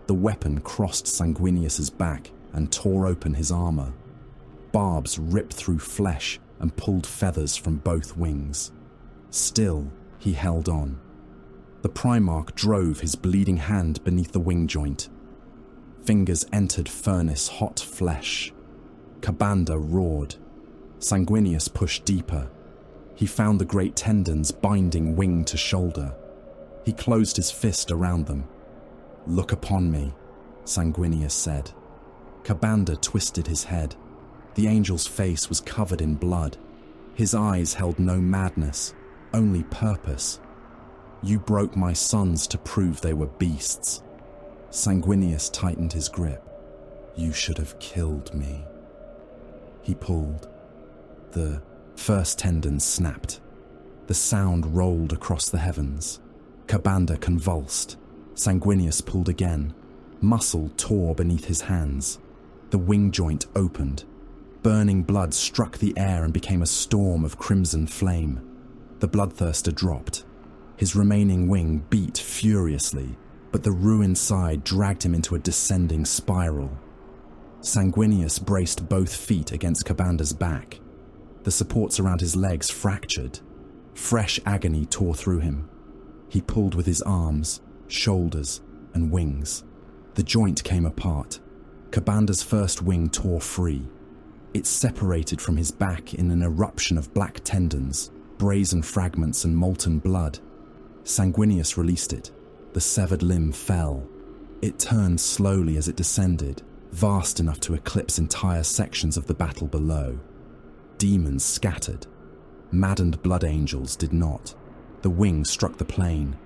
The weapon crossed Sanguinius's back and tore open his armor. Barbs ripped through flesh and pulled feathers from both wings. Still, he held on. The Primarch drove his bleeding hand beneath the wing joint. Fingers entered furnace-hot flesh. Kabanda roared. Sanguinius pushed deeper. He found the great tendons binding wing to shoulder. He closed his fist around them. "Look upon me," Sanguinius said. Kabanda twisted his head. The angel's face was covered in blood. His eyes held no madness, only purpose. "You broke my sons to prove they were beasts." Sanguinius tightened his grip. "You should have killed me." He pulled. The first tendon snapped. The sound rolled across the heavens. Kabanda convulsed. Sanguinius pulled again. Muscle tore beneath his hands. The wing joint opened. Burning blood struck the air and became a storm of crimson flame. The bloodthirster dropped. His remaining wing beat furiously, but the ruined side dragged him into a descending spiral. Sanguinius braced both feet against Kabanda's back. The supports around his legs fractured. Fresh agony tore through him. He pulled with his arms, shoulders, and wings. The joint came apart. Kabanda's first wing tore free. It separated from his back in an eruption of black tendons, brazen fragments, and molten blood. Sanguinius released it. The severed limb fell. It turned slowly as it descended, vast enough to eclipse entire sections of the battle below. Demons scattered. Maddened blood angels did not. The wing struck the plane.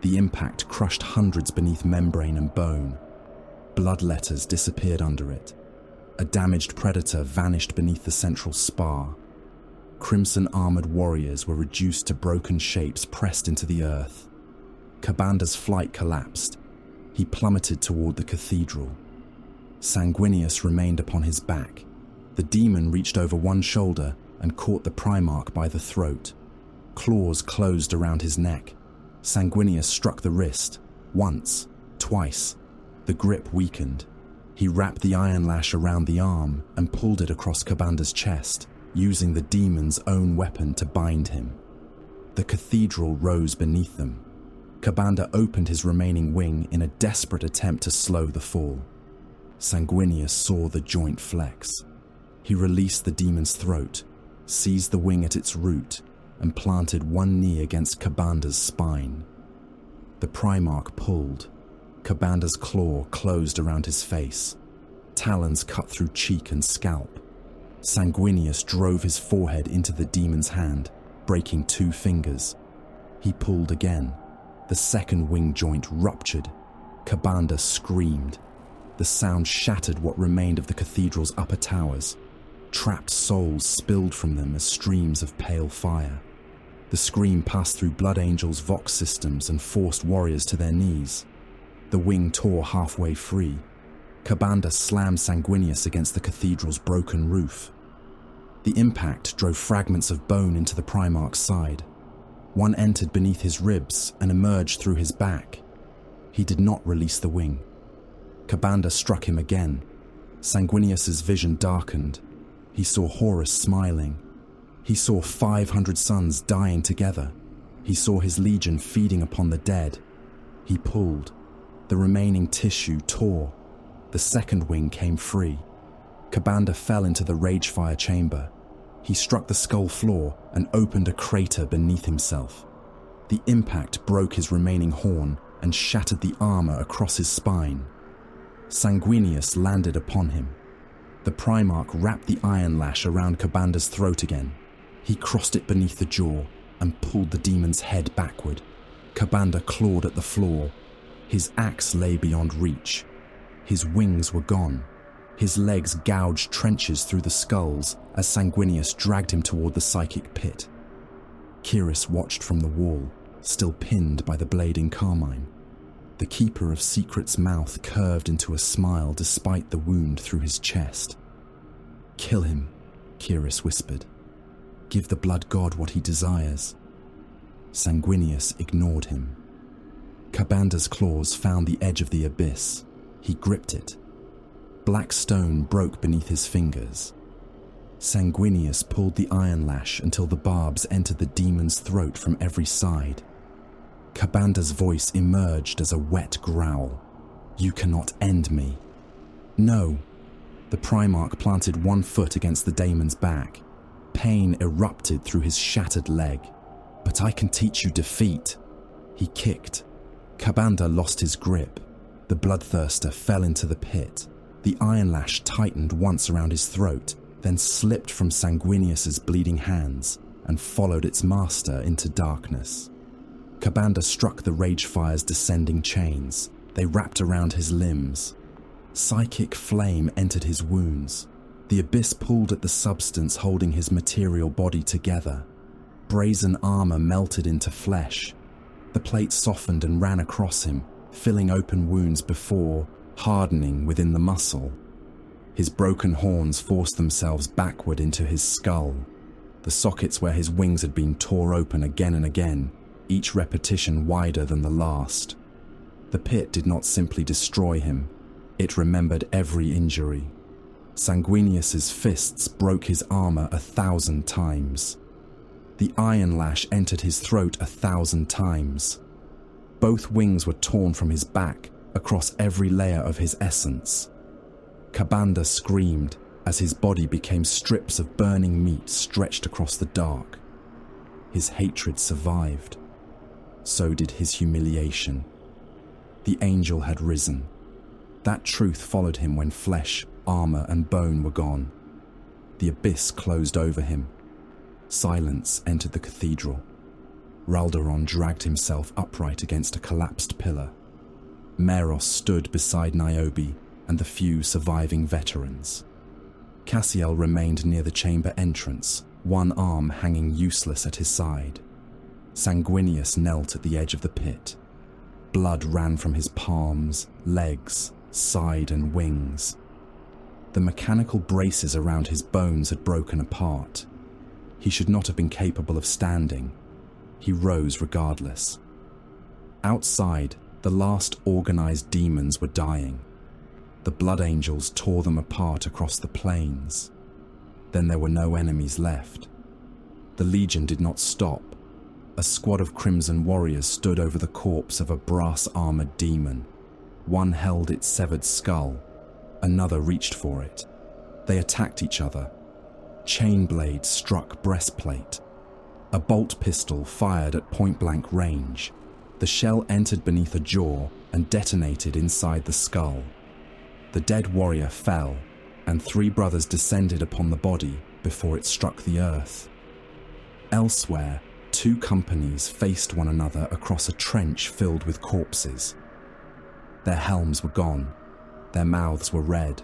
The impact crushed hundreds beneath membrane and bone. Blood letters disappeared under it. A damaged predator vanished beneath the central spar. Crimson-armored warriors were reduced to broken shapes pressed into the earth. Kabanda's flight collapsed. He plummeted toward the cathedral. Sanguinius remained upon his back. The demon reached over one shoulder and caught the Primarch by the throat. Claws closed around his neck. Sanguinius struck the wrist. Once, twice. The grip weakened. He wrapped the iron lash around the arm and pulled it across Kabanda's chest, using the demon's own weapon to bind him. The cathedral rose beneath them. Kabanda opened his remaining wing in a desperate attempt to slow the fall. Sanguinius saw the joint flex. He released the demon's throat, seized the wing at its root, and planted one knee against Kabanda's spine. The Primarch pulled. Kabanda's claw closed around his face. Talons cut through cheek and scalp. Sanguinius drove his forehead into the demon's hand, breaking 2 fingers. He pulled again. The second wing joint ruptured. Kabanda screamed. The sound shattered what remained of the cathedral's upper towers. Trapped souls spilled from them as streams of pale fire. The scream passed through Blood Angel's Vox systems and forced warriors to their knees. The wing tore halfway free. Kabanda slammed Sanguinius against the cathedral's broken roof. The impact drove fragments of bone into the Primarch's side. One entered beneath his ribs and emerged through his back. He did not release the wing. Kabanda struck him again. Sanguinius's vision darkened. He saw Horus smiling. He saw 500 sons dying together. He saw his legion feeding upon the dead. He pulled. The remaining tissue tore. The second wing came free. Kabanda fell into the Ragefire chamber. He struck the skull floor and opened a crater beneath himself. The impact broke his remaining horn and shattered the armor across his spine. Sanguinius landed upon him. The Primarch wrapped the iron lash around Kabanda's throat again. He crossed it beneath the jaw and pulled the demon's head backward. Kabanda clawed at the floor. His axe lay beyond reach. His wings were gone. His legs gouged trenches through the skulls as Sanguinius dragged him toward the psychic pit. Kiris watched from the wall, still pinned by the blade in carmine. The Keeper of Secrets' mouth curved into a smile despite the wound through his chest. "Kill him," Kiris whispered. "Give the Blood God what he desires." Sanguinius ignored him. Kabanda's claws found the edge of the abyss. He gripped it. Black stone broke beneath his fingers. Sanguinius pulled the iron lash until the barbs entered the demon's throat from every side. Kabanda's voice emerged as a wet growl. "You cannot end me." "No." The Primarch planted one foot against the Daemon's back. Pain erupted through his shattered leg. "But I can teach you defeat." He kicked. Kabanda lost his grip. The bloodthirster fell into the pit. The iron lash tightened once around his throat, then slipped from Sanguinius's bleeding hands and followed its master into darkness. Kabanda struck the Ragefire's descending chains. They wrapped around his limbs. Psychic flame entered his wounds. The abyss pulled at the substance holding his material body together. Brazen armor melted into flesh. The plate softened and ran across him, filling open wounds before hardening within the muscle. His broken horns forced themselves backward into his skull. The sockets where his wings had been tore open again and again, each repetition wider than the last. The pit did not simply destroy him, it remembered every injury. Sanguinius's fists broke his armor 1,000 times. The iron lash entered his throat 1,000 times. Both wings were torn from his back across every layer of his essence. Kabanda screamed as his body became strips of burning meat stretched across the dark. His hatred survived. So did his humiliation. The angel had risen. That truth followed him when flesh, armor, and bone were gone. The abyss closed over him. Silence entered the cathedral. Raldaron dragged himself upright against a collapsed pillar. Meros stood beside Niobe and the few surviving veterans. Cassiel remained near the chamber entrance, one arm hanging useless at his side. Sanguinius knelt at the edge of the pit. Blood ran from his palms, legs, side, and wings. The mechanical braces around his bones had broken apart. He should not have been capable of standing. He rose regardless. Outside, the last organized demons were dying. The blood angels tore them apart across the plains. Then there were no enemies left. The legion did not stop. A squad of crimson warriors stood over the corpse of a brass-armored demon. One held its severed skull. Another reached for it. They attacked each other. Chain blade struck breastplate. A bolt pistol fired at point-blank range. The shell entered beneath a jaw and detonated inside the skull. The dead warrior fell, and 3 brothers descended upon the body before it struck the earth. Elsewhere, 2 companies faced one another across a trench filled with corpses. Their helms were gone. Their mouths were red.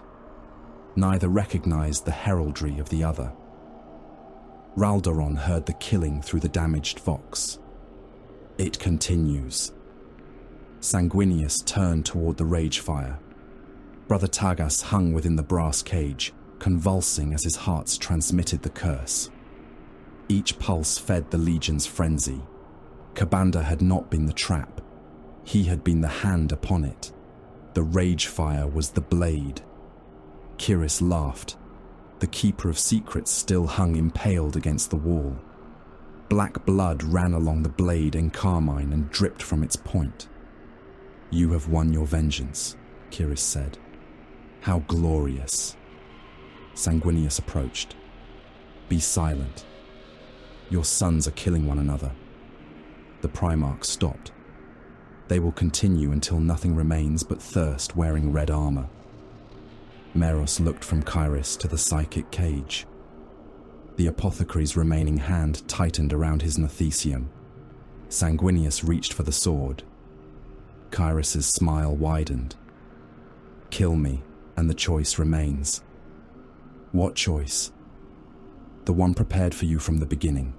Neither recognized the heraldry of the other. Raldaron heard the killing through the damaged vox. It continues. Sanguinius turned toward the ragefire. Brother Tagas hung within the brass cage, convulsing as his hearts transmitted the curse. Each pulse fed the legion's frenzy. Kabanda had not been the trap. He had been the hand upon it. The ragefire was the blade. Kiris laughed. The Keeper of Secrets still hung impaled against the wall. Black blood ran along the blade in carmine and dripped from its point. "You have won your vengeance," Kiris said. "How glorious." Sanguinius approached. "Be silent. Your sons are killing one another." The Primarch stopped. "They will continue until nothing remains but thirst wearing red armor." Meros looked from Kairos to the psychic cage. The apothecary's remaining hand tightened around his nathesium. Sanguinius reached for the sword. Kairos' smile widened. "Kill me, and the choice remains." "What choice?" "The one prepared for you from the beginning."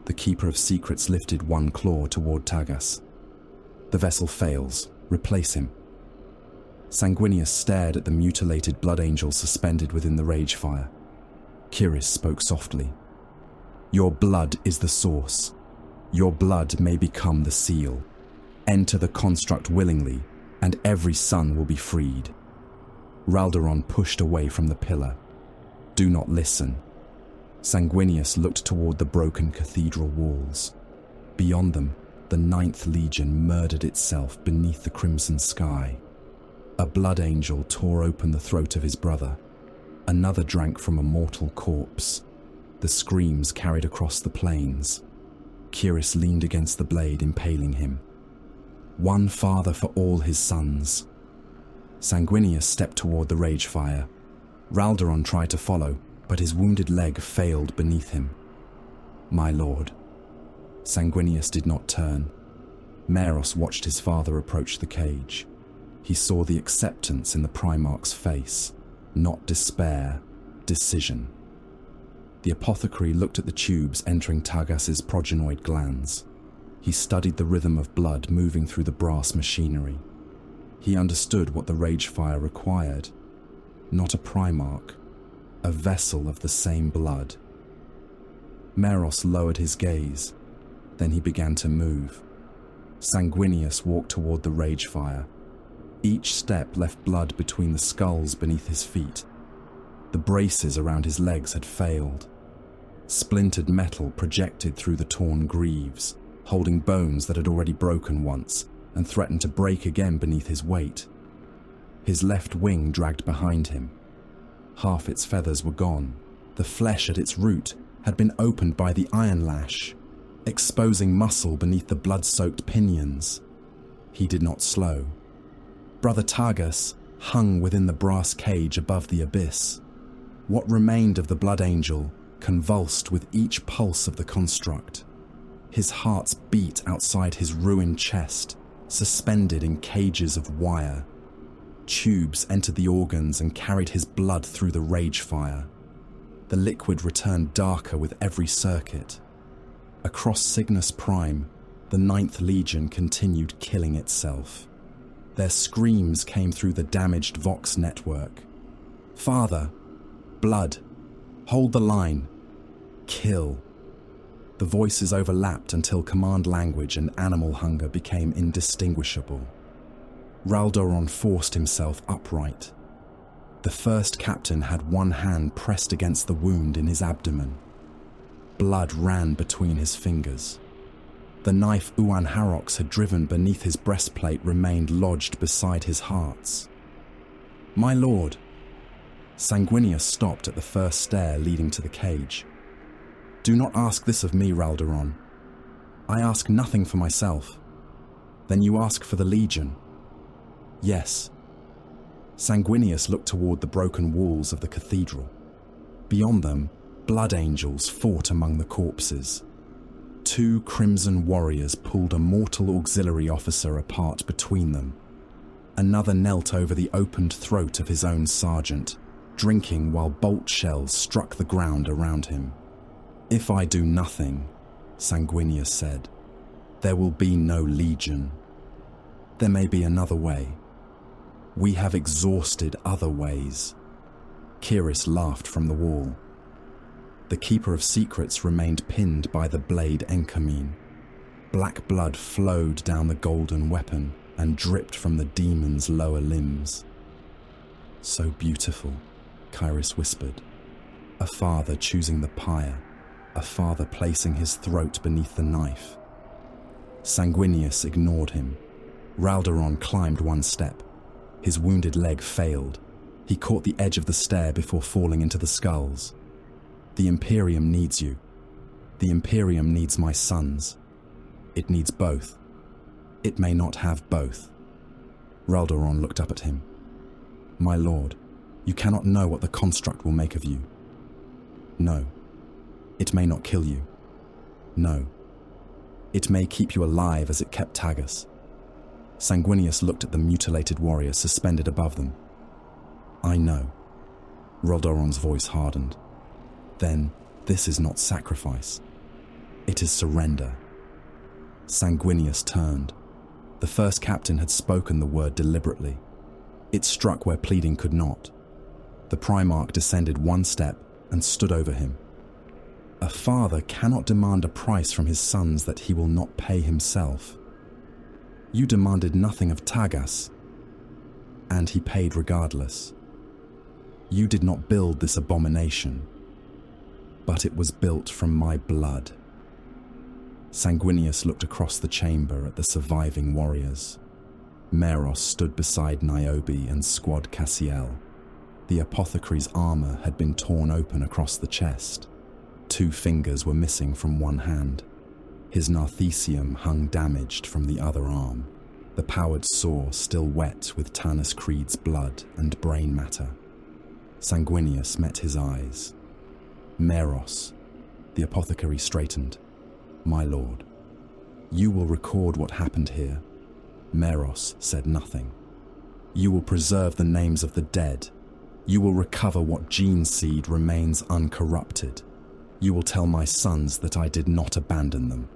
The Keeper of Secrets lifted one claw toward Tagas. "The vessel fails. Replace him." Sanguinius stared at the mutilated blood angel suspended within the ragefire. Kiris spoke softly. "Your blood is the source. Your blood may become the seal. Enter the construct willingly, and every son will be freed." Raldaron pushed away from the pillar. "Do not listen." Sanguinius looked toward the broken cathedral walls. Beyond them, the 9th Legion murdered itself beneath the crimson sky. A blood angel tore open the throat of his brother. Another drank from a mortal corpse. The screams carried across the plains. Kiris leaned against the blade, impaling him. One father for all his sons. Sanguinius stepped toward the ragefire. Raldaron tried to follow, but his wounded leg failed beneath him. "My lord." Sanguinius did not turn. Meros watched his father approach the cage. He saw the acceptance in the Primarch's face, not despair, decision. The apothecary looked at the tubes entering Tagas's progenoid glands. He studied the rhythm of blood moving through the brass machinery. He understood what the ragefire required. Not a Primarch, a vessel of the same blood. Meros lowered his gaze. Then he began to move. Sanguinius walked toward the ragefire. Each step left blood between the skulls beneath his feet. The braces around his legs had failed. Splintered metal projected through the torn greaves, holding bones that had already broken once and threatened to break again beneath his weight. His left wing dragged behind him. Half its feathers were gone. The flesh at its root had been opened by the iron lash, exposing muscle beneath the blood-soaked pinions. He did not slow. Brother Targus hung within the brass cage above the abyss. What remained of the Blood Angel convulsed with each pulse of the construct. His heart's beat outside his ruined chest, suspended in cages of wire. Tubes entered the organs and carried his blood through the rage fire. The liquid returned darker with every circuit. Across Cygnus Prime, the 9th Legion continued killing itself. Their screams came through the damaged Vox network. Father, blood, hold the line, kill. The voices overlapped until command language and animal hunger became indistinguishable. Raldoron forced himself upright. The first captain had one hand pressed against the wound in his abdomen. Blood ran between his fingers. The knife Uan Harox had driven beneath his breastplate remained lodged beside his hearts. "My lord!" Sanguinius stopped at the first stair leading to the cage. "Do not ask this of me, Raldoron. I ask nothing for myself. Then you ask for the Legion." "Yes." Sanguinius looked toward the broken walls of the cathedral. Beyond them, blood angels fought among the corpses. 2 crimson warriors pulled a mortal auxiliary officer apart between them. Another knelt over the opened throat of his own sergeant, drinking while bolt shells struck the ground around him. "If I do nothing," Sanguinius said, "there will be no Legion. There may be another way. We have exhausted other ways." Kiris laughed from the wall. The Keeper of Secrets remained pinned by the blade Enkamine. Black blood flowed down the golden weapon and dripped from the demon's lower limbs. "So beautiful," Kiris whispered. A father choosing the pyre, a father placing his throat beneath the knife. Sanguinius ignored him. Raldoron climbed one step. His wounded leg failed. He caught the edge of the stair before falling into the skulls. "The Imperium needs you. The Imperium needs my sons. It needs both. It may not have both." Raldoron looked up at him. "My lord, you cannot know what the construct will make of you." "No. It may not kill you." "No. It may keep you alive as it kept Tagus." Sanguinius looked at the mutilated warrior suspended above them. "I know." Raldoron's voice hardened. "Then this is not sacrifice. It is surrender." Sanguinius turned. The first captain had spoken the word deliberately. It struck where pleading could not. The Primarch descended one step and stood over him. A father cannot demand a price from his sons that he will not pay himself. You demanded nothing of Tagas, and he paid regardless. You did not build this abomination, but it was built from my blood. Sanguinius looked across the chamber at the surviving warriors. Meros stood beside Niobe and Squad Cassiel. The apothecary's armor had been torn open across the chest. 2 fingers were missing from one hand. His Narthesium hung damaged from the other arm, the powered saw still wet with Tannis Creed's blood and brain matter. Sanguinius met his eyes. "Meros," the apothecary straightened. "My lord, you will record what happened here." Meros said nothing. "You will preserve the names of the dead. You will recover what gene seed remains uncorrupted. You will tell my sons that I did not abandon them."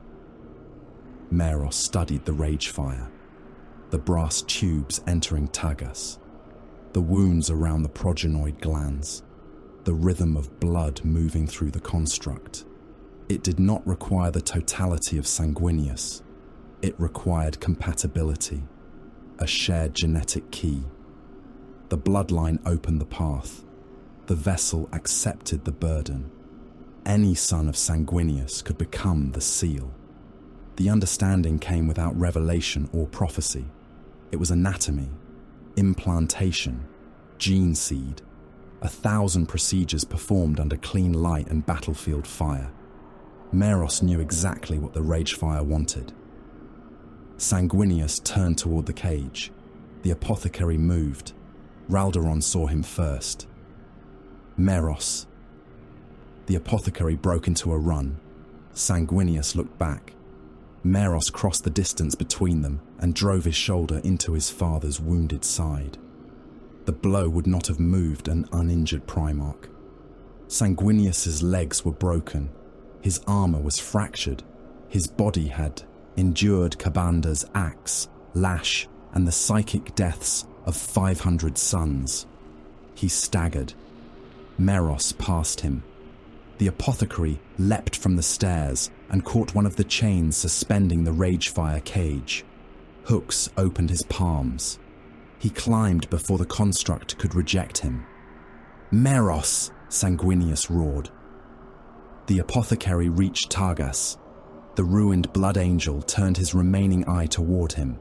Meros studied the rage fire, the brass tubes entering Tagas, the wounds around the progenoid glands, the rhythm of blood moving through the construct. It did not require the totality of Sanguinius. It required compatibility, a shared genetic key. The bloodline opened the path. the vessel accepted the burden. Any son of Sanguinius could become the seal. The understanding came without revelation or prophecy. It was anatomy, implantation, gene seed, 1,000 procedures performed under clean light and battlefield fire. Meros knew exactly what the Ragefire wanted. Sanguinius turned toward the cage. The apothecary moved. Ralderon saw him first. Meros. The apothecary broke into a run. Sanguinius looked back. Meros crossed the distance between them and drove his shoulder into his father's wounded side. The blow would not have moved an uninjured Primarch. Sanguinius's legs were broken. His armor was fractured. His body had endured Kabanda's axe, lash, and the psychic deaths of 500 sons. He staggered. Meros passed him. The apothecary leapt from the stairs and caught one of the chains suspending the Ragefire cage. Hooks opened his palms. He climbed before the construct could reject him. "Meros!" Sanguinius roared. The apothecary reached Targas. The ruined blood angel turned his remaining eye toward him.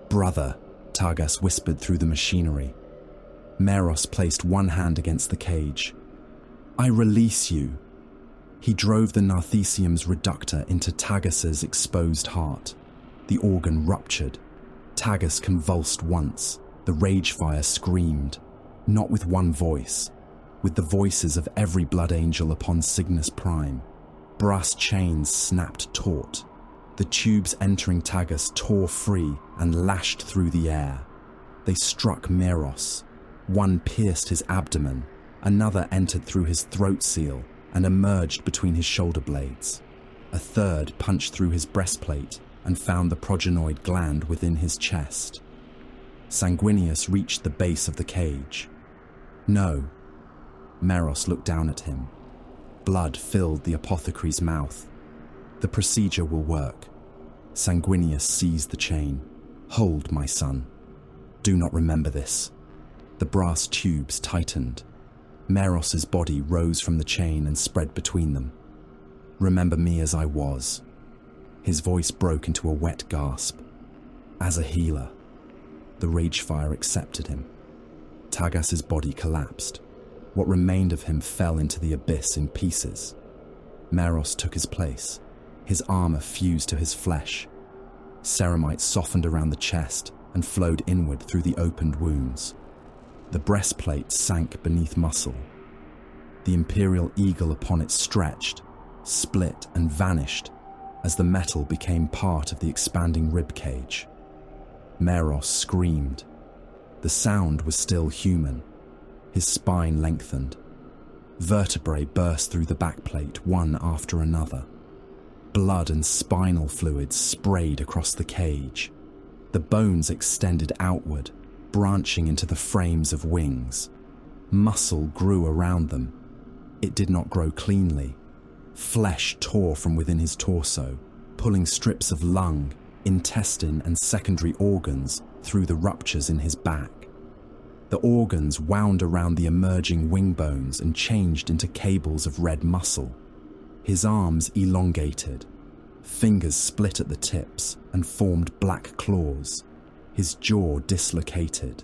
"Brother," Targas whispered through the machinery. Meros placed one hand against the cage. "I release you." He drove the Narthesium's reductor into Targas's exposed heart. The organ ruptured. Targas convulsed once. The Ragefire screamed, not with one voice, with the voices of every blood angel upon Cygnus Prime. Brass chains snapped taut. The tubes entering Targas tore free and lashed through the air. They struck Meros. One pierced his abdomen, another entered through his throat seal and emerged between his shoulder blades. A third punched through his breastplate and found the progenoid gland within his chest. Sanguinius reached the base of the cage. "No." Meros looked down at him. Blood filled the apothecary's mouth. "The procedure will work." Sanguinius seized the chain. "Hold, my son. Do not remember this." The brass tubes tightened. Meros's body rose from the chain and spread between them. "Remember me as I was." His voice broke into a wet gasp. "As a healer." The Ragefire accepted him. Targas's body collapsed. What remained of him fell into the abyss in pieces. Meros took his place. His armor fused to his flesh. Ceramite softened around the chest and flowed inward through the opened wounds. The breastplate sank beneath muscle. The Imperial eagle upon it stretched, split and vanished as the metal became part of the expanding ribcage. Meros screamed. The sound was still human. His spine lengthened. Vertebrae burst through the backplate, one after another. Blood and spinal fluids sprayed across the cage. The bones extended outward, branching into the frames of wings. Muscle grew around them. It did not grow cleanly. Flesh tore from within his torso, pulling strips of lung, intestine, and secondary organs through the ruptures in his back. The organs wound around the emerging wing bones and changed into cables of red muscle. His arms elongated. Fingers split at the tips and formed black claws. His jaw dislocated.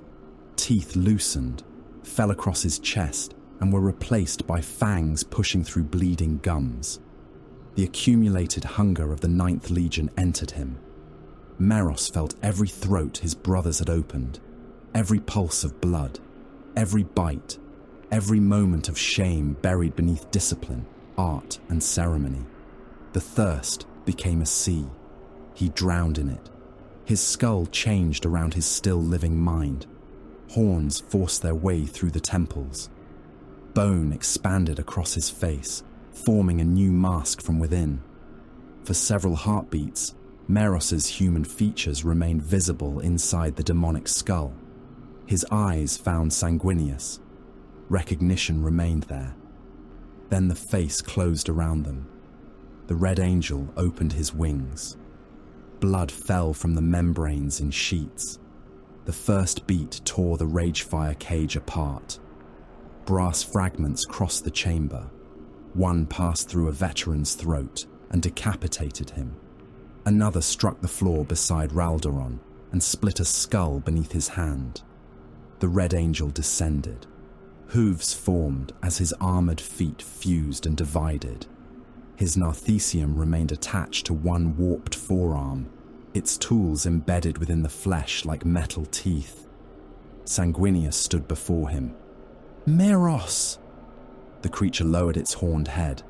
Teeth loosened, fell across his chest, and were replaced by fangs pushing through bleeding gums. The accumulated hunger of the 9th Legion entered him. Meros felt every throat his brothers had opened, every pulse of blood, every bite, every moment of shame buried beneath discipline, art, and ceremony. The thirst became a sea. He drowned in it. His skull changed around his still-living mind. Horns forced their way through the temples. Bone expanded across his face, forming a new mask from within. For several heartbeats, Meros's human features remained visible inside the demonic skull. His eyes found Sanguinius. Recognition remained there. Then the face closed around them. The Red Angel opened his wings. Blood fell from the membranes in sheets. The first beat tore the Ragefire cage apart. Brass fragments crossed the chamber. One passed through a veteran's throat and decapitated him. Another struck the floor beside Raldoron and split a skull beneath his hand. The Red Angel descended. Hooves formed as his armored feet fused and divided. His Narthesium remained attached to one warped forearm, its tools embedded within the flesh like metal teeth. Sanguinius stood before him. "Meros!" The creature lowered its horned head.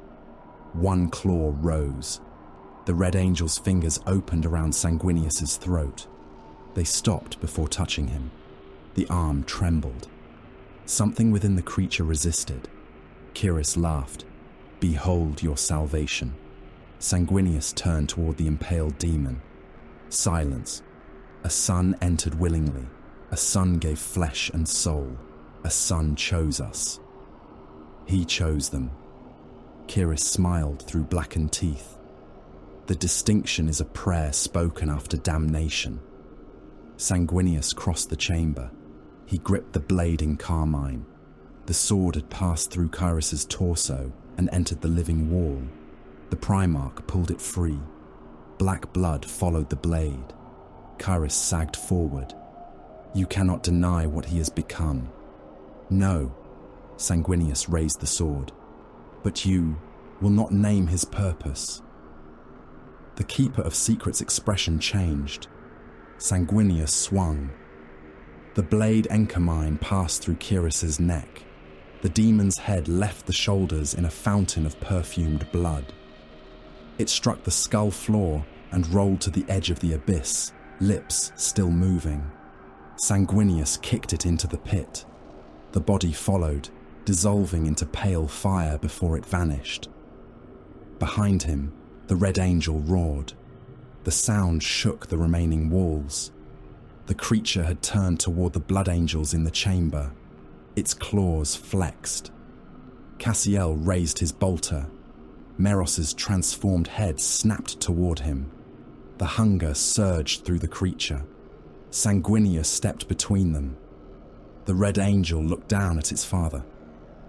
One claw rose. The Red Angel's fingers opened around Sanguinius's throat. They stopped before touching him. The arm trembled. Something within the creature resisted. Kiris laughed. "Behold your salvation." Sanguinius turned toward the impaled demon. Silence. A son entered willingly. A son gave flesh and soul. A son chose us. He chose them. Kiris smiled through blackened teeth. The distinction is a prayer spoken after damnation. Sanguinius crossed the chamber. He gripped the blade in carmine. The sword had passed through Kiris's torso and entered the living wall. The Primarch pulled it free. Black blood followed the blade. Kiris sagged forward. "You cannot deny what he has become." "No." Sanguinius raised the sword. "But you will not name his purpose." The Keeper of Secrets' expression changed. Sanguinius swung. The blade encarmine passed through Kiris's neck. The demon's head left the shoulders in a fountain of perfumed blood. It struck the skull floor and rolled to the edge of the abyss, lips still moving. Sanguinius kicked it into the pit. The body followed, dissolving into pale fire before it vanished. Behind him, the Red Angel roared. The sound shook the remaining walls. The creature had turned toward the Blood Angels in the chamber. Its claws flexed. Cassiel raised his bolter. Meros's transformed head snapped toward him. The hunger surged through the creature. Sanguinius stepped between them. The Red Angel looked down at its father.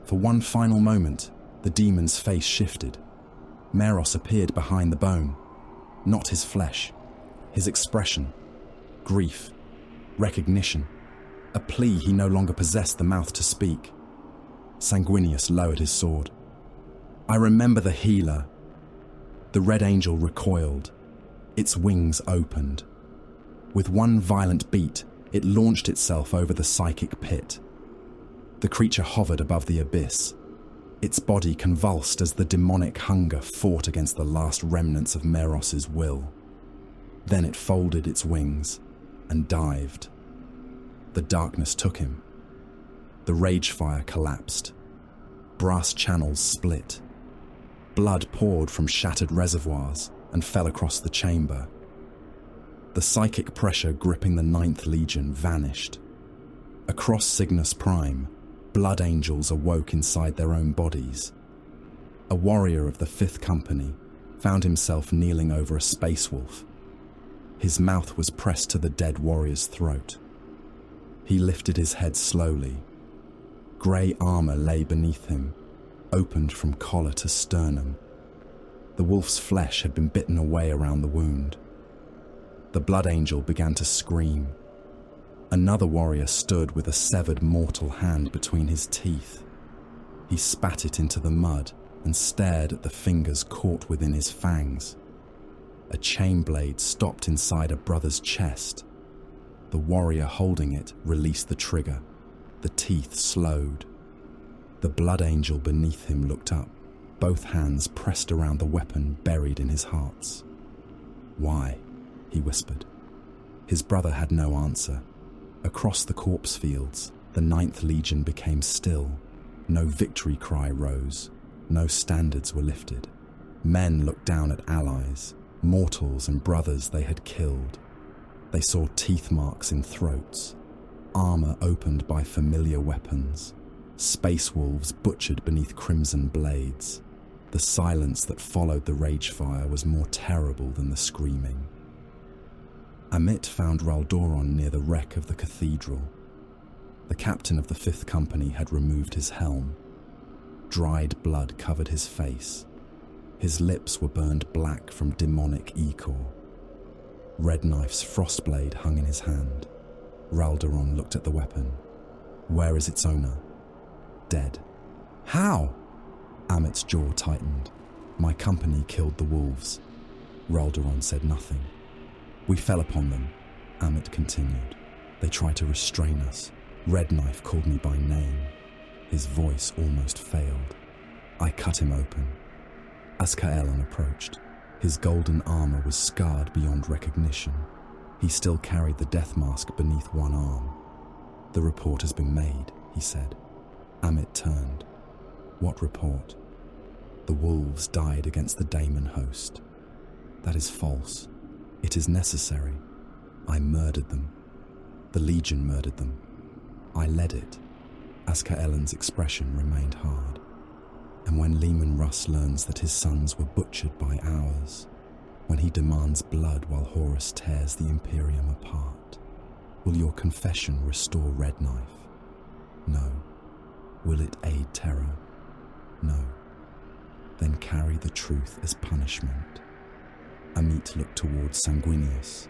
For one final moment, the demon's face shifted. Meros appeared behind the bone. Not his flesh. His expression. Grief. Recognition. A plea he no longer possessed the mouth to speak. Sanguinius lowered his sword. "I remember the healer." The Red Angel recoiled. Its wings opened. With one violent beat, it launched itself over the psychic pit. The creature hovered above the abyss. Its body convulsed as the demonic hunger fought against the last remnants of Meros's will. Then it folded its wings and dived. The darkness took him. The rage fire collapsed. Brass channels split. Blood poured from shattered reservoirs and fell across the chamber. The psychic pressure gripping the 9th Legion vanished. Across Cygnus Prime, Blood Angels awoke inside their own bodies. A warrior of the 5th Company found himself kneeling over a space wolf. His mouth was pressed to the dead warrior's throat. He lifted his head slowly. Grey armor lay beneath him, opened from collar to sternum. The wolf's flesh had been bitten away around the wound. The Blood Angel began to scream. Another warrior stood with a severed mortal hand between his teeth. He spat it into the mud and stared at the fingers caught within his fangs. A chain blade stopped inside a brother's chest. The warrior holding it released the trigger. The teeth slowed. The Blood Angel beneath him looked up, both hands pressed around the weapon buried in his hearts. "Why?" he whispered. His brother had no answer. Across the corpse fields, the 9th Legion became still. No victory cry rose. No standards were lifted. Men looked down at allies, mortals and brothers they had killed. They saw teeth marks in throats, armor opened by familiar weapons, space wolves butchered beneath crimson blades. The silence that followed the rage fire was more terrible than the screaming. Amit found Raldoron near the wreck of the cathedral. The captain of the 5th Company had removed his helm. Dried blood covered his face. His lips were burned black from demonic ichor. Red Knife's frostblade hung in his hand. Raldoron looked at the weapon. Where is its owner? Dead. How? Amit's jaw tightened. My company killed the wolves. Raldoron said nothing. We fell upon them, Amit continued. They tried to restrain us. Red Knife called me by name. His voice almost failed. I cut him open. Azkaelon approached. His golden armor was scarred beyond recognition. He still carried the death mask beneath one arm. The report has been made, he said. Amit turned. What report? The wolves died against the Daemon host. That is false. It is necessary. I murdered them. The Legion murdered them. I led it. Azkaelon's expression remained hard. And when Leman Russ learns that his sons were butchered by ours, when he demands blood while Horus tears the Imperium apart, will your confession restore Red Knife? No. Will it aid terror? No. Then carry the truth as punishment. Amit looked towards Sanguinius.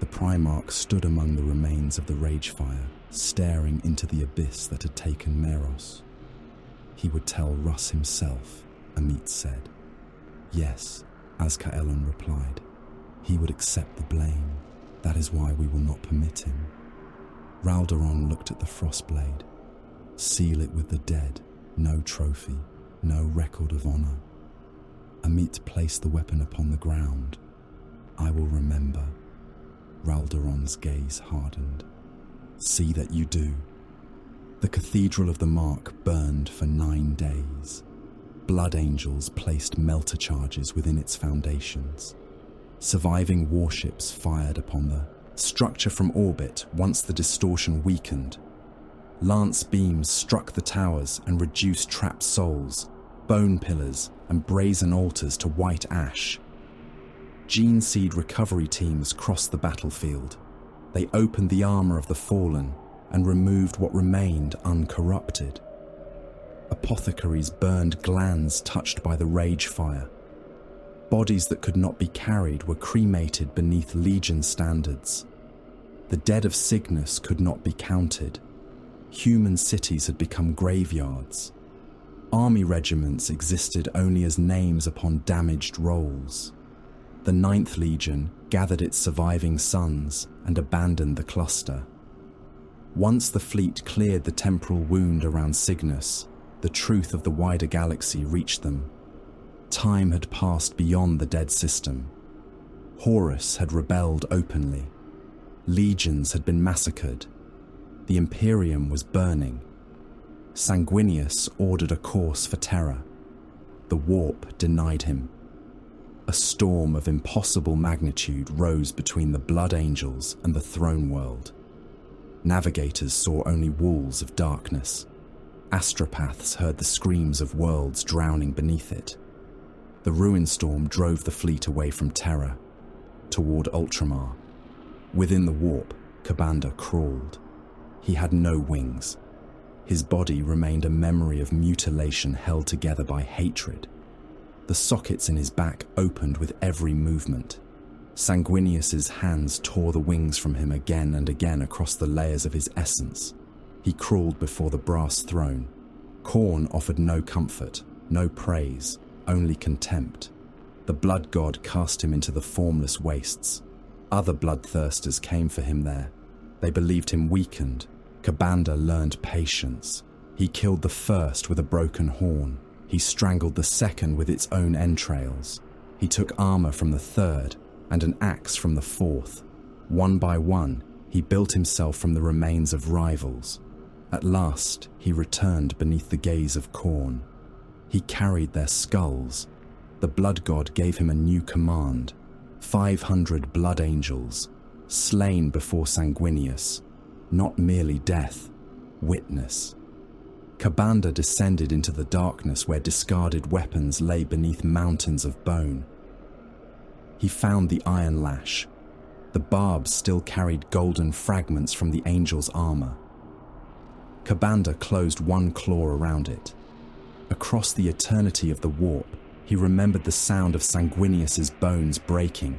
The Primarch stood among the remains of the Ragefire, staring into the abyss that had taken Meros. He would tell Russ himself, Amit said. Yes, Azkaelon replied. He would accept the blame. That is why we will not permit him. Raldoron looked at the frostblade. Seal it with the dead. No trophy, no record of honor. Amit placed the weapon upon the ground. I will remember. Raldoron's gaze hardened. See that you do. The Cathedral of the Mark burned for 9 days. Blood angels placed melter charges within its foundations. Surviving warships fired upon the structure from orbit once the distortion weakened. Lance beams struck the towers and reduced trapped souls, bone pillars and brazen altars to white ash. Gene Seed recovery teams crossed the battlefield. They opened the armor of the fallen and removed what remained uncorrupted. Apothecaries burned glands touched by the rage fire. Bodies that could not be carried were cremated beneath Legion standards. The dead of Cygnus could not be counted. Human cities had become graveyards. Army regiments existed only as names upon damaged rolls. The 9th Legion gathered its surviving sons and abandoned the cluster. Once the fleet cleared the temporal wound around Cygnus, the truth of the wider galaxy reached them. Time had passed beyond the dead system. Horus had rebelled openly. Legions had been massacred. The Imperium was burning. Sanguinius ordered a course for terror. The warp denied him. A storm of impossible magnitude rose between the Blood Angels and the Throne World. Navigators saw only walls of darkness. Astropaths heard the screams of worlds drowning beneath it. The ruin storm drove the fleet away from Terra, toward Ultramar. Within the warp, Kabanda crawled. He had no wings. His body remained a memory of mutilation held together by hatred. The sockets in his back opened with every movement. Sanguinius's hands tore the wings from him again and again across the layers of his essence. He crawled before the brass throne. Khorne offered no comfort, no praise, only contempt. The blood god cast him into the formless wastes. Other bloodthirsters came for him there. They believed him weakened. Kabanda learned patience. He killed the first with a broken horn. He strangled the second with its own entrails. He took armor from the third and an axe from the fourth. One by one, he built himself from the remains of rivals. At last, he returned beneath the gaze of Khorne. He carried their skulls. The blood god gave him a new command. 500 blood angels, slain before Sanguinius. Not merely death, witness. Kabanda descended into the darkness where discarded weapons lay beneath mountains of bone. He found the iron lash. The barbs still carried golden fragments from the angel's armor. Kabanda closed one claw around it. Across the eternity of the warp, he remembered the sound of Sanguinius's bones breaking,